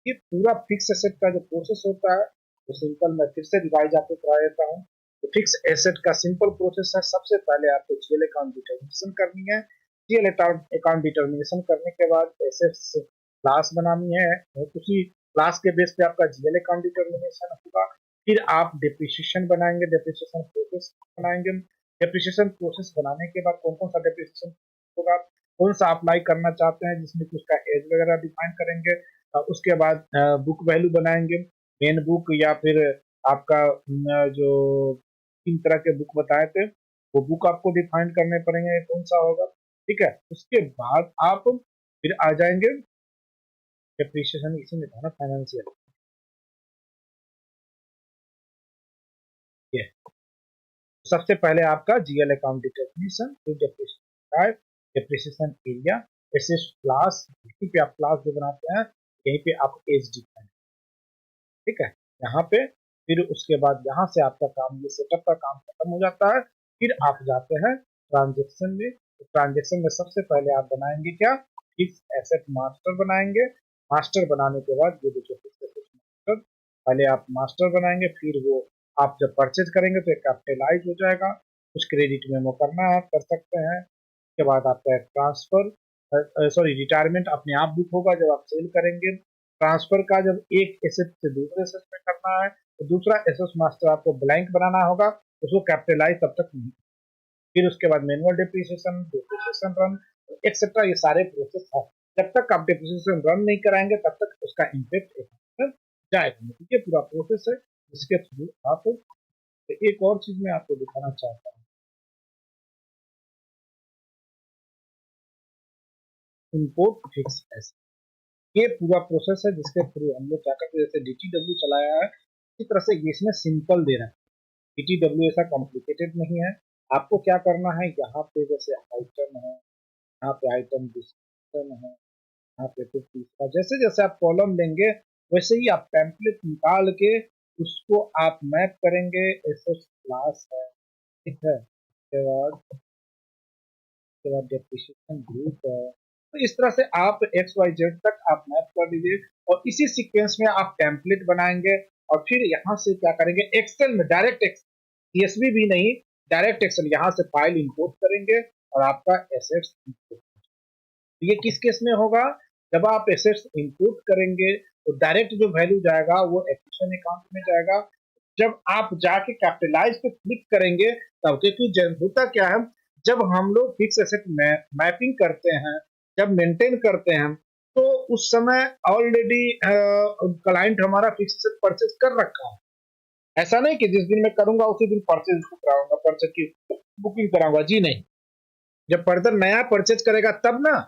Speaker 1: ये पूरा फिक्स एसेट का जो प्रोसेस होता है तो सिंपल, मैं फिर से रिवाइज आपको करा देता हूँ। तो फिक्स एसेट का सिंपल प्रोसेस है, सबसे पहले आपको जीएल अकाउंट डिटर्मिनेशन करनी है। जीएल अकाउंट डिटर्मिनेशन करने के बाद एसेट्स क्लास बनानी है, उसी क्लास के बेस पे आपका जीएल अकाउंट डिटर्मिनेशन होगा। फिर आप डिप्रिसिएशन बनाएंगे, डिप्रिसिएशन प्रोसेस बनाएंगे। डिप्रिसिएशन प्रोसेस बनाने के बाद कौन कौन सा डिप्रिसिएशन होगा, कौन सा अप्लाई करना चाहते हैं, जिसमें कुछ का एज वगैरह डिफाइन करेंगे। उसके बाद बुक वैल्यू बनाएंगे, मेन बुक या फिर आपका जो 3 तरह के बुक बताए थे वो बुक आपको डिफाइन करने पड़ेंगे कौन सा होगा, ठीक है। उसके बाद आप फिर आ जाएंगे डेप्रिसिएशन, इसी में था ना फाइनेंशियल, ये सबसे पहले आपका जीएल अकाउंट डिटर्मिनेशन, फिर depreciation type, depreciation area, asset class, यहीं पे आप क्लास जो बनाते हैं यहीं पे आप एज डिफाइन, ठीक है, यहाँ पे। फिर उसके बाद यहाँ से आपका काम, ये सेटअप का काम खत्म हो जाता है। फिर आप जाते हैं ट्रांजेक्शन में। तो ट्रांजेक्शन में सबसे पहले आप बनाएंगे क्या, फिक्स एसेट मास्टर बनाएंगे। मास्टर बनाने के बाद ये देखिए फिक्स एसेट मास्टर, पहले आप मास्टर बनाएंगे, फिर वो आप जब परचेज करेंगे तो कैपिटलाइज हो जाएगा। कुछ क्रेडिट मेमो करना है कर सकते हैं। उसके बाद आपका ट्रांसफर सॉरी रिटायरमेंट अपने आप बुक होगा जब आप सेल करेंगे। ट्रांसफर का जब एक एसेट से दूसरे एसेट में करना है तो दूसरा एसेट मास्टर आपको ब्लैंक बनाना होगा, उसको कैपिटलाइज तब तक नहीं। फिर उसके बाद manual depreciation, depreciation run etcetera, ये सारे प्रोसेस है। जब तक आप डिप्रिसिएशन रन नहीं कराएंगे तब तक उसका इम्पैक्ट जाएगा। तो ये पूरा प्रोसेस है जिसके थ्रू आप, एक और चीज मैं आपको दिखाना चाहता हूँ, इम्पोर्ट फिक्स एसेट, ये पूरा प्रोसेस है जिसके थ्रू हम लोग क्या करते हैं, जैसे डीटीडब्ल्यू चलाया है इसी तरह से ये इसमें सिंपल दे रहा है। डीटीडब्ल्यू ऐसा कॉम्प्लिकेटेड नहीं है। आपको क्या करना है, यहाँ पे जैसे आइटम है, यहाँ पे आइटम डिस्क्रिप्शन है, यहाँ पे फिर तीसरा, जैसे जैसे आप कॉलम लेंगे वैसे ही आप टेम्पलेट निकाल के उसको आप मैप करेंगे। एसेट क्लास है, ठीक है, उसके बाद डेप्रिसिएशन ग्रुप है। तो इस तरह से आप एक्स वाई जेड तक आप मैप कर लीजिए और इसी सीक्वेंस में आप टेम्पलेट बनाएंगे। और फिर यहाँ से क्या करेंगे, एक्सेल में डायरेक्ट सीएसवी भी नहीं, डायरेक्ट एक्सेल, यहाँ से फाइल इंपोर्ट करेंगे और आपका एसेट्स इंपोर्ट। तो ये किस केस में होगा, जब आप एसेट्स इंपोर्ट करेंगे तो डायरेक्ट जो वैल्यू जाएगा वो एक्विजिशन अकाउंट में जाएगा। जब आप जाके कैपिटलाइज पे क्लिक करेंगे तब, क्योंकि होता क्या है, जब हम लोग फिक्स एसेट मैपिंग करते हैं, जब मेंटेन करते हैं तो उस समय ऑलरेडी क्लाइंट हमारा फिक्स एसेट परचेज कर रखा है। ऐसा नहीं कि जिस दिन मैं करूंगा उसी दिन परचेज कराऊंगा, परचेज की बुकिंग कराऊंगा, जी नहीं। जब फर्दर नया परचेज करेगा तब ना,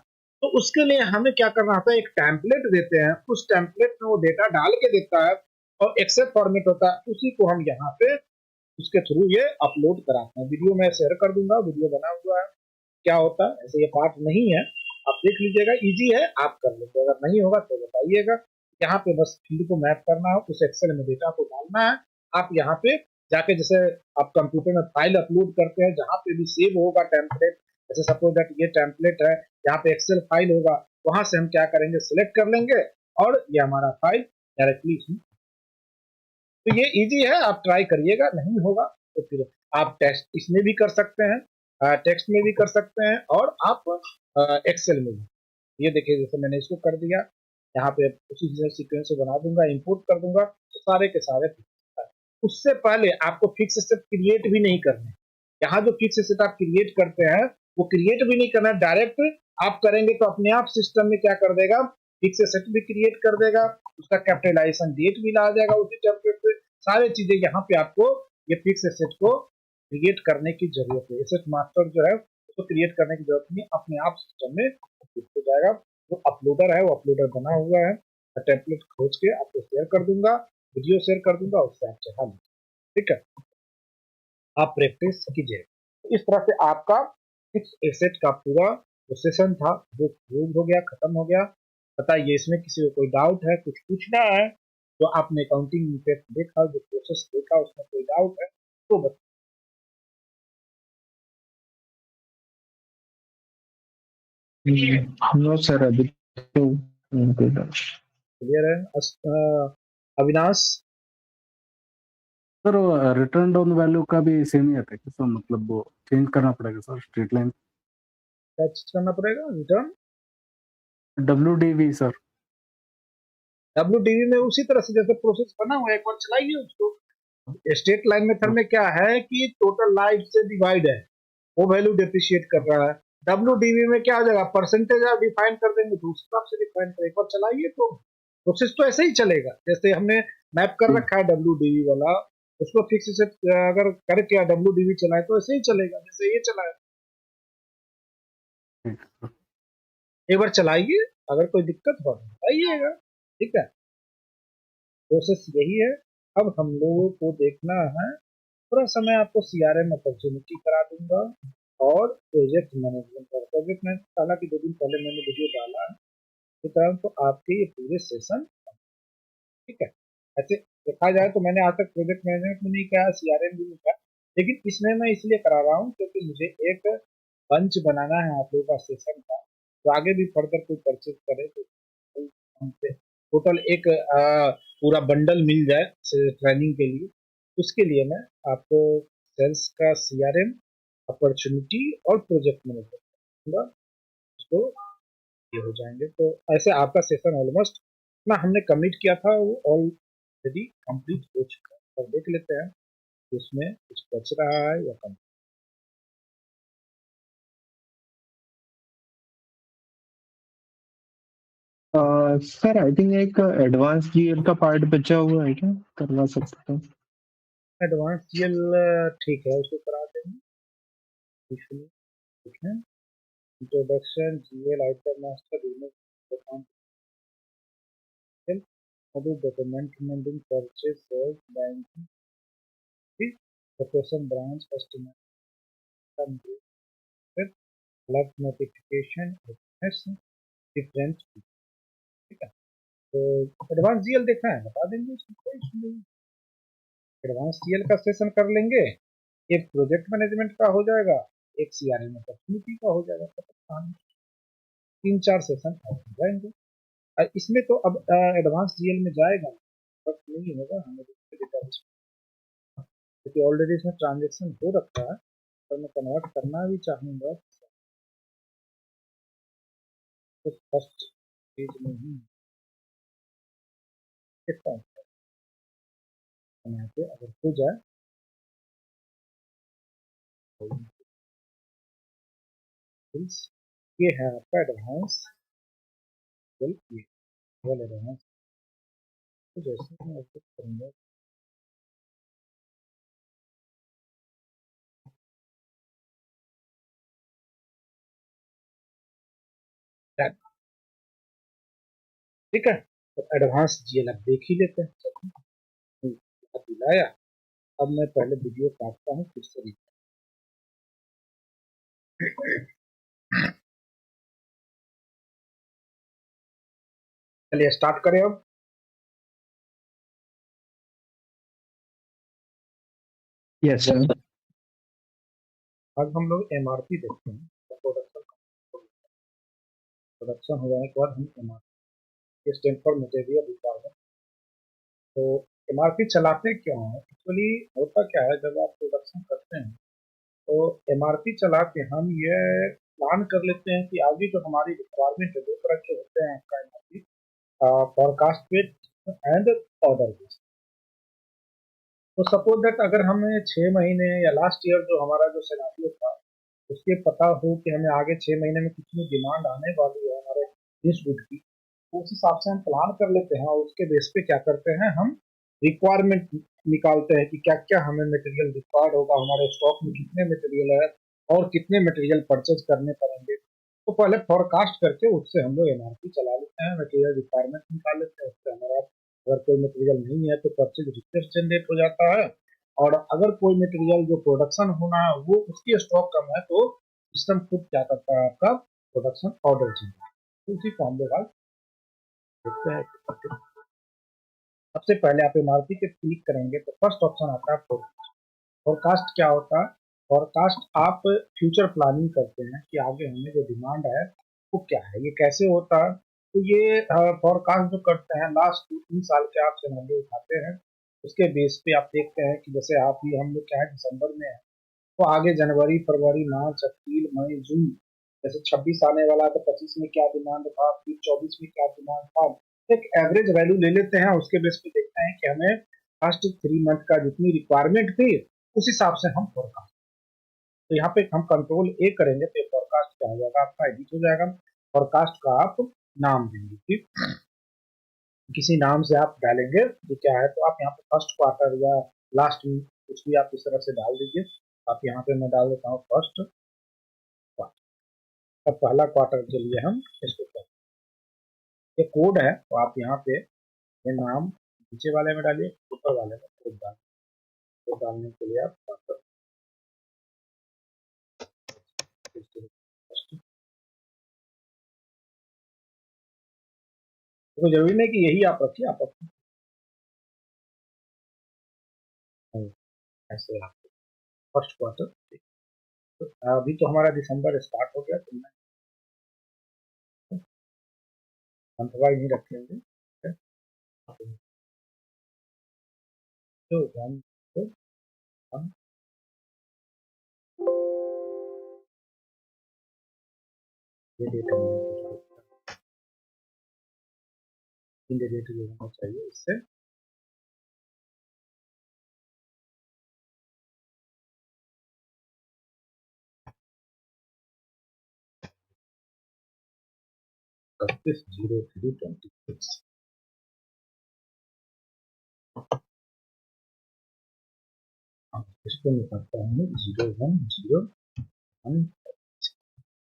Speaker 1: तो उसके लिए हमें क्या करना होता है, एक टेम्पलेट देते हैं, उस टेम्पलेट में वो डेटा डाल के देता है और एक्सेल फॉर्मेट होता है, उसी को हम यहाँ पे उसके थ्रू ये अपलोड कराते हैं। वीडियो में शेयर कर दूंगा, वीडियो बना हुआ है क्या होता है, ऐसे ये पार्ट नहीं है, आप देख लीजिएगा, इजी है, आप कर लेंगे। अगर नहीं होगा तो बताइएगा। यहाँ पे बस फील्ड को मैप करना है, उस एक्सेल में डेटा को डालना है। आप यहाँ पे जाके, जैसे आप कंप्यूटर में फाइल अपलोड करते हैं, जहाँ पे भी सेव होगा टेम्पलेट, जैसे सपोज दैट ये टेम्पलेट है, यहाँ पे एक्सेल फाइल होगा, वहां से हम क्या करेंगे, सिलेक्ट कर लेंगे और ये हमारा फाइल डायरेक्टली इसमें। तो ये इजी है, आप ट्राई करिएगा। नहीं होगा तो फिर आप टेक्स्ट इसमें भी कर सकते हैं, टेक्स्ट में भी कर सकते हैं, और आप एक्सेल में भी। ये देखिए जैसे मैंने इसको कर दिया, यहाँ पे उसी सीक्वेंस से बना दूंगा, इंपोर्ट कर दूंगा, तो सारे के सारे। उससे पहले आपको फिक्स एसेट क्रिएट भी नहीं करना है। यहाँ जो फिक्स एसेट आप क्रिएट करते हैं वो क्रिएट भी नहीं करना है, डायरेक्ट आप करेंगे तो अपने आप सिस्टम में क्या कर देगा, फिक्स एसेट भी क्रिएट कर देगा, उसका कैपिटलाइजेशन डेट भी ला जाएगा उसी टेम्पलेट पे। सारी चीजें यहाँ पे आपको ये फिक्स एसेट को क्रिएट करने की जरूरत है। एसेट मास्टर जो है उसको क्रिएट करने की जरूरत नहीं, अपने आप सिस्टम में हो जाएगा। जो अपलोडर है वो अपलोडर बना हुआ है, टेम्पलेट खोज के आपको शेयर कर दूंगा, वीडियो शेयर कर दूंगा, उससे आप चला लीजिए। ठीक है, आप प्रैक्टिस कीजिए। इस तरह से आपका फिक्स एसेट का पूरा प्रोसेसन था जो प्रूव हो गया, खत्म हो गया। बताइए इसमें किसी को कोई डाउट है, कुछ पूछना है? जो आपने अकाउंटिंग इम्पैक्ट देखा, जो प्रोसेस देखा, उसमें कोई डाउट है तो बताइए।
Speaker 2: नो सर, अभी तो कोई doubt।
Speaker 1: क्लियर है? Avinash,
Speaker 3: sir return down value का भी सेम ही आता है क्या सर? मतलब वो चेंज करना पड़ेगा सर स्ट्रेट लाइन?
Speaker 1: क्या चीज करना पड़ेगा? Return
Speaker 3: WDV sir.
Speaker 1: WDV में उसी तरह से जैसे प्रोसेस बना हुआ है, एक बार चलाइए उसको। स्टेट लाइन मेथड में क्या है कि टोटल लाइफ से डिवाइड है, वो वैल्यू डिप्रिशिएट कर रहा है। WDV में क्या हो जाएगा, परसेंटेज आप डिफाइन कर देंगे तो उस हिसाब से डिफाइन कर, एक बार चलाइए तो प्रोसेस तो ऐसे ही चलेगा जैसे हमने मैप कर रखा है WDV वाला। उसको फिक्स से अगर करके WDV चलाए तो ऐसे ही चलेगा जैसे ये चला है। एक बार चलाइए, अगर कोई दिक्कत हो तो बताइएगा। ठीक है, प्रोसेस यही है। अब हम लोगों को देखना है, थोड़ा समय आपको CRM अपॉर्चुनिटी करा दूंगा और प्रोजेक्ट मैनेजमेंट पर। प्रोजेक्ट मैनेजमेंट हालांकि 2 दिन पहले मैंने वीडियो डाला है, इस तरह तो आपके ये पूरे सेशन। ठीक है, ऐसे देखा जाए तो मैंने आज तक प्रोजेक्ट मैनेजमेंट में नहीं किया, CRM भी नहीं किया, लेकिन इसमें मैं इसलिए करा रहा हूँ क्योंकि मुझे एक बंच बनाना है आप लोगों का सेशन का, तो आगे भी फर्दर कोई परचेज करे तो हमसे टोटल एक पूरा बंडल मिल जाए ट्रेनिंग के लिए। उसके लिए मैं आपको सेल्स का CRM अपॉर्चुनिटी और प्रोजेक्ट मैनेजमेंट दूंगा, उसको ये हो जाएंगे। तो ऐसे आपका सेशन ऑलमोस्ट ना हमने कमिट किया था वो ऑलरेडी कंप्लीट हो चुका है। और देख लेते हैं कि उसमें कुछ बच रहा है या कम।
Speaker 2: सर आई थिंक एक एडवांस जीएल का पार्ट बचा हुआ है, क्या करवा सकते हैं?
Speaker 1: एडवांस जीएल ठीक है, उसको करा देंगे। ठीक है, introduction GL item master business document maintain purchase sales banking location branch customer alert notification different. ठीक है, तो एडवांस जीएल देखना है बता देंगे, उसमें कोई इशू नहीं। एडवांस जीएल का सेशन कर लेंगे, एक प्रोजेक्ट मैनेजमेंट का हो जाएगा, एक CRM अपॉर्चुनिटी का हो जाएगा, 3-4 सेशन हो जाएंगे। और इसमें तो अब एडवांस जीएल में जाएगा बट नहीं होगा हमें डेटाबेस, क्योंकि ऑलरेडी इसमें ट्रांजेक्शन हो रखा है, तो मैं कन्वर्ट करना भी चाहूंगा तो फर्स्ट पेज में ही देखता हूँ। यहाँ पे अगर हो जाए तो ये है आपका एडवांस ये एडवांस। तो जैसे मैं ओपन करूंगा ठीक है, तो एडवांस जीएल अब देख ही लेते हैं। दिलाया, अब मैं पहले वीडियो काटता हूँ किस तरीके। चलिए स्टार्ट करें अब।
Speaker 2: Yes sir.
Speaker 1: अब हम लोग MRP देखते हैं। प्रोडक्शन हो जाने के बाद हम MRP stand for material requirement. तो MRP चलाते क्यों हैं? एक्चुअली होता क्या है, जब आप प्रोडक्शन करते हैं तो MRP चला के हम ये प्लान कर लेते हैं कि आगे जो हमारी रिक्वायरमेंट है, 2 तरह के होते हैं आपका MRP, forecast based and order based. तो सपोज दैट अगर हमें 6 महीने या लास्ट ईयर जो हमारा जो सिनेरियो था उसके पता हो कि हमें आगे 6 महीने में कितनी डिमांड आने वाली है हमारे इंस्टीट्यूट की, तो उस हिसाब से हम प्लान कर लेते हैं और उसके बेस पे क्या करते हैं, हम रिक्वायरमेंट निकालते हैं कि क्या क्या हमें मटेरियल रिक्वायर्ड होगा, हमारे स्टॉक में कितने मटेरियल है और कितने मटेरियल परचेज करने पड़ेंगे। तो पहले फोरकास्ट करके उससे हम लोग एमआरपी चला लेते हैं, मटेरियल रिक्वायरमेंट निकाल लेते हैं, उससे हमारा अगर कोई मटेरियल नहीं है तो परचेज रिक्वेस्ट जनरेट हो जाता है, और अगर कोई मटेरियल जो प्रोडक्शन होना है वो उसकी स्टॉक कम है तो सिस्टम खुद क्या करता है, आपका प्रोडक्शन ऑर्डर जनरेट। तो उसी को हम लोग आज देखते हैं। सबसे पहले आप एमआरपी पे क्लिक करेंगे तो फर्स्ट ऑप्शन आता है फोरकास्ट। फोरकास्ट क्या होता है? फोरकास्ट आप फ्यूचर प्लानिंग करते हैं कि आगे हमें जो डिमांड है वो क्या है, ये कैसे होता है। तो ये फोरकास्ट जो करते हैं लास्ट 2-3 साल के आप सिनेरियो उठाते हैं, उसके बेस पे आप देखते हैं कि जैसे आप ही हम लोग क्या है दिसंबर में है, तो आगे जनवरी फरवरी मार्च अप्रैल मई जून, जैसे 26 आने वाला है तो 25 में क्या डिमांड था, फिर 24 में क्या डिमांड था, एक एवरेज वैल्यू ले लेते हैं, उसके बेस पे देखते हैं कि हमें फर्स्ट 3 मंथ का जितनी रिक्वायरमेंट थी उस हिसाब से हम फोरकास्ट। तो यहाँ पे हम कंट्रोल ए करेंगे तो फोरकास्ट क्या हो जाएगा, आपका एडिट हो जाएगा। फोरकास्ट का आप नाम देंगे, ठीक, किसी नाम से आप डालेंगे कि क्या है, तो आप यहाँ पे फर्स्ट क्वार्टर या लास्ट वीक कुछ भी आप इस तरह से डाल दीजिए। आप यहाँ पे मैं डाल देता हूँ फर्स्ट क्वार्टर। अब पहला क्वार्टर के लिए हम इसको करते हैं। ये कोड है तो आप यहाँ पे ये नाम नीचे वाले में डालिए, ऊपर वाले में कोड डालिए। कोड डालने के लिए आप तो जरूरी नहीं कि यही आप रखिए, आप अपने ऐसे आप फर्स्ट क्वार्टर। तो अभी तो हमारा दिसंबर स्टार्ट हो गया, तो मैं मंथ वाइज नहीं रखेंगे, ठीक है? तो हम ये डेट इन डेट जो होना चाहिए इससे इकतीस 03/26। इसको निकालता हूँ 0101।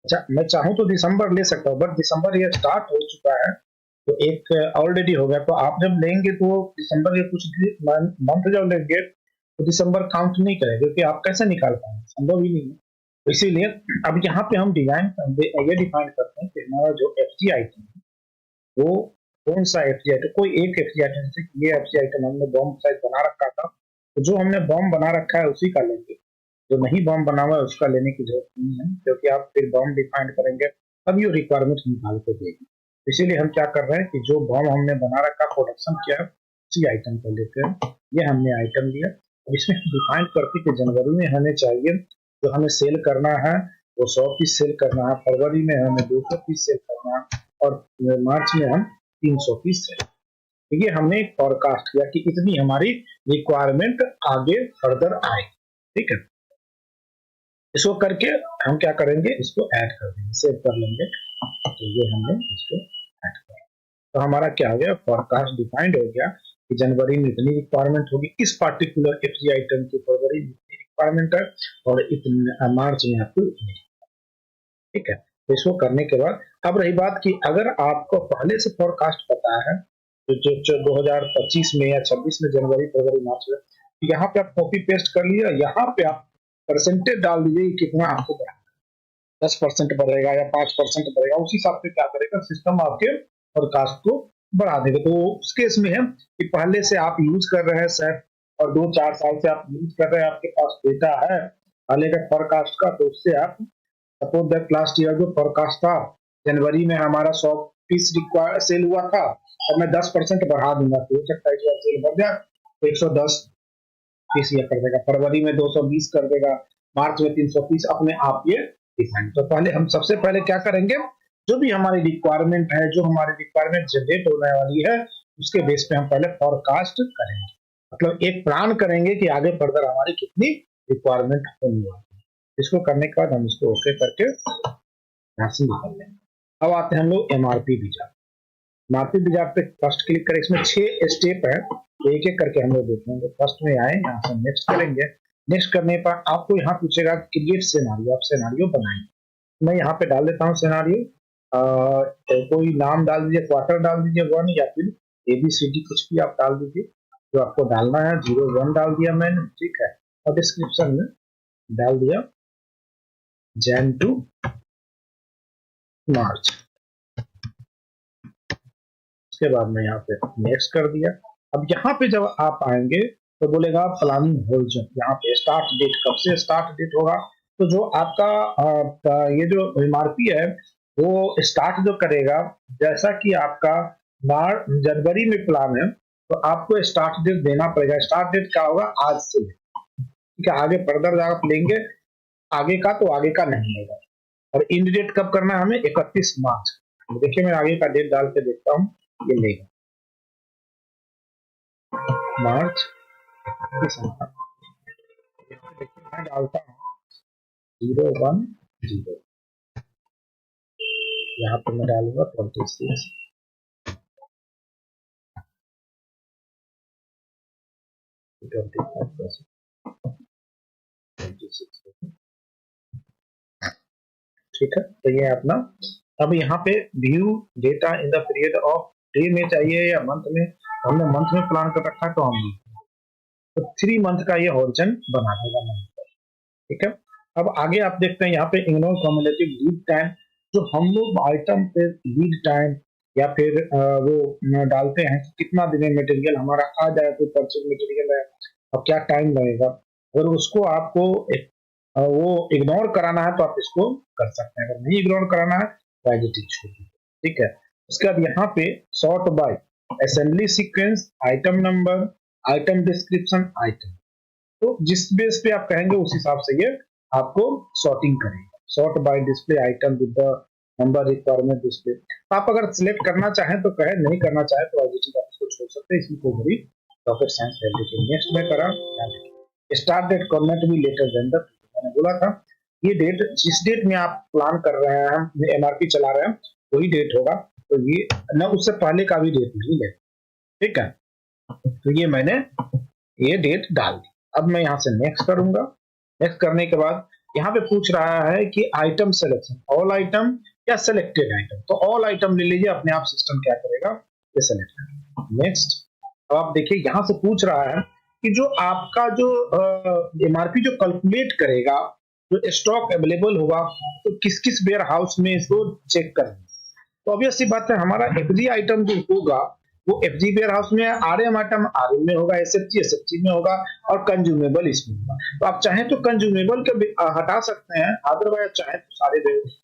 Speaker 1: अच्छा, मैं चाहूँ तो दिसंबर ले सकता हूँ, बट दिसंबर ये स्टार्ट हो चुका है तो एक ऑलरेडी हो गया, तो आप जब लेंगे तो दिसंबर के कुछ मंथ जब लेंगे तो दिसंबर काउंट नहीं करेगा, क्योंकि आप कैसे निकाल पाएंगे, संभव ही नहीं है। तो इसीलिए अब यहाँ पे हम ये डिफाइन करते हैं कि हमारा जो एफजी आइटम है वो कौन सा एफजी आइटम, कोई एक एफजी आइटम, जैसे ये एफजी आइटम हमने बॉम्ब साइज बना रखा था, तो जो हमने बॉम्ब बना रखा है उसी का लेंगे, जो नहीं बॉम्ब बना हुआ है उसका लेने की जरूरत नहीं है, क्योंकि आप फिर बॉम्ब डिफाइन करेंगे तब ये रिक्वायरमेंट निकाल के देगी। इसीलिए हम क्या कर रहे हैं कि जो बॉम्ब हमने बना रखा, प्रोडक्शन किया है, उसी आइटम को लेते हैं। ये हमने आइटम लिया, अब इसमें डिफाइन करते कि जनवरी में हमें चाहिए, जो हमें सेल करना है वो 100 पीस सेल करना है, फरवरी में हमें 200 पीस सेल करना है, और मार्च में हम 300 पीस सेल। तो ये हमने फोरकास्ट किया कि इतनी हमारी रिक्वायरमेंट आगे फर्दर आए, ठीक है। इसको करके हम क्या करेंगे, इसको ऐड कर देंगे, सेव कर लेंगे, तो ये हमने इसको ऐड किया, तो हमारा क्या हो गया, फोरकास्ट डिफाइंड हो गया कि जनवरी में इतनी रिक्वायरमेंट होगी इस पार्टिकुलर एफजी आइटम की, फरवरी में इतनी रिक्वायरमेंट है, और इतने मार्च में आपको इतनी, ठीक है। तो इसको करने के बाद अब रही बात कि अगर आपको पहले से फोरकास्ट पता है, तो जो 2025 में या 26 में जनवरी फरवरी मार्च में, तो यहाँ पे आप कॉपी पेस्ट कर लिया, यहाँ पे आप परसेंटेज डाल दीजिए कितना आपको बढ़ा, 10% बढ़ेगा या 5% बढ़ेगा, उस हिसाब से क्या करेगा सिस्टम आपके फोरकास्ट को बढ़ा देगा। तो उस केस में है कि पहले से आप यूज कर रहे हैं सर, और 2-4 साल से आप यूज कर रहे हैं, आपके पास डेटा है पहले का फोरकास्ट का, तो उससे आप सपोज दैट लास्ट ईयर जो फोरकास्ट था जनवरी में हमारा 100 पीस सेल हुआ था, और मैं 10% बढ़ा दूंगा तो हो सकता है कि सेल बढ़ जाए तो 110 पीस ये कर देगा, फरवरी में 220 कर देगा, मार्च में 300 पीस, अपने आप ये डिफाइन। तो पहले हम सबसे पहले क्या करेंगे, जो भी हमारी रिक्वायरमेंट है, जो हमारी रिक्वायरमेंट जनरेट होने वाली है, उसके बेस पे हम पहले फोरकास्ट करेंगे, मतलब एक प्लान करेंगे कि आगे फर्दर हमारी कितनी रिक्वायरमेंट होने वाली है। इसको करने के बाद हम इसको ओके करके यहाँ से निकल लेंगे। अब आते हैं हम लोग एमआरपी विजार्ड। एमआरपी विजार्ड पे फर्स्ट क्लिक करें। इसमें 6 स्टेप है, तो एक एक करके हम लोग देखेंगे। फर्स्ट में आए, यहाँ से नेक्स्ट करेंगे। नेक्स्ट करने पर आपको यहाँ पूछेगा क्रिएट सिनेरियो, आप सिनेरियो बनाएंगे। मैं यहाँ पे डाल देता हूँ सिनेरियो, कोई नाम डाल दीजिए, क्वार्टर डाल दीजिए 1 या फिर ABCD कुछ भी आप डाल दीजिए जो आपको डालना है। 01 डाल दिया मैंने, ठीक है। और डिस्क्रिप्शन में डाल दिया Jan to March। उसके बाद मैं यहाँ पे नेक्स्ट कर दिया। अब यहाँ पे जब आप आएंगे तो बोलेगा प्लानिंग होरिजन, यहाँ पे स्टार्ट डेट, कब से स्टार्ट डेट होगा। तो जो आपका ये जो MRP है वो स्टार्ट जो करेगा, जैसा कि आपका जनवरी में प्लान है तो आपको स्टार्ट डेट देना पड़ेगा। स्टार्ट डेट क्या होगा, आज से, ठीक है। आगे फर्दर आप लेंगे आगे का तो आगे का नहीं लेगा। और इंड डेट कब करना है हमें, 31 मार्च। देखिए मैं आगे का डेट डाल के देखता हूँ, ये लेगा मार्च। मैं डालता हूँ 010, यहाँ पे मैं डालूंगा 26, ठीक है। तो ये अपना, अब यहाँ पे view data in the period of day में चाहिए या मंथ में। हमने मंथ में प्लान कर रखा तो हम तो 3 मंथ का ये होरिजन बना देगा मंथ पर, ठीक है। अब आगे आप देखते हैं यहाँ पे इग्नोर कम्युलेटिव लीड टाइम। जो हम लोग आइटम पे लीड टाइम या फिर वो डालते हैं कि कितना दिन में मटेरियल हमारा आ जाए, कोई परचेज मटेरियल है और क्या टाइम लगेगा, अगर उसको आपको वो इग्नोर कराना है तो आप इसको कर सकते हैं। अगर नहीं इग्नोर कराना है तो एज इट इज छोड़िए, ठीक है। उसके बाद यहाँ पे sort by assembly sequence, item number, item description, item, तो जिस बेस पे आप कहेंगे उस हिसाब से ये आपको सॉर्टिंग करेगा। Sort by display item with the number requirement display. आप अगर सिलेक्ट करना चाहें तो कहे, नहीं करना चाहे तो एज इट इज आप इसको छोड़ सकते हैं, इसमें कोई बड़ी रॉकेट साइंस है। लेकिन नेक्स्ट में करा start date cannot to be later than the, मैंने बोला था ये डेट जिस डेट में आप प्लान कर रहे हैं, MRP चला रहे हैं वही डेट होगा, तो ये न उससे पहले का भी डेट नहीं है, ठीक है। तो ये मैंने ये डेट डाल दी। अब मैं यहाँ से नेक्स्ट करूंगा। नेक्स्ट करने के बाद यहाँ पे पूछ रहा है कि आइटम सिलेक्शन, ऑल आइटम या सिलेक्टेड आइटम। तो ऑल आइटम ले लीजिए, अपने आप सिस्टम क्या करेगा, ये सेलेक्ट करेगा। नेक्स्ट। अब आप देखिए यहाँ से पूछ रहा है कि जो आपका जो MRP जो कैलकुलेट करेगा, जो स्टॉक अवेलेबल होगा तो किस किस वेयर हाउस में इसको चेक करेंगे। तो ऑब्वियस सी बात है, हमारा FG आइटम जो होगा वो FG वेयर हाउस में, RM आइटम RM में होगा, SFG में होगा और कंज्यूमेबल इसमें होगा। तो आप चाहें तो कंज्यूमेबल के हटा सकते हैं, अदरवाइज चाहे तो सारे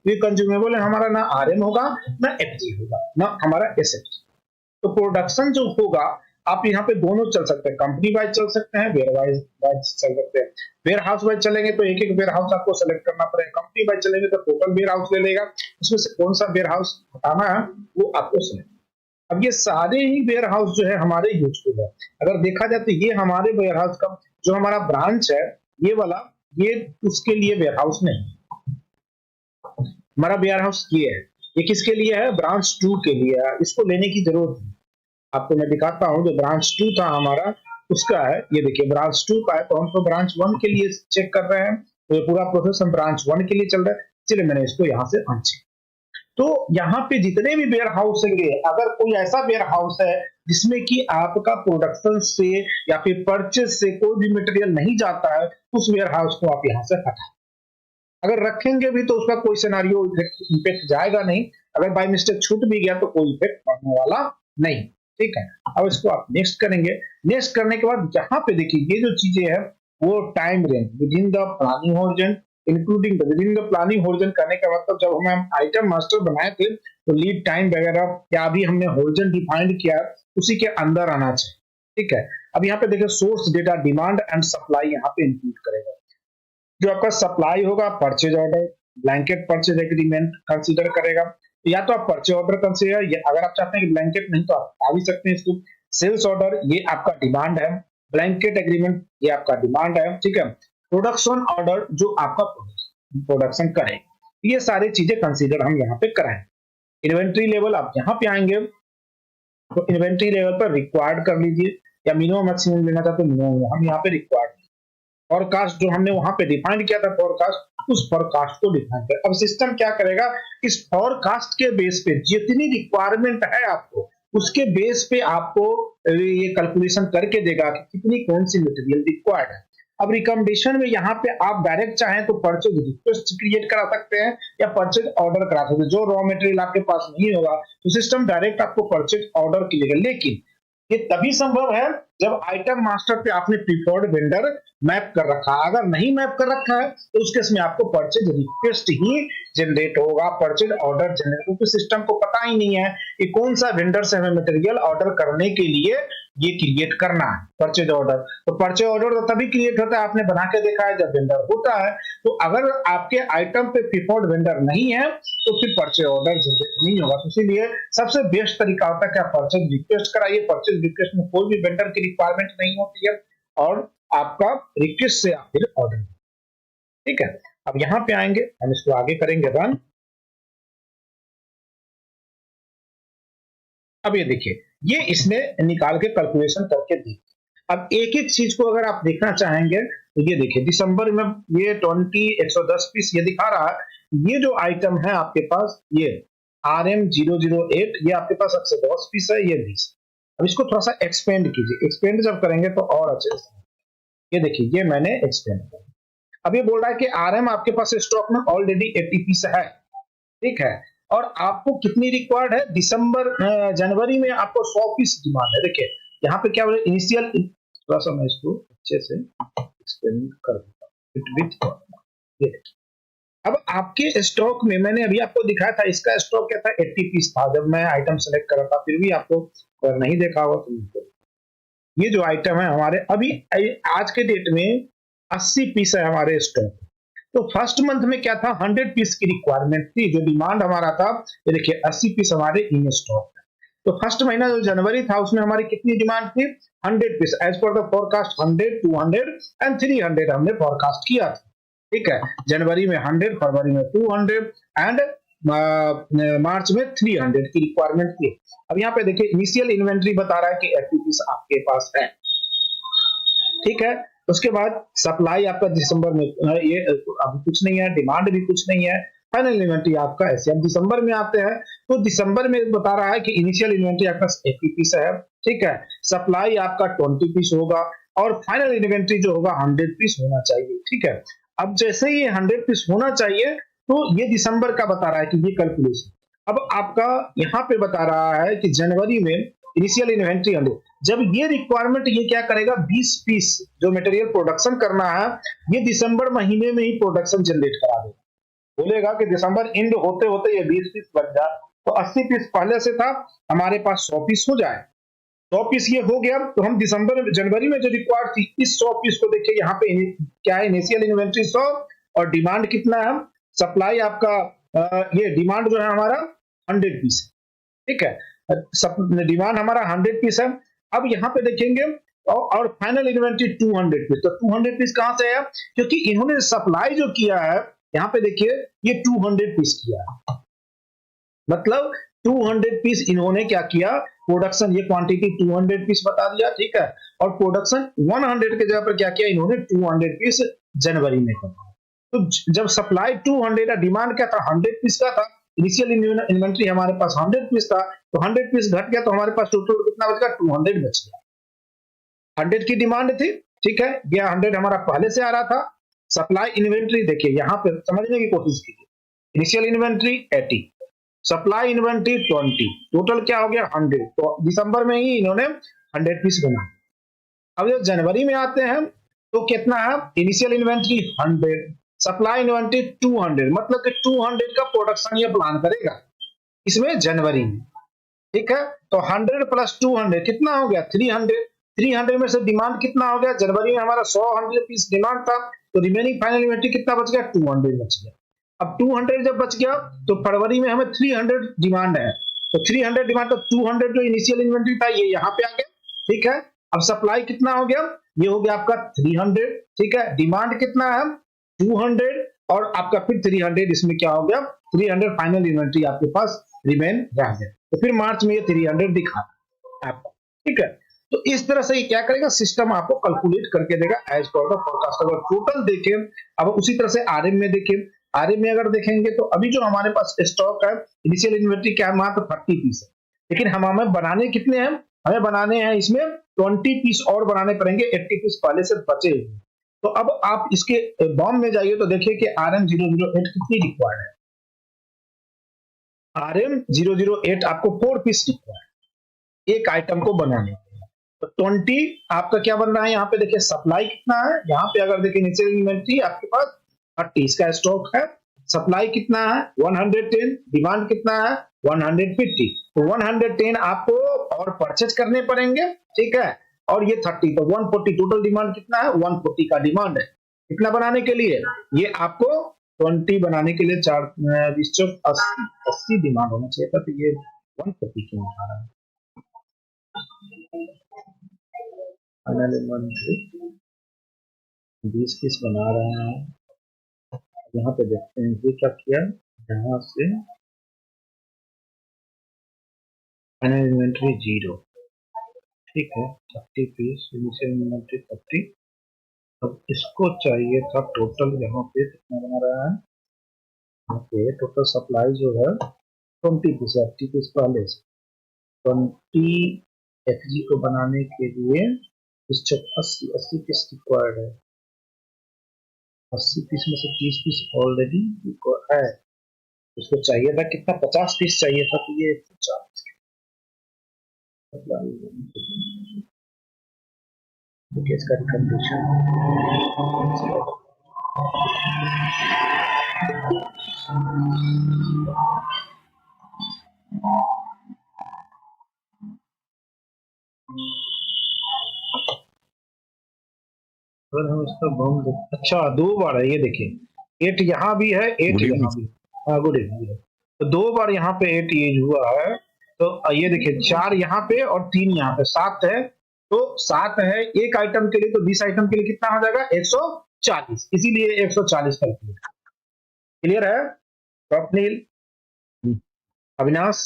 Speaker 1: ये कंज्यूमेबल है हमारा, ना RM होगा ना FG होगा ना हमारा SFG। तो प्रोडक्शन जो होगा आप यहाँ पे दोनों चल सकते हैं, कंपनी वाइज चल सकते हैं, वेयर वाइज चल सकते हैं। वेयर हाउस वाइज चलेंगे तो एक एक वेयर हाउस आपको सेलेक्ट करना पड़ेगा। कंपनी वाइज चलेंगे तो टोटल वेयर हाउस ले लेगा, उसमें से कौन सा वेयर हाउस हटाना है वो आपको सेलेक्ट। अब ये सारे ही वेयर हाउस जो है हमारे यूजफुल है। अगर देखा जाए तो ये हमारे वेयर हाउस का जो हमारा ब्रांच है, ये वाला, ये उसके लिए वेयर हाउस नहीं, हमारा वेयर हाउस ये है। ये किसके लिए है, ब्रांच 2 के लिए है, इसको लेने की जरूरत नहीं। आपको मैं दिखाता हूं, जो ब्रांच 2 था हमारा उसका है, ये देखिए ब्रांच 2 का है, तो हम तो ब्रांच 1 के लिए चेक कर रहे हैं, तो ये पूरा प्रोसेस हम ब्रांच 1 के लिए चल रहा है। चलिए मैंने इसको यहाँ से अनचेक। तो यहाँ पे जितने भी वेयर हाउस होंगे, अगर कोई ऐसा वेयर हाउस है जिसमें कि आपका प्रोडक्शन से या फिर परचेज से कोई भी मटेरियल नहीं जाता है, उस वेयर हाउस को आप यहाँ से हटाएं। अगर रखेंगे भी तो उसका कोई सिनेरियो इम्पैक्ट जाएगा नहीं, अगर बाय मिस्टेक छूट भी गया तो कोई इफेक्ट पड़ने वाला नहीं, ठीक है। अब इसको आप नेक्स्ट करेंगे। नेक्स्ट करने के बाद यहाँ पे देखिए ये जो चीजें हैं वो time range with in the planning horizon, including with in the planning horizon करने का मतलब जब हम आइटम मास्टर बनाए थे तो लीड टाइम वगैरह क्या अभी हमने होरिजन डिफाइंड किया उसी के अंदर आना चाहिए, ठीक है। अब यहाँ पे देखिए source data, demand and supply यहाँ पे इंक्लूड करेगा। जो आपका सप्लाई होगा purchase order, blanket purchase agreement consider करेगा, या तो आप परचेज ऑर्डर कंसीडर, अगर आप चाहते हैं कि ब्लैंकेट नहीं तो आप आ भी सकते हैं इसको। सेल्स ऑर्डर ये आपका डिमांड है, ब्लैंकेट एग्रीमेंट ये आपका डिमांड है, ठीक है। प्रोडक्शन ऑर्डर जो आपका प्रोडक्शन, प्रोडक्शन करें। ये सारी चीजें कंसीडर हम यहाँ पे कराएं। इन्वेंट्री लेवल आप यहाँ पे आएंगे तो इन्वेंट्री लेवल पर रिक्वायर्ड कर लीजिए, या मिनिमम मैक्सिमम लेना चाहते हो हम यहाँ पे रिक्वायर्ड। फॉरकास्ट जो हमने वहां पे डिफाइन किया था फॉरकास्ट, उस फॉरकास्ट को डिफाइन कर। अब सिस्टम क्या करेगा, इस फॉरकास्ट के बेस पे जितनी रिक्वायरमेंट है आपको, उसके बेस पे आपको ये कैलकुलेशन करके देगा कि कितनी कौन सी मटेरियल रिक्वायर्ड है। अब रिकमेंडेशन में यहाँ पे आप डायरेक्ट चाहें तो परचेज रिक्वेस्ट क्रिएट करा सकते हैं या परचेज ऑर्डर करा सकते हैं। जो रॉ मटेरियल आपके पास नहीं होगा तो सिस्टम डायरेक्ट आपको परचेज ऑर्डर करेगा, लेकिन ये तभी संभव है जब आइटम मास्टर पे आपने प्रीफर्ड वेंडर मैप कर रखा है। अगर नहीं मैप कर रखा है तो उस केस में आपको परचेज रिक्वेस्ट ही जनरेट होगा, परचेज ऑर्डर जनरेट, क्योंकि सिस्टम को पता ही नहीं है कि कौन सा वेंडर से हमें मटेरियल ऑर्डर करने के लिए ये क्रिएट करना है परचेज ऑर्डर। तो परचेज ऑर्डर तो तभी क्रिएट होता है, आपने बना के देखा है, जब वेंडर होता है। तो अगर आपके आइटम पे प्रीफर्ड वेंडर नहीं है तो फिर परचेज ऑर्डर जनरेट नहीं होगा। तो इसीलिए सबसे बेस्ट तरीका होता है कि आप परचेज रिक्वेस्ट कराइए। परचेज रिक्वेस्ट में कोई भी वेंडर की रिक्वायरमेंट नहीं होती है और आपका रिक्वेस्ट से आप फिर ऑर्डर, ठीक है। अब यहाँ पे आएंगे, हम इसको आगे करेंगे रन। अब ये देखिए, ये इसने निकाल के कैलकुलेशन करके दी। अब एक एक चीज को अगर आप देखना चाहेंगे तो ये देखिए, दिसंबर में ये 110 पीस ये दिखा रहा है। ये जो आइटम है आपके पास, ये RM008, ये आपके पास 110 पीस है, ये 20। अब इसको थोड़ा सा एक्सपेंड कीजिए, एक्सपेंड जब करेंगे तो और अच्छे से। ये देखिए, ये मैंने एक्सपेंड किया। अब ये बोल रहा है कि RM आपके पास स्टॉक में ऑलरेडी 80 पीस है, ठीक है, और आपको कितनी रिक्वायर्ड है, जनवरी में आपको 100 पीस डिमांड है। देखिए यहाँ पे क्या बोले, इनिशियल, थोड़ा सा मैं इसको अच्छे से एक्सपेंड कर देता हूं। ये देखिए, अब आपके स्टॉक में मैंने अभी आपको दिखाया था, इसका स्टॉक क्या था, 80 पीस था जब मैं आइटम सेलेक्ट कर रहा था। फिर भी आपको अगर नहीं देखा होगा तो ये जो आइटम है हमारे अभी आज के डेट में 80 पीस है हमारे स्टॉक। तो फर्स्ट मंथ में क्या था, 100 पीस की रिक्वायरमेंट थी, जो डिमांड हमारा था। ये देखिए 80 पीस हमारे इन स्टॉक है। तो फर्स्ट महीना जो जनवरी था उसमें हमारी कितनी डिमांड थी, 100 piece. As per the forecast 100, 200 and 300 हमने फोरकास्ट किया था, ठीक है। जनवरी में 100, फरवरी में 200 एंड मार्च में 300 की रिक्वायरमेंट थी। अब यहाँ पे देखिए, इनिशियल इन्वेंट्री बता रहा है कि 80 पीस आपके पास है, ठीक है। उसके बाद सप्लाई आपका दिसंबर में ये अभी कुछ नहीं है, डिमांड भी कुछ नहीं है। फाइनल इन्वेंट्री आपका ऐसे, अब दिसंबर में आते हैं तो दिसंबर में बता रहा है कि इनिशियल इन्वेंट्री आपका 80 पीस है, ठीक है। सप्लाई आपका 20 पीस होगा और फाइनल इन्वेंट्री जो होगा 100 पीस होना चाहिए, ठीक है। अब जैसे ये 100 पीस होना चाहिए तो ये दिसंबर का बता रहा है कि ये कैलकुलेशन। अब आपका यहाँ पे बता रहा है कि जनवरी में इनिशियल इन्वेंट्री 100, जब ये रिक्वायरमेंट ये क्या करेगा, 20 पीस जो मटेरियल प्रोडक्शन करना है, ये दिसंबर महीने में ही प्रोडक्शन जनरेट करा देगा। बोलेगा कि दिसंबर एंड होते होते ये 20 पीस बन जाए, तो 80 पीस पहले से था, हमारे पास 100 पीस हो जाए। 100 पीस ये हो गया तो हम जनवरी में जो रिक्वायर्ड थी, इस 100 पीस को देखिए यहाँ पे क्या है, इनिशियल इन्वेंट्री 100 और डिमांड कितना है, सप्लाई आपका ये डिमांड जो है हमारा 100 पीस, ठीक है। डिमांड हमारा 100 पीस है। अब यहाँ पे देखेंगे और फाइनल इन्वेंट्री 200 पीस। तो 200 पीस कहां से है, क्योंकि इन्होंने सप्लाई जो किया है, यहाँ पे देखिए ये 200 पीस किया है, मतलब 200 पीस इन्होंने क्या किया, प्रोडक्शन, ये क्वांटिटी 200 पीस बता दिया, ठीक है। और प्रोडक्शन 100 के जगह पर क्या किया इन्होंने, 200 पीस जनवरी में करना। तो जब सप्लाई 200 है, डिमांड क्या था, 100 पीस का था, इनिशियल इन्वेंट्री हमारे पास 100 पीस था, तो 100 पीस घट गया तो हमारे पास टोटल कितना बच गया, 200 बच गया। 100 की डिमांड थी, ठीक है, ये 100 हमारा पहले से आ रहा था। सप्लाई इन्वेंट्री देखिए यहाँ पे समझने की कोशिश कीजिए, initial inventory 80, supply inventory 20, total क्या हो गया 100। तो दिसंबर में ही इन्होंने 100 पीस बना। अब जब जनवरी में आते हैं तो कितना है, इनिशियल इन्वेंट्री 100, सप्लाई इन्वेंट्री 200, मतलब कि 200 का प्रोडक्शन ये प्लान करेगा इसमें जनवरी में, ठीक है। तो 100 प्लस 200 कितना हो गया, 300। 300 में से डिमांड कितना हो गया, जनवरी में हमारा 100 पीस डिमांड था, तो रिमेनिंग फाइनल इन्वेंट्री कितना बच गया, 200 बच गया। अब 200 जब बच गया तो फरवरी में हमें 300 डिमांड है, तो 300 डिमांड, तो 200 जो इनिशियल इन्वेंट्री था ये यहाँ पे आ गया, ठीक है। अब सप्लाई कितना हो गया, ये हो गया आपका 300, ठीक है। डिमांड कितना है 200 और आपका फिर 300 इसमें क्या हो गया, 300 फाइनल इन्वेंट्री आपके पास रिमेन रह गया। तो फिर मार्च में ये 300 दिखा आपको, ठीक है। तो इस तरह से ये क्या करेगा, सिस्टम आपको कैलकुलेट करके देगा एज पर द फोरकास्ट। अगर टोटल देखें, अब उसी तरह से आरएम में देखें, आरएम में अगर देखेंगे तो अभी जो हमारे पास स्टॉक है, इनिशियल इन्वेंट्री क्या है, मात्र 30 पीस है, लेकिन हमें बनाने कितने हैं, हमें बनाने हैं इसमें 20 पीस और बनाने पड़ेंगे, 80 पीस पहले से बचे हुए। तो अब आप इसके बॉम्ब में जाइए तो देखिए कि RM008 कितनी रिक्वायर्ड है। RM008 आपको 4 पीस रिक्वायर्ड एक आइटम को बनाने के लिए। तो 20 आपका क्या बन रहा है, यहाँ पे देखिए सप्लाई कितना है, यहाँ पे अगर देखिए नीचे इन्वेंट्री आपके पास 30 का स्टॉक है, सप्लाई कितना है 110, डिमांड कितना है 150। तो 110 आपको और परचेज करने पड़ेंगे, ठीक है, और ये 30, तो 140 टोटल डिमांड कितना है, 140 का डिमांड है। कितना बनाने के लिए, ये आपको 20 बनाने के लिए 4 80 डिमांड होना चाहिए था, तो ये 140 क्यों आ रहा है। फाइनल इन्वेंट्री 20 पीस बना रहे हैं, यहाँ पे देखते हैं ये क्या किया, यहाँ से फाइनल इन्वेंट्री 0, ठीक है, 30 पीस इनिशियल इन्वेंट्री 30। अब इसको चाहिए था टोटल, यहाँ पे कितना बना रहा है, यहाँ पे टोटल सप्लाई जो है 20 पीस है, 80 पीस पहले से 20 FG को बनाने के लिए इस 80 पीस रिक्वायर्ड है, 80 पीस में से 30 पीस ऑलरेडी है, उसको चाहिए था कितना, 50 पीस चाहिए था, तो ये 140 इसका कंडीशन अगर हम इसका बम, अच्छा 2 बार है, ये देखिए 8 यहाँ भी है, 8 यहाँ भी, हाँ गुड इवनिंग, तो 2 बार यहाँ पे 8 यूज हुआ है। तो ये देखिए 4 यहाँ पे और 3 यहाँ पे, 7 है, तो 7 है एक आइटम के लिए, तो 20 आइटम के लिए कितना हो जाएगा 140, इसीलिए 140 कैलकुलेट। क्लियर है स्वप्निल, अविनाश,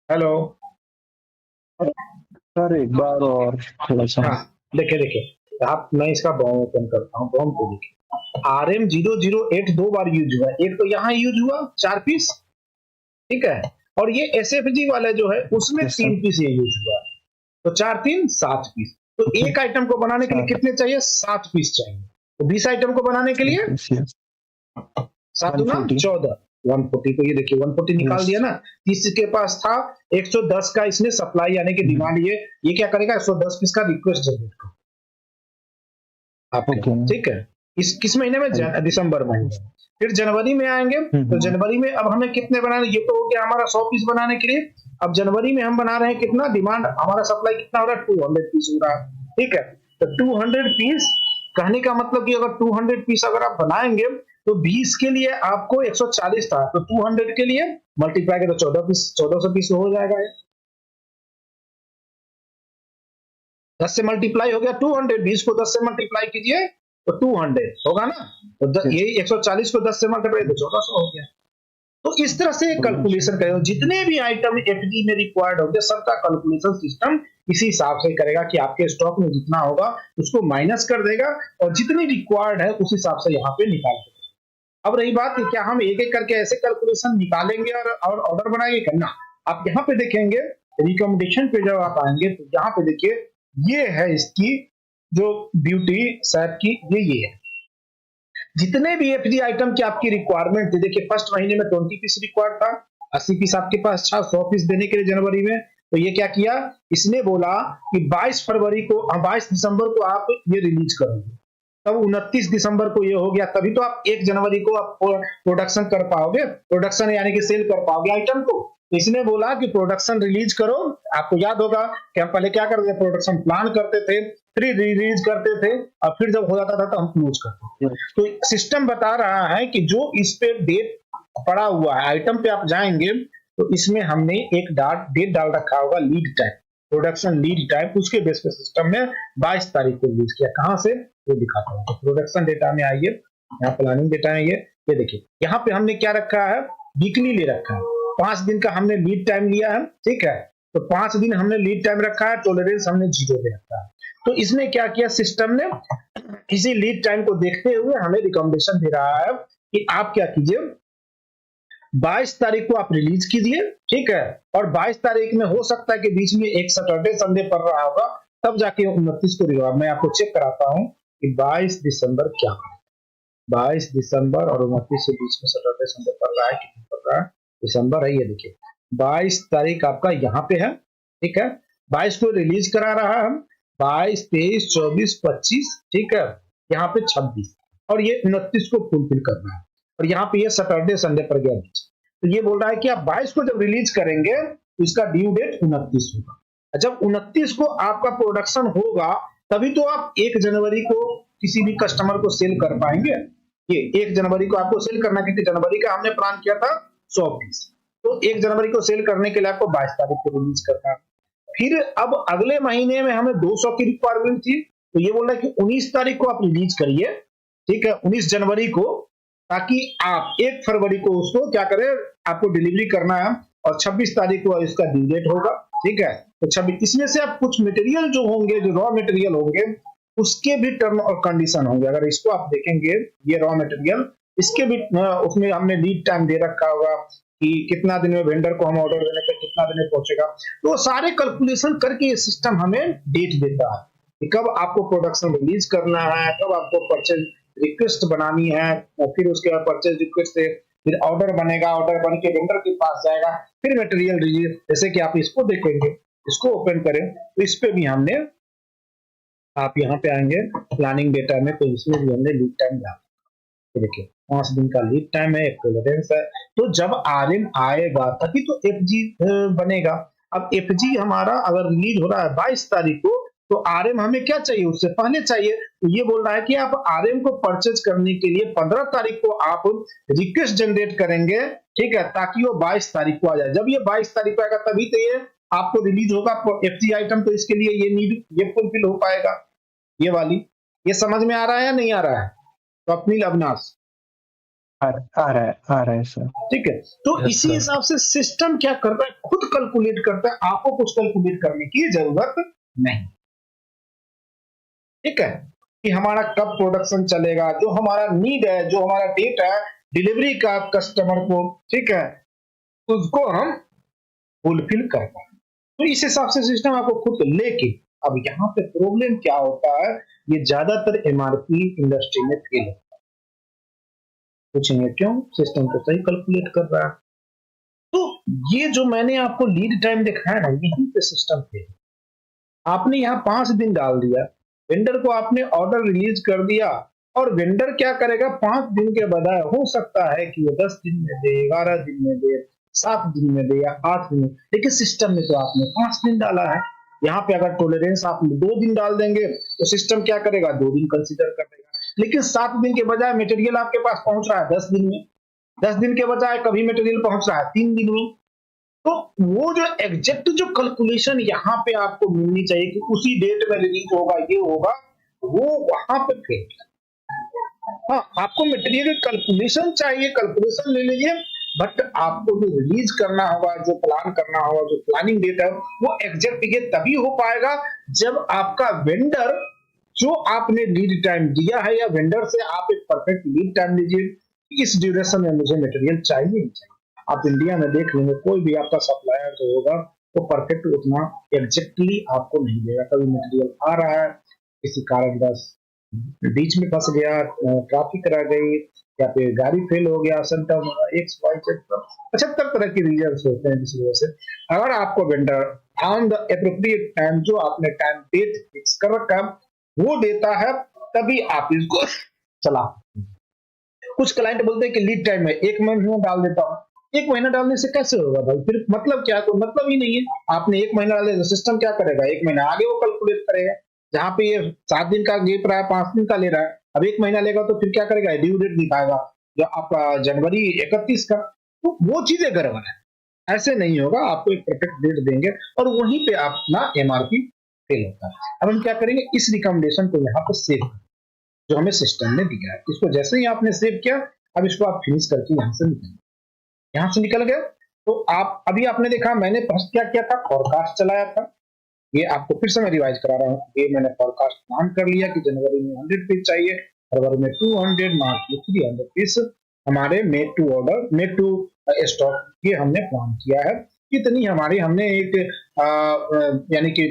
Speaker 1: हेलो
Speaker 2: सर एक बार और थोड़ा सा।
Speaker 1: हाँ देखिए आप, मैं इसका बॉम्ब ओपन करता हूँ, बॉम्ब को देखिए RM008 2 बार यूज हुआ, एक तो यहाँ यूज हुआ 4 पीस, ठीक है, और ये SFG वाला जो है उसमें 3 पीस ये यूज हुआ, तो 4 3 7 पीस। तो एक आइटम को बनाने के लिए कितने चाहिए, 7 पीस चाहिए, तो 20 आइटम को बनाने के लिए 7 गुना 14, 140, तो ये देखिए 140 निकाल दिया ना। किसके पास था 110 का, इसमें सप्लाई यानी कि डिमांड, ये क्या करेगा 110 पीस का रिक्वेस्ट जनरेट कर आपको, ठीक है। इस किस महीने में, दिसंबर महीने। फिर जनवरी में आएंगे, तो जनवरी में अब हमें कितने बनाने, ये तो हो गया हमारा 100 पीस बनाने के लिए। अब जनवरी में हम बना रहे हैं कितना, डिमांड हमारा सप्लाई कितना हो रहा है 200 पीस हो रहा है, ठीक है। तो 200 पीस कहने का मतलब कि अगर 200 पीस अगर आप बनाएंगे तो 20 के लिए आपको 140 था, तो 200 के लिए मल्टीप्लाई करें तो 1400 पीस हो जाएगा। 10 से मल्टीप्लाई हो गया 200, 20 को 10 से मल्टीप्लाई कीजिए तो 200 होगा ना, तो ये 140 को 10 से मल्टीप्लाई तो 1400 हो गया। तो इस तरह से कैलकुलेशन करेगा, जितने भी आइटम FG में रिक्वायर्ड होंगे सबका कैलकुलेशन सिस्टम इसी हिसाब से करेगा कि आपके स्टॉक में जितना होगा उसको माइनस कर देगा और जितनी रिक्वायर्ड है उस हिसाब से यहाँ पे निकाल देगा। अब रही बात कि क्या हम एक एक करके ऐसे कैलकुलेशन निकालेंगे और ऑर्डर बनाएंगे करना, आप यहाँ पे देखेंगे रिकमेंडेशन पे जब आप आएंगे तो यहाँ पे देखिए ये है इसकी जो ब्यूटी सैप की, ये है जितने भी FG आइटम की आपकी रिक्वायरमेंट थी। देखिए फर्स्ट महीने में 20 पीस रिक्वायर्ड था, 80 पीस आपके पास था 100 पीस देने के लिए जनवरी में। तो ये क्या किया, इसने बोला कि 22 फरवरी को 22 दिसंबर को आप ये रिलीज करोगे, तब 29 दिसंबर को ये हो गया, तभी तो आप 1 जनवरी को आप प्रोडक्शन कर पाओगे, प्रोडक्शन यानी कि सेल कर पाओगे आइटम को। इसने बोला कि प्रोडक्शन रिलीज करो। आपको याद होगा कि हम पहले क्या करते थे, प्रोडक्शन प्लान करते थे, फिर रिलीज करते थे और फिर जब हो जाता था तो हम क्लोज करते थे। तो सिस्टम बता रहा है कि जो इस पे डेट पड़ा हुआ है, आइटम पे आप जाएंगे तो इसमें हमने एक डेट डाल रखा होगा lead time. Production lead time, उसके बेस पे सिस्टम ने 22 तारीख को रिलीज किया। कहां से, ये दिखाता हूँ। तो प्रोडक्शन डेटा में आइए, यहाँ प्लानिंग डेटा है ये देखिए, यहाँ पे हमने क्या रखा है, वीकली ले रखा है, 5 दिन का हमने लीड टाइम लिया है, ठीक है। तो 5 दिन हमने लीड टाइम रखा है, टॉलरेंस हमने 0 दे रखा है। तो इसमें क्या किया सिस्टम ने, इसी लीड टाइम को देखते हुए हमें रिकमेंडेशन दे रहा है कि आप क्या कीजिए, 22 तारीख को आप रिलीज कीजिए, ठीक है। और 22 तारीख में हो सकता है कि बीच में एक सैटरडे संडे पड़ रहा होगा, तब जाके 29 को रिलीज। मैं आपको चेक कराता हूं कि 22 दिसंबर क्या है, 22 दिसंबर और 29 के बीच में सैटरडे संडे पड़ रहा है, कितना पड़ रहा है, दिसंबर है, ये देखिए 22 तारीख आपका यहाँ पे है, ठीक है। 22 को रिलीज करा रहा है, 22, 23, 24, 25, ठीक है, यहाँ पे 26 और ये 29 को फुलफिल करना है, और यहाँ पे ये सैटरडे संडे पर गया। तो ये बोल रहा है कि आप 22 को जब रिलीज करेंगे तो इसका ड्यू डेट 29 होगा। जब 29 को आपका प्रोडक्शन होगा तभी तो आप 1 जनवरी को किसी भी कस्टमर को सेल कर पाएंगे। ये 1 जनवरी को आपको सेल करना, क्योंकि जनवरी का हमने प्लान किया था 100 पीस, तो 1 जनवरी को सेल करने के लिए आपको 22 तारीख को रिलीज करना है। फिर अब अगले महीने में हमें 200 की रिक्वायरमेंट थी, तो ये बोल रहा है कि 19 तारीख को आप रिलीज करिए, ठीक है, 19 जनवरी को, ताकि आप 1 फरवरी को उसको क्या करें, आपको डिलीवरी करना है, और 26 तारीख को इसका ड्यू डेट होगा, ठीक है। तो 26, इसमें से आप कुछ मटेरियल जो होंगे, जो रॉ मटेरियल होंगे, उसके भी टर्म और कंडीशन होंगे। अगर इसको आप देखेंगे, ये रॉ मटेरियल, इसके भी उसमें हमने लीड टाइम दे रखा होगा कि कितना दिन में वेंडर को हम ऑर्डर देने पे कितना दिन में पहुंचेगा। तो सारे कैलकुलेशन करके ये सिस्टम हमें डेट देता है कि कब आपको प्रोडक्शन रिलीज करना है, कब आपको परचेज रिक्वेस्ट बनानी है, और फिर उसके बाद परचेज रिक्वेस्ट से फिर ऑर्डर बनेगा, ऑर्डर बन के वेंडर के पास जाएगा, फिर मटेरियल रिलीज। जैसे कि आप इसको देखेंगे, इसको ओपन करें तो इस पे भी हमने, आप यहाँ पे आएंगे प्लानिंग डेटा में, तो इसमें भी हमने लीड टाइम डाला। तो देखिए 5 दिन का लीड टाइम है, एक टॉलरेंस है। तो जब आरएम आएगा तभी तो एफजी बनेगा। अब एफजी हमारा अगर रिलीज हो रहा है 22 तारीख को, तो आरएम हमें क्या चाहिए, उससे पहले चाहिए। तो ये बोल रहा है कि आप आरएम को परचेज करने के लिए 15 तारीख को आप रिक्वेस्ट जनरेट करेंगे, ठीक है, ताकि वो 22 तारीख को आ जाए। जब ये 22 तारीख को आएगा तभी तो ये आपको रिलीज होगा एफजी आइटम, तो इसके लिए ये नीड, ये फुलफिल हो पाएगा, ये वाली। ये समझ में आ रहा है या नहीं आ रहा है? तो अपनी अविनाश
Speaker 2: आ रहा है सर।
Speaker 1: ठीक है। तो
Speaker 2: Yes,
Speaker 1: इसी
Speaker 2: sir.
Speaker 1: हिसाब से सिस्टम क्या करता है, खुद कैलकुलेट करता है, आपको कुछ कैलकुलेट करने की जरूरत नहीं, ठीक है, कि हमारा कब प्रोडक्शन चलेगा, जो हमारा नीड है, जो हमारा डेट है डिलीवरी का कस्टमर को, ठीक है, उसको हम फुलफिल कर पाए। तो इस हिसाब से सिस्टम आपको खुद, लेकिन अब यहाँ पे प्रॉब्लम क्या होता है, ये ज्यादातर एमआरपी इंडस्ट्री में फेल होता है। पूछेंगे क्यों, सिस्टम तो सही कैलकुलेट कर रहा है। तो ये जो मैंने आपको लीड टाइम दिखाया ना, यहीं पे सिस्टम फेल। आपने यहाँ 5 दिन डाल दिया, वेंडर को आपने ऑर्डर रिलीज कर दिया, और वेंडर क्या करेगा, 5 दिन के बजाय हो सकता है कि वो 10 दिन में दे, 11 दिन में दे, 7 दिन में दे, या 8 दिन में, लेकिन सिस्टम में तो आपने 5 दिन डाला है। यहाँ पे अगर टॉलरेंस आप 2 दिन डाल देंगे तो सिस्टम क्या करेगा, 2 दिन कंसीडर कर देगा। लेकिन 7 दिन के बजाय मटेरियल आपके पास पहुंच रहा है 10 दिन में, 10 दिन के बजाय कभी मटेरियल पहुंच रहा है 3 दिन में। तो वो जो एग्जैक्ट जो कैलकुलेशन यहाँ पे आपको मिलनी चाहिए कि उसी डेट में रिलीज होगा, ये होगा, वो वहां पे फेल। हाँ, आपको मटेरियल कैलकुलेशन चाहिए, कैलकुलेशन ले लीजिए, बट आपको जो रिलीज करना होगा, जो प्लान करना होगा, जो प्लानिंग डेट है, वो एग्जैक्ट ये तभी हो पाएगा जब आपका वेंडर, जो आपने लीड टाइम दिया है, या वेंडर से आप एक परफेक्ट लीड टाइम लीजिए, इस ड्यूरेशन में मुझे मटेरियल चाहिए ही चाहिए। आप इंडिया में देख लेंगे, कोई भी आपका सप्लायर जो होगा वो परफेक्ट उतना एग्जैक्टली आपको नहीं देगा। कभी मटेरियल आ रहा है, किसी कारणवश बीच में फंस गया, ट्रैफिक रह गई, या फिर गाड़ी फेल हो गया, सिम्टम 75 तरह के रीजन होते हैं। जिस वजह से अगर आपको vendor on the appropriate time, जो आपने टाइम डेट फिक्स कर रखा वो देता है, तभी आप इसको चला। कुछ क्लाइंट बोलते हैं कि लीड टाइम है, 1 महीना डाल देता हूँ। 1 महीना डालने से कैसे होगा भाई, फिर मतलब क्या, तो मतलब ही नहीं है। आपने 1 महीना डाले तो सिस्टम क्या करेगा, 1 महीना आगे वो कैलकुलेट करेगा। जहां पे ये 7 दिन का गेप रहा है, 5 दिन का ले रहा है, अब 1 महीना लेगा तो फिर क्या करेगा, ड्यू डेट दिखाएगा जो आपका जनवरी 31 का। तो वो चीजें गड़बड़ है। ऐसे नहीं होगा, आपको एक परफेक्ट डेट देंगे और वहीं पे अपना एमआरपी फेल होता है। अब हम क्या करेंगे, इस रिकमेंडेशन को यहाँ पर सेव करें जो हमें सिस्टम ने दिया है। इसको जैसे ही आपने सेव किया, अब इसको आप फिनिश करके यहाँ से निकल, यहाँ से निकल गए। तो आप अभी आपने देखा मैंने फर्स्ट क्या किया था, फॉरकास्ट चलाया था। ये आपको फिर से मैं रिवाइज करा रहा हूँ। ये मैंने फॉरकास्ट प्लान कर लिया कि जनवरी में 100 पीस चाहिए, फरवरी में 200, मार्च में 300 पीस हमारे made to order, made to stock ये हमने प्लान किया है। कितनी हमारी हमने एक यानी कि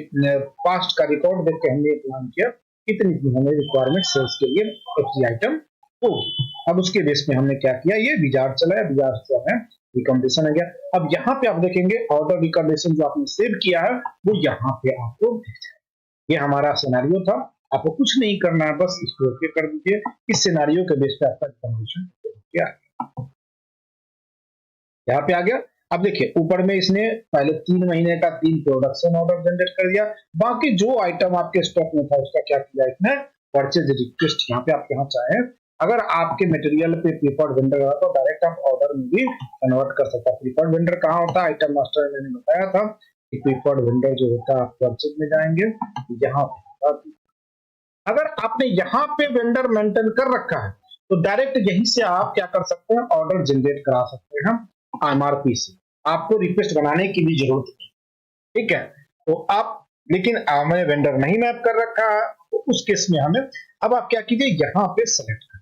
Speaker 1: पास्ट का रिकॉर्ड देख के हमने प्लान किया कितनी की हमें रिक्वायरमेंट सेल्स के लिए एफजी आइटम होगी। अब उसके बेस में हमने क्या किया, ये विजार्ड चलाया, विजार्ड से हमें रिकमेंडेशन आ गया। अब यहाँ पे आप देखेंगे ऑर्डर रिकमेंडेशन जो आपने सेव किया है वो यहाँ पे आपको दिख जाएगा। ये हमारा सिनेरियो था, आपको कुछ नहीं करना है, बस इसको ओके कर दीजिए। इस सिनेरियो के बेस पे आपका रिकमेंडेशन क्या यहाँ पे आ गया। अब देखिए ऊपर में इसने पहले 3 महीने का 3 प्रोडक्शन ऑर्डर जनरेट कर दिया। बाकी जो आइटम आपके स्टॉक में था उसका क्या किया इसने, परचेज रिक्वेस्ट यहाँ पे आप यहाँ चाहे अगर आपके मटेरियल पे प्रीफर्ड वेंडर रहा तो डायरेक्ट आप ऑर्डर में भी कन्वर्ट कर सकता है। प्रीफर्ड वेंडर कहाँ होता है, आइटम मास्टर मैंने बताया था कि प्रीफर्ड वेंडर जो होता है आप परचेज में जाएंगे यहाँ पे। अगर आपने यहाँ पे वेंडर मेंटेन कर रखा है तो डायरेक्ट यहीं से आप क्या कर सकते हैं, ऑर्डर जनरेट करा सकते हैं एमआरपी से, आपको रिक्वेस्ट बनाने की भी जरूरत नहीं। ठीक है, तो आप लेकिन हमें वेंडर नहीं मैप कर रखा है तो उस केस में हमें अब आप क्या कीजिए, यहाँ पे सेलेक्ट करें,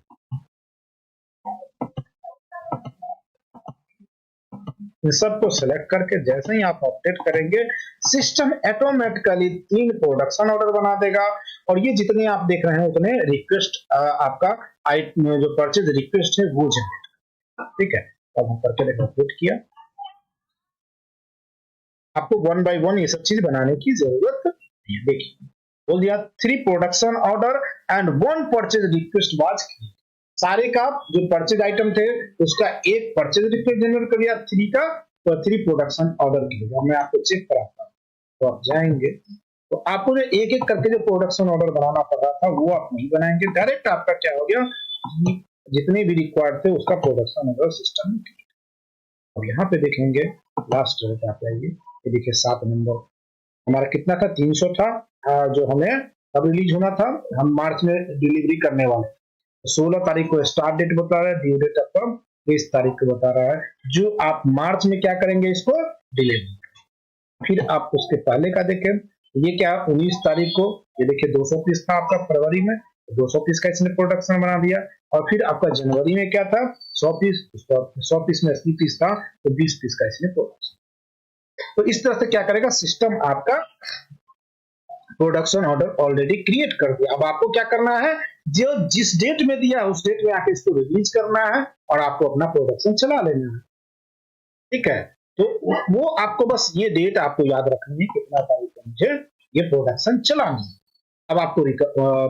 Speaker 1: इन सबको सेलेक्ट करके जैसे ही आप अपडेट करेंगे सिस्टम ऑटोमेटिकली 3 प्रोडक्शन ऑर्डर बना देगा और ये जितने आप देख रहे हैं उतने रिक्वेस्ट आपका जो परचेज रिक्वेस्ट है वो जनरेट। ठीक है, अब हम करके देखो अपडेट किया। आपको 1 बाय 1 ये सब चीज बनाने की जरूरत नहीं है। देखिए बोल दिया 3 production order and 1 purchase request was created. सारे का जो परचेज आइटम थे उसका एक परचेज रिक्वेस्ट जनरेट कर दिया, 3 का तो 3 प्रोडक्शन ऑर्डर किया। मैं आपको चेक कराता हूँ, तो आप जाएंगे तो आपको जो एक एक करके जो प्रोडक्शन ऑर्डर बनाना पड़ रहा था वो आप नहीं बनाएंगे, डायरेक्ट आपका क्या हो गया, जितने भी रिक्वायर्ड थे उसका प्रोडक्शन ऑर्डर सिस्टम में। अब यहाँ पे देखेंगे लास्ट आप आइए, ये देखिए 7 नंबर हमारा कितना था, 300 था जो हमें अब रिलीज होना था, हम मार्च में डिलीवरी करने वाले। 16 तारीख को स्टार्ट डेट बता रहा है, ड्यू डेट आपका 20 तारीख को बता रहा है, जो आप मार्च में क्या करेंगे इसको डिलीवरी। फिर आप उसके पहले का देखें, ये क्या 19 तारीख को ये देखिए 200 पीस था आपका फरवरी में, 200 पीस का इसने प्रोडक्शन बना दिया। और फिर आपका जनवरी में क्या था 100 पीस, 100 पीस में 80 पीस था तो 20 पीस का इसने प्रोडक्शन। तो इस तरह से क्या करेगा सिस्टम, आपका प्रोडक्शन ऑर्डर ऑलरेडी क्रिएट कर दिया। अब आपको क्या करना है, जो जिस डेट में दिया उस डेट में आके इसको रिलीज करना है और आपको अपना प्रोडक्शन चला लेना है। ठीक है, तो वो आपको बस ये डेट आपको याद रखनी है, कितना तारीख को मुझे ये प्रोडक्शन चलानी है। अब आपको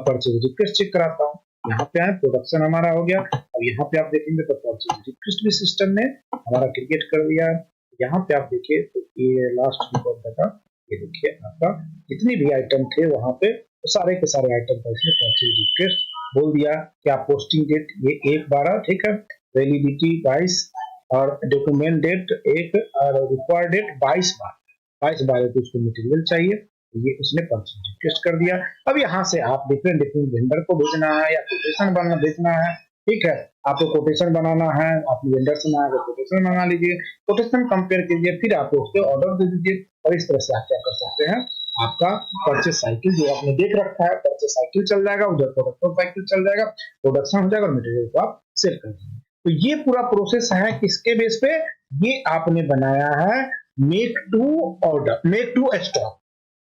Speaker 1: परचेज रिक्वेस्ट चेक कराता हूँ, यहाँ पे आए प्रोडक्शन हमारा हो गया। अब यहाँ पे आप देखेंगे तो परचेज रिक्वेस्ट भी सिस्टम ने हमारा क्रिएट कर दिया। यहाँ पे आप देखिए तो ये लास्ट रिकॉर्ड था, ये देखिए आपका जितने भी आइटम थे वहां पे तो सारे के सारे आइटम का इसने परचेज रिक्वेस्ट बोल दिया कि आप पोस्टिंग डेट ये 1/12, ठीक है, वैलिडिटी 22 और डॉक्यूमेंट डेट 1 और रिक्वायर्ड डेट 22/12 को उसको मटेरियल चाहिए, ये उसने परचेज रिक्वेस्ट कर दिया। अब यहाँ से आप डिफरेंट वेंडर को भेजना है या कोटेशन बनना भेजना है। ठीक है, आपको कोटेशन बनाना है, आप वेंडर से ना कोटेशन मंगा लीजिए, कोटेशन कंपेयर कीजिए, फिर आप उसके ऑर्डर दे दीजिए और इस तरह से आप क्या कर सकते हैं, आपका परचेज साइकिल जो आपने देख रखा है परचेज साइकिल चल जाएगा, उधर प्रोडक्शन साइकिल चल जाएगा, प्रोडक्शन हो जाएगा और मटेरियल को आप सेल कर देंगे। तो ये पूरा प्रोसेस है किसके बेस पे, ये आपने बनाया है make to order, make to stock,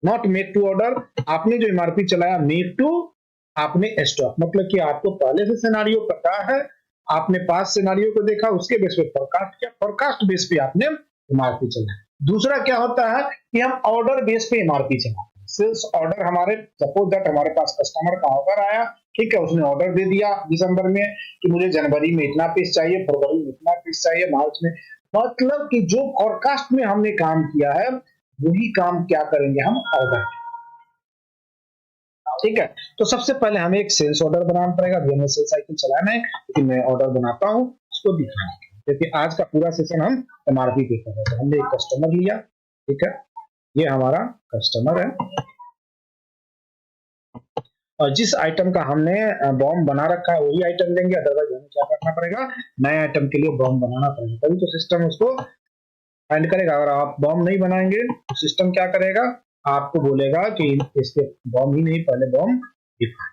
Speaker 1: not make to order. आपने जो एमआरपी चलाया मेक टू आपने स्टॉक, मतलब कि आपको पहले से सिनेरियो पता है, आपने पास सिनेरियो को देखा, उसके बेस पे फोरकास्ट किया, फोरकास्ट बेस पे आपने एमआरपी चलाया। दूसरा क्या होता है कि हम ऑर्डर बेस पे एमआरपी चलाते हैं। सेल्स ऑर्डर हमारे सपोज दैट हमारे पास कस्टमर का ऑर्डर आया, ठीक है, उसने ऑर्डर दे दिया दिसंबर में कि मुझे जनवरी में इतना पीस चाहिए, फरवरी में इतना पीस चाहिए, मार्च में, मतलब कि जो फोरकास्ट में हमने काम किया है वही काम क्या करेंगे हम ऑर्डर। ठीक है, तो सबसे पहले हमें एक सेल्स ऑर्डर बनाना पड़ेगा। अभी हमें सेल्स साइकिल चलाना है लेकिन मैं ऑर्डर बनाता हूं इसको दिखाने के लिए। क्योंकि आज का पूरा सेशन हम एमआरपी पे कर रहे हैं। तो हमने एक कस्टमर लिया, ठीक है, ये हमारा कस्टमर है, और जिस आइटम का हमने बॉम्ब बना रखा है वही आइटम लेंगे, अदरवाइज हमें क्या करना पड़ेगा, नए आइटम के लिए बॉम्ब बनाना पड़ेगा, तभी तो सिस्टम उसको फाइंड करेगा। अगर आप बॉम्ब नहीं बनाएंगे तो सिस्टम क्या करेगा, आपको बोलेगा कि इसके बॉम्ब ही नहीं, पहले बॉम्ब डिफाइन।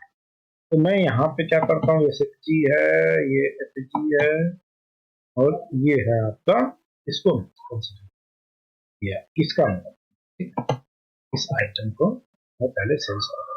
Speaker 1: तो मैं यहाँ पे क्या करता हूँ, ये SFG है, ये FG है, और ये है आपका, इसको ये इसका मतलब, इस आइटम को मैं पहले सेल्स ऑर्डर,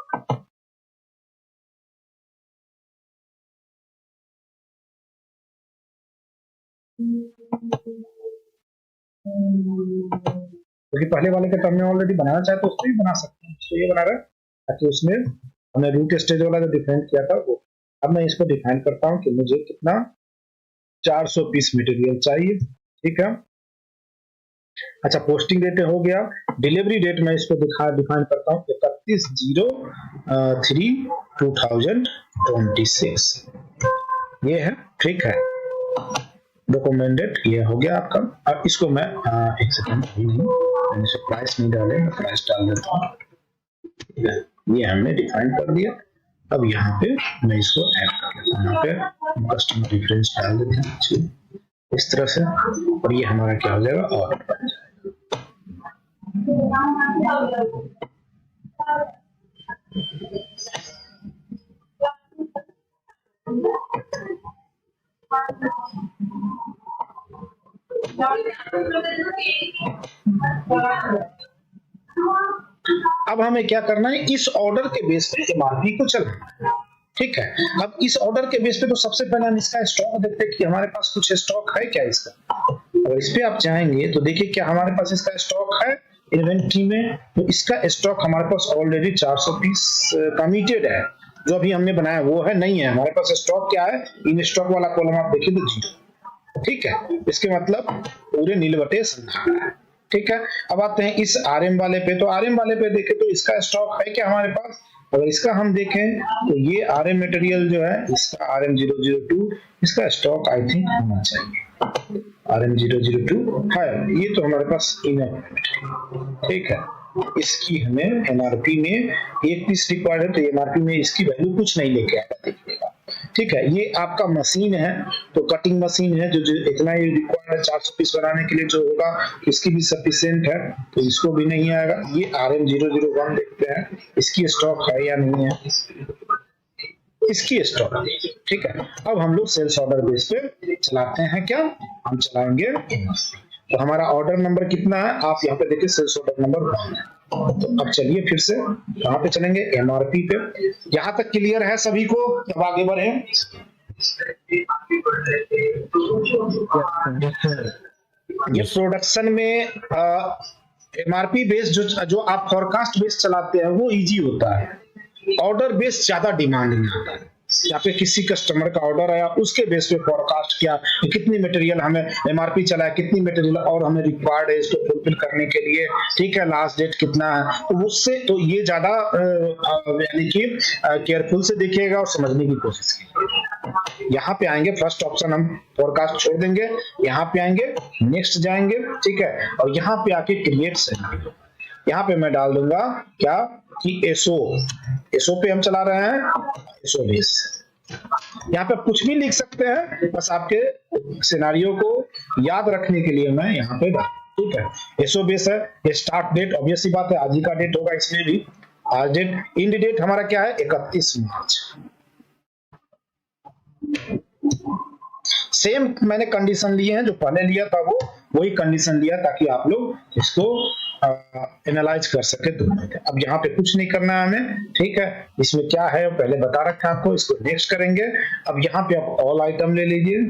Speaker 1: क्योंकि पहले वाले का टर्म में ऑलरेडी बनाना चाहे तो उसको भी बना सकते हैं, तो ये बना रहा है ताकि उसमें हमने रूट स्टेज वाला जो डिफाइन किया था वो। अब मैं इसको डिफाइन करता हूँ कि मुझे कितना 400 पीस मटेरियल चाहिए, ठीक है। अच्छा, पोस्टिंग डेट हो गया, डिलीवरी डेट मैं इसको डिफाइन करता हूँ 31/03/2026, ये है, ठीक है। डॉक्यूमेंट डेट ये हो गया आपका। अब इसको मैं एक सेकंड, मैंने प्राइस नहीं डाले, मैं प्राइस डाल देता हूँ, ठीक है। ये हमने डिफाइन कर दिया। अब यहाँ पे मैं इसको ऐड कर लेता हूँ, यहाँ पे कस्टमर रेफरेंस डाल देते हैं इस तरह से, और ये हमारा क्या हो जाएगा, ऑर्डर बन जाएगा। अब हमें क्या करना है, इस ऑर्डर के बेस पे एमआरपी को चलाना है, ठीक है। अब इस ऑर्डर के बेस पे तो सबसे पहले हम इसका स्टॉक देखते हैं कि हमारे पास कुछ स्टॉक है क्या इसका। अगर इस पे आप चाहेंगे तो देखिए क्या हमारे पास इसका स्टॉक है इन्वेंट्री में, तो इसका स्टॉक हमारे पास ऑलरेडी 400 पीस कमिटेड है, जो अभी हमने बनाया वो है, नहीं है हमारे पास स्टॉक। क्या है, इन स्टॉक वाला कॉलम आप देखिए तो 0, ठीक है। इसके मतलब पूरे नीलवटे संभाला है, ठीक है। अब आते हैं इस आरएम वाले पे, तो आरएम वाले पे देखें तो इसका स्टॉक है क्या हमारे पास। अगर इसका हम देखें तो ये आरएम मटेरियल जो है, इसका RM002, इसका स्टॉक आई थिंक होना चाहिए, RM002 है, ये तो हमारे पास इनफ, ठीक है। इसकी हमें एमआरपी में एक पीस रिक्वायर्ड है, तो एमआरपी में इसकी वैल्यू कुछ नहीं लेके आएगा, देखिएगा, ठीक है। ये आपका मशीन है, तो कटिंग मशीन है, जो इतना ही रिक्वायर्ड है 400 पीस बनाने के लिए जो होगा, इसकी भी सफिशिएंट है, तो इसको भी नहीं आएगा। ये RM001 देखते हैं, इसकी स्टॉक है या नहीं है, इसकी स्टॉक, ठीक है। अब हम लोग सेल्स ऑर्डर बेस पे चलाते हैं, क्या हम चलाएंगे, तो हमारा ऑर्डर नंबर कितना है, आप यहाँ पे देखिए सेल्स ऑर्डर नंबर 1 है। तो अब चलिए फिर से कहाँ पे चलेंगे, एमआरपी पे। यहाँ तक क्लियर है सभी को, अब आगे बढ़े। ये प्रोडक्शन में एमआरपी बेस जो आप फॉरकास्ट बेस चलाते हैं वो इजी होता है, ऑर्डर बेस ज्यादा डिमांड में आता है। यहाँ पे किसी कस्टमर का ऑर्डर आया, उसके बेस पे फॉरकास्ट किया, तो कितनी मटेरियल हमें एमआरपी चला है, कितनी मटेरियल और हमें रिक्वायर्ड है इसको फुलफिल करने के लिए, ठीक है, लास्ट डेट कितना है, तो उससे तो ये ज्यादा यानी कि केयरफुल से देखिएगा और समझने की कोशिश कीजिएगा। यहाँ पे आएंगे, फर्स्ट ऑप्शन हम फॉरकास्ट छोड़ देंगे, यहाँ पे आएंगे, नेक्स्ट जाएंगे, ठीक है, और यहाँ पे आके क्रिएट सेल, यहाँ पे मैं डाल दूंगा क्या कि एसओ पे हम चला रहे हैं, एसओ बेस। यहाँ पे कुछ भी लिख सकते हैं, बस आपके सिनारियो को याद रखने के लिए मैं यहाँ पे, ठीक है। एसओ बेस है, ये स्टार्ट डेट ऑब्वियस सी बात है, आज ही का डेट होगा, इसमें भी आज डेट, इंड डेट हमारा क्या है 31 मार्च। सेम मैंने कंडीशन लिए हैं जो पहले लिया था, वो वही कंडीशन लिया ताकि आप लोग इसको एनालाइज कर सके दोनों के। अब यहाँ पे कुछ नहीं करना है हमें, ठीक है, इसमें क्या है पहले बता रखा है आपको, इसको नेक्स्ट करेंगे। अब यहाँ पे आप ऑल आइटम ले लीजिए,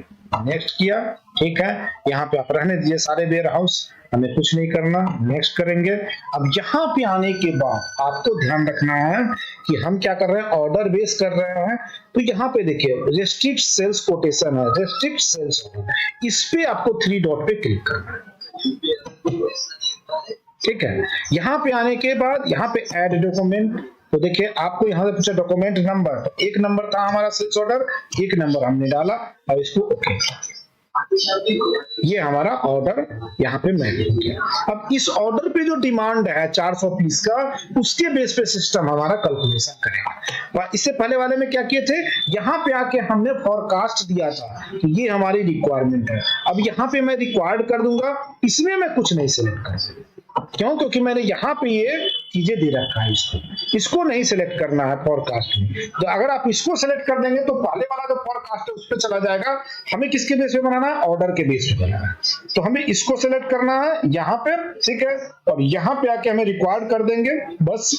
Speaker 1: नेक्स्ट किया, ठीक है, यहाँ पे आप रहने दीजिए सारे वेयर हाउस, हमें कुछ नहीं करना, नेक्स्ट करेंगे। अब यहाँ पे आने के बाद आपको ध्यान रखना है कि हम क्या कर रहे हैं, ऑर्डर बेस कर रहे हैं, तो यहाँ पे देखिए रेस्ट्रिक्ट सेल्स कोटेशन है, रेस्ट्रिक्ट सेल्स, इस पे आपको 3 डॉट पे क्लिक करना है, ठीक है। यहाँ पे आने के बाद यहाँ पे ऐड डॉक्यूमेंट, तो देखिए आपको यहाँ से पूछा डॉक्यूमेंट नंबर, तो 1 नंबर था हमारा सेल्स ऑर्डर, 1 नंबर हमने डाला, और इसको ओके, ये हमारा ऑर्डर यहाँ पे मैच हो गया। अब इस ऑर्डर पे जो डिमांड है 400 पीस का, उसके बेस पे सिस्टम हमारा कैलकुलेशन करेगा। इससे पहले वाले में क्या किए थे, यहाँ पे आके हमने फोरकास्ट दिया था कि ये हमारी रिक्वायरमेंट है। अब यहाँ पे मैं रिक्वायर्ड कर दूंगा, इसमें मैं कुछ नहीं सिलेक्ट कर सकता। क्यों? क्योंकि मैंने यहाँ पे ये चीजें दे रखा है, इसको नहीं सिलेक्ट करना है फोरकास्ट में। तो अगर आप इसको सिलेक्ट कर देंगे तो पहले वाला जो फोरकास्ट है उस पर चला जाएगा। हमें किसके बेस पे बनाना है? ऑर्डर के बेस पे बनाना है। तो हमें इसको सिलेक्ट करना है यहाँ पे, ठीक है, और यहाँ पे आके हमें रिक्वायर्ड कर देंगे बस।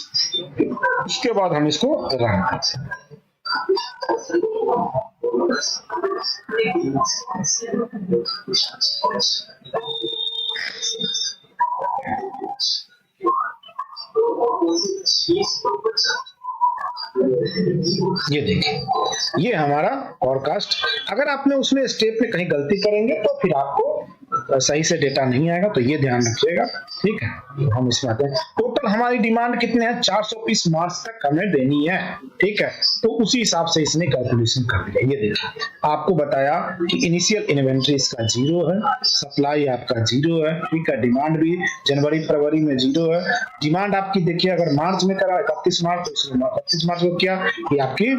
Speaker 1: उसके बाद हम इसको रन करते हैं। ये देखिए, ये हमारा फोरकास्ट। अगर आपने उसमें स्टेप में कहीं गलती करेंगे तो फिर आपको सही से डेटा नहीं आएगा, तो ये ध्यान रखिएगा, ठीक है। तो हम इसमें आते हैं। टोटल हमारी डिमांड कितने हैं? 400 पीस मार्च तक हमें देनी है, ठीक है। तो उसी हिसाब से इसने कैलकुलेशन कर दिया। ये देखिए, आपको बताया कि इनिशियल इन्वेंट्री इसका 0 है, सप्लाई आपका 0 है, ठीक है। डिमांड भी जनवरी फरवरी में 0 है। डिमांड आपकी देखिए, अगर मार्च में करा 31 मार्च, तो इसमें 31 मार्च को क्या, ये आपकी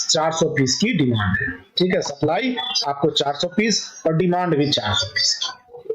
Speaker 1: 400 पीस की डिमांड है, ठीक है। सप्लाई आपको 400 पीस और डिमांड भी 400 पीस,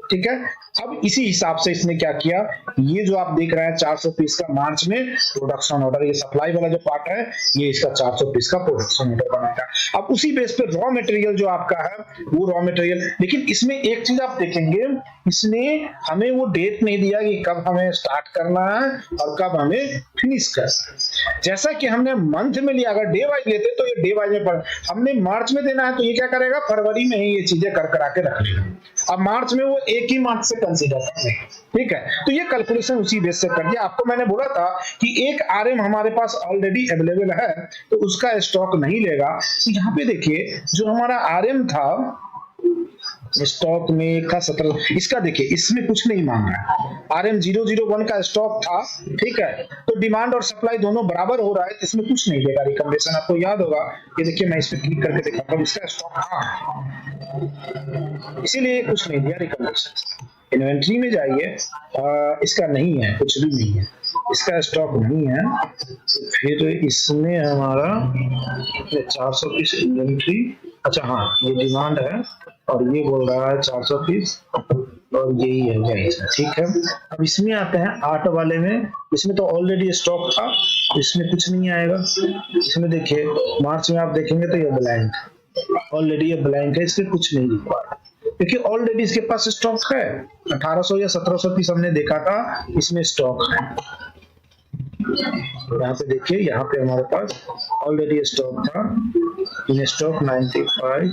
Speaker 1: ठीक है। अब इसी हिसाब से इसने क्या किया, ये जो आप देख रहे हैं 400 पीस का मार्च में प्रोडक्शन ऑर्डर, ये सप्लाई वाला जो पार्ट है, ये इसका 400 पीस का प्रोडक्शन ऑर्डर बनाएगा। अब उसी बेस पे रॉ मटेरियल जो आपका है वो रॉ मटेरियल, लेकिन इसमें एक चीज आप देखेंगे, इसने हमें वो डेट नहीं दिया कि कब हमें स्टार्ट करना है और कब हमें फिनिश करना है। जैसा कि हमने मंथ में लिया, अगर डे वाइज लेते तो ये डे वाइज में पड़, हमने मार्च में देना है तो ये क्या करेगा, फरवरी में ही ये चीजें कर करा के रख लेगा। अब मार्च में वो एक ही मार्च से कंसीडर करेंगे, ठीक है। तो ये कैलकुलेशन उसी बेस से कर दिया। आपको मैंने बोला था कि एक आरएम हमारे पास ऑलरेडी अवेलेबल है तो उसका स्टॉक नहीं लेगा। तो यहाँ पे देखिए, जो हमारा आरएम था स्टॉक में था 17, इसका देखिए इसमें कुछ नहीं मांग रहा है। आरएम 001 का स्टॉक था, ठीक है। तो डिमांड और सप्लाई दोनों बराबर हो रहा है, तो इसमें कुछ नहीं देगा रिकमेंडेशन। आपको याद होगा, ये देखिए मैं इस पे क्लिक करके दिखाता हूँ, इसका स्टॉक था, इसीलिए कुछ नहीं दिया रिकमेंडेशन। इन्वेंट्री में जाइए, इसका नहीं है, कुछ भी नहीं है, इसका स्टॉक नहीं है। फिर इसमें हमारा 400 पीस इन्वेंट्री, अच्छा हाँ ये डिमांड है और ये बोल रहा है 400 पीस और यही है गाइस, ठीक है। अब इसमें आते हैं 8 वाले में, इसमें तो ऑलरेडी स्टॉक था, इसमें कुछ नहीं आएगा। इसमें देखिए मार्च में आप देखेंगे तो ये ब्लैंक, ऑलरेडी ये ब्लैंक है, इसमें कुछ नहीं रिक्वायर्ड क्योंकि ऑलरेडी इसके पास स्टॉक है। 1800 या 1700 पीस हमने देखा था, इसमें स्टॉक है। यहाँ पे देखिए, यहाँ पे हमारे पास ऑलरेडी स्टॉक था, इन स्टॉक 95,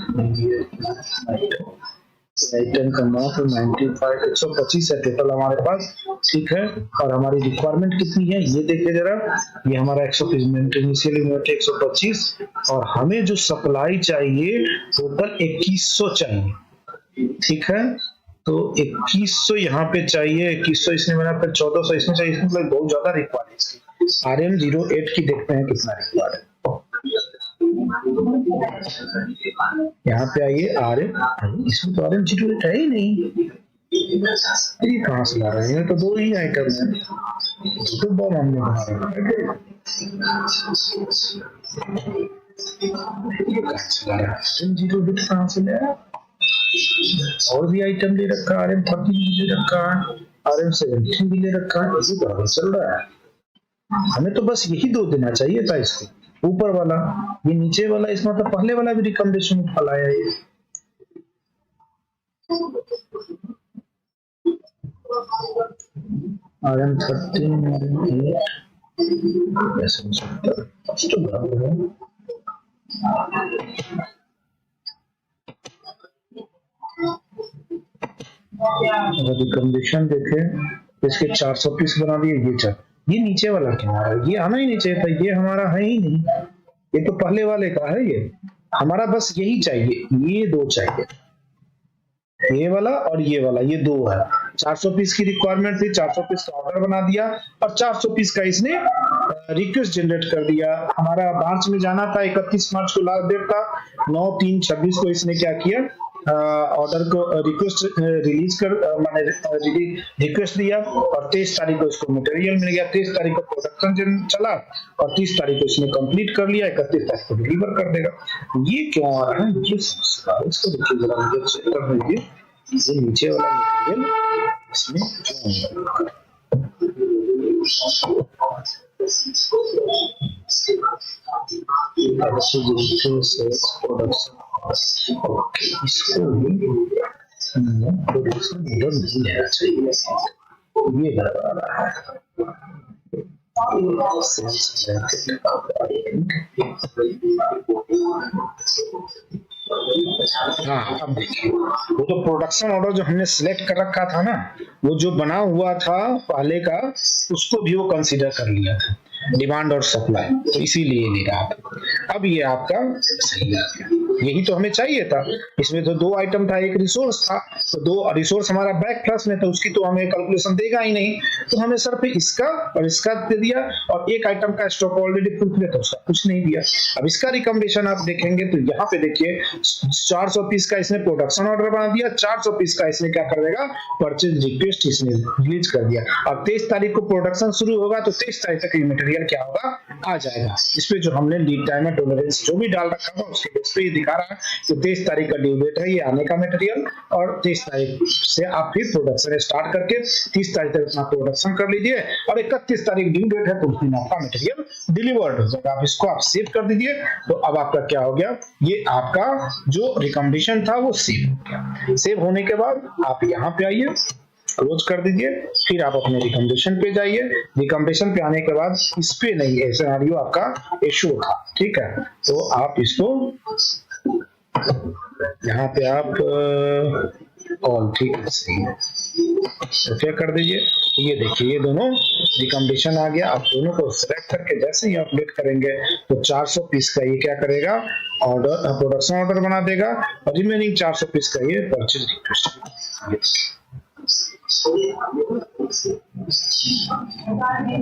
Speaker 1: आइटम का नाम 95, 125 है टोटल हमारे पास, ठीक है। और हमारी रिक्वायरमेंट कितनी है ये देखिए जरा, ये हमारा 120 इनिशियल इन्वेंटरी 125 और हमें जो सप्लाई चाहिए टोटल 2100 चाहिए, ठीक है। तो 2100 यहाँ पे चाहिए, 2100 इसने बना, फिर 1400 इसमें चाहिए, इसमें मतलब बहुत ज्यादा रिक्वायर्ड है इसकी। आरएम 08 की देखते हैं कितना रिक्वायर्ड है। यहाँ पे आइए, आरएम, इसमें तो आरएम 08 है ही नहीं, ये कहाँ से ला रहे हैं? तो 2 ही आइटम है, तो बहुत हमने बना रखा है, ये कहाँ से ला रहा है? आरएम 08 कहाँ से लाया? और भी आइटम ले रखा है, आरएम 30 भी ले रखा है, आरएम 17 भी ले रखा है, ये बराबर चल रहा है। हमें तो बस यही 2 देना चाहिए था इसको, ऊपर वाला, ये नीचे वाला, इसमें तो पहले वाला भी रिकमेंडेशन फलाया ये। आरएम 13, आरएम 8 ऐसे हो सकता है, तो बराबर है। अगर रिकमेंडेशन देखें, इसके 400 पीस बना दिए, ये नीचे वाला क्यों आ रहा है? ये आना ही नहीं चाहिए था, ये हमारा है ही नहीं, ये तो पहले वाले का है। ये हमारा बस यही चाहिए, ये 2 चाहिए, ये वाला और ये वाला, ये 2 है। 400 पीस की रिक्वायरमेंट थी, 400 पीस का ऑर्डर बना दिया और 400 पीस का इसने रिक्वेस्ट जनरेट कर दिया। हमारा मार्च में जाना था, 31 मार्च को लास्ट डेट था, 9/3/26 को इसने क्या किया, ऑर्डर को रिक्वेस्ट रिलीज कर मैंने रिक्वेस्ट दिया और 23 तारीख को इसको मटेरियल मिल गया, 23 तारीख को प्रोडक्शन चला और 30 तारीख को इसने कंप्लीट कर लिया, 31 तारीख को डिलीवर कर देगा। ये क्यों आ रहा है, ये इसको देखिए जरा, मुझे चेक कर दीजिए ये नीचे वाला मटेरियल इसमें क्यों इसको प्रोडक्शन ऑर्डर नहीं लेना चाहिए, ये गड़बड़ा रहा है। हाँ अब देखिए, वो तो प्रोडक्शन ऑर्डर जो हमने सिलेक्ट कर रखा था ना, वो जो बना हुआ था पहले का, उसको भी वो कंसीडर कर लिया था, डिमांड और सप्लाई, तो इसीलिए ले रहा था। अब ये आपका सही आ गया, यही तो हमें चाहिए था। इसमें तो दो आइटम था, एक रिसोर्स था, तो दो रिसोर्स हमारा बैक प्लस में था, उसकी तो हमें कैलकुलेशन देगा ही नहीं, तो हमें सिर्फ इसका और इसका दे दिया, और एक आइटम का स्टॉक ऑलरेडी फुल था, उसका कुछ नहीं दिया। अब इसका रिकमेंडेशन आप देखेंगे तो यहाँ पे देखिए 400 पीस का इसने प्रोडक्शन ऑर्डर बना दिया, 400 पीस का इसने क्या कर देगा, परचेज रिक्वेस्ट इसने रिलीज कर दिया। अब 23 तारीख को प्रोडक्शन शुरू होगा तो 23 तारीख तक ये मटेरियल क्या होगा, आ जाएगा। इस पे जो हमने लीड टाइम है टॉलरेंस जो भी डाल रखा था उसके बेस पे ये दिखा रहा है कि 23 तारीख का ड्यू डेट है ये आने का मटेरियल, और 23 तारीख से आप फिर प्रोडक्शन स्टार्ट करके 30 तारीख तक अपना प्रोडक्शन कर लीजिए, और 31 तारीख ड्यू डेट है तो उस दिन आपका मटेरियल डिलीवर्ड हो जाएगा। आप इसको आप सेव कर दीजिए, तो अब आपका क्या हो गया, ये आपका जो रिकमेंडेशन था वो सेव हो गया। सेव होने के बाद आप यहाँ पे आइए, क्लोज कर दीजिए, फिर आप अपने रिकमेंडेशन पे जाइए। रिकमेंडेशन पे आने के बाद इस पे नहीं है सिनेरियो आपका इशू था, ठीक है, तो आप इसको यहाँ पे आप ऑल, ठीक है, सही है, तो क्या कर दीजिए, ये देखिए ये दोनों रिकमेंडेशन आ गया। आप दोनों को सिलेक्ट करके जैसे ही अपडेट करेंगे तो 400 पीस का ये क्या करेगा, ऑर्डर प्रोडक्शन ऑर्डर बना देगा, और रिमेनिंग 400 पीस का ये परचेज रिक्वेस्ट।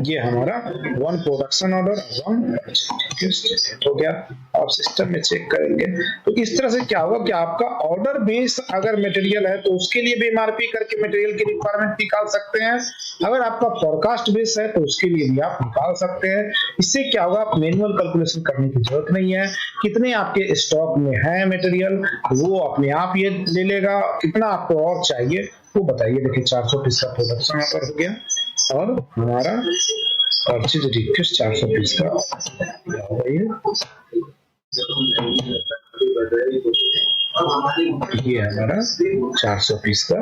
Speaker 1: ये हमारा 1 प्रोडक्शन ऑर्डर 1 रिक्वेस्ट हो गया। आप सिस्टम में चेक करेंगे तो इस तरह से क्या होगा कि आपका ऑर्डर बेस अगर मटेरियल है तो उसके लिए भी एमआरपी करके मटेरियल की रिक्वायरमेंट निकाल सकते हैं, अगर आपका फोरकास्ट बेस है तो उसके लिए भी आप निकाल सकते हैं। इससे क्या होगा, आप मैनुअल कैलकुलेशन करने की जरूरत नहीं है, कितने आपके स्टॉक में है मटेरियल वो अपने आप ये ले लेगा, कितना आपको और चाहिए वो बताइए। देखिए 400 पीस का प्रोडक्शन ऑर्डर हो गया और हमारा परचेज रिक्वेस्ट 400 पीस का ये हमारा 400 पीस का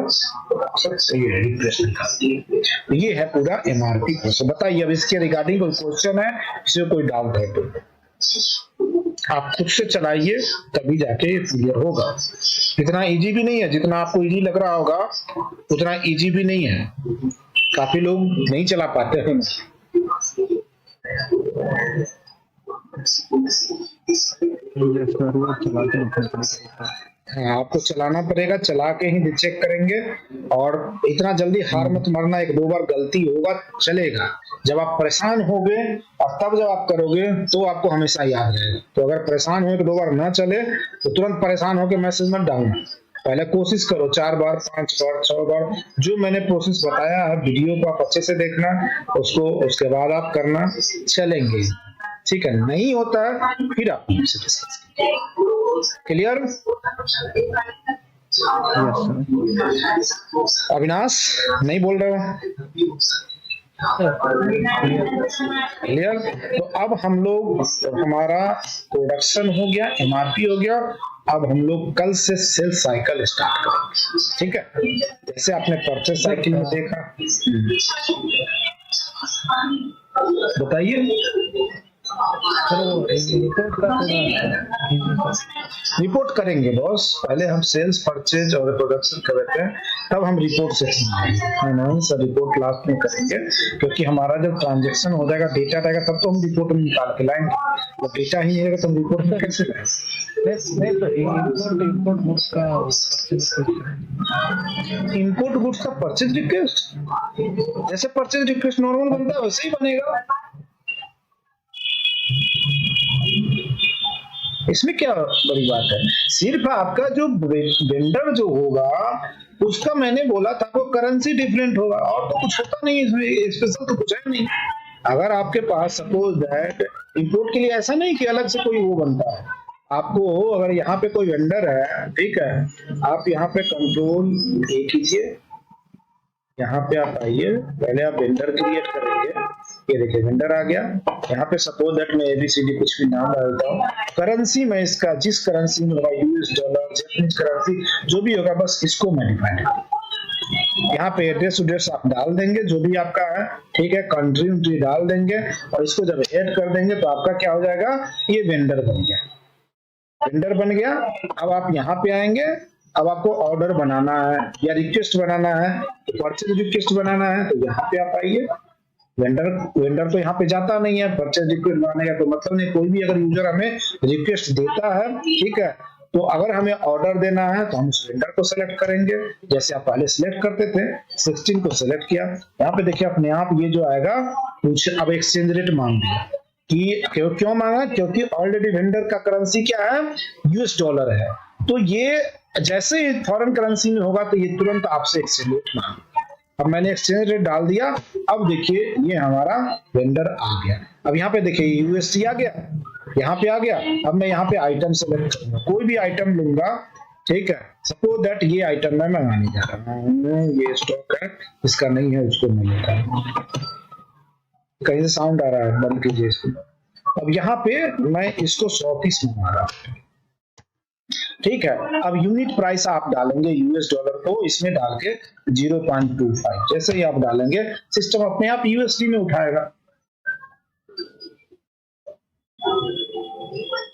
Speaker 1: ये रिक्वेस्ट निकाल, ये है पूरा एमआरपी प्रोसेस। बताइए अब इसके रिगार्डिंग कोई क्वेश्चन है, किसी को कोई डाउट है तो आप खुद से चलाइए तभी जाके क्लियर होगा। इतना इजी भी नहीं है, जितना आपको इजी लग रहा होगा उतना इजी भी नहीं है, काफी लोग नहीं चला पाते हैं। हाँ, आपको चलाना पड़ेगा, चला के ही चेक करेंगे, और इतना जल्दी हार मत मारना, 1-2 बार गलती होगा चलेगा, जब आप परेशान होगे और तब जब आप करोगे तो आपको हमेशा याद रहेगा। तो अगर परेशान हो 1-2 बार ना चले तो तुरंत परेशान होकर मैसेज मत डालना, पहले कोशिश करो 4 बार 5 बार 6 बार, जो मैंने प्रोसेस बताया है वीडियो को आप अच्छे से देखना, उसको उसके बाद आप करना चलेंगे, ठीक है। नहीं होता है फिर आप क्लियर। अविनाश नहीं बोल रहे हो, क्लियर। तो अब हम लोग, हमारा प्रोडक्शन हो गया, एमआरपी हो गया, अब हम लोग कल से सेल्स साइकिल स्टार्ट करेंगे, ठीक है। जैसे आपने परचेज साइकिल में देखा, बताइए। रिपोर्ट करेंगे बॉस, पहले हम सेल्स परचेज और प्रोडक्शन कर रहे हैं, तब हम report section finance report last में करेंगे, क्योंकि हमारा जब ट्रांजैक्शन हो जाएगा, डेटा रहेगा, तब तो हम रिपोर्ट में निकाल के लाएंगे। जब डेटा ही नहीं रहेगा तो हम रिपोर्ट में कैसे लाएंगे। इनपुट गुड्स का परचेज रिक्वेस्ट, जैसे परचेज रिक्वेस्ट नॉर्मल बनता है वैसे ही बनेगा। इसमें क्या बड़ी बात है, सिर्फ आपका जो वेंडर जो होगा उसका मैंने बोला था वो करेंसी डिफरेंट होगा, और तो कुछ होता नहीं इसमें, स्पेशल तो कुछ है नहीं। अगर आपके पास सपोज दैट इंपोर्ट के लिए ऐसा नहीं कि अलग से कोई वो बनता है, आपको अगर यहाँ पे कोई वेंडर है, ठीक है, आप यहाँ पे कंट्रोल ए कीजिए, यहाँ पे आप आइए, पहले आप वेंडर क्रिएट करेंगे, ये देखिए वेंडर आ गया। यहाँ पे सपोज दैट मैं एबीसीडी कुछ भी नाम डालता हूँ, करेंसी में इसका जिस करेंसी में होगा, यूएस डॉलर, जैपनीज करेंसी, जो भी होगा बस इसको मैं डिफाइन करूँ। यहाँ पे एड्रेस उड्रेस आप डाल देंगे जो भी आपका है, ठीक है, कंट्री डाल देंगे, और इसको जब ऐड कर देंगे तो आपका क्या हो जाएगा, ये वेंडर बन गया। वेंडर बन गया। अब आप यहाँ पे आएंगे, अब आपको ऑर्डर बनाना है या रिक्वेस्ट बनाना है, तो परचेज रिक्वेस्ट बनाना है तो यहाँ पे आप आइए। वेंडर तो यहाँ पे जाता नहीं है, परचेज रिक्वेस्ट बनाने का तो मतलब नहीं। कोई भी अगर यूजर हमें रिक्वेस्ट देता है, ठीक है, तो अगर हमें ऑर्डर देना है तो हम उस वेंडर को सेलेक्ट करेंगे, जैसे आप पहले सिलेक्ट करते थे। 16 को सिलेक्ट किया, यहाँ पे देखिए अपने आप ये जो आएगा कुछ, अब एक्सचेंज रेट मांग दिया कि क्यों मांगा, क्योंकि ऑलरेडी वेंडर का करेंसी क्या है, यूएस डॉलर है, तो ये जैसे ही फॉरेन करेंसी में होगा तो ये तुरंत आपसे एक्सचेंज रेट मांगे। अब मैंने एक्सचेंज रेट डाल दिया, अब देखिए ये हमारा वेंडर आ गया। अब यहाँ पे देखिए यूएसडी आ गया, यहाँ पे आ गया। अब मैं यहाँ पे आइटम सेलेक्ट करूंगा, कोई भी आइटम लूंगा, ठीक है, सपोज दैट ये आइटम मैं मंगाने जा रहा हूँ, ये स्टॉक है, इसका नहीं है, उसको नहीं लेता। कहीं से साउंड आ रहा है, बंद कीजिए इसको। अब यहाँ पे मैं इसको 100 पीस मंगा रहा हूँ, ठीक है। अब यूनिट प्राइस आप डालेंगे यूएस डॉलर को इसमें डाल के 0.25, जैसे ही आप डालेंगे सिस्टम अपने आप यूएसडी में उठाएगा।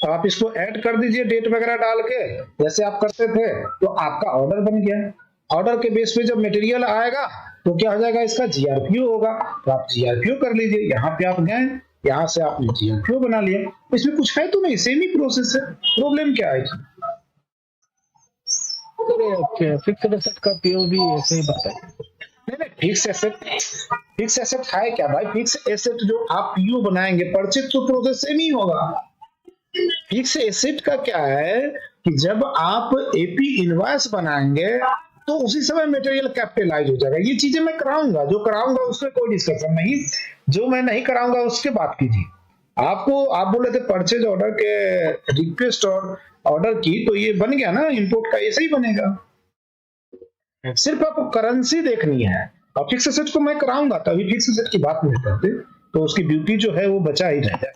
Speaker 1: तो आप इसको ऐड कर दीजिए डेट वगैरह डाल के, जैसे आप करते थे, तो आपका ऑर्डर बन गया। ऑर्डर के बेस पे जब मटेरियल आएगा तो क्या हो जाएगा, इसका जीआरपीओ होगा, तो आप जीआरपीओ कर लीजिए। यहाँ पे आप गए, यहाँ से आपने जीआरपीओ बना लिया। इसमें कुछ है तो नहीं, सेम ही प्रोसेस है, प्रॉब्लम क्या है?
Speaker 3: फिक्स्ड एसेट का पीओ भी ऐसे ही बताइए।
Speaker 1: नहीं, फिक्स एसेट है क्या भाई? फिक्स एसेट जो आप पीओ बनाएंगे, परचेज तो प्रोसेस सेम ही होगा। फिक्स एसेट का क्या है कि जब आप एपी इनवॉइस बनाएंगे तो उसी समय मटेरियल कैपिटलाइज हो जाएगा। ये चीजें मैं कराऊंगा, जो कराऊंगा उसमें कोई डिस्कशन नहीं, जो मैं नहीं कराऊंगा उसके बात कीजिए। आपको आप बोले थे परचेज ऑर्डर के रिक्वेस्ट और ऑर्डर की, तो ये बन गया ना इंपोर्ट का, ऐसे ही बनेगा। सिर्फ आपको करेंसी देखनी है, और फिक्स एसेट को मैं कराऊंगा, तो अभी फिक्स एसेट की बात नहीं करते, तो उसकी ब्यूटी जो है वो बचा ही रह जाए।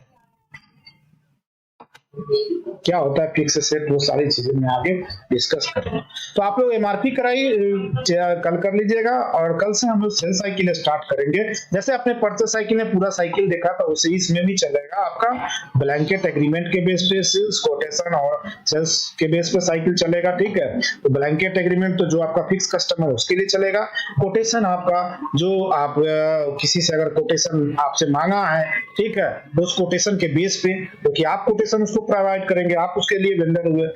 Speaker 1: क्या होता है फिक्स एसेट, वो सारी चीजें मैं आगे डिस्कस करूंगा। तो आप लोग एमआरपी कराइए, कल कर लीजिएगा, और कल से हम लोग सेल साइकिल स्टार्ट करेंगे। जैसे आपने परचेज साइकिल में पूरा साइकिल देखा था, उसे इसमें भी चलेगा आपका। ब्लैंकेट एग्रीमेंट के बेस पे सेल्स, कोटेशन और सेल्स के बेस पे साइकिल चलेगा, ठीक है। तो ब्लैंकेट एग्रीमेंट तो जो आपका फिक्स कस्टमर उसके लिए चलेगा। कोटेशन आपका जो आप किसी से अगर कोटेशन आपसे मांगा है, ठीक है, उस कोटेशन के बेस पे, क्योंकि आप कोटेशन उसको प्रोवाइड करेंगे, आप उसके लिए वेंडर हुए,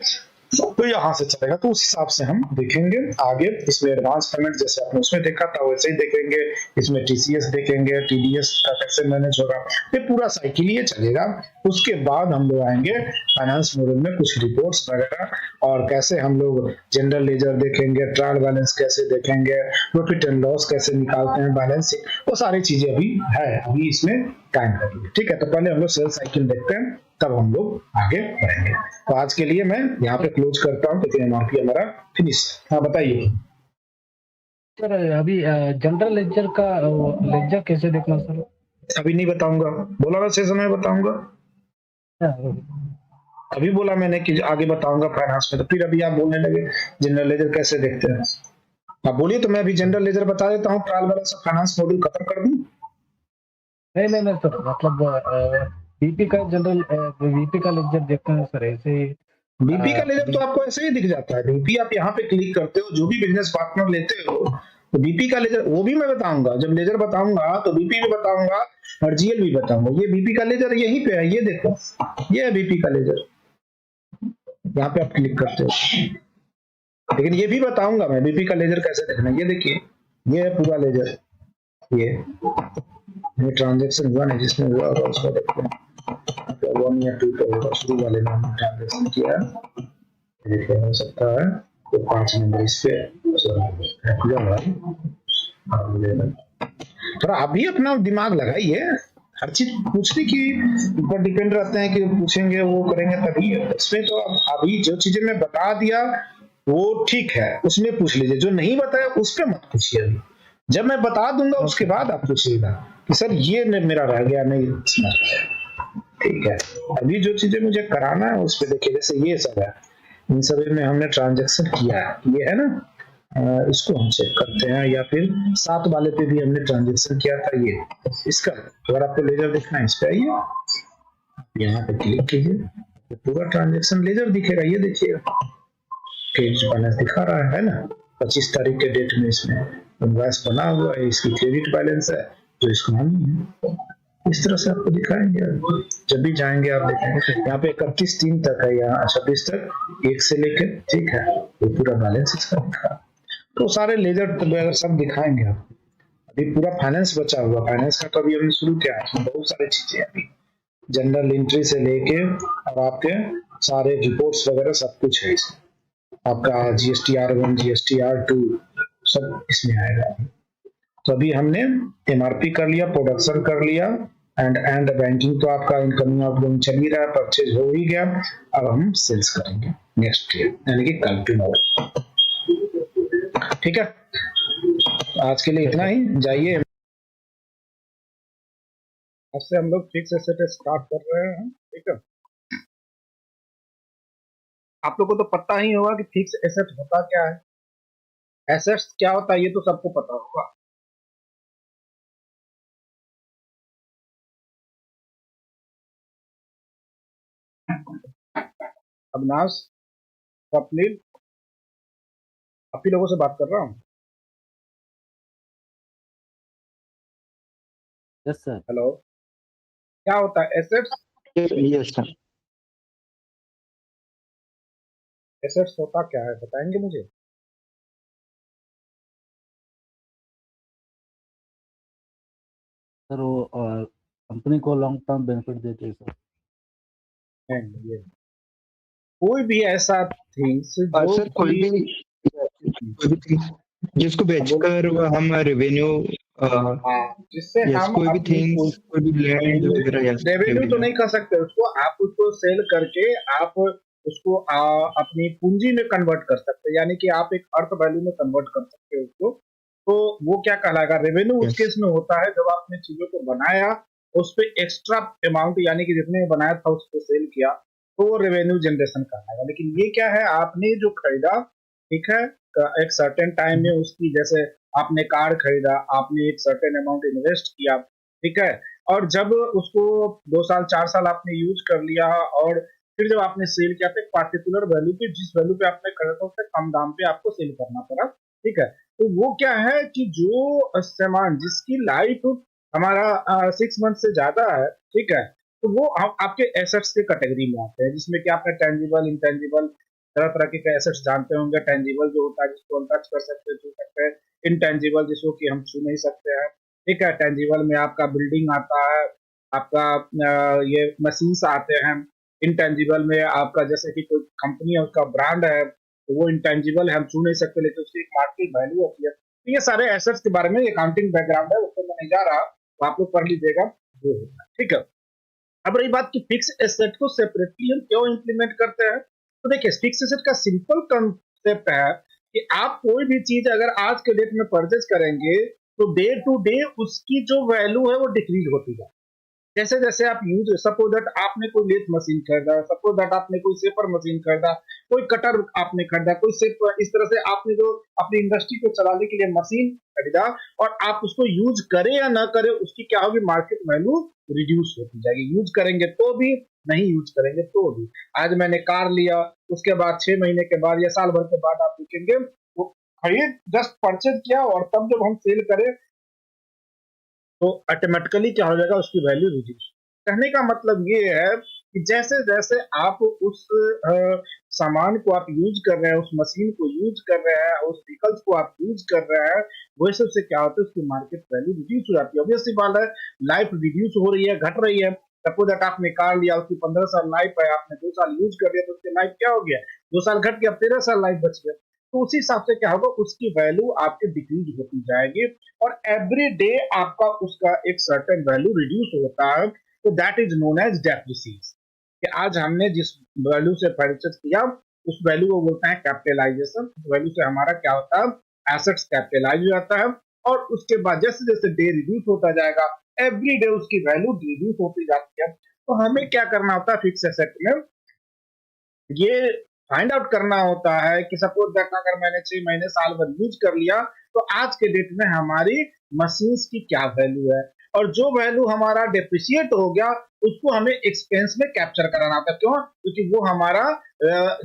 Speaker 1: तो यहाँ से चलेगा। तो उस हिसाब से हम देखेंगे आगे। इसमें एडवांस पेमेंट जैसे आपने उसमें देखा था वैसे ही देखेंगे, इसमें टीसीएस देखेंगे, टीडीएस का कैसे मैनेज होगा, ये पूरा साइकिल ये चलेगा। उसके बाद हम लोग आएंगे फाइनेंस मॉडल में कुछ रिपोर्ट्स वगैरह, और कैसे हम लोग जनरल लेजर देखेंगे, ट्रायल बैलेंस कैसे देखेंगे, प्रॉफिट एंड लॉस कैसे निकालते हैं, बैलेंसिंग, वो सारी चीजें अभी है, अभी इसमें टाइम लगेगा, ठीक है। तो पहले हम लोग सेल साइकिल देखते हैं, तब हम लोग आगे बढ़ेंगे। तो आज के लिए मैं यहाँ पे क्लोज करता हूँ, क्योंकि एमआरपी हमारा फिनिश। हाँ बताइए
Speaker 3: सर, अभी जनरल लेजर का लेजर कैसे देखना सर?
Speaker 1: अभी नहीं बताऊंगा, बोला मैं 6 समय बताऊंगा। अभी बोला मैंने कि आगे बताऊंगा फाइनेंस में, तो फिर अभी आप बोलने लगे जनरल लेजर कैसे देखते हैं। आप बोलिए तो मैं अभी जनरल लेजर बता देता हूँ, ट्रायल बैलेंस फाइनेंस मॉड्यूल खत्म कर दूं।
Speaker 3: नहीं सर, मतलब बीपी का जनरल बीपी का लेजर देखते हैं सर, ऐसे ही।
Speaker 1: बीपी का लेजर तो आपको ऐसे ही दिख जाता है। बीपी आप यहाँ पे क्लिक करते हो, जो भी बिजनेस पार्टनर लेते हो, तो बीपी का लेजर वो भी मैं बताऊंगा। जब लेजर बताऊंगा तो बीपी भी बताऊंगा और जीएल भी बताऊंगा। ये बीपी का लेजर यहीं पे है, ये देखो, ये है बीपी का लेजर, यहाँ पे आप क्लिक करते हो। लेकिन ये भी बताऊंगा मैं बीपी का लेजर कैसे देखना है। ये देखिए, ये है पूरा लेजर, ये ट्रांजेक्शन हुआ नहीं जिसमें हुआ होगा उसको देखते हैं। 1 या 2 पे होगा, शुरू वाले में हमने ट्रांजेक्शन किया है, देखिए हो सकता है तो 5 नंबर इस पे थोड़ा अभी अपना दिमाग लगाइए, हर चीज पूछने की ऊपर डिपेंड रहते हैं कि पूछेंगे वो करेंगे तभी, इसमें तो अभी जो चीजें मैं बता दिया वो ठीक है, उसमें पूछ लीजिए, जो नहीं बताया उस पर मत पूछिए। अभी जब मैं बता दूंगा उसके बाद आप पूछिएगा कि सर ये मेरा रह गया नहीं समझ पाया, ठीक है। अभी जो चीजें मुझे कराना है उस पर देखिए, जैसे ये सब है, इन सभी में हमने ट्रांजैक्शन किया है, ये है ना, इसको हम चेक करते हैं, या फिर 7 वाले पे भी हमने ट्रांजैक्शन किया था, ये इसका अगर आपको लेजर देखना है इस पे आइए, यहाँ पे क्लिक कीजिए, तो पूरा ट्रांजैक्शन लेजर दिखेगा, ये देखिएगा क्रेडिट बैलेंस दिखा रहा है ना, 25 तारीख के डेट में इसमें इनवॉइस बना हुआ है, इसकी क्रेडिट बैलेंस है, तो इसको हम है इस तरह से आपको दिखाएंगे। जब भी जाएंगे आप देखेंगे यहाँ पे 31/3 तक है, यहाँ 26 तक 1 से लेकर, ठीक है, ये पूरा बैलेंस इसका दिखा, तो सारे लेजर सब दिखाएंगे आपको। अभी पूरा फाइनेंस बचा हुआ, फाइनेंस का तो अभी हमने शुरू किया है, इसमें बहुत सारी चीजें अभी जनरल एंट्री से लेके और आपके सारे रिपोर्ट्स वगैरह सब कुछ है इसमें, आपका GSTR1 GSTR2 सब इसमें आएगा। तो अभी हमने MRP कर लिया, प्रोडक्शन कर लिया, एंड बैंकिंग तो आपका इनकमिंग आउटगोइंग चल ही रहा है, परचेज हो ही गया, अब हम सेल्स करेंगे नेक्स्ट ईयर यानी कि कल टुमारो, ठीक है। आज के लिए इतना ही, जाइए आज से हम लोग फिक्स एसेट स्टार्ट कर रहे हैं, ठीक है। आप लोगों को तो पता ही होगा कि फिक्स एसेट होता क्या है, एसेट्स क्या होता है ये तो सबको पता होगा। अविनाश, स्वप्निल, आप ही लोगों से बात कर रहा हूँ।
Speaker 3: Yes sir.
Speaker 1: हेलो, क्या होता है एसेट्स?
Speaker 2: Yes sir.
Speaker 1: एसेट्स होता क्या है बताएंगे मुझे?
Speaker 3: सर वो कंपनी को लॉन्ग टर्म बेनिफिट देते हैं सर।
Speaker 1: ये कोई भी ऐसा थिंग्स जो
Speaker 2: सर कोई भी जिसको बेचकर हम रेवेन्यू,
Speaker 1: जिससे हम
Speaker 2: कोई भी थिंग्स, कोई भी लैंड वगैरह,
Speaker 1: रेवेन्यू तो नहीं कर सकते उसको, आप उसको सेल करके आप उसको अपनी पूंजी में कन्वर्ट कर सकते हैं, यानी कि आप एक अर्थ वैल्यू में कन्वर्ट कर सकते हैं उसको, तो वो क्या कहलाएगा रेवेन्यू। उस केस में होता है जब आपने चीजों को बनाया, उस पर एक्स्ट्रा अमाउंट यानी कि जितने बनाया था उसको सेल किया, तो वो रेवेन्यू जनरेशन कहलाएगा। लेकिन ये क्या है, आपने जो खरीदा, ठीक है, एक सर्टेन टाइम में उसकी, जैसे आपने कार खरीदा, आपने एक सर्टेन अमाउंट इन्वेस्ट किया, ठीक है, और जब उसको 2 साल 4 साल आपने यूज कर लिया, और फिर जब आपने सेल किया तो एक पार्टिकुलर वैल्यू पे, जिस वैल्यू पे आपने खरीदा था उससे कम दाम पे आपको सेल करना पड़ा, ठीक है। तो वो क्या है कि जो सामान जिसकी लाइफ हमारा 6 मंथ से ज्यादा है, ठीक है, तो वो आपके एसेट्स के कैटेगरी में आते हैं, जिसमें कि आपने टेंजिबल इंटेंजिबल तरह तरह के एसेट्स जानते होंगे। टेंजिबल जो होता है जिसको हम टच कर सकते हैं, छू सकते हैं, इंटेंजिबल जिसको कि हम छू नहीं सकते हैं, ठीक है। टेंजिबल में आपका बिल्डिंग आता है, आपका ये मशीन्स आते हैं। इंटेंजिबल में आपका जैसे कि कोई कंपनी है उसका ब्रांड है, तो वो इंटेंजिबल है, हम छू नहीं सकते, लेकिन उसकी एक मार्केट वैल्यू होती है। तो ये सारे एसेट्स के बारे में अकाउंटिंग बैकग्राउंड है, उसको मैं नहीं जा रहा, तो आप लोग पढ़ लीजिएगा जो होता है, ठीक है। अब रही बात कि फिक्स एसेट को सेपरेटली हम क्यों इंप्लीमेंट करते हैं, तो देखिए फिक्स एसेट का सिंपल कंसेप्ट है कि आप कोई भी चीज अगर आज के डेट में परचेज करेंगे, तो डे टू डे उसकी जो वैल्यू है वो डिक्रीज होती है। जैसे जैसे आप यूज, सपोज दैट आपने कोई लेथ मशीन खरीदा, सपोज दैट आपने कोई सेपर मशीन खरीदा, कोई कटर आपने खरीदा, कोई सेप, इस तरह से आपने जो अपनी इंडस्ट्री को चलाने के लिए मशीन खरीदा, और आप उसको यूज करें या ना करें, उसकी क्या होगी, मार्केट वैल्यू रिड्यूस होती जाएगी। यूज करेंगे तो भी, नहीं यूज करेंगे तो भी। आज मैंने कार लिया, उसके बाद 6 महीने के बाद या साल भर के बाद आप देखेंगे वो खरीद जस्ट परचेज किया, और तब जब हम सेल करें तो ऑटोमेटिकली क्या हो जाएगा, उसकी वैल्यू रिड्यूस। कहने का मतलब ये है कि जैसे जैसे आप उस सामान को आप यूज कर रहे हैं, उस मशीन को यूज कर रहे हैं, उस व्हीकल्स को आप यूज कर रहे हैं, वैसे से क्या होता है, उसकी मार्केट वैल्यू रिड्यूस हो जाती है। ऑब्वियस सी बात है, लाइफ रिड्यूस हो रही है, घट रही है, सपोज दैट आपने कार लिया, उसकी 15 साल लाइफ है, आपने 2 साल यूज कर दिया तो उसकी लाइफ क्या हो गया, 2 साल घट गया, 13 साल लाइफ बच गया। तो उसी हिसाब से क्या होगा, उसकी वैल्यू आपकी डिक्रीज होती जाएगी और एवरी डे आपका उसका एक सर्टेन वैल्यू रिड्यूस होता है। तो that is known as depreciation. कि आज हमने जिस वैल्यू से परचेज किया उस वैल्यू को बोलते हैं कैपिटलाइजेशन। उस वैल्यू से हमारा क्या होता है, एसेट्स कैपिटलाइज हो जाता है और उसके बाद जैसे जैसे डे रिड्यूस होता जाएगा एवरी डे उसकी वैल्यू रिड्यूस होती जाती है। तो हमें क्या करना होता है फिक्स एसेट में, ये फाइंड आउट करना होता है कि सपोज दैट अगर मैंने 6 महीने साल भर यूज कर लिया तो आज के डेट में हमारी मशीन्स की क्या वैल्यू है, और जो वैल्यू हमारा डेप्रिशिएट हो गया उसको हमें एक्सपेंस में कैप्चर कराना होता है। क्यों? क्योंकि वो हमारा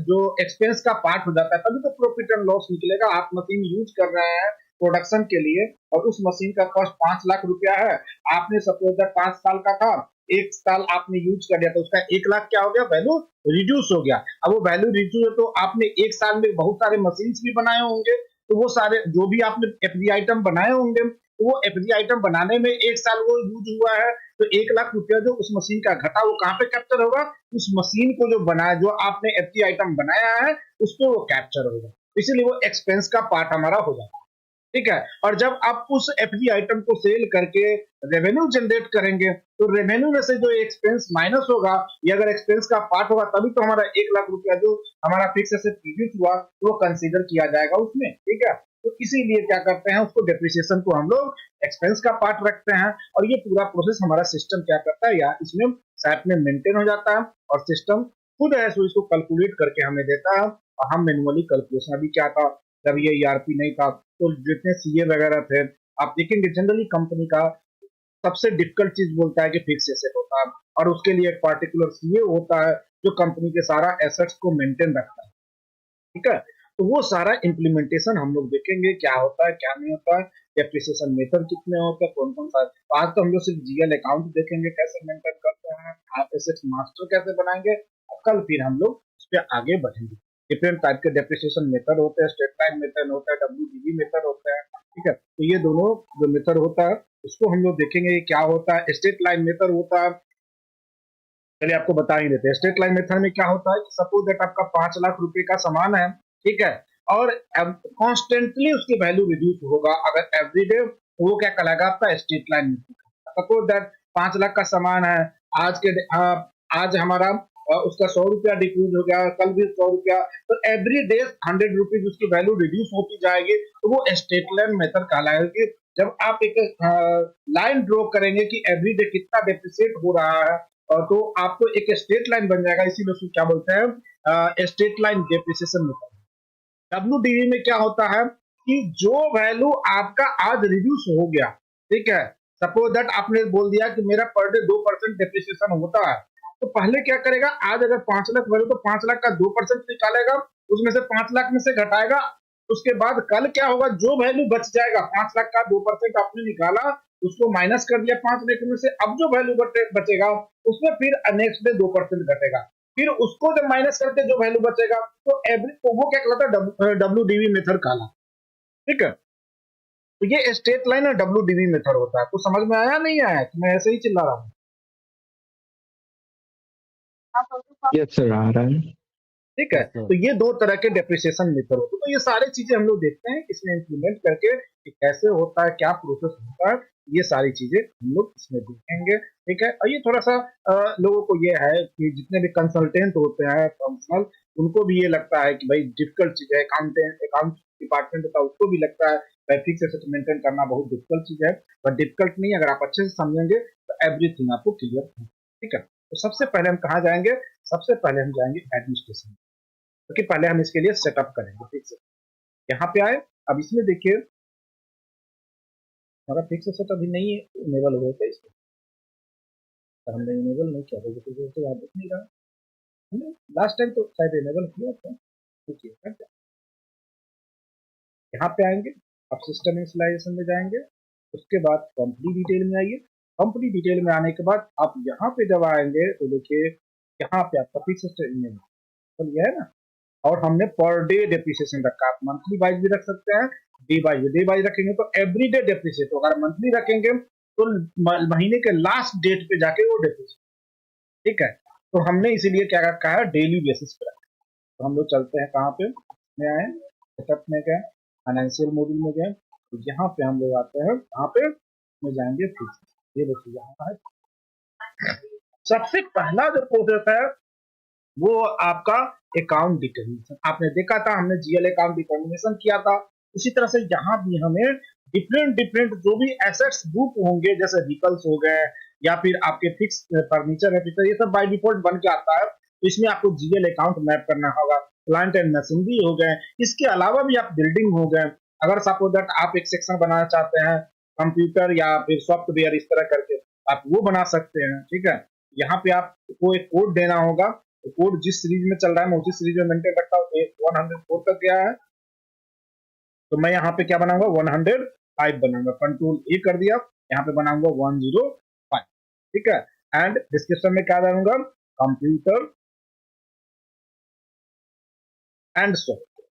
Speaker 1: जो एक्सपेंस का पार्ट हो जाता है, तभी तो प्रॉफिट एंड लॉस निकलेगा। आप मशीन यूज कर रहे हैं प्रोडक्शन के लिए और उस मशीन का कॉस्ट 5 लाख रुपया है, आपने सपोज दैट 5 साल का था, 1 साल आपने यूज कर दिया तो उसका 1 लाख क्या हो गया, वैल्यू रिड्यूस हो गया। अब वो वैल्यू रिड्यूस है तो आपने 1 साल में बहुत सारे मशीन भी बनाए होंगे, तो वो सारे जो भी आपने एफडी आइटम बनाए होंगे तो वो एफडी आइटम बनाने में 1 साल वो यूज हुआ है, तो 1 लाख रुपया जो उस मशीन का घटा वो कहाँ पे कैप्चर होगा, उस मशीन को जो बनाया, जो आपने एफडी आइटम बनाया है उस पर वो कैप्चर होगा, इसीलिए वो एक्सपेंस का पार्ट हमारा हो जाता है। ठीक है, और जब आप उस एफडी आइटम को सेल करके रेवेन्यू जनरेट करेंगे तो रेवेन्यू में से जो एक्सपेंस माइनस होगा, ये अगर एक्सपेंस का पार्ट होगा तभी तो हमारा 1 लाख रुपया जो हमारा फिक्स एसेट रिड्यूस हुआ वो कंसीडर किया जाएगा उसमें। ठीक है, तो इसीलिए क्या करते हैं, उसको डेप्रिसिएशन को हम लोग एक्सपेंस का पार्ट रखते हैं और ये पूरा प्रोसेस हमारा सिस्टम क्या करता है, या इसमें सैप में मेंटेन हो जाता है और सिस्टम खुद है सो इसको कैलकुलेट करके हमें देता है और हम मैनुअली कैलकुलेशन, अभी क्या था जब ये ईआरपी नहीं था तो जितने सीए वगैरह थे, आप देखेंगे जनरली कंपनी का सबसे डिफिकल्ट चीज बोलता है कि फिक्स एसेट होता है और उसके लिए एक पार्टिकुलर सीए होता है जो कंपनी के सारा एसेट्स को मेंटेन रखता है। ठीक है, तो वो सारा इम्प्लीमेंटेशन हम लोग देखेंगे क्या होता है क्या नहीं होता है, डेप्रिसिएशन मेथड कितने होते हैं, कौन कौन सा। तो आज तो हम लोग सिर्फ जीएल अकाउंट देखेंगे कैसे मेंटेन करते हैं, आप एसेट्स मास्टर कैसे बनाएंगे, और कल फिर हम लोग उस पर आगे बढ़ेंगे। डिफरेंट टाइप के डेप्रिसिएशन मेथड होते हैं, स्ट्रेट लाइन मेथड होता है, डब्ल्यूडीवी मेथड होता है। ठीक है, तो ये दोनों जो मेथड होता है उसको हम लोग देखेंगे क्या होता है। स्ट्रेट लाइन मेथड होता है, चलिए आपको बता ही देते हैं। स्ट्रेट लाइन मेथड में क्या होता है कि सपोज दैट आपका 5 लाख रुपए का सामान है, ठीक है, और कॉन्स्टेंटली उसकी वैल्यू रिड्यूस होगा अगर एवरीडे, तो वो क्या कहलाएगा आपका straight line method. Suppose that 5 lakh का सामान है, आज हमारा उसका 100 रुपया डिक्रीज हो गया, कल भी 100 रुपया, तो एवरी डे 100 रुपीज उसकी वैल्यू रिड्यूस होती जाएगी, तो वो स्ट्रेट लाइन मेथड कहलाएगा। कि जब आप एक लाइन ड्रॉ करेंगे कि एवरी डे कितना डेप्रिसिएट हो रहा है, और तो आपको एक स्ट्रेट लाइन बन जाएगा, इसीलिए उसको क्या बोलते हैं, straight line depreciation method. WDV में क्या होता है कि जो वैल्यू आपका आज रिड्यूस हो गया, ठीक है, सपोज दैट आपने बोल दिया कि मेरा पर डे 2% डेप्रिसिएशन होता है, तो पहले क्या करेगा, आज अगर 5 लाख वैल्यू तो 5 लाख का 2% निकालेगा, उसमें से 5 लाख में से घटाएगा, उसके बाद कल क्या होगा, जो वैल्यू बच जाएगा 5 लाख का 2% आपने निकाला, उसको माइनस कर दिया 5 लाख में से, अब जो वैल्यू बचेगा उसमें फिर नेक्स्ट डे 2% घटेगा, फिर उसको जब माइनस करके जो वैल्यू बचेगा तो वो क्या कहलाता है, डब्ल्यूडीवी मेथड कहला। ठीक है, तो ये स्ट्रेट लाइन और डब्ल्यूडीवी मेथड होता है। तो समझ में आया नहीं आया कि मैं ऐसे ही चिल्ला रहा हूँ?
Speaker 2: यस सर, आ रहा है।
Speaker 1: ठीक है, तो ये 2 तरह के डेप्रिसिएशन मेथड होते हैं। तो ये सारी चीजें हम लोग देखते हैं इसमें इंप्लीमेंट करके कि कैसे होता है, क्या प्रोसेस होता है, ये सारी चीजें हम लोग इसमें देखेंगे। ठीक है, और ये थोड़ा सा लोगों को ये है कि जितने भी कंसल्टेंट होते हैं फंक्शनल, उनको भी ये लगता है कि भाई डिफिकल्ट चीज है, अकाउंट डिपार्टमेंट होता है उसको भी लगता है भाई फिक्स एसेट मेंटेन करना बहुत डिफिकल्ट चीज है, बट डिफिकल्ट नहीं, अगर आप अच्छे से समझेंगे तो एवरीथिंग आपको क्लियर है। ठीक है, तो सबसे पहले हम कहाँ जाएंगे, सबसे पहले हम जाएंगे एडमिनिस्ट्रेशन, क्योंकि पहले हम इसके लिए सेटअप करेंगे। फिक्स यहाँ पे आए, अब इसमें देखिए हमारा फिक्स एसेट अभी नहीं इनेबल हुआ था, इसको हमने इनेबल नहीं किया था, तो याद नहीं रहा, लास्ट टाइम तो शायद इनेबल किया था। देखिए यहाँ पे आएंगे, अब सिस्टम इंस्टॉलेशन में जाएंगे, उसके बाद कंपनी डिटेल में आइए। कंपनी डिटेल में आने के बाद आप यहाँ पे जब आएंगे तो देखिए यहाँ पे आपका फिक्स एसेट इनेबल तो यह है ना, और हमने पर डे डेप्रिसिएशन रखा, आप मंथली वाइज भी रख सकते हैं, डे वाइज रखेंगे तो एवरी डे डेप्रिसिएट होगा, अगर मंथली रखेंगे तो महीने के लास्ट डेट पे जाके वो डेप्रिसिएट। ठीक है। तो हमने इसीलिए क्या रखा है, डेली बेसिस पे रखा है। तो हम लोग चलते हैं कहाँ पे, में आए, सेटअप में गए, फाइनेंशियल मॉड्यूल में गए, तो यहाँ पे हम लोग आते हैं, कहाँ पे में जाएंगे फिक्स। ये देखिए यहाँ है सबसे पहला जो प्रोसेस है वो आपका अकाउंट डिटर्मिनेशन। आपने देखा था हमने जीएल अकाउंट डिटर्मिनेशन किया था। उसी तरह से यहाँ भी हमें डिफरेंट डिफरेंट जो भी एसेट्स ग्रुप होंगे, जैसे व्हीकल्स हो गए या फिर आपके फिक्स फर्नीचर है, ये सब बाय डिफॉल्ट बन के आता है। तो इसमें आपको जीएल अकाउंट मैप करना होगा। प्लांट एंड मशीनरी हो गए, इसके अलावा भी आप बिल्डिंग हो गए। अगर सपोज दैट आप एक सेक्शन बनाना चाहते हैं कंप्यूटर या फिर सॉफ्टवेयर इस तरह करके, आप वो बना सकते हैं। ठीक है, यहाँ पे आपको एक कोड देना होगा। तो कोड जिस सीरीज में चल रहा है मैं उसी सीरीज में मेंटेन रखता हूँ। 104 तक गया है, तो मैं यहाँ पे क्या बनाऊंगा, 105 बनाऊंगा। कंट्रोल ए कर दिया, यहाँ पे बनाऊंगा 105। ठीक है, एंड डिस्क्रिप्शन में क्या डालूंगा, कंप्यूटर एंड सॉफ्टवेयर।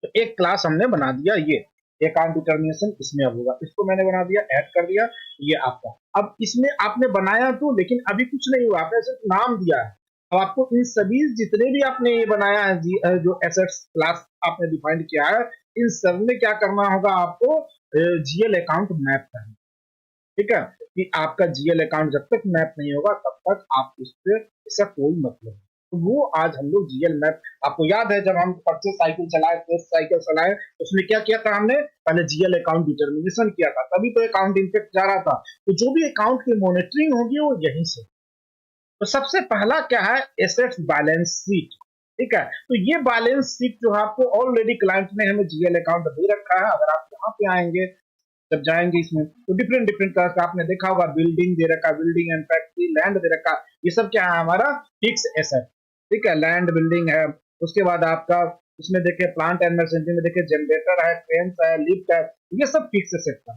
Speaker 1: तो एक क्लास हमने बना दिया, ये अकाउंट डिटर्मिनेशन इसमें अब होगा। इसको मैंने बना दिया, ऐड कर दिया, ये आपका। अब इसमें आपने बनाया तो, लेकिन अभी कुछ नहीं हुआ, आपने सिर्फ नाम दिया है। अब आपको इन सभी जितने भी आपने ये बनाया है, जो एसेट्स क्लास आपने डिफाइंड किया है, इन सब में क्या करना होगा, आपको जीएल अकाउंट मैप करना। ठीक है, कि आपका जीएल अकाउंट जब तक मैप नहीं होगा तब तक आप उस पर इसका कोई मतलब नहीं। तो वो आज हम लोग जीएल मैप, आपको याद है जब हम परचेज साइकिल चलाए, टेस्ट साइकिल चलाए, उसमें क्या किया था हमने, पहले जीएल अकाउंट डिटर्मिनेशन किया था, तभी तो अकाउंट इम्पैक्ट जा रहा था। तो जो भी अकाउंट की मॉनिटरिंग होगी वो यहीं से। तो सबसे पहला क्या है, एसेट्स बैलेंस शीट। ठीक है, तो ये बैलेंस शीट जो है आपको ऑलरेडी क्लाइंट ने हमें जीएल अकाउंट दे रखा है। अगर आप यहाँ पे आएंगे, जब जाएंगे इसमें, तो डिफरेंट डिफरेंट तरह का आपने देखा होगा, बिल्डिंग दे रखा, बिल्डिंग एंड फैक्ट्री, लैंड दे रखा। ये सब क्या है, हमारा फिक्स एसेट। ठीक है, लैंड, बिल्डिंग है। उसके बाद आपका इसमें देखिए प्लांट एंड मशीनरी में देखिए जनरेटर है, क्रेन्स है, लिफ्ट है, ये सब फिक्स एसेट का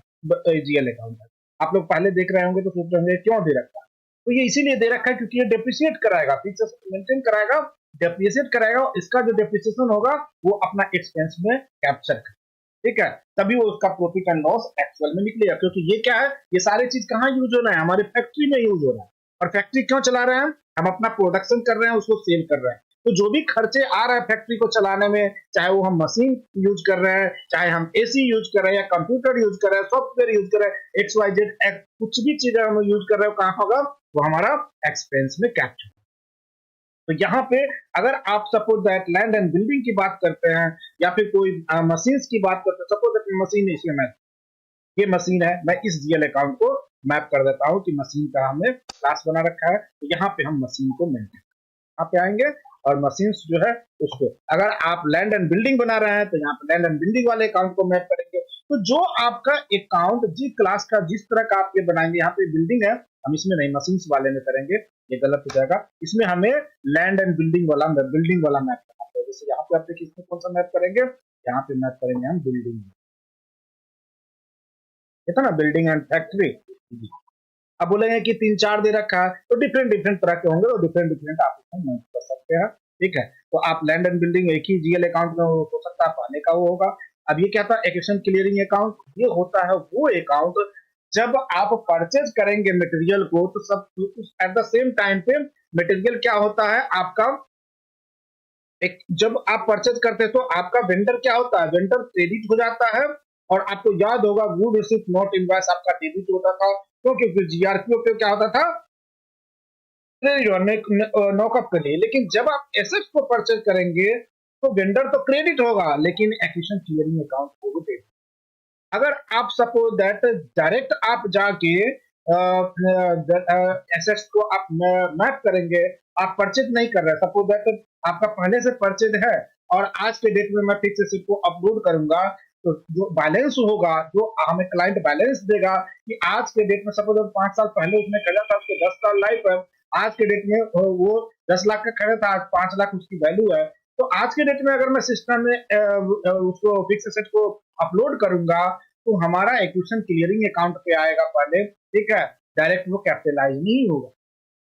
Speaker 1: जीएल अकाउंट है। आप लोग पहले देख रहे होंगे तो सोच रहे होंगे क्यों दे रखा है। तो ये इसीलिए दे रखा है क्योंकि ये डेप्रिसिएट कराएगा, फिक्स एसेट मेंटेन कराएगा, डेप्रिसिएट कराएगा। इसका जो डेप्रिसिएशन होगा वो अपना एक्सपेंस में कैप्चर करेगा। ठीक है, तभी वो उसका प्रॉफिट एंड लॉस एक्चुअल में निकलेगा। क्योंकि ये क्या है, ये सारी चीज कहाँ यूज हो रहा है, हमारे फैक्ट्री में यूज हो रहा है। और फैक्ट्री क्यों चला रहे हैं, हम अपना प्रोडक्शन कर रहे हैं, उसको सेल कर रहे हैं। तो जो भी खर्चे आ रहे हैं फैक्ट्री को चलाने में, चाहे वो हम मशीन यूज कर रहे हैं, चाहे हम एसी यूज कर रहे हैं, या कंप्यूटर यूज कर रहे हैं, सॉफ्टवेयर यूज कर रहे हैं, XYZ कुछ भी चीजें हम यूज कर रहे हो, कहाँ होगा वो हमारा एक्सपेंस में कैप्चर। तो यहाँ पे अगर आप suppose that land and building की बात करते हैं या फिर कोई मशीन्स की बात करते हैं, सपोज दैट मशीन है, इसमें ये मशीन है, मैं इस जीएल अकाउंट को मैप कर देता हूँ कि मशीन का हमने क्लास बना रखा है। तो यहाँ पे हम मशीन को मेंटेन, यहाँ पे आएंगे और मशीन जो है उसको, अगर आप लैंड एंड बिल्डिंग बना रहे हैं तो यहाँ पे लैंड एंड बिल्डिंग वाले अकाउंट को मैप करेंगे। तो जो आपका अकाउंट जिस क्लास का जिस तरह का आप ये बनाएंगे, यहाँ पे बिल्डिंग है, हम इसमें नहीं मशीन्स वाले में करेंगे, ये गलत हो जाएगा। इसमें हमें लैंड एंड बिल्डिंग वाला मैप करना है। जैसे यहाँ पे आप देखिए इसमें कौन सा मैप करेंगे, यहाँ पे मैप करेंगे हम बिल्डिंग, ये था ना बिल्डिंग एंड फैक्ट्री। अब बोलेंगे कि 3-4 दे रखा है, तो डिफरेंट डिफरेंट तरह के होंगे, तो डिफरेंट डिफरेंट आप इसमें मैप कर सकते हैं। ठीक है, तो आप लैंड एंड बिल्डिंग एक ही जीएल अकाउंट में हो सकता है, पहले का वो होगा। अब ये क्या था, एक्विजिशन क्लियरिंग अकाउंट, ये होता है वो अकाउंट जब आप परचेज करेंगे मटेरियल को, तो सब एट द सेम टाइम पे मटेरियल क्या होता है आपका, एक जब आप परचेज करते हैं तो आपका वेंडर क्या होता है, वेंडर क्रेडिट हो जाता है। और आपको याद होगा गुड रिसीप्ट नॉट इनवॉइस आपका डेबिट होता था, क्योंकि जीआरपीओ पे क्या होता था, नॉकअप के लिए। लेकिन जब आप एसेट्स को परचेज करेंगे तो वेंडर तो क्रेडिट होगा, लेकिन एक्विजिशन क्लियरिंग अकाउंट को डेबिट। अगर आप सपोज दैट डायरेक्ट आप जाके एसेट्स को आप मैप करेंगे, आप परचेज नहीं कर रहे, सपोज दैट आपका पहले से परचेज है और आज के डेट में मैं फिक्स एसेट को अपलोड करूंगा, तो जो बैलेंस होगा, जो हमें क्लाइंट बैलेंस देगा कि आज के डेट में सपोज 5 साल पहले उसने खरीदा था, उसको 10 साल लाइफ है, आज के डेट में वो 10 लाख का खरीदा था, आज 5 लाख उसकी वैल्यू है। तो आज के डेट में अगर मैं सिस्टम में उसको फिक्स एसेट को अपलोड करूंगा, तो हमारा एक्विजिशन क्लियरिंग अकाउंट पे आएगा पहले। ठीक है, डायरेक्ट वो कैपिटलाइज नहीं होगा।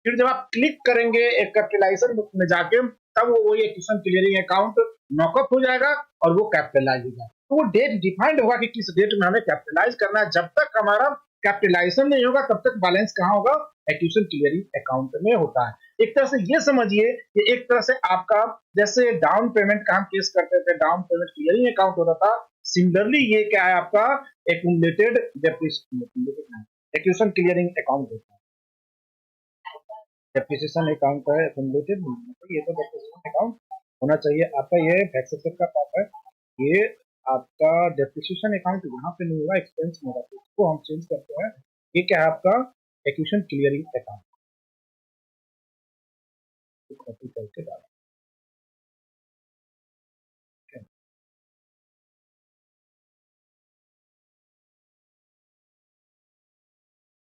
Speaker 1: फिर जब आप क्लिक करेंगे एक कैपिटलाइजेशन में जाके, तब वो वही एक्विजिशन क्लियरिंग अकाउंट नॉकअप हो जाएगा और वो कैपिटलाइज हो जाएगा। तो वो डेट डिफाइंड होगा कि किस डेट में हमें कैपिटलाइज करना है। जब तक हमारा कैपिटलाइजेशन नहीं होगा तब तक बैलेंस कहाँ होगा, एक्विजिशन क्लियरिंग अकाउंट में होता है। एक तरह से ये समझिए कि एक तरह से आपका जैसे डाउन पेमेंट का हम केस करते थे, डाउन पेमेंट क्लियरिंग अकाउंट होता था, सिमिलरली ये क्या है आपका एक्यूमुलेटेड एक्विजिशन क्लियरिंग अकाउंट होता है। डेप्रिसिएशन अकाउंट है एक्यूमुलेटेड, ये तो डेप्रिसिएशन अकाउंट होना चाहिए आपका। ये टैक्सेशन का पार्ट है, ये आपका डेप्रिसिएशन अकाउंट यहाँ पे नहीं होगा, एक्सपेंस में होगा, तो इसको हम चेंज करते हैं। ये क्या है आपका एक्विजिशन क्लियरिंग अकाउंट, कॉपी करके डालें।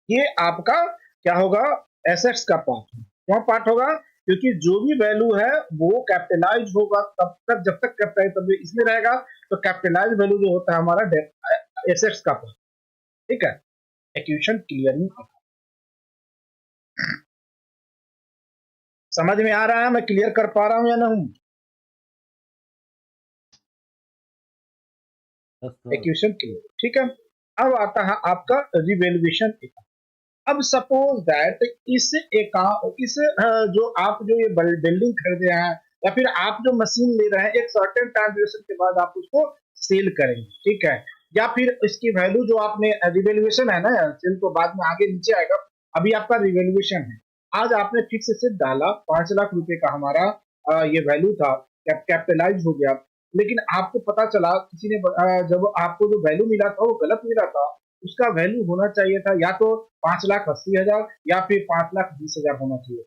Speaker 1: ये आपका क्या होगा, एसेट्स का पार्ट है। क्यों पार्ट होगा, क्योंकि जो भी वैल्यू है वो कैपिटलाइज होगा तब तक, जब तक कैपिटलाइज तब इसमें रहेगा, तो कैपिटलाइज वैल्यू जो होता है हमारा एसेट्स का पार्ट, ठीक है। एक्विजिशन क्लियरिंग समझ में आ रहा है, मैं क्लियर कर पा रहा हूं या नहीं? एक्विजिशन क्लियर, ठीक है। अब आता है आपका रिवैल्यूएशन अकाउंट। अब सपोज दैट इस जो आप जो ये बिल्डिंग खरीदे हैं या फिर आप जो मशीन ले रहे हैं, एक सर्टेन टाइम ड्यूरेशन के बाद आप उसको सेल करेंगे, ठीक है। या फिर इसकी वैल्यू जो आपने रिवैल्यूएशन है ना, सेल तो बाद में आगे नीचे आएगा, अभी आपका रिवैल्यूएशन है। आज आपने फिक्स एसेट डाला 5 लाख रुपए का हमारा ये वैल्यू था, कैपिटलाइज हो गया, लेकिन आपको पता चला किसी ने जब आपको जो वैल्यू मिला था वो गलत मिला था, उसका वैल्यू होना चाहिए था या तो 5,80,000 या फिर 5,20,000 होना चाहिए।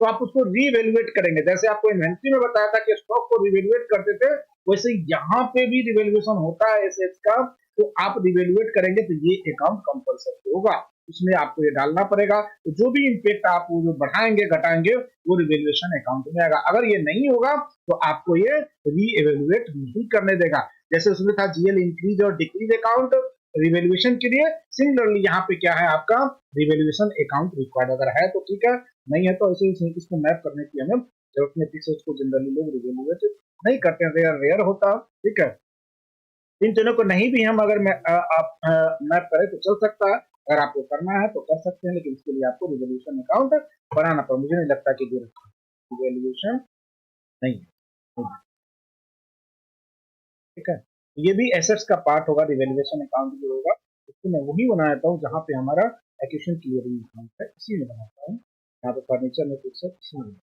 Speaker 1: तो आप उसको रीवैल्यूएट करेंगे, जैसे आपको इन्वेंट्री में बताया था कि स्टॉक को रीवैल्यूएट करते थे, वैसे यहाँ पे भी रिवैल्यूएशन होता है एसेट्स का। तो आप रिवैल्यूएट करेंगे तो ये अकाउंट कंपलसरी होगा, उसमें आपको ये डालना पड़ेगा। तो जो भी इम्पैक्ट आप जो बढ़ाएंगे घटाएंगे वो रिवैल्यूएशन अकाउंट में आएगा। अगर ये नहीं होगा तो आपको ये रीएवेल्युएट नहीं करने देगा। जैसे उसमें था जीएल इंक्रीज और डिक्रीज अकाउंट रिवैल्यूएशन के लिए, सिमिलरली यहाँ पे क्या है आपका रिवैल्यूएशन अकाउंट रिक्वायर्ड। अगर है तो ठीक है, नहीं है तो ऐसे ही इसको मैप करने की हमें जरूरत नहीं, फिक्स उसको जनरली लोग रिवैल्यूएट नहीं करते हैं, रेयर होता, ठीक है। इन तीनों को नहीं भी हम अगर आप मैप करें तो चल सकता है, अगर आपको करना है तो कर सकते हैं, लेकिन इसके लिए आपको रिवैल्यूएशन अकाउंट बनाना पड़ेगा। मुझे नहीं लगता कि दे रखा है रिवैल्यूएशन, नहीं है, ठीक है। ये भी एसेट्स का पार्ट होगा, रिवैल्यूएशन अकाउंट जो होगा उसको मैं वही बनाता हूँ जहाँ पे हमारा एक्विजिशन क्लियरिंग अकाउंट है, इसी में बनाता हूँ। यहाँ पे फर्नीचर में कुछ सब इसी में।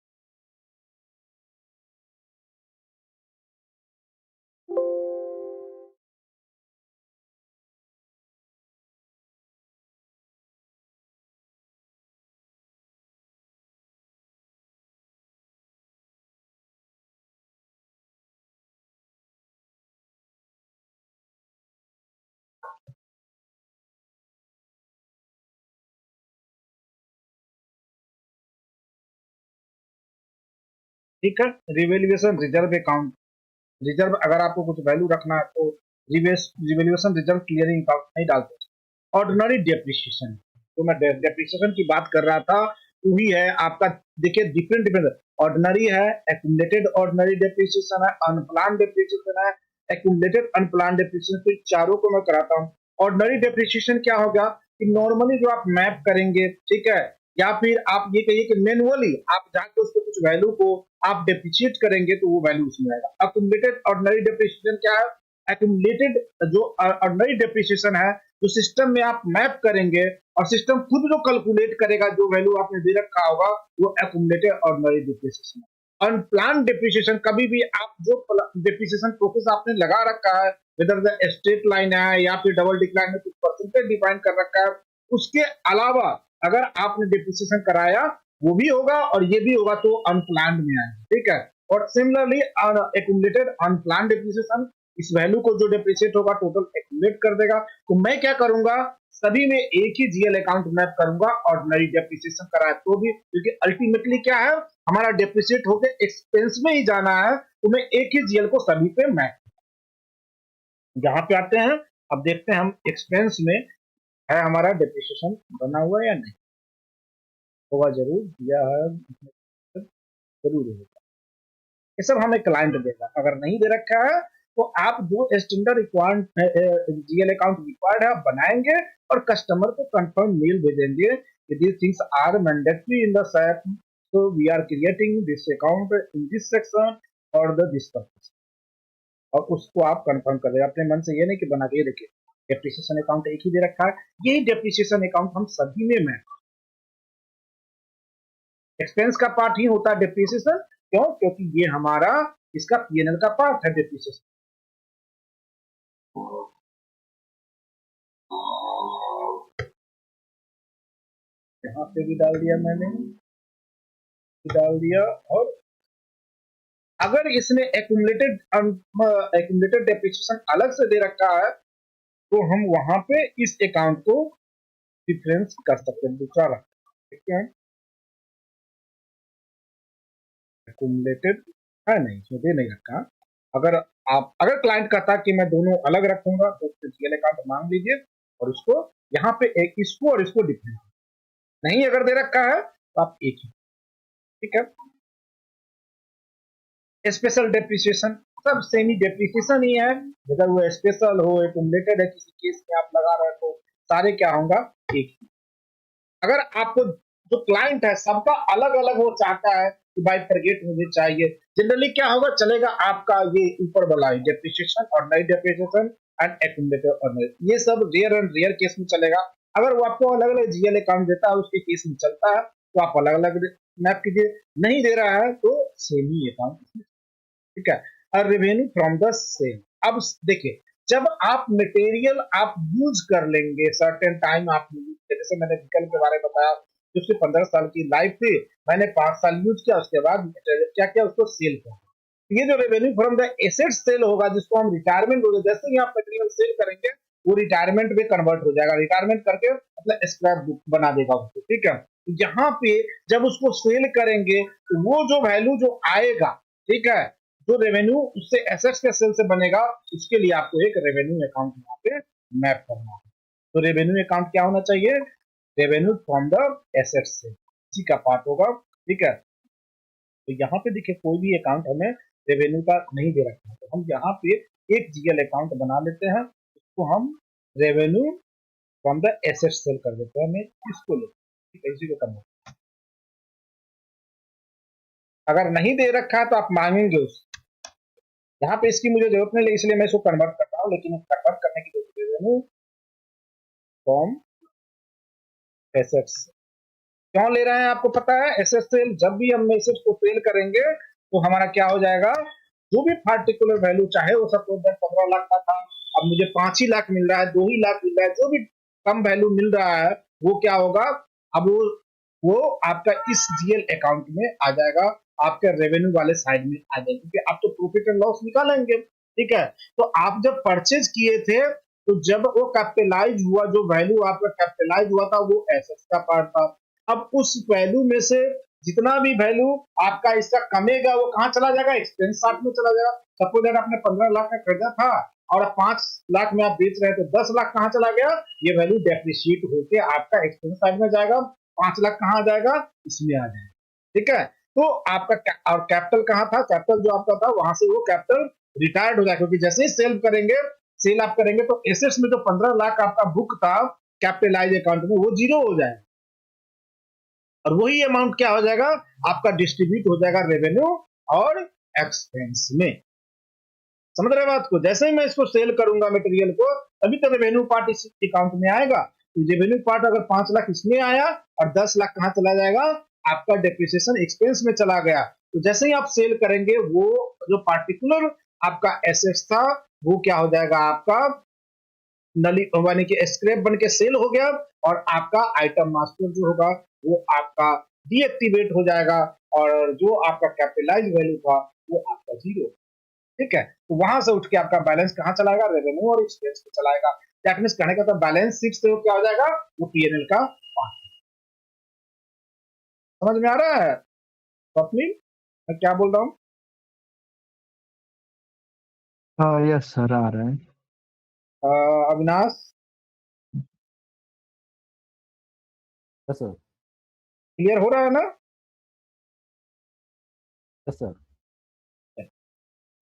Speaker 1: ठीक है, रिवैल्यूएशन रिजर्व अकाउंट, रिजर्व अगर आपको कुछ वैल्यू रखना है तो रिवैल्यूएशन रिजर्व क्लियरिंग अकाउंट नहीं डालते। ऑर्डिनरी डेप्रिसिएशन, तो मैं डेप्रिसिएशन की बात कर रहा था, वही है आपका। देखिए डिफरेंट डिफरेंट ऑर्डिनरी है, एक्यूमुलेटेड ऑर्डिनरी डेप्रिसिएशन है, अनप्लान डेप्रिसिएशन है, एक्यूमुलेटेड अनप्लान डेप्रिसिएशन, तो चारों को मैं कराता हूँ। ऑर्डिनरी डेप्रिसिएशन क्या होगा कि नॉर्मली जो आप मैप करेंगे, ठीक है, या फिर आप ये कहिए कि मैनुअली आप जाके उसको कुछ वैल्यू को आप डेप्रिशिएट करेंगे तो वो वैल्यू उसमें आएगा। एक्यूमुलेटेड ऑर्डिनरी डेप्रिसिएशन क्या है, एक्यूमुलेटेड जो ऑर्डिनरी डेप्रिसिएशन है जो सिस्टम में आप मैप करेंगे और सिस्टम खुद जो कैलकुलेट करेगा जो वैल्यू आपने दे रखा होगा वो एक्यूमुलेटेड ऑर्डिनरी डेप्रिसिएशन है। अनप्लान डेप्रिसिएशन, कभी भी आप जो डेप्रिसिएशन प्रोसेस आपने लगा रखा है, वेदर द स्ट्रेट लाइन है या फिर डबल डिक्लाइन में कुछ परसेंटेज डिफाइन कर रखा है, उसके अलावा अगर आपने डेप्रिसिएशन कराया वो भी होगा और ये भी होगा तो अनप्लान्ड में आएगा, ठीक है। और सिमिलरली एक्यूमुलेटेड अनप्लान्ड डेप्रिसिएशन, इस वैल्यू को जो डेप्रिशिएट होगा टोटल एक्यूमुलेट कर देगा। तो मैं क्या करूंगा, सभी में एक ही जीएल अकाउंट मैप करूंगा, ऑर्डिनरी डेप्रिसिएशन कराया तो भी, क्योंकि अल्टीमेटली क्या है हमारा डेप्रिशिएट होकर एक्सपेंस में ही जाना है, तो मैं एक ही जीएल को सभी पे मैप। यहाँ पे आते हैं, अब देखते हैं हम एक्सपेंस में है हमारा डेप्रिसिएशन बना हुआ या नहीं, होगा जरूर, दिया है जरूर होगा। ये सब हमें क्लाइंट देगा, अगर नहीं दे रखा है तो आप जो standard required GL account required है आप बनाएंगे और कस्टमर को कंफर्म मेल भेजेंगे कि these things are mandatory in the SAP, so we are creating this account in this section for the this purpose, और उसको आप कंफर्म कर देगा अपने मन से, ये नहीं कि बना के देखिए डेप्रिसिएशन अकाउंट एक ही दे रखा है, यही डेप्रिसिएशन अकाउंट हम सभी में एक्सपेंस का पार्ट ही होता है डेप्रिसिएशन। क्यों? क्योंकि ये हमारा इसका पीएनएल का पार्ट है डेप्रिसिएशन। यहाँ पे भी डाल दिया मैंने, डाल दिया। और अगर इसने एक्यूमुलेटेड डेप्रिसिएशन अलग से दे रखा है तो हम वहां पे इस अकाउंट को डिफरेंस कर सकते हैं, दूसरा रख, ठीक है। एक्यूमुलेटेड है नहीं, इसमें दे नहीं रखा। अगर क्लाइंट कहता कि मैं दोनों अलग रखूंगा तो जीएल अकाउंट मांग लीजिए और उसको यहाँ पे एक इसको और इसको डिफरेंस, नहीं अगर दे रखा है तो आप एक ही, ठीक है। स्पेशल डेप्रिसिएशन सब सेमी डेप्रिसिएशन ही है, अगर वो स्पेशल हो एक्यूमुलेटेड है किसी केस में आप लगा रहे हो तो सारे क्या होगा एक ही। अगर आपको जो क्लाइंट है सबका अलग अलग वो चाहता है कि बाय फॉरगेट मुझे चाहिए, जनरली क्या होगा चलेगा आपका ये ऊपर वाला डेप्रिसिएशन और नई डेप्रिसिएशन एंड एक्यूमुलेटेड और ये सब रेयर एंड रेयर केस में चलेगा। अगर वो आपको अलग अलग जीएल अकाउंट देता है उसके केस में चलता है तो आप अलग अलग मैप कीजिए, नहीं दे रहा है तो सेम ही अकाउंट, ठीक है। और रेवेन्यू फ्रॉम द सेल, अब देखिए जब आप मटेरियल आप यूज कर लेंगे सर्टेन टाइम आप जैसे मैंने व्हीकल के बारे में बताया जिसकी 15 साल की लाइफ थी, मैंने 5 साल यूज किया उसके बाद क्या किया उसको सेल किया, ये जो revenue from the asset sale होगा जिसको हम रिटायरमेंट होगा, जैसे ही आप मटेरियल सेल करेंगे वो रिटायरमेंट में कन्वर्ट हो जाएगा, रिटायरमेंट करके मतलब स्क्रैप बुक बना देगा उसको, ठीक है। यहाँ पे जब उसको सेल करेंगे तो वो जो वैल्यू जो आएगा, ठीक है, जो रेवेन्यू उससे एसेट्स के सेल से बनेगा उसके लिए आपको एक रेवेन्यू अकाउंट यहाँ पे मैप करना है। तो रेवेन्यू अकाउंट क्या होना चाहिए, रेवेन्यू फ्रॉम द एसेट्स से, इसी का पार्ट होगा, ठीक है। तो यहाँ पे देखिए कोई भी अकाउंट हमें रेवेन्यू का नहीं दे रखा है तो हम यहाँ पे एक जीएल अकाउंट बना लेते हैं, उसको हम revenue from the assets sale कर देते हैं, हमें इसको ले इसी को करना। अगर नहीं दे रखा है तो आप मांगेंगे उस, यहाँ पे इसकी मुझे जरूरत नहीं इसलिए मैं इसको कन्वर्ट करता हूँ, लेकिन कन्वर्ट करने की जरूरत रेवेन्यू फ्रॉम एसेट्स क्यों ले रहे हैं आपको पता है, एसेट सेल जब भी हम एसेट्स को सेल करेंगे तो हमारा क्या हो जाएगा, जो भी पार्टिकुलर वैल्यू चाहे वो सपोज 15 लाख का था अब मुझे 5 ही लाख मिल रहा है 2 ही लाख मिल रहा है, जो भी कम वैल्यू मिल रहा है वो क्या होगा, अब वो आपका इस जीएल अकाउंट में आ जाएगा, आपके रेवेन्यू वाले साइड में आ जाएगा, क्योंकि आप तो प्रॉफिट एंड लॉस निकालेंगे, ठीक है। तो आप जब परचेज किए थे तो जब वो कैपिटलाइज हुआ, जो वैल्यू आपका कैपिटलाइज हुआ था वो एसेट्स का पार्ट था, अब उस वैल्यू में से जितना भी वैल्यू आपका इसका कमेगा वो कहाँ चला जाएगा, एक्सपेंस पार्ट में चला जाएगा। सपोज अगर आपने 15 लाख का खरीदा था और 5 लाख में आप बेच रहे हैं तो 10 लाख कहाँ चला गया, ये वैल्यू डेप्रिशिएट होके आपका एक्सपेंस साइड में जाएगा, 5 लाख कहाँ आ जाएगा, इसमें आ जाएगा, ठीक है। तो आपका और कैपिटल कहाँ था, कैपिटल जो आपका था वहां से वो कैपिटल रिटायर्ड हो जाएगा, क्योंकि जैसे ही सेल आप करेंगे तो एसेट्स में जो 15 लाख आपका बुक था कैपिटलाइज अकाउंट में वो जीरो हो जाएगा और वही अमाउंट क्या हो जाएगा आपका डिस्ट्रीब्यूट हो जाएगा रेवेन्यू और एक्सपेंस में, समझ रहे बात को। जैसे ही मैं इसको सेल करूंगा मटेरियल को तभी तो रेवेन्यू पार्ट इस अकाउंट में आएगा, तो रेवेन्यू पार्ट अगर 5 लाख इसमें आया और 10 लाख कहाँ चला जाएगा, आपका डेप्रिसिएशन एक्सपेंस में चला गया। तो जैसे ही आप सेल करेंगे वो जो पार्टिकुलर आपका एसेट्स था वो क्या हो जाएगा, आपका नली यानी कि स्क्रैप बन के सेल हो गया और आपका आइटम मास्टर जो होगा वो आपका डीएक्टिवेट हो जाएगा और जो आपका कैपिटलाइज वैल्यू था वो आपका जीरो, ठीक है। तो वहां से उठ के आपका बैलेंस कहाँ चलाएगा, रेवेन्यू और एक्सपेंस पे चलाएगा। दैट मींस कहने का तो बैलेंस शीट से वो क्या हो जाएगा, वो पीएनएल का पार्ट। समझ में आ रहा है स्वप्निल मैं क्या बोल रहा हूँ?
Speaker 2: हाँ यस सर आ रहा है।
Speaker 1: अविनाश
Speaker 3: यस सर,
Speaker 1: क्लियर हो रहा है ना?
Speaker 3: Yes sir.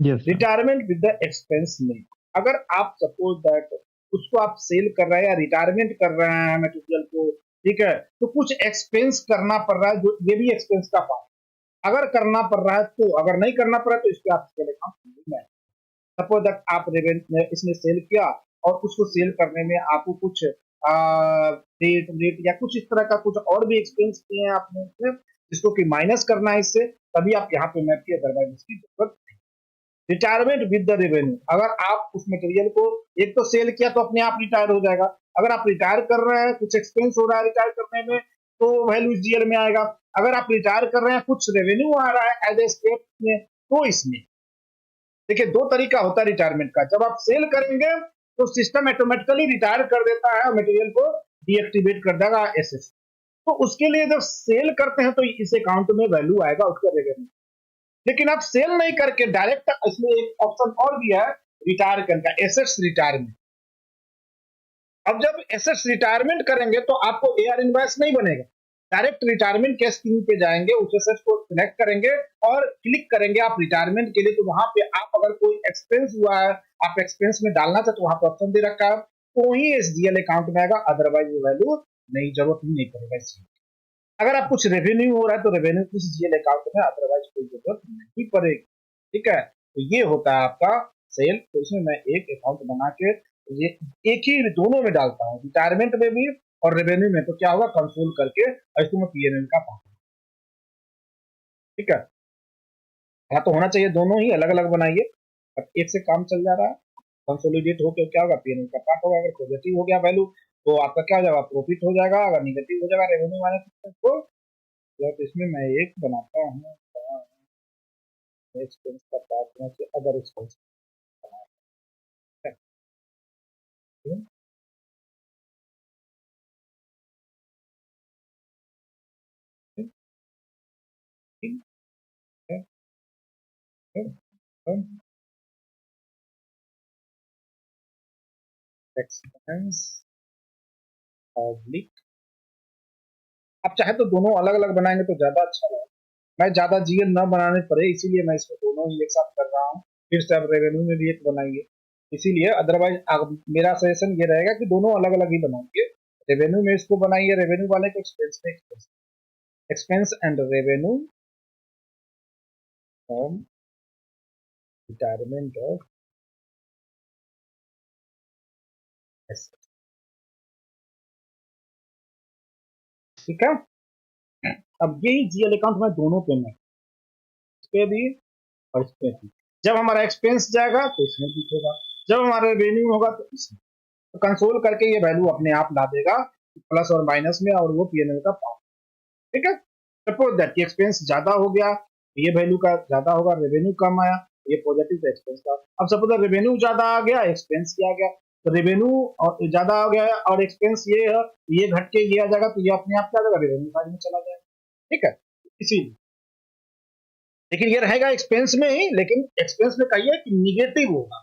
Speaker 2: Yes sir.
Speaker 1: Retirement with the expense नहीं। अगर आप सपोज दैट उसको आप सेल कर रहे हैं या रिटायरमेंट कर रहे हैं मटेरियल को, ठीक है, तो कुछ एक्सपेंस करना पड़ रहा है, जो ये भी एक्सपेंस का पार्ट। अगर करना पड़ रहा है तो, अगर नहीं करना पड़ रहा है तो इस पे आप सेल अकाउंट नहीं है। सपोज दैट आप इसने सेल किया और उसको सेल करने में आपको कुछ रेट रेट या कुछ इस तरह का कुछ और भी एक्सपेंस किए हैं आपने उसमें, जिसको कि माइनस करना है इससे, तभी आप यहाँ पे मैप किए, अदरवाइज इसकी जरूरत नहीं। रिटायरमेंट विद द रेवेन्यू, अगर आप उस मटेरियल को एक तो सेल किया तो अपने आप रिटायर हो जाएगा। अगर आप रिटायर कर रहे हैं, कुछ एक्सपेंस हो रहा है रिटायर करने में, तो वैल्यू इस जीएल में आएगा। अगर आप रिटायर कर रहे हैं, कुछ रेवेन्यू आ रहा है एज ए स्टेप में, तो इसमें देखिए दो तरीका होता है रिटायरमेंट का। जब आप सेल करेंगे तो सिस्टम ऑटोमेटिकली रिटायर कर देता है, मटेरियल को डीएक्टिवेट कर देगा एसएस। तो उसके लिए जब सेल करते हैं तो इस अकाउंट में वैल्यू आएगा उसका रेवेन्यू। लेकिन आप सेल नहीं करके डायरेक्ट, इसमें एक ऑप्शन और दिया है रिटायर करने का, एसेट्स रिटायरमेंट। अब जब एसेट्स रिटायरमेंट करेंगे तो आपको एआर इनवॉइस नहीं बनेगा, डायरेक्ट रिटायरमेंट के स्क्रीन पे जाएंगे, उस एसेट्स को सिलेक्ट करेंगे और क्लिक करेंगे आप रिटायरमेंट के लिए। तो वहां पे आप अगर कोई एक्सपेंस हुआ है, आप एक्सपेंस में डालना चाहते तो वहां पर ऑप्शन दे रखा है, तो ही एसडीएल अकाउंट में आएगा, अदरवाइज वो वैल्यू नहीं, जरूरत ही नहीं पड़ेगा इसकी। अगर आप कुछ रेवेन्यू हो रहा है तो रेवेन्यू किस जीएल अकाउंट में, अदरवाइज कोई जरूरत नहीं पड़ेगी। ठीक है, तो ये होता है आपका सेल। तो इसमें मैं एक अकाउंट बना के ये एक ही दोनों में डालता हूँ, रिटायरमेंट में भी और रेवेन्यू में। तो क्या होगा, कंसोल करके और इसको मैं पीएनएल का पाऊंगा। ठीक है, हाँ तो होना चाहिए दोनों ही अलग अलग बनाइए। अब एक से काम चल जा रहा है, कंसोलिडेट होकर क्या होगा, पीएनएल का पार्ट होगा। अगर पॉजिटिव हो गया वैल्यू तो आपका क्या हो जाएगा, प्रॉफिट हो जाएगा। अगर निगेटिव हो जाएगा रेवेन्यू माइनस तो इसमें मैं एक बनाता हूँ एक्सपेंस का पार्ट में से अदर एक्सपेंस एक्सपेंस पब्लिक। आप चाहे तो दोनों अलग अलग बनाएंगे तो ज्यादा अच्छा रहेगा। मैं ज्यादा जीएल न बनाने पड़े इसीलिए मैं इसको दोनों ही एक साथ कर रहा हूँ। फिर से आप रेवेन्यू में भी एक बनाइए इसीलिए, अदरवाइज मेरा सजेशन ये रहेगा कि दोनों अलग अलग ही बनाइए। रेवेन्यू में इसको बनाइए, रेवेन्यू वाले को एक्सपेंस में expense and revenue from retirement of asset. ठीक है, अब यही जीएल अकाउंट में दोनों पे में, इस पे भी और इस पे भी। जब हमारा एक्सपेंस जाएगा तो इसमें दिखेगा, जब हमारा रेवेन्यू होगा तो इसमें। तो कंसोल करके ये वैल्यू अपने आप ला देगा प्लस और माइनस में, और वो पीएनएल का पार्ट। ठीक है, सपोज दैट कि एक्सपेंस ज्यादा हो गया, ये वैल्यू का ज्यादा होगा, रेवेन्यू कम आया, ये पॉजिटिव एक्सपेंस का। अब सपोज रेवेन्यू ज्यादा आ गया, एक्सपेंस क्या आ गया, तो रेवेन्यू और ज्यादा आ गया और एक्सपेंस ये है, ये घट के ये आ जाएगा, तो ये अपने आप क्या जाएगा, रेवेन्यू साइड में चला जाएगा। ठीक है, इसीलिए लेकिन ये रहेगा एक्सपेंस में ही, लेकिन एक्सपेंस में कहिए कि निगेटिव होगा।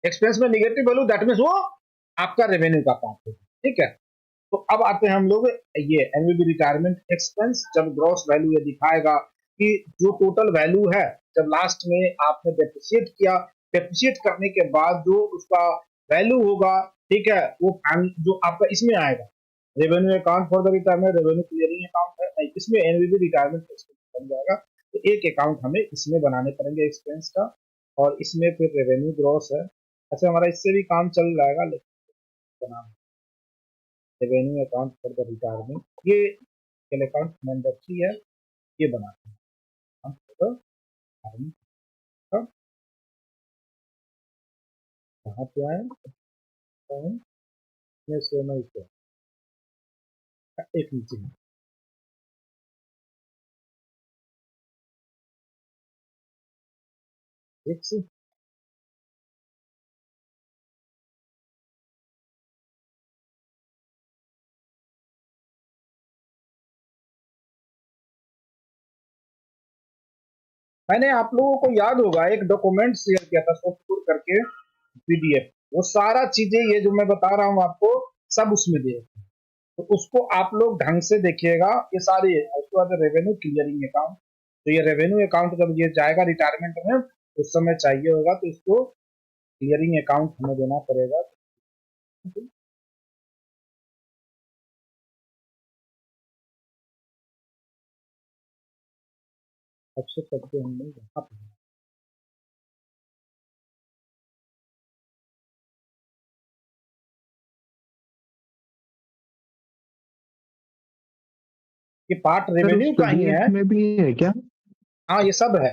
Speaker 1: एक्सपेंस में निगेटिव वैल्यू दैट मींस वो आपका रेवेन्यू का पार्ट होगा। ठीक है, तो अब आते हैं हम लोग ये एनवीबी रिटायरमेंट एक्सपेंस। जब ग्रॉस वैल्यू ये दिखाएगा कि जो टोटल वैल्यू है, जब लास्ट में आपने डेप्रिशिएट किया, डेप्रिशिएट करने के बाद जो उसका वैल्यू होगा, ठीक है, वो जो आपका इसमें आएगा, revenue account for the retirement, revenue clearing account है नहीं, इसमें एनवीबी रिटायरमेंट एक्सपेंस बन जाएगा। तो एक अकाउंट हमें इसमें बनाने पड़ेंगे एक्सपेंस का, और इसमें फिर रेवेन्यू ग्रॉस है। अच्छा, हमारा इससे भी काम चल जाएगा, लेकिन बना revenue account for the retirement, ये अकाउंट मैंडेटरी है, ये बनाते हैं हम फॉर द रिटायरमेंट। कहाँ पे आए, एक नीचे है। एक से मैंने आप लोगों को याद होगा एक डॉक्यूमेंट शेयर किया था सॉफ्टवेयर करके पीडीएफ, वो सारा चीजें ये जो मैं बता रहा हूँ आपको सब उसमें दे, तो उसको आप लोग ढंग से देखिएगा। ये सारी उसके बाद रेवेन्यू क्लियरिंग अकाउंट, तो ये रेवेन्यू अकाउंट जब ये जाएगा रिटायरमेंट में, उस समय चाहिए होगा तो इसको क्लियरिंग अकाउंट हमें देना पड़ेगा। सबसे पहले हमने यहाँ पे ये पार्ट
Speaker 2: सर
Speaker 1: रेवेन्यू
Speaker 2: उस
Speaker 1: का ही है।
Speaker 2: पीडीएफ में भी है क्या?
Speaker 1: हाँ ये सब है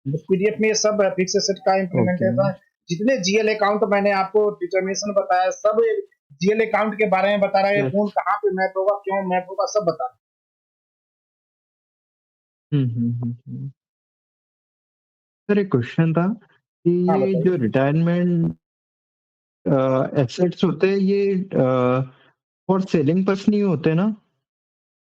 Speaker 1: उस पीडीएफ में, ये सब है फिक्स एसेट का
Speaker 2: ओके।
Speaker 1: इम्प्लीमेंटेशन। जितने जीएल अकाउंट मैंने आपको डिटर्मिनेशन बताया, सब जीएल अकाउंट के बारे में बता रहा है,
Speaker 2: यस।
Speaker 1: कौन कहाँ पे मैप होगा, क्यों मैप होगा, सब बता रहा
Speaker 2: सर एक क्वेश्चन था कि
Speaker 1: है। हाँ
Speaker 2: ये जो
Speaker 1: बताइए।
Speaker 2: रिटायरमेंट एसेट्स होते हैं ये फॉर सेलिंग पर्पस नहीं होते ना?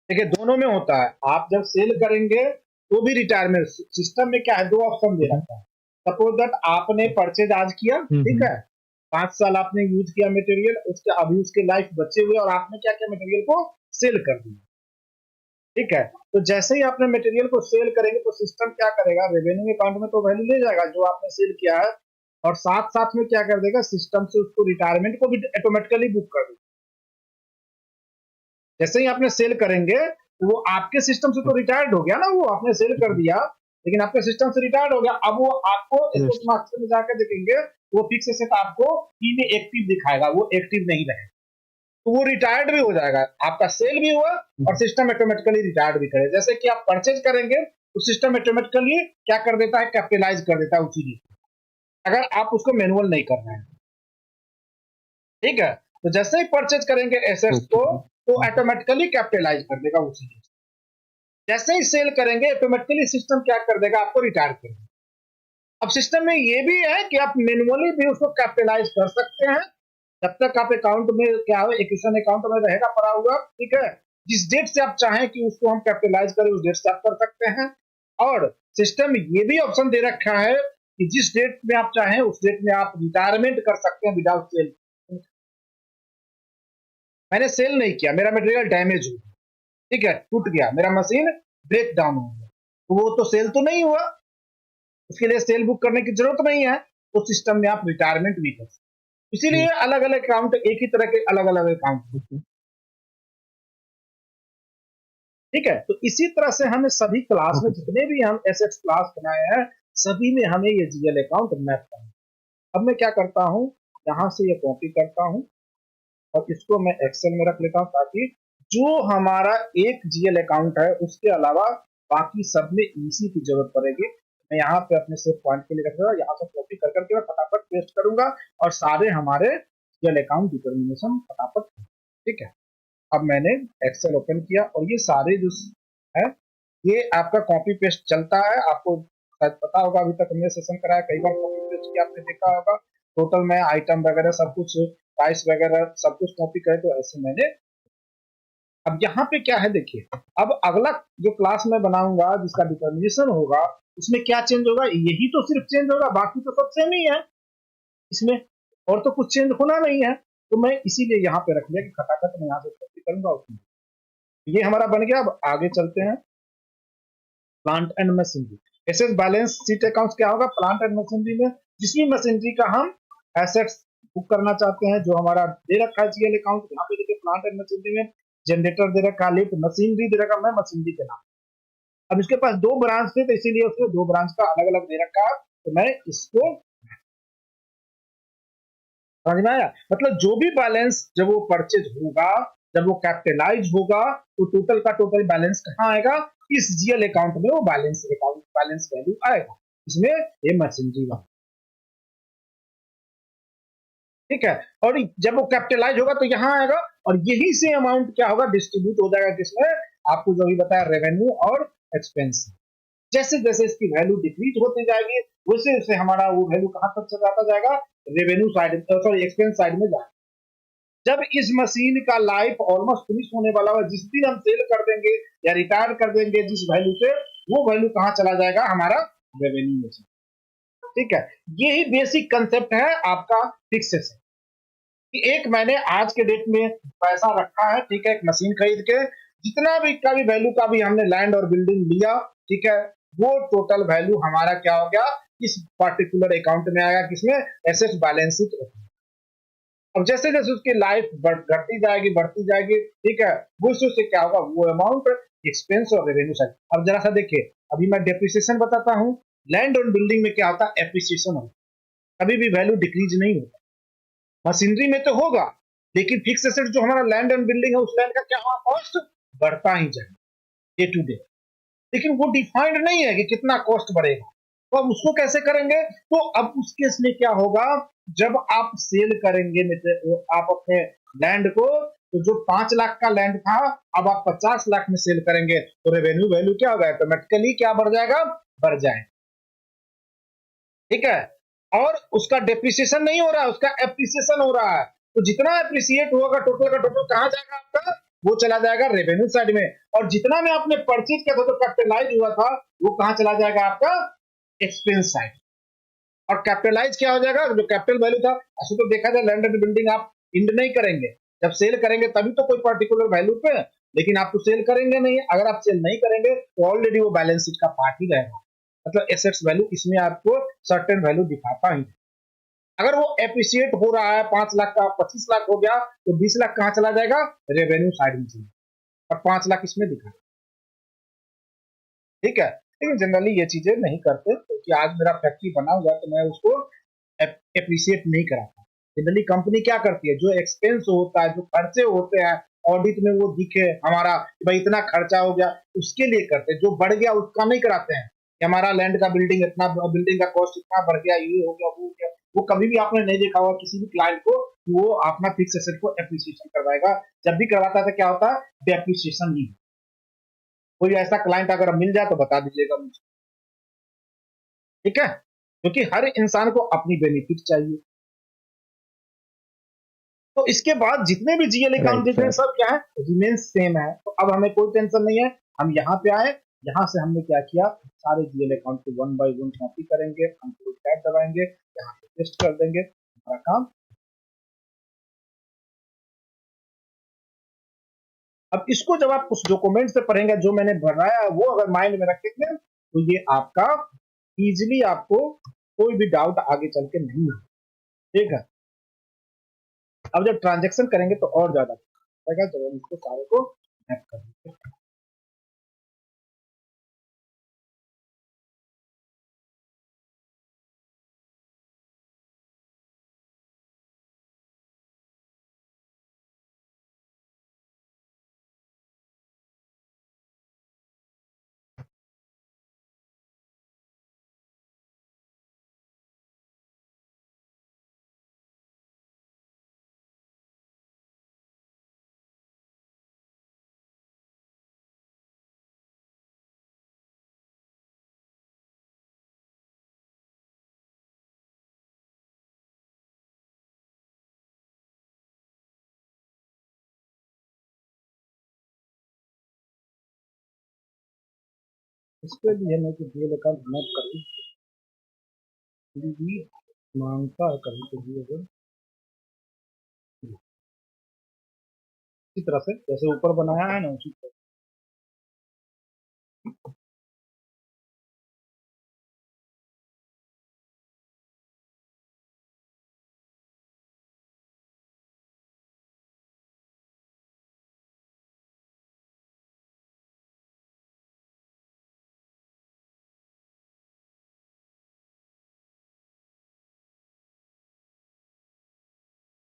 Speaker 1: देखिए दोनों में होता है, आप जब सेल करेंगे तो भी रिटायरमेंट सिस्टम में क्या है, दो ऑप्शन दे रखा है। सपोज दैट आपने परचेज आज किया, ठीक है, 5 साल आपने यूज किया मटेरियल, उसके अभी उसके लाइफ बचे हुए और आपने क्या किया, मटेरियल को सेल कर दिया, ठीक है। तो जैसे ही आपने मटेरियल को सेल करेंगे तो सिस्टम क्या करेगा, रेवेन्यू अकाउंट में तो वैल्यू ले जाएगा जो आपने सेल किया है, और साथ साथ में क्या कर देगा, सिस्टम से उसको रिटायरमेंट को भी ऑटोमेटिकली बुक कर देगा। जैसे ही आपने सेल करेंगे तो वो आपके सिस्टम से तो रिटायर्ड हो गया ना, वो आपने सेल कर दिया लेकिन आपके सिस्टम से रिटायर्ड हो गया। अब वो आपको
Speaker 2: यस।
Speaker 1: मार्केट में जाकर देखेंगे, वो फिक्स एसेट आपको में एक्टिव दिखाएगा, वो एक्टिव नहीं रहेगा, तो वो रिटायर्ड भी हो जाएगा, आपका सेल भी हुआ और सिस्टम ऑटोमेटिकली रिटायर्ड भी करेगा। जैसे कि आप परचेज करेंगे तो सिस्टम ऑटोमेटिकली क्या कर देता है, कैपिटलाइज कर देता है उसी दिन, अगर आप उसको मैनुअल नहीं कर रहे हैं, ठीक है। तो जैसे ही परचेज करेंगे एसेट्स को तो ऑटोमेटिकली कैपिटलाइज कर देगा उसी दिन। जैसे ही सेल करेंगे ऑटोमेटिकली सिस्टम क्या कर देगा, आपको रिटायर कर देगा। अब सिस्टम में ये भी है कि आप मैनुअली भी उसको कैपिटलाइज कर सकते हैं, जब तक आप अकाउंट में क्या हो, एक्विजिशन अकाउंट में रहेगा पड़ा हुआ, ठीक है। जिस डेट से आप चाहें कि उसको हम कैपिटलाइज करें उस डेट से आप कर सकते हैं। और सिस्टम में ये भी ऑप्शन दे रखा है कि जिस डेट में आप चाहें उस डेट में आप रिटायरमेंट कर सकते हैं विदाउट सेल। मैंने सेल नहीं किया, मेरा मटेरियल डैमेज हो गया, ठीक है, टूट गया, मेरा मशीन ब्रेक डाउन हो गया, तो वो तो सेल तो नहीं हुआ, उसके लिए सेल बुक करने की जरूरत नहीं है, तो सिस्टम में आप रिटायरमेंट भी कर सकते। इसीलिए अलग अलग अकाउंट, एक ही तरह के अलग अलग अकाउंट, ठीक है। तो इसी तरह से हमें सभी क्लास में जितने भी हम एसेट्स क्लास बनाए हैं सभी में हमें ये जीएल अकाउंट मैप करना है। अब मैं क्या करता हूं, यहां से ये कॉपी करता हूं और इसको मैं एक्सेल में रख लेता हूं, ताकि जो हमारा एक जीएल अकाउंट है उसके अलावा बाकी सब में इसी की जरूरत पड़ेगी। मैं यहाँ पे अपने सेव पॉइंट के लिए रखूंगा, यहाँ से कॉपी कर करके मैं फटाफट पेस्ट करूंगा और सारे हमारे जीएल अकाउंट डिटर्मिनेशन फटाफट, ठीक है। अब मैंने एक्सेल ओपन किया और ये सारे जो है ये आपका कॉपी पेस्ट चलता है, आपको शायद पता होगा, अभी तक हमने सेशन कराया कई बार, कॉपी पेस्ट किया आपने देखा होगा। टोटल में आइटम वगैरह सब कुछ, प्राइस वगैरह सब कुछ कॉपी करे, तो ऐसे मैंने। अब यहाँ पे क्या है देखिए, अब अगला जो क्लास में बनाऊंगा जिसका डिटर्मिनेशन होगा उसमें क्या चेंज होगा, यही तो सिर्फ चेंज होगा, बाकी तो सब सेम ही है इसमें, और तो कुछ चेंज होना नहीं है। तो मैं इसीलिए यहाँ पे रख लिया कि खटाखट मैं यहाँ से कॉपी करूंगा उसमें। ये हमारा बन गया। अब आगे चलते हैं, plant and machinery. Asset balance sheet account क्या होगा, प्लांट एंड मशीनरी में जिस भी मशीनरी का हम एसेट्स बुक करना चाहते हैं, जो हमारा दे रखा है जीएल अकाउंट, यहाँ पे देखिए प्लांट एंड मशीनरी में जनरेटर दे रखा है, लिफ्ट मशीनरी दे रखा है, मैं मशीनरी के नाम। अब इसके पास दो ब्रांच थे तो इसीलिए उसको दो ब्रांच का अलग अलग दे रखा है, तो मैं इसको, समझ में आया, मतलब जो भी बैलेंस जब वो परचेज होगा, जब वो कैपिटलाइज होगा, तो टोटल का टोटल बैलेंस कहाँ आएगा, इस जीएल अकाउंट में वो बैलेंस अकाउंट बैलेंस वैल्यू आएगा, इसमें ये मशीनरी वाला, ठीक है। और जब वो कैपिटलाइज होगा तो यहाँ आएगा और यही से अमाउंट क्या होगा, डिस्ट्रीब्यूट हो जाएगा किसमें, आपको जो भी बताया रेवेन्यू और एक्सपेंस। जैसे जैसे इसकी वैल्यू डिक्रीज होती जाएगी वैसे वैसे हमारा वो वैल्यू कहाँ तक चला जाता जाएगा, revenue side, sorry expense side में जाएगा। जब इस मशीन का लाइफ ऑलमोस्ट फिनिश होने वाला है, जिस दिन हम सेल कर देंगे या रिटायर कर देंगे जिस वैल्यू से, वो वैल्यू कहाँ चला जाएगा, हमारा रेवेन्यू में, ठीक है। यही बेसिक कंसेप्ट है आपका फिक्स एसेट, कि एक मैंने आज के डेट में पैसा रखा है, ठीक है, एक मशीन खरीद के, जितना भी का भी वैल्यू का भी हमने लैंड और बिल्डिंग लिया, ठीक है, वो टोटल वैल्यू हमारा क्या हो गया, इस पर्टिकुलर अकाउंट में आएगा, किसमें, एसेट्स बैलेंस शीट। अब जैसे जैसे उसकी लाइफ घटती जाएगी, बढ़ती जाएगी, ठीक है, वो उससे क्या होगा, वो अमाउंट एक्सपेंस और रेवेन्यू साइड। अब जरा सा देखिए, अभी मैं डेप्रिसिएशन बताता हूँ। लैंड और बिल्डिंग में क्या होता है, एप्रिसिएशन होता है, कभी भी वैल्यू डिक्रीज नहीं होता। मशीनरी में तो होगा, लेकिन फिक्स एसेट जो हमारा लैंड एंड बिल्डिंग है, उस लैंड का क्या होगा, कॉस्ट बढ़ता ही जाएगा डे टू डे, लेकिन वो डिफाइंड नहीं है कि कितना कॉस्ट बढ़ेगा। तो अब उसको कैसे करेंगे, तो अब उस केस में क्या होगा, जब आप सेल करेंगे आप अपने लैंड को, तो जो 5 लाख का लैंड था, अब आप 50 लाख में सेल करेंगे, तो रेवेन्यू वैल्यू क्या होगा, ऑटोमेटिकली क्या बढ़ जाएगा, बढ़ जाएगा, ठीक है। और उसका डेप्रिसिएशन नहीं हो रहा है, उसका एप्रिसिएशन हो रहा है। तो जितना एप्रिसिएट होगा टोटल का टोटल कहां जाएगा आपका, वो चला जाएगा रेवेन्यू साइड में। और जितना में आपने परचेज किया था, तो कैपिटलाइज हुआ था, वो कहां चला जाएगा, आपका एक्सपेंस साइड। और कैपिटलाइज क्या हो जाएगा, जो कैपिटल वैल्यू था, ऐसे तो देखा जाए लैंड एंड बिल्डिंग आप इंड नहीं करेंगे, जब सेल करेंगे तभी तो कोई पर्टिकुलर वैल्यू पे, लेकिन आप तो सेल करेंगे नहीं। अगर आप सेल नहीं करेंगे तो ऑलरेडी वो बैलेंस शीट का पार्ट ही रहेगा, मतलब एसेट्स वैल्यू इसमें आपको सर्टेन वैल्यू दिखाता ही। अगर वो एप्रिसिएट हो रहा है, 5 लाख का 25 लाख हो गया, तो 20 लाख कहां चला जाएगा, रेवेन्यू साइड में चला, और 5 लाख इसमें दिखा, ठीक है। लेकिन जनरली ये चीजें नहीं करते, क्योंकि आज मेरा फैक्ट्री बना हुआ है, तो मैं उसको एप्रिसिएट नहीं कराता। जनरली कंपनी क्या करती है, जो एक्सपेंस होता है, जो खर्चे होते हैं, ऑडिट में वो दिखे हमारा कि भाई इतना खर्चा हो गया, उसके लिए करते हैं। जो बढ़ गया उसका नहीं कराते हैं कि हमारा लैंड का बिल्डिंग इतना, बिल्डिंग का कॉस्ट इतना बढ़ गया, ये हो गया, वो हो गया। वो कभी भी आपने नहीं देखा होगा किसी भी क्लाइंट को, वो अपना फिक्स एसेट को एप्रिसिएशन करवाएगा। जब भी करवाता है तो क्या होता है, डेप्रिसिएशन ही। कोई ऐसा क्लाइंट अगर मिल जाए तो बता दीजिएगा मुझे, ठीक है, क्योंकि हर इंसान को अपनी बेनिफिट चाहिए। तो इसके बाद जितने भी जीएल अकाउंट
Speaker 2: राइट
Speaker 1: दिख रहे हैं,
Speaker 2: सर।
Speaker 1: सब क्या है, रिमेन सेम है। तो अब हमें कोई टेंशन नहीं है, हम यहाँ पे आए, यहाँ से हमने क्या किया, सारे जीएल अकाउंट को 1 बाय 1 कॉपी करेंगे, कंट्रोल टैब दबाएंगे, यहाँ पे पेस्ट कर देंगे, हमारा काम। अब इसको जब आप उस डॉक्यूमेंट से पढ़ेंगे, जो मैंने बनाया है, वो अगर माइंड में रखेंगे, तो ये आपका इजिली, आपको कोई भी डाउट आगे चल के नहीं है, ठीक है। अब जब ट्रांजेक्शन करेंगे तो और ज्यादा रहेगा, जब हम इसको सारे को मैप करेंगे। इस पे भी है मैं कि डीएल अकाउंट मैप कर भी मांगता है कभी कभी, अगर इसी तरह से जैसे ऊपर बनाया है ना, उसी तरह।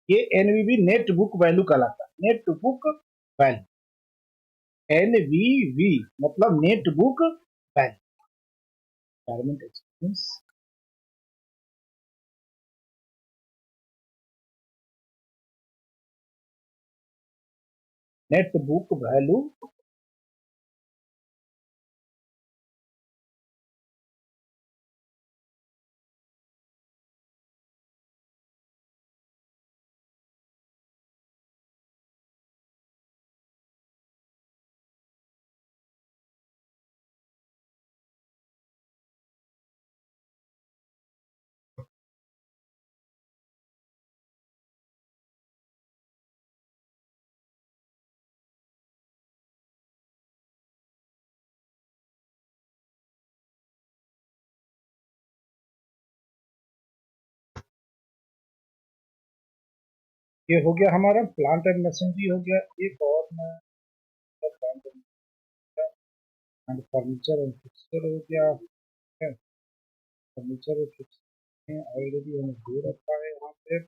Speaker 1: ये एनवीवी नेट बुक वैल्यू कहलाता है, नेट बुक वैल्यू, एनवीवी मतलब net book value, retirement experience, net book value. ये हो गया हमारा प्लांट एंड मशीनरी हो गया। एक और मैं plant and furniture and fixture हो गया। फर्नीचर और फिक्सचर ऑलरेडी हमने दे रखा है यहाँ पे।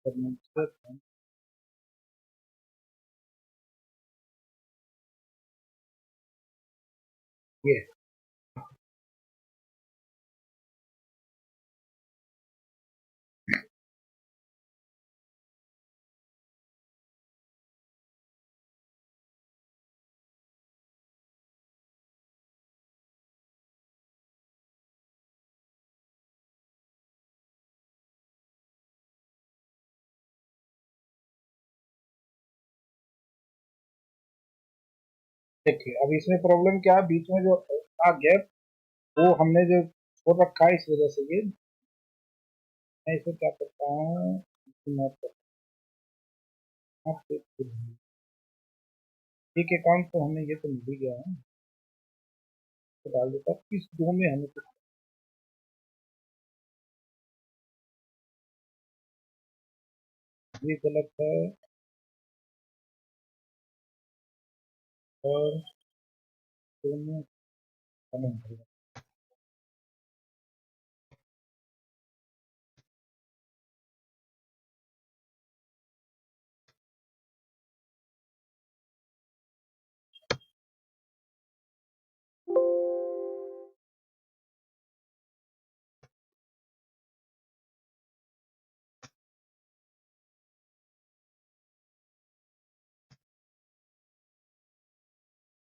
Speaker 1: फर्नीचर ये देखिए, अब इसमें प्रॉब्लम क्या है, बीच में जो था गैप वो हमने जो छोड़ रखा है, इस वजह से ये मैं इसे क्या करता हूँ, नोट करता हूँ। एक अकाउंट तो हमें ये तो मिल ही गया है, तो डाल देता हूँ। इस दो में हमें कुछ ये गलत है और दोनों कमेंट है।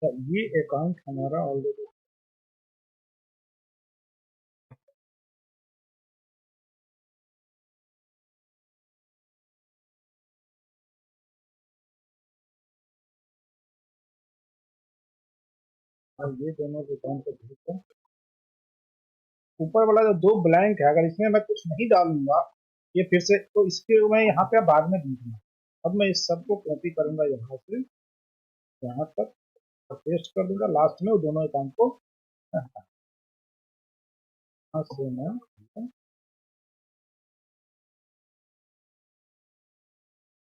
Speaker 1: तो ये अकाउंट हमारा ऑलरेडी और ये दोनों अकाउंट को भेजकर ऊपर वाला जो दो ब्लैंक है, अगर इसमें मैं कुछ नहीं डालूंगा ये फिर से, तो इसके मैं यहाँ पे बाद में दूंगा। अब मैं इस सब को कॉपी करूंगा यहाँ से यहाँ तक और पेस्ट कर दूंगा। लास्ट में वो दोनों अकाउंट को यहाँ से मैं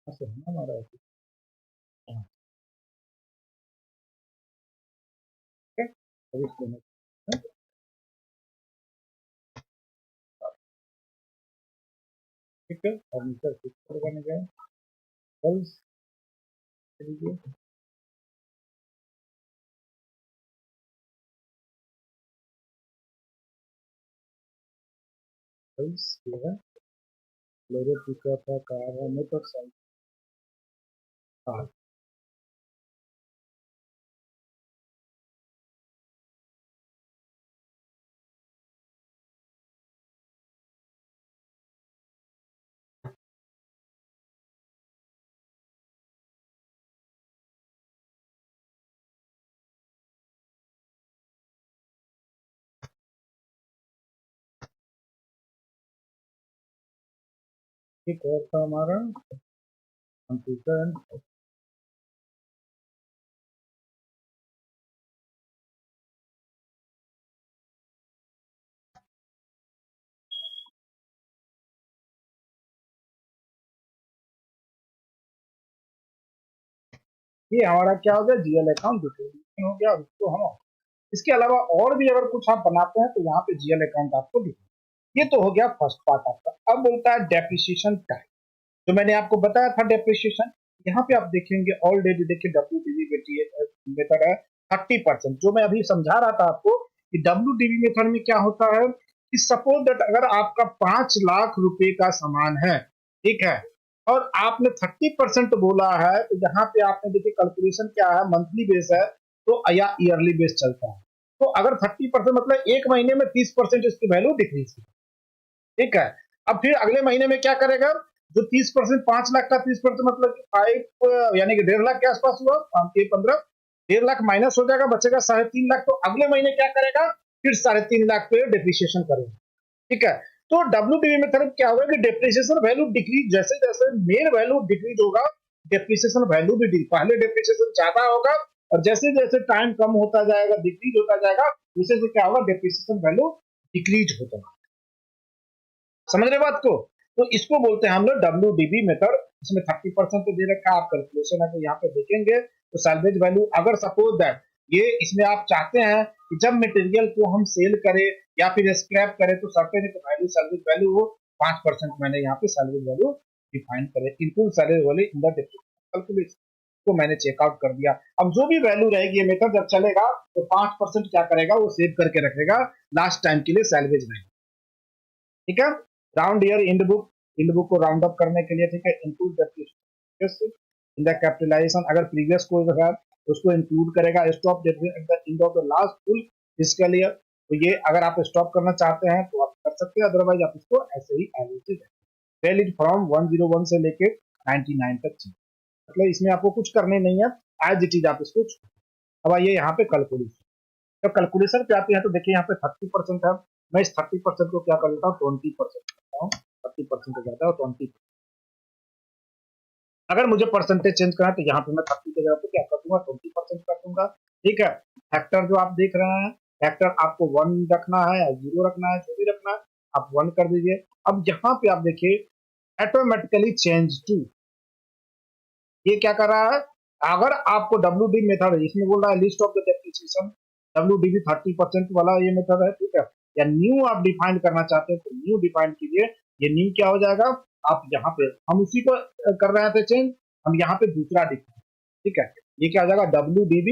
Speaker 1: यहाँ से हमारा ठीक है। और इसको मैं ठीक है और नीचे फिक्स करने गए कल्स लीजिए कल्स ये है लोगो पिकअप है कार है नेटवर्क साइट कार। एक और था हमारा कंप्यूटर एंड ये हमारा क्या हो गया जीएल अकाउंट हो गया। उसको हम इसके अलावा और भी अगर कुछ आप बनाते हैं तो यहाँ पे जीएल अकाउंट आपको दिखेगा। ये तो हो गया फर्स्ट पार्ट आपका। अब बोलता है डेप्रिसिएशन टाइम, जो मैंने आपको बताया था डेप्रिसिएशन। यहाँ पे आप देखेंगे ऑलरेडी देखिए WDV मेथड है 30%। जो मैं अभी समझा रहा था आपको कि WDV मेथड में क्या होता है कि सपोज दैट अगर आपका 5 लाख रुपए का सामान है, ठीक है, और आपने 30% बोला है, तो यहाँ पे आपने देखिए कैलकुलेशन क्या है, मंथली बेस है तो या ईयरली बेस चलता है। तो अगर 30% मतलब एक महीने में 30% इसकी वैल्यू डिक्रीज की, ठीक है। अब फिर अगले महीने में क्या करेगा, जो 30% 5 लाख का 30% मतलब 5 यानी कि 1.5 लाख के आसपास हुआ, 15 1.5 लाख माइनस हो जाएगा, बचेगा 3.5 लाख। तो अगले महीने क्या करेगा, फिर 3.5 लाख पे डिप्रिसिएशन करेगा, ठीक है। तो WDV मेथड क्या होगा कि डिप्रिसिएशन वैल्यू डिक्रीज, जैसे जैसे मेन वैल्यू डिक्रीज होगा डिप्रिसिएशन वैल्यू भी पहले डिप्रिसिएशन ज्यादा होगा और जैसे जैसे टाइम कम होता जाएगा डिक्रीज होता जाएगा, उसे से क्या होगा डिप्रिसिएशन वैल्यू डिक्रीज होता है। समझ रहे बात को? तो इसको बोलते हैं हम लोग WDV मेथड। इसमें 30% तो दे रखा है, आप कैलकुलेशन है तो यहाँ पे देखेंगे तो सैल्वेज वैल्यू, अगर सपोज दैट ये इसमें आप चाहते हैं कि जब मटेरियल को हम सेल करें या फिर स्क्रैप करें तो सर्टेन वैल्यू सैल्वेज वैल्यू हो 5%, मैंने यहाँ पे सैल्वेज वैल्यू डिफाइन करे, include salvage value in the calculation को मैंने चेकआउट कर दिया। अब जो भी वैल्यू रहेगी, ये मेथड जब चलेगा तो 5% क्या करेगा, वो सेव करके रखेगा लास्ट टाइम के लिए सैल्वेज वैल्यू। ठीक है, राउंड ईयर इंड बुक को राउंड अप करने के लिए, ठीक है, इंक्लूड इन द कैपिटलाइजेशन, अगर प्रीवियस कोई है उसको इंक्लूड करेगा, stop at the end of the last full fiscal year. तो ये अगर आप स्टॉप करना चाहते हैं तो आप कर सकते हैं, अदरवाइज आप इसको ऐसे ही एवरेज वैलिड फ्रॉम 101 से लेके 99 तक चाहिए, मतलब इसमें आपको कुछ करने नहीं है, एज इट इज आप इसको। अब आइए यहाँ पे कैलकुलेशन, जब कैलकुलेशन पे आते हैं तो देखिए यहाँ पे 30% है, मैं इस 30% को क्या कर देता हूँ 20% करता हूँ, 30% हो जाता है 20%। अगर मुझे परसेंटेज चेंज करना है तो यहाँ पे मैं 30 के जगह पे क्या कर दूंगा 20% कर दूंगा। ठीक है, फैक्टर जो आप देख रहे हैं, फैक्टर आपको 1 रखना है या 0 रखना है, जो भी रखना है आप 1 कर दीजिए। अब यहाँ पे आप देखिए ऑटोमेटिकली चेंज टू, ये क्या कर रहा है, अगर आपको WD मेथड है, इसमें बोल रहा है list of the depreciation, WDV 30% वाला ये मेथड है, ठीक है, या न्यू आप डिफाइन करना चाहते हैं तो न्यू डिफाइन कीजिए। ये न्यू क्या हो जाएगा, आप यहाँ पे हम उसी को कर रहे थे चेंज, हम यहाँ पे दूसरा डिफाइन, ठीक है, ये क्या हो जाएगा WDV,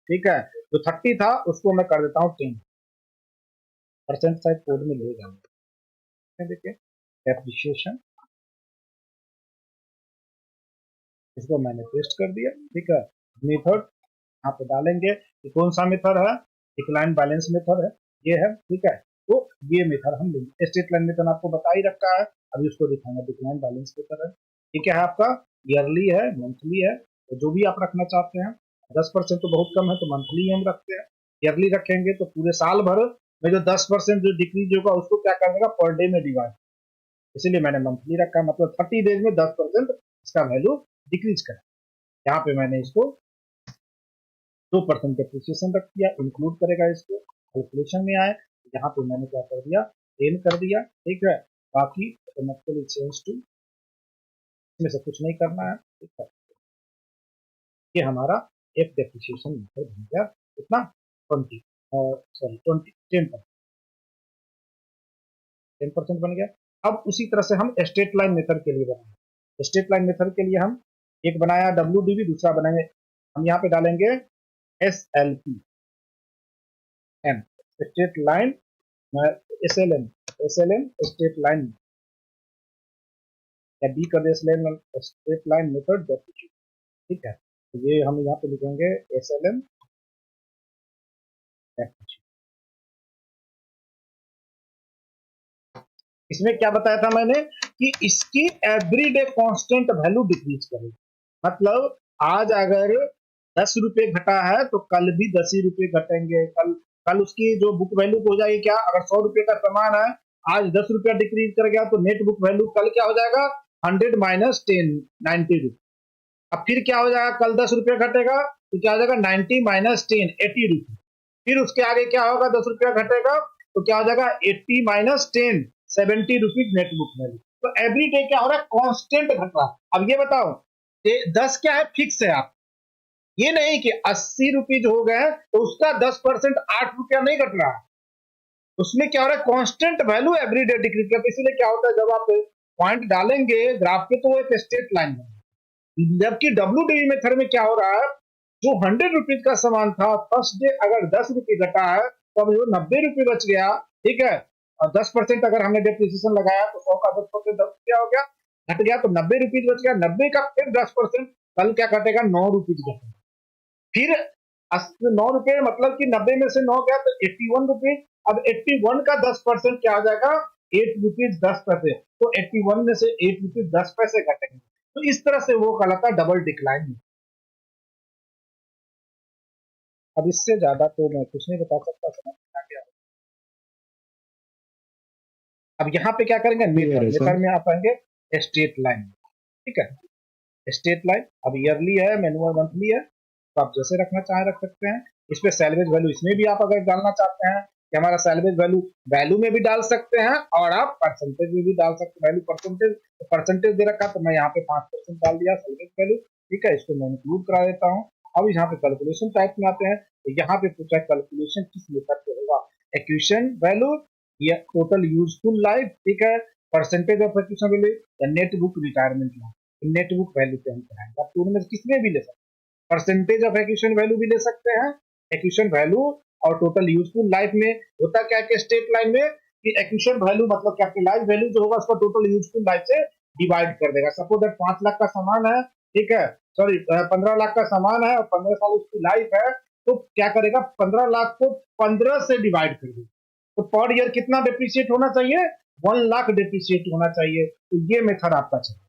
Speaker 1: ठीक है, जो 30 था उसको मैं कर देता हूँ 10% साइड कोड में ले जाऊंगा। देखिए डेप्रिसिएशन, इसको मैंने पेस्ट कर दिया। ठीक है, मेथड यहाँ पे डालेंगे कि कौन सा मेथड है, डिक्लाइन बैलेंस मेथड है, ये है। ठीक है, तो ये मेथड हम लेंगे, स्ट्रेट लाइन मेथड आपको बता ही रखा है, अभी उसको दिखाएंगे। डिक्लाइन बैलेंस मेथड है, ये क्या है आपका, ईयरली है, मंथली है, तो जो भी आप रखना चाहते हैं। 10% तो बहुत कम है तो मंथली हम रखते हैं, ईयरली रखेंगे तो पूरे साल भर में जो 10% जो डिक्रीज होगा उसको क्या कर देगा पर डे में डिवाइड, इसीलिए मैंने मंथली रखा, मतलब 30 डेज में 10% इसका वैल्यू डिक्रीज करें। यहाँ पे मैंने इसको 2% डेप्रिसिएशन रख दिया, इंक्लूड करेगा इसको, कैलकुलेशन में आए यहाँ पे मैंने क्या कर दिया 10 कर दिया। ठीक है, बाकी ऑटोमेटिकली चेंज टू, इसमें से कुछ नहीं करना है। ठीक है, ये हमारा एक डेप्रिसिएशन मेथड बन गया, कितना 20 10% बन गया। अब उसी तरह से हम स्ट्रेट लाइन मेथड के लिए बनाएंगे। स्ट्रेट लाइन मेथड के लिए हम एक बनाया WDV, दूसरा बनाएंगे, हम यहाँ पे डालेंगे SLP M, straight line, SLM straight line, या B कर दे स्ट्रेट लाइन मेथड डेप्रिसिएशन। ठीक है, तो ये हम यहाँ पे लिखेंगे SLM डेप्रिसिएशन। इसमें क्या बताया था मैंने कि इसकी एवरीडे कांस्टेंट वैल्यू डिक्रीज करेगी, मतलब आज अगर 10 रुपए घटा है तो कल भी 10 ही रुपए घटेंगे, कल उसकी जो बुक वैल्यू हो जाएगी क्या, अगर 100 रुपए का सामान है आज 10 रुपया डिक्रीज कर गया तो नेट बुक वैल्यू कल क्या हो जाएगा 100 माइनस 10 90 रुपए। अब फिर क्या हो जाएगा, कल 10 रुपया घटेगा तो क्या हो जाएगा 90 माइनस 10 80 रुपए, फिर उसके आगे क्या होगा 10 रुपया घटेगा तो क्या हो जाएगा 80 minus 10 70 rupees net book value. तो एवरी डे क्या हो रहा है कांस्टेंट घट रहा है। अब ये बताओ 10 क्या है, फिक्स है, आप ये नहीं कि 80 रुपीज हो गए तो उसका 10% 8 रुपया नहीं घट रहा है, उसमें क्या हो रहा है constant value every day decrease करता है। इसीलिए क्या होता है जब आप पॉइंट डालेंगे ग्राफ पे तो वो एक स्ट्रेट लाइन है, जबकि WDV मेथड में क्या हो रहा है, जो 100 रुपीज का सामान था फर्स्ट डे अगर 10 रुपये घटा है तो अब जो 90 रुपये बच गया, ठीक है, और 10% अगर हमने डेप्रिसिएशन लगाया तो 100 का 10% 10 रुपया हो गया, घट गया तो 90 रुपीज बच गया, 90 का फिर 10% कल क्या घटेगा 9 रुपीज घटेगा, फिर 9 रुपये मतलब कि 90 में से 9 गया तो 81 रुपीज, अब 81 का 10% क्या आ जाएगा 8 रुपीज 10 पैसे, तो 81 में से 8 रुपीज 10 पैसे घटेंगे। तो इस तरह से वो कहलाता है डबल डिक्लाइन। अब इससे ज्यादा तो मैं कुछ नहीं बता सकता, समझ में आ गया। अब यहाँ पे क्या करेंगे मेथड में आप आएंगे स्ट्रेट लाइन। ठीक है, स्ट्रेट लाइन अब ईयरली है, मैनुअल मंथली है, तो आप जैसे रखना चाहे रख सकते हैं। इस पे सैलवेज वैल्यू इसमें भी आप अगर डालना चाहते हैं कि हमारा सैलवेज वैल्यू वैल्यू में भी डाल सकते हैं और आप परसेंटेज में भी डाल सकते हैं। वैल्यू परसेंटेज दे रखा तो मैं यहाँ पे 5% डाल दिया सैलवेज वैल्यू, ठीक है, इसको मैं इंक्लूड करा देता हूँ। अब यहाँ पे कैलकुलेशन टाइप में आते हैं, तो यहाँ पे पूछा कैलकुलेशन किस मेथड पे होगा, एक्विशन वैल्यू या टोटल यूजफुल लाइफ, ठीक है, परसेंटेज ऑफ एक्विशन वैल्यू या net book retirement life. Net book value पे हम कराएंगे, आप दोनों में किसमें भी ले सकते हैं, परसेंटेज ऑफ एक्विशन वैल्यू भी ले सकते हैं, एक्विशन वैल्यू और टोटल यूजफुल लाइफ में होता क्या है स्टेट लाइन में कि एक्विशन वैल्यू मतलब कैपिटलाइज वैल्यू जो होगा उसका टोटल यूजफुल लाइफ से डिवाइड कर देगा। सपोज दैट 5 लाख का सामान है, ठीक है, सॉरी 15 लाख का सामान है और 15 साल उसकी लाइफ है, तो क्या करेगा 15 लाख को 15 से डिवाइड कर देगा, तो पर ईयर कितना डेप्रिशिएट होना चाहिए, 1 लाख डेप्रिशिएट होना चाहिए। तो ये मेथड आपका चलेगा,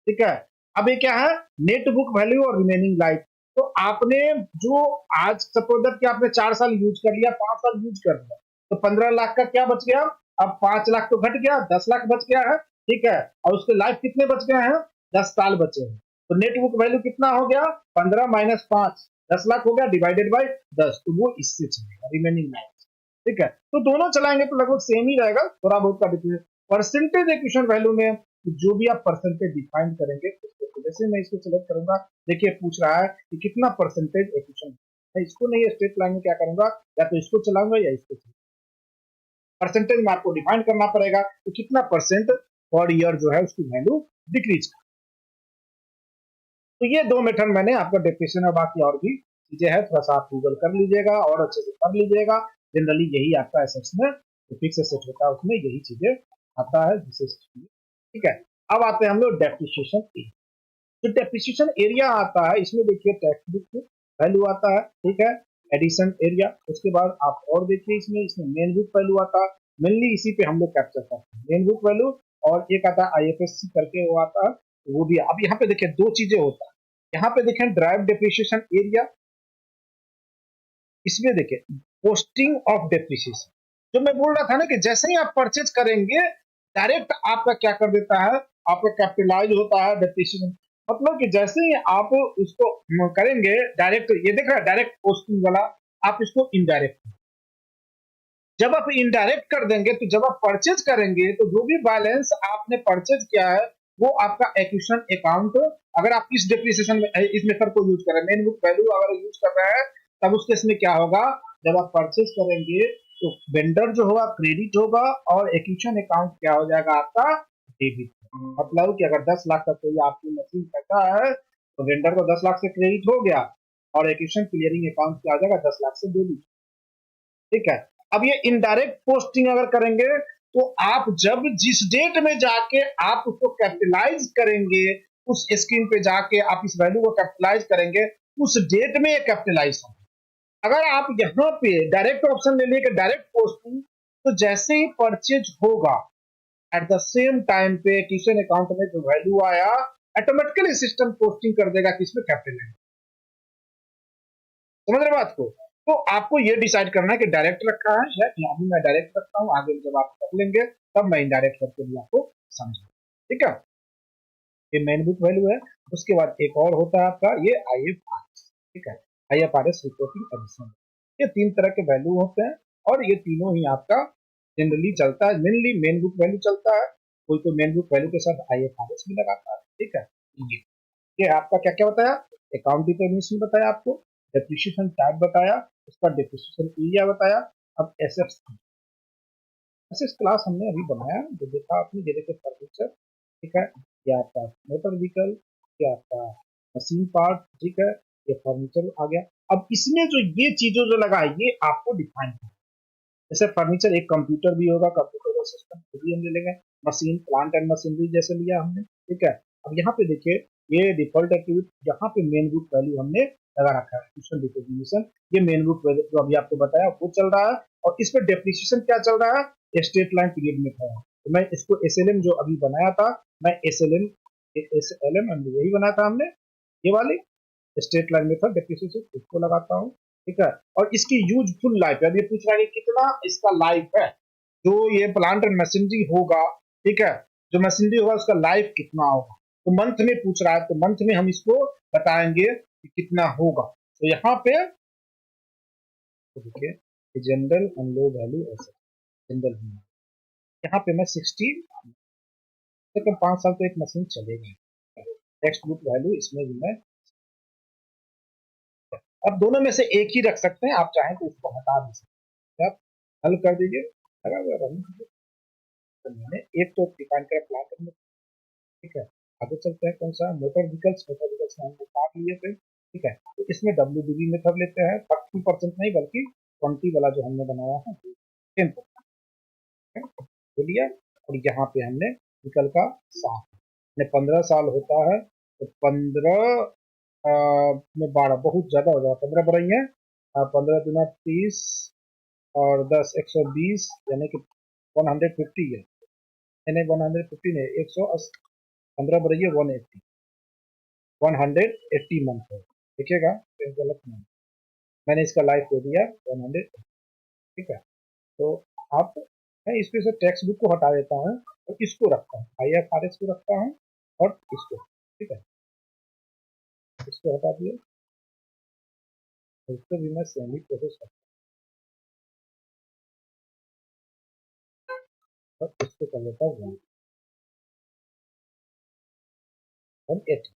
Speaker 1: ठीक है। अब ये क्या है, नेट बुक वैल्यू और रिमेनिंग लाइफ। तो आपने जो आज सपोज दैट कि आपने 4 साल यूज कर लिया, 5 साल यूज कर लिया, तो 15 लाख का क्या बच गया, अब 5 लाख तो घट गया, 10 लाख बच गया है, ठीक है, और उसके लाइफ कितने बच गए हैं, 10 साल बचे हैं। तो नेट बुक वैल्यू कितना हो गया, 15 माइनस 5, 10 लाख हो गया डिवाइडेड बाय 10, तो वो इससे चलेगा रिमेनिंग लाइफ, ठीक है। तो दोनों चलाएंगे तो लगभग सेम ही रहेगा, थोड़ा बहुत का डिफरेंस। परसेंटेज एक्विशन वैल्यू में जो भी आप परसेंटेज डिफाइन करेंगे, जैसे मैं इसको सेलेक्ट करूंगा, देखिए पूछ रहा है कि कितना परसेंटेज एक्विशन, मैं इसको नहीं स्ट्रेट लाइन में क्या करूंगा, या तो इसको चलाऊंगा या इसको चलाऊंगा। परसेंटेज में आपको डिफाइन करना पड़ेगा कि कितना परसेंट पर ईयर जो है उसकी वैल्यू डिक्रीज कर। तो ये दो मेथड मैंने आपका डेफिनेशन और बाकी और भी चीजें हैं, थोड़ा सा आप गूगल कर लीजिएगा और अच्छे से कर लीजिएगा। जनरली यही आपका एसेट्स में फिक्स एसेट होता है, उसमें यही चीजें आता है विशेष, ठीक है। अब आते हैं हम लोग डेप्रिसिएशन एरिया। जो डेप्रिसिएशन एरिया आता है इसमें देखिए टेक्स्ट बुक वैल्यू आता है, ठीक है, एडिशन एरिया, उसके बाद आप और देखिए इसमें मेन बुक वैल्यू आता है, मेनली इसी पे हम लोग कैप्चर करते हैं मेन बुक वैल्यू, और एक आता है आईएफएससी करके वो आता है, वो भी। अब यहाँ पे देखिए दो चीजें होता है, यहाँ पे देखें ड्राइव डेप्रिसिएशन एरिया, इसमें देखिए पोस्टिंग ऑफ डेप्रिसिएशन। जो मैं बोल रहा था ना कि जैसे ही आप परचेज करेंगे डायरेक्ट आपका क्या कर देता है, आपका कैपिटलाइज होता है डेप्रिसिएशन, मतलब कि जैसे ही आप उसको करेंगे डायरेक्ट, ये देख रहा है डायरेक्ट पोस्टिंग वाला, आप इसको इनडायरेक्ट, जब आप इनडायरेक्ट कर देंगे तो जब आप परचेज करेंगे तो जो भी बैलेंस आपने परचेज किया है वो आपका एक्विजिशन अकाउंट, अगर आप इस डेप्रिसिएशन में इस मेथड को यूज कर रहे हैं, मेन बुक वैल्यू अगर यूज कर रहे हैं, तब उस केस में क्या होगा, जब आप परचेज करेंगे तो वेंडर जो होगा क्रेडिट होगा और एक्विजिशन अकाउंट क्या हो जाएगा आपका डेबिट। मतलब कि अगर 10 लाख का कोई आपकी मशीन करता है तो वेंडर को 10 लाख से क्रेडिट हो गया और एक्विजिशन क्लियरिंग अकाउंट क्या हो जाएगा 10 लाख से डेबिट, ठीक है। अब ये इनडायरेक्ट पोस्टिंग अगर करेंगे तो आप जब जिस डेट में जाके आप उसको कैपिटलाइज करेंगे, उस स्क्रीन पे जाके आप इस वैल्यू को कैपिटलाइज करेंगे, उस डेट में ये कैपिटलाइज होगा। अगर आप यहाँ पे डायरेक्ट ऑप्शन ले लिए डायरेक्ट पोस्टिंग, तो जैसे ही परचेज होगा एट द सेम टाइम पे एक्विजिशन अकाउंट में जो वैल्यू आया ऑटोमेटिकली सिस्टम पोस्टिंग कर देगा किसमें, कैपिटलाइज। समझ रहे बात को? तो आपको ये डिसाइड करना है कि डायरेक्ट रखा है या अभी मैं डायरेक्ट रखता हूँ, आगे जब आप कर लेंगे तब मैं इनडायरेक्ट करके भी आपको समझा, ठीक है। ये मेन बुक वैल्यू है। उसके बाद एक और होता है आपका ये आईएफआरएस, ठीक है, आईएफआरएस रिपोर्टिंग एडिशन। ये 3 तरह के वैल्यू होते हैं और ये तीनों ही आपका जनरली चलता है, मेनली मेन बुक वैल्यू चलता है, कोई तो मेन बुक वैल्यू के साथ आईएफआरएस भी लगाता है, ठीक है। ये आपका क्या क्या बताया, अकाउंट डिटर्मिनेशन बताया, आपको डेप्रिसिएशन टाइप बताया, उसका डेप्रिसिएशन एरिया बताया। अब एसेट्स क्लास हमने अभी बनाया, जो देखा आपने, ये देखिए फर्नीचर, ठीक है, ये आपका मोटर व्हीकल, ये आपका मशीन पार्ट, ठीक है, ये फर्नीचर आ गया। अब इसमें जो ये चीजों जो लगा है ये आपको डिफाइन करना, जैसे फर्नीचर एक कंप्यूटर भी होगा, कंप्यूटर का सिस्टम भी हम ले लेंगे, मशीन प्लांट एंड मशीनरी जैसे लिया हमने, ठीक है। अब यहाँ पे देखिए ये डिफॉल्ट एक्टिविटी, यहाँ पे मेन बुक वैल्यू हमने लगा रखा है, एक्विजिशन डिटर्मिनेशन, ये मेन बुक वैल्यू जो अभी आपको बताया वो चल रहा है, और इस पे डेप्रिसिएशन क्या चल रहा है, स्ट्रेट लाइन पीरियड में था। तो मैं इसको एसएलएम जो अभी बनाया था, मैं एसएलएम यही बनाया था हमने, ये वाली स्ट्रेट लाइन मेथड डेप्रिसिएशन, इसको लगाता हूँ, ठीक है। और इसकी यूजफुल लाइफ, अब ये पूछ रहा है कि कितना इसका लाइफ है, जो ये प्लांट एंड मशीनरी होगा, ठीक है, जो मशीनरी होगा उसका लाइफ कितना होगा, तो मंथ में पूछ रहा है, तो मंथ में हम इसको बताएंगे कि कितना होगा। तो यहाँ पे तो देखिए जनरल एंड लो वैल्यू ऐसे जनरल यहाँ पे मैं 60 तो 5 साल तो एक मशीन चलेगी। टेक्स्ट बुक वैल्यू इसमें भी मैं अब दोनों में से एक ही रख सकते हैं, आप चाहें तो इसको हटा भी सकते हैं। आप हल कर दीजिए, लगा हुआ रन कीजिए। तो मैंने एक तो डिफाइन करा प्लान करने, ठीक है। आगे चलते हैं, कौन सा मोटर व्हीकल्स में हमने काट लिए थे, ठीक है। तो इसमें WDV मेथड लेते हैं, 30% नहीं बल्कि 20 वाला जो हमने बनाया है 10% तो लिया। और यहाँ पे हमने व्हीकल का 7 15 साल होता है तो 15 में 12 बहुत ज्यादा हो जाएगा, 15 बढ़ाई है 15 दुना 30 और 10 120 यानी कि 150 है, यानी 150 नहीं 180, 15 बढ़ाइए 180 मंथ है, देखिएगा गलत नहीं, मैंने इसका लाइफ दे दिया 100, ठीक है। तो आप मैं इसमें से टेक्स्ट बुक को हटा देता हूँ और इसको रखता हूँ, IFRS को रखता हूँ और इसको, ठीक है, इसको हटा दिया, इसको भी मैं सेम ही प्रोसेस करता हूँ और इसको कर लेता हूँ 180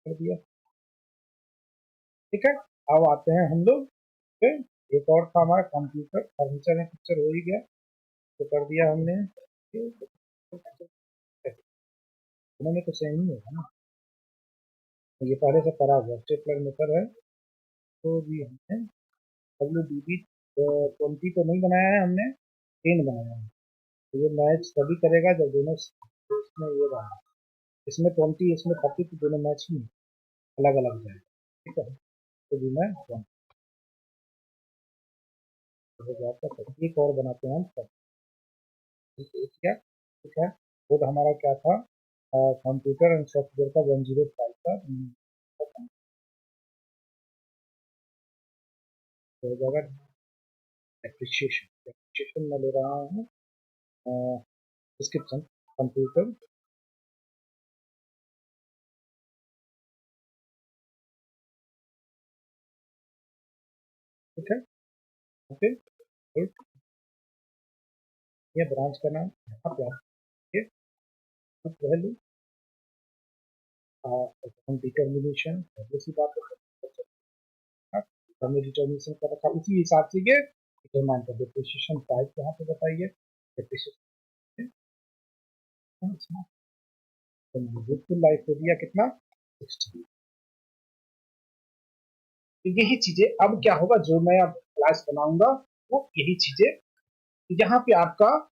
Speaker 1: कर दिया, ठीक है। अब आते हैं हम लोग पे, एक और था हमारा कंप्यूटर फर्नीचर में पिक्चर हो ही गया, तो कर दिया हमने, उन्होंने तो सेम ही होगा ना, ये पहले से करा हुआ स्टेपलर मेथड है, तो भी हमने WDB 20 तो नहीं बनाया है, हमने 10 बनाया है। तो ये मैच तभी करेगा जब दोनों इसमें ये रहा, इसमें 20 इसमें 30 तो दोनों मैच ही अलग अलग जाएगा, ठीक है। तो भी मैं एक और बनाते हैं हम सब, क्या, ठीक है। वो तो हमारा क्या था, कंप्यूटर एंड सॉफ्टवेयर का 105 का हो जाएगा। एप्रिशिएशन में ले रहा हूँ डिस्क्रिप्शन कंप्यूटर, ठीक है। ओके, ये ब्रांच का नाम यहाँ पे आके वैल्यू हम डिटर्मिनेशन जैसी बात हमने डिटर्मिनेशन कर रखा, उसी हिसाब से ये डिटरमाइन कर डिप्रिसिएशन टाइप यहाँ पे बताइए डिप्रिसिएशन, यूजफुल लाइफ दे दिया कितना 60। तो यही चीजें अब क्या होगा, जो मैं अब क्लास बनाऊंगा वो यही चीजें यहाँ पे आपका